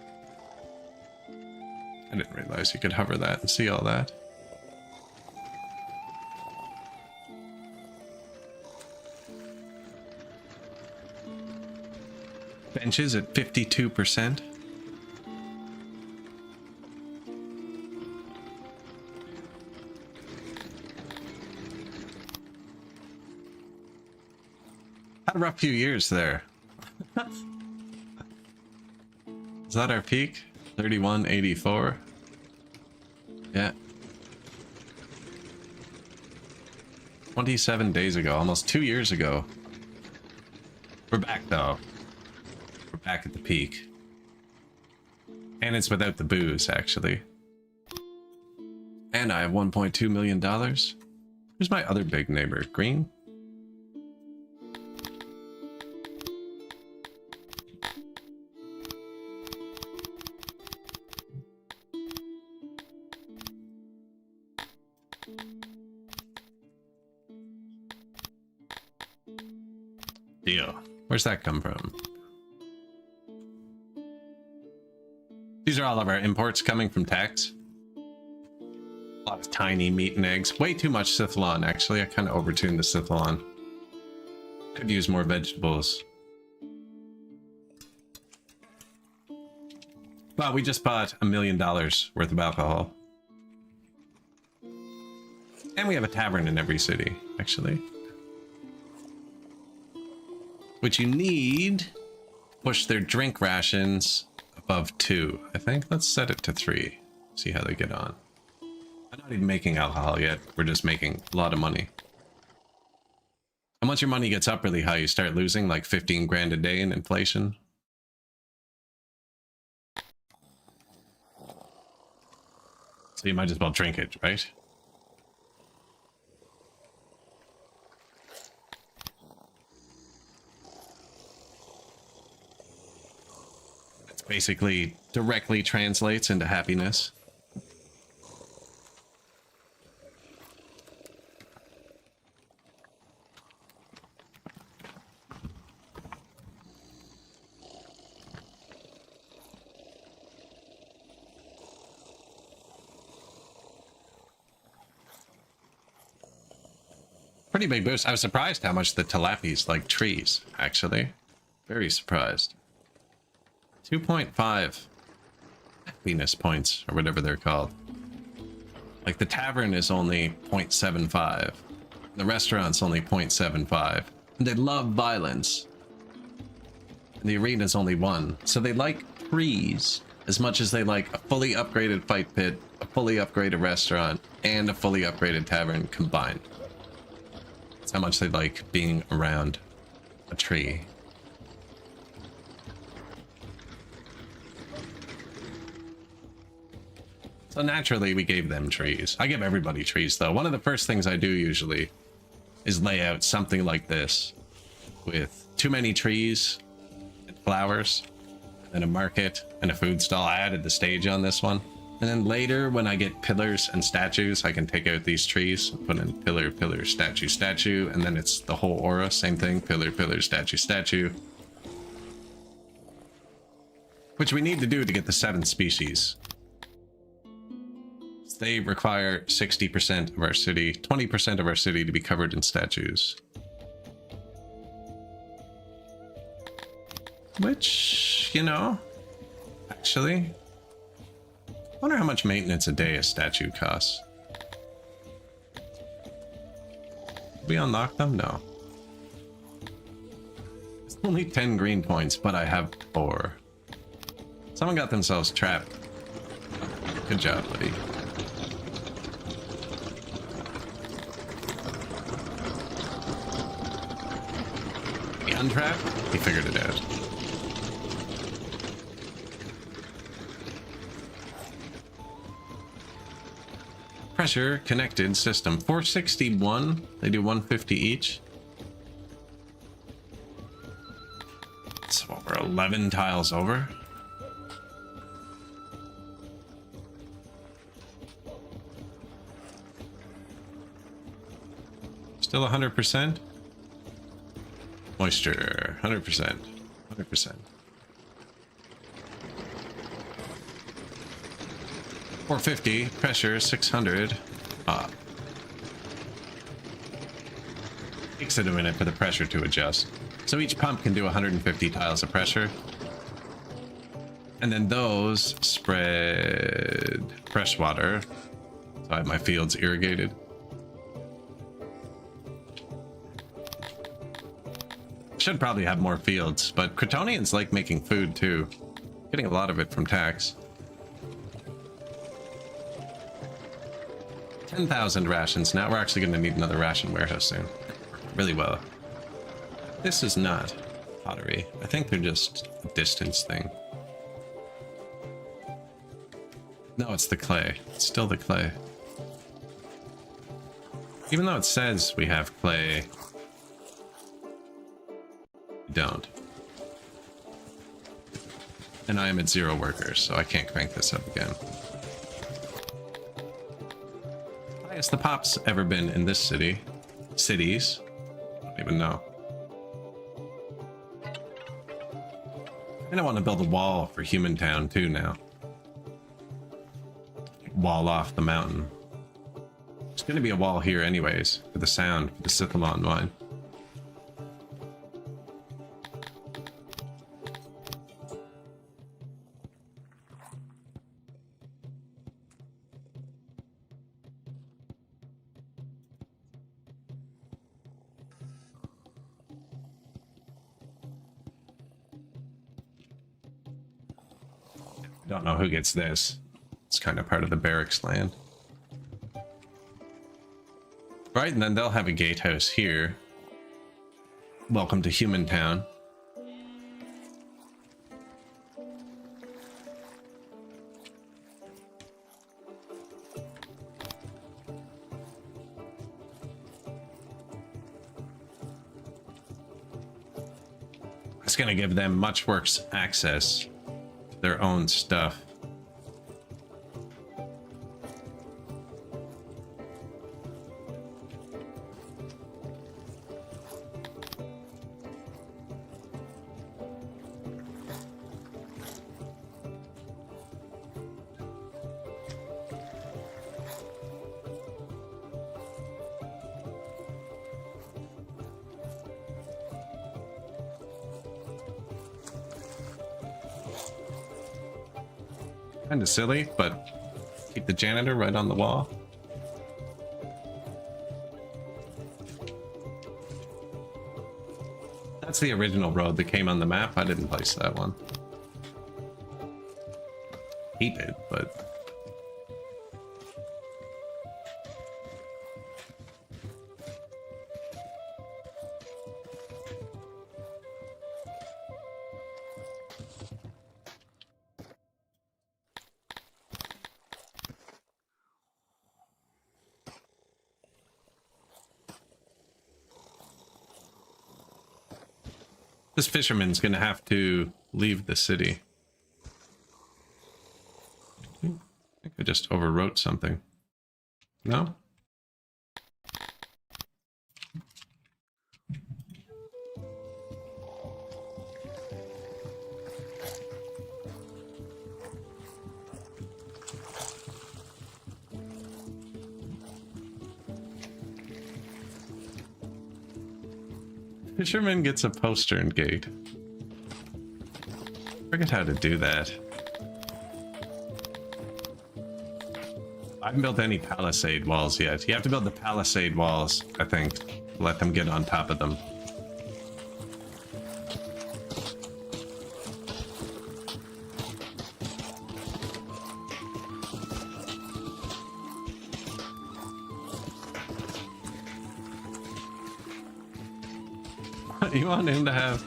I didn't realize you could hover that and see all that. Benches at 52%. Had a rough few years there. Is that our peak? 3184. Yeah. 27 days ago, almost 2 years ago. We're back though. We're back at the peak. And it's without the booze, actually. And I have $1.2 million. Who's my other big neighbor? Green? Deal. Where's that come from? These are all of our imports coming from tax. A lot of tiny meat and eggs. Way too much Scythalon, actually. I kind of overtuned the Scythalon. Could use more vegetables. Well, we just bought $1 million worth of alcohol. And we have a tavern in every city, actually. Which you need to push their drink rations above 2, I think. Let's set it to 3. See how they get on. I'm not even making alcohol yet. We're just making a lot of money. And once your money gets up really high, you start losing like 15 grand a day in inflation. So you might as well drink it, right? Basically directly translates into happiness. Pretty big boost. I was surprised how much the tilapies like trees, actually. Very surprised. 2.5 happiness points, or whatever they're called. Like the tavern is only 0.75. The restaurant's only 0.75. And they love violence. And the arena's only 1. So they like trees as much as they like a fully upgraded fight pit, a fully upgraded restaurant, and a fully upgraded tavern combined. That's how much they like being around a tree. So naturally, we gave them trees. I give everybody trees, though. One of the first things I do usually is lay out something like this with too many trees and flowers and a market and a food stall. I added the stage on this one. And then later, when I get pillars and statues, I can take out these trees and put in pillar, pillar, statue, statue, and then it's the whole aura. Same thing, pillar, pillar, statue, statue. Which we need to do to get the 7th species. They require 60% of our city, 20% of our city to be covered in statues. Which, you know, actually, I wonder how much maintenance a day a statue costs. Did we unlock them? No. It's only 10 green points, but I have 4. Someone got themselves trapped. Good job, buddy. gun trap? He figured it out. Pressure connected system. 461. They do 150 each. So we're 11 tiles over. Still 100%. Moisture, 100%. 100%. 450, pressure 600. Takes it a minute for the pressure to adjust. So each pump can do 150 tiles of pressure. And then those spread fresh water. So I have my fields irrigated. Should probably have more fields, but cretonians like making food too. Getting a lot of it from tax. 10,000 rations. Now we're actually going to need another ration warehouse soon. Really well. This is not pottery. I think they're just a distance thing. No, it's the clay. It's still the clay. Even though it says we have clay, we don't. And I am at 0 workers, so I can't crank this up again. Highest the pop's ever been in this city. Cities. I don't even know. I don't want to build a wall for Human Town too now. Wall off the mountain. There's going to be a wall here anyways, for the sound, for the Sithamon wine. Don't know who gets this. It's kind of part of the barracks land. Right, and then they'll have a gatehouse here. Welcome to Human Town. It's going to give them much worse access to their own stuff. Kind of silly, but keep the janitor right on the wall. That's the original road that came on the map. I didn't place that one. Keep it, but... This fisherman's gonna have to leave the city. I think I just overwrote something. No? Fisherman gets a postern gate. Forget how to do that. I haven't built any palisade walls yet. You have to build the palisade walls, I think, to let them get on top of them. You want him to have...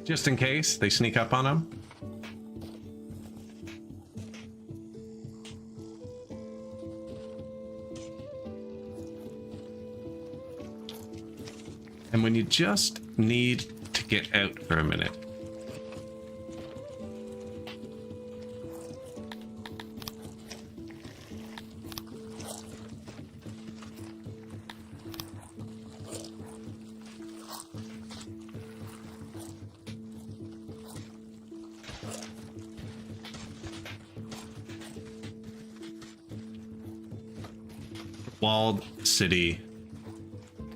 Just in case they sneak up on him. And when you just need to get out for a minute. Walled city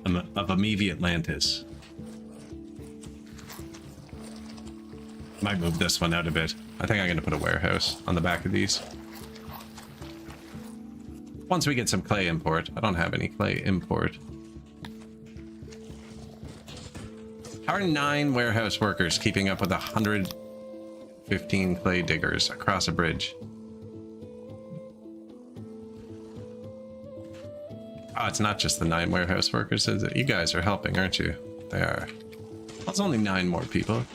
of Amevi Atlantis. Might move this one out a bit. I think I'm going to put a warehouse on the back of these. Once we get some clay import. I don't have any clay import. How are 9 warehouse workers keeping up with 115 clay diggers across a bridge? Oh, it's not just the 9 warehouse workers, is it? You guys are helping, aren't you? They are. Well, it's only 9 more people.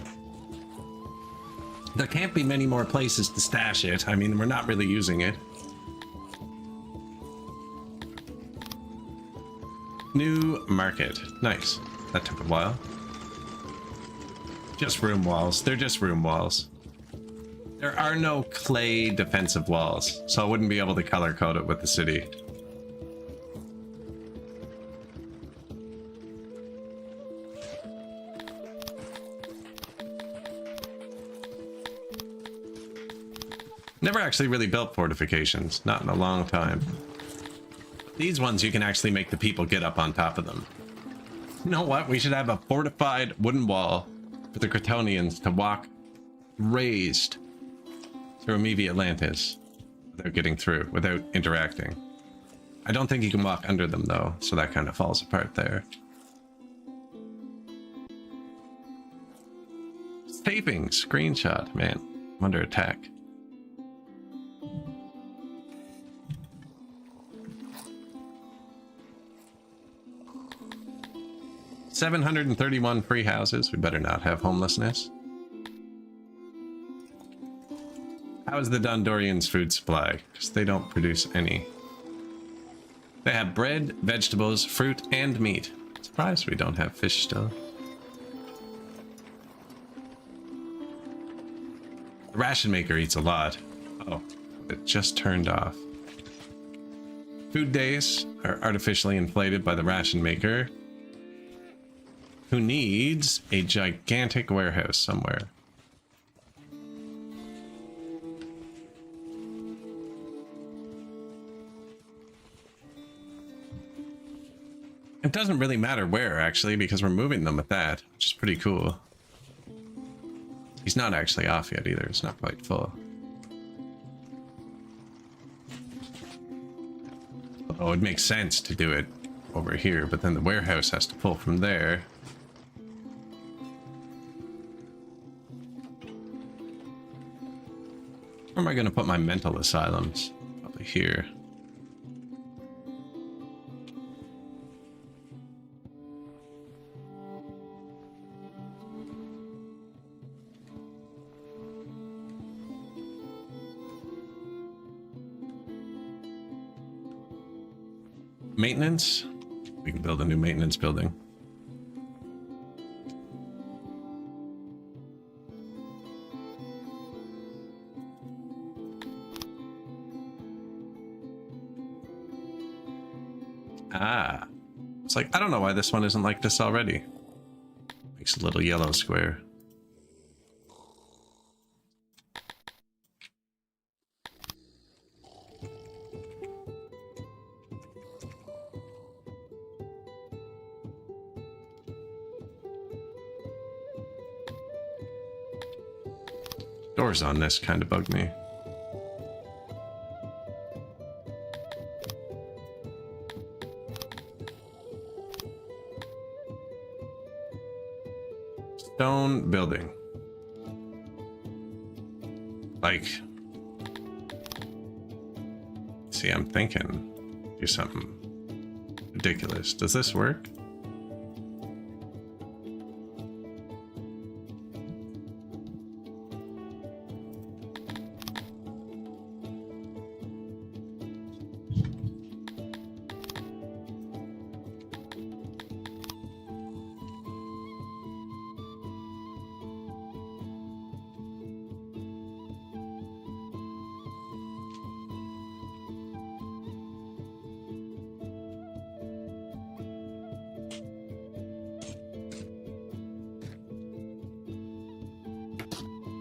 There can't be many more places to stash it. I mean, we're not really using it. New market. Nice. That took a while. Just room walls. They're just room walls. There are no clay defensive walls, so I wouldn't be able to color code it with the city. Never actually really built fortifications, not in a long time. These ones you can actually make the people get up on top of them. You know what? We should have a fortified wooden wall for the cretonians to walk raised through Amevi Atlantis without getting through, without interacting. I don't think you can walk under them though, so that kind of falls apart there. Taping, screenshot, man. I'm under attack. $731 free houses. We better not have homelessness. How is the Dondorians' food supply? Because they don't produce any. They have bread, vegetables, fruit, and meat. Surprised we don't have fish still. The ration maker eats a lot. Oh, it just turned off. Food days are artificially inflated by the ration maker, who needs a gigantic warehouse somewhere. It doesn't really matter where, actually, because we're moving them with that, which is pretty cool. He's not actually off yet either. It's not quite full. Oh, it makes sense to do it over here, but then the warehouse has to pull from there. Where am I going to put my mental asylums? Probably here. Maintenance? We can build a new maintenance building. Ah. It's like, I don't know why this one isn't like this already. Makes a little yellow square. Doors on this kind of bug me. stone building. Like, see, I'm thinking do something ridiculous. Does this work?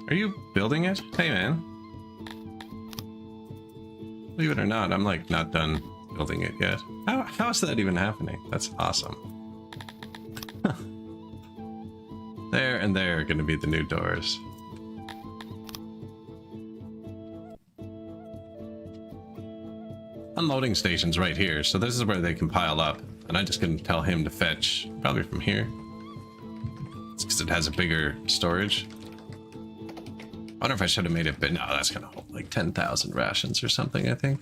Are you building it? Hey, man. Believe it or not, I'm like not done building it yet. How is that even happening? That's awesome. There and there are going to be the new doors. Unloading station's right here, so this is where they can pile up. And I'm just going to tell him to fetch, probably from here. It's because it has a bigger storage. I wonder if I should have made it, but no, that's gonna hold like 10,000 rations or something, I think.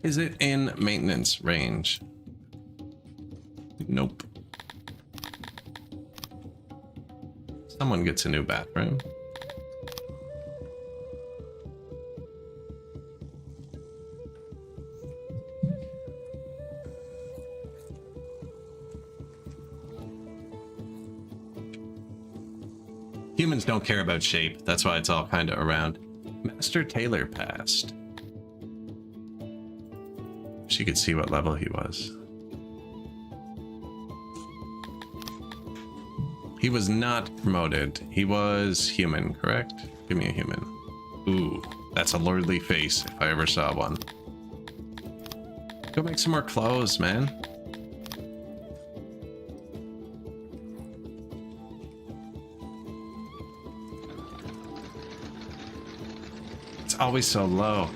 Is it in maintenance range? Nope. Someone gets a new bathroom. Humans don't care about shape. That's why it's all kind of around. Master Taylor passed. She could see what level he was. He was not promoted. He was human, correct? Give me a human. Ooh, that's a lordly face if I ever saw one. Go make some more clothes, man. Always so low.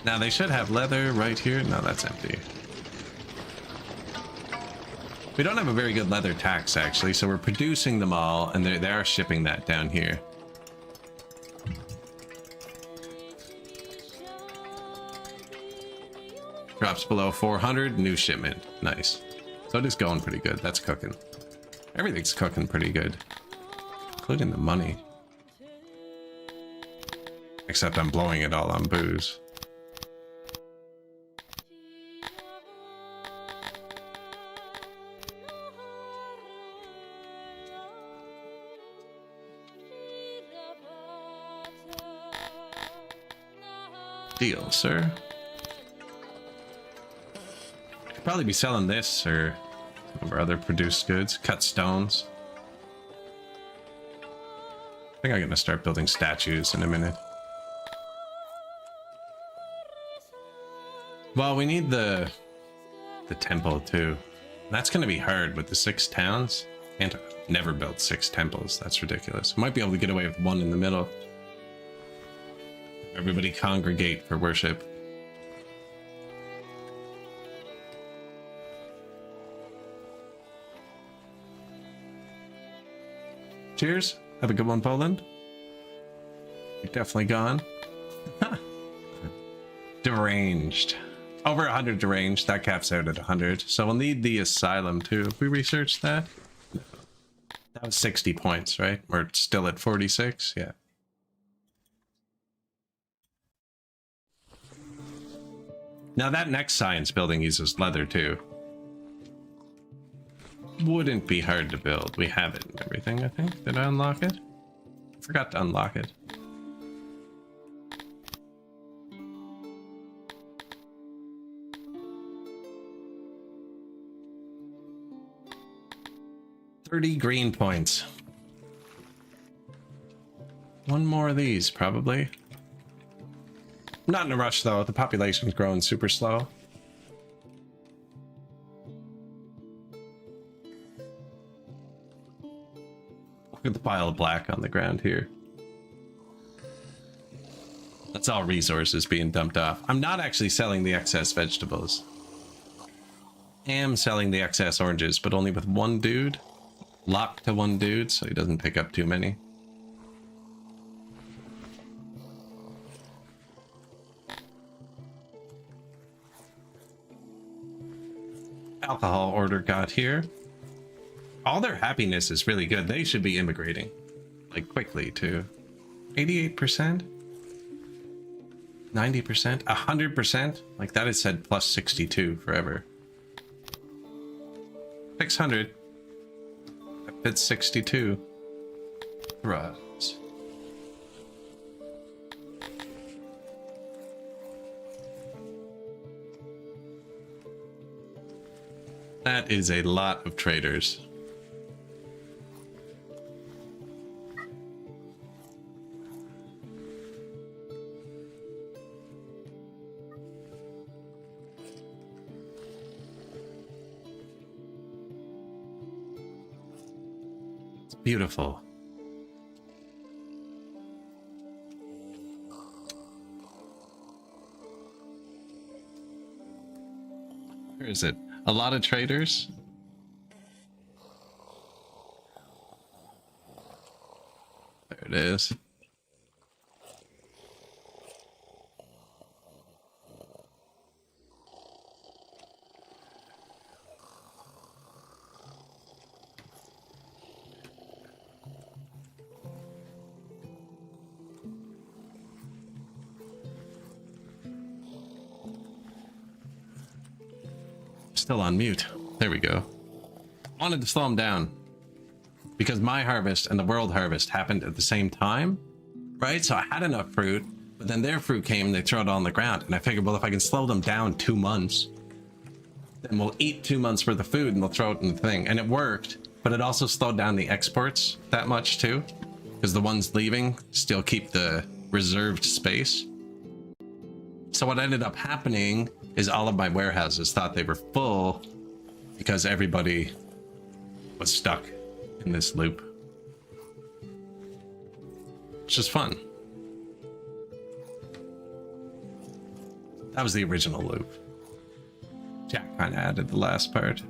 Now they should have leather right here. No, that's empty. We don't have a very good leather tax actually, so we're producing them all and they are shipping that down here. Drops below 400, new shipment. Nice. So it is going pretty good. That's cooking. Everything's cooking pretty good, including the money. Except I'm blowing it all on booze. Deal, sir. Could probably be selling this or some of our other produced goods. Cut stones. I think I'm gonna start building statues in a minute. Well, we need the temple too. That's gonna be hard with the 6 towns. Can't never build 6 temples. That's ridiculous. Might be able to get away with one in the middle. Everybody congregate for worship. Cheers. Have a good one, Poland. You're definitely gone. Deranged. Over 100 deranged. That caps out at 100. So we'll need the asylum too. If we research that. No. That was 60 points, right? We're still at 46. Yeah. Now that next science building uses leather too. Wouldn't be hard to build. We have it and everything, I think. Did I unlock it? Forgot to unlock it. $30 green points. One more of these, probably. Not in a rush, though. The population's growing super slow. Look at the pile of black on the ground here. That's all resources being dumped off. I'm not actually selling the excess vegetables. am selling the excess oranges, but only with one dude. Locked to one dude, so he doesn't pick up too many. Alcohol order got here. All their happiness is really good. They should be immigrating. Like, quickly, too. 88%? 90%? 100%? Like, that is said plus 62 forever. 600. That fits 62. Right. That is a lot of traders. It's beautiful. Where is it? A lot of traders. There it is. Still on mute. There we go. Wanted to slow them down because my harvest and the world harvest happened at the same time, right? So I had enough fruit, but then their fruit came and they throw it all on the ground, and I figured, well, if I can slow them down 2 months, then we'll eat 2 months worth of food and we'll throw it in the thing. And it worked, but it also slowed down the exports that much too, because the ones leaving still keep the reserved space. So what ended up happening is all of my warehouses thought they were full because everybody was stuck in this loop. It's just fun. That was the original loop. Jack kind of added the last part.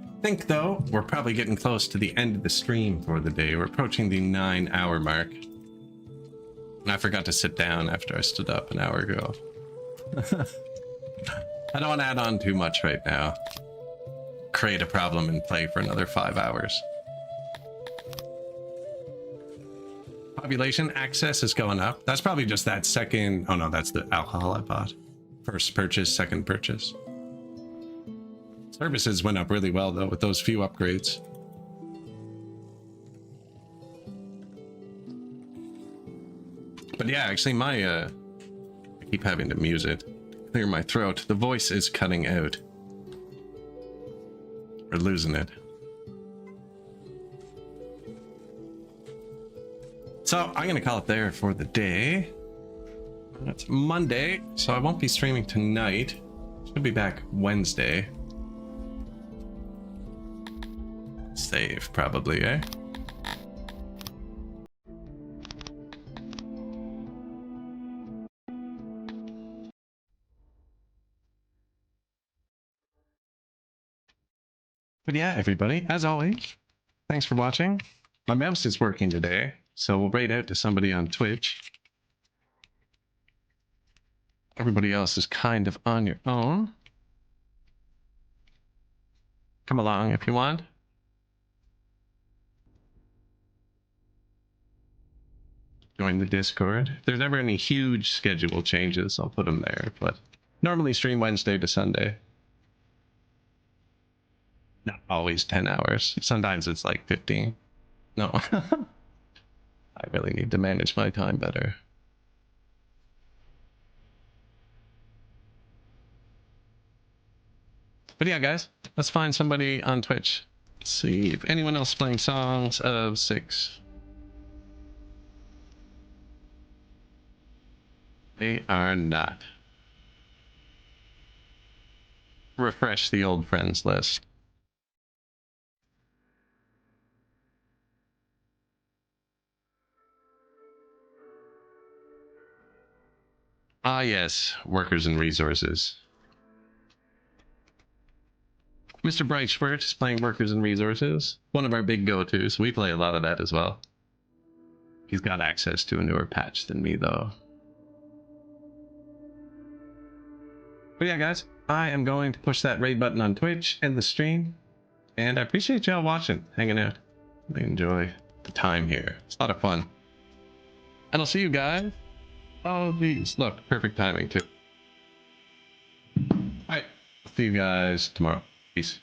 I think, though, we're probably getting close to the end of the stream for the day. We're approaching the 9-hour mark. And I forgot to sit down after I stood up an hour ago. I don't want to add on too much right now. Create a problem and play for another 5 hours. Population access is going up. That's probably just that second... Oh no, that's the alcohol I bought. First purchase, second purchase. Services went up really well, though, with those few upgrades. But yeah, actually, I keep having to mute it. Clear my throat. The voice is cutting out. We're losing it. So, I'm going to call it there for the day. It's Monday, so I won't be streaming tonight. Should be back Wednesday. Save, probably, eh? But yeah, everybody, as always, thanks for watching. My mouse is working today, so we'll raid out to somebody on Twitch. Everybody else is kind of on your own. Come along if you want. Join the Discord. If there's ever any huge schedule changes, I'll put them there, but normally stream Wednesday to Sunday. Not always 10 hours. Sometimes it's like 15. No. I really need to manage my time better. But yeah, guys, let's find somebody on Twitch. Let's see if anyone else playing Songs of Six. They are not. Refresh the old friends list. Ah, yes, workers and resources. Mr. Breitschwert is playing workers and resources. One of our big go-tos. We play a lot of that as well. He's got access to a newer patch than me, though. But yeah, guys, I am going to push that raid button on Twitch and the stream. And I appreciate y'all watching, hanging out. I enjoy the time here. It's a lot of fun. And I'll see you guys. Oh, these. Look, perfect timing, too. Alright, see you guys tomorrow. Peace.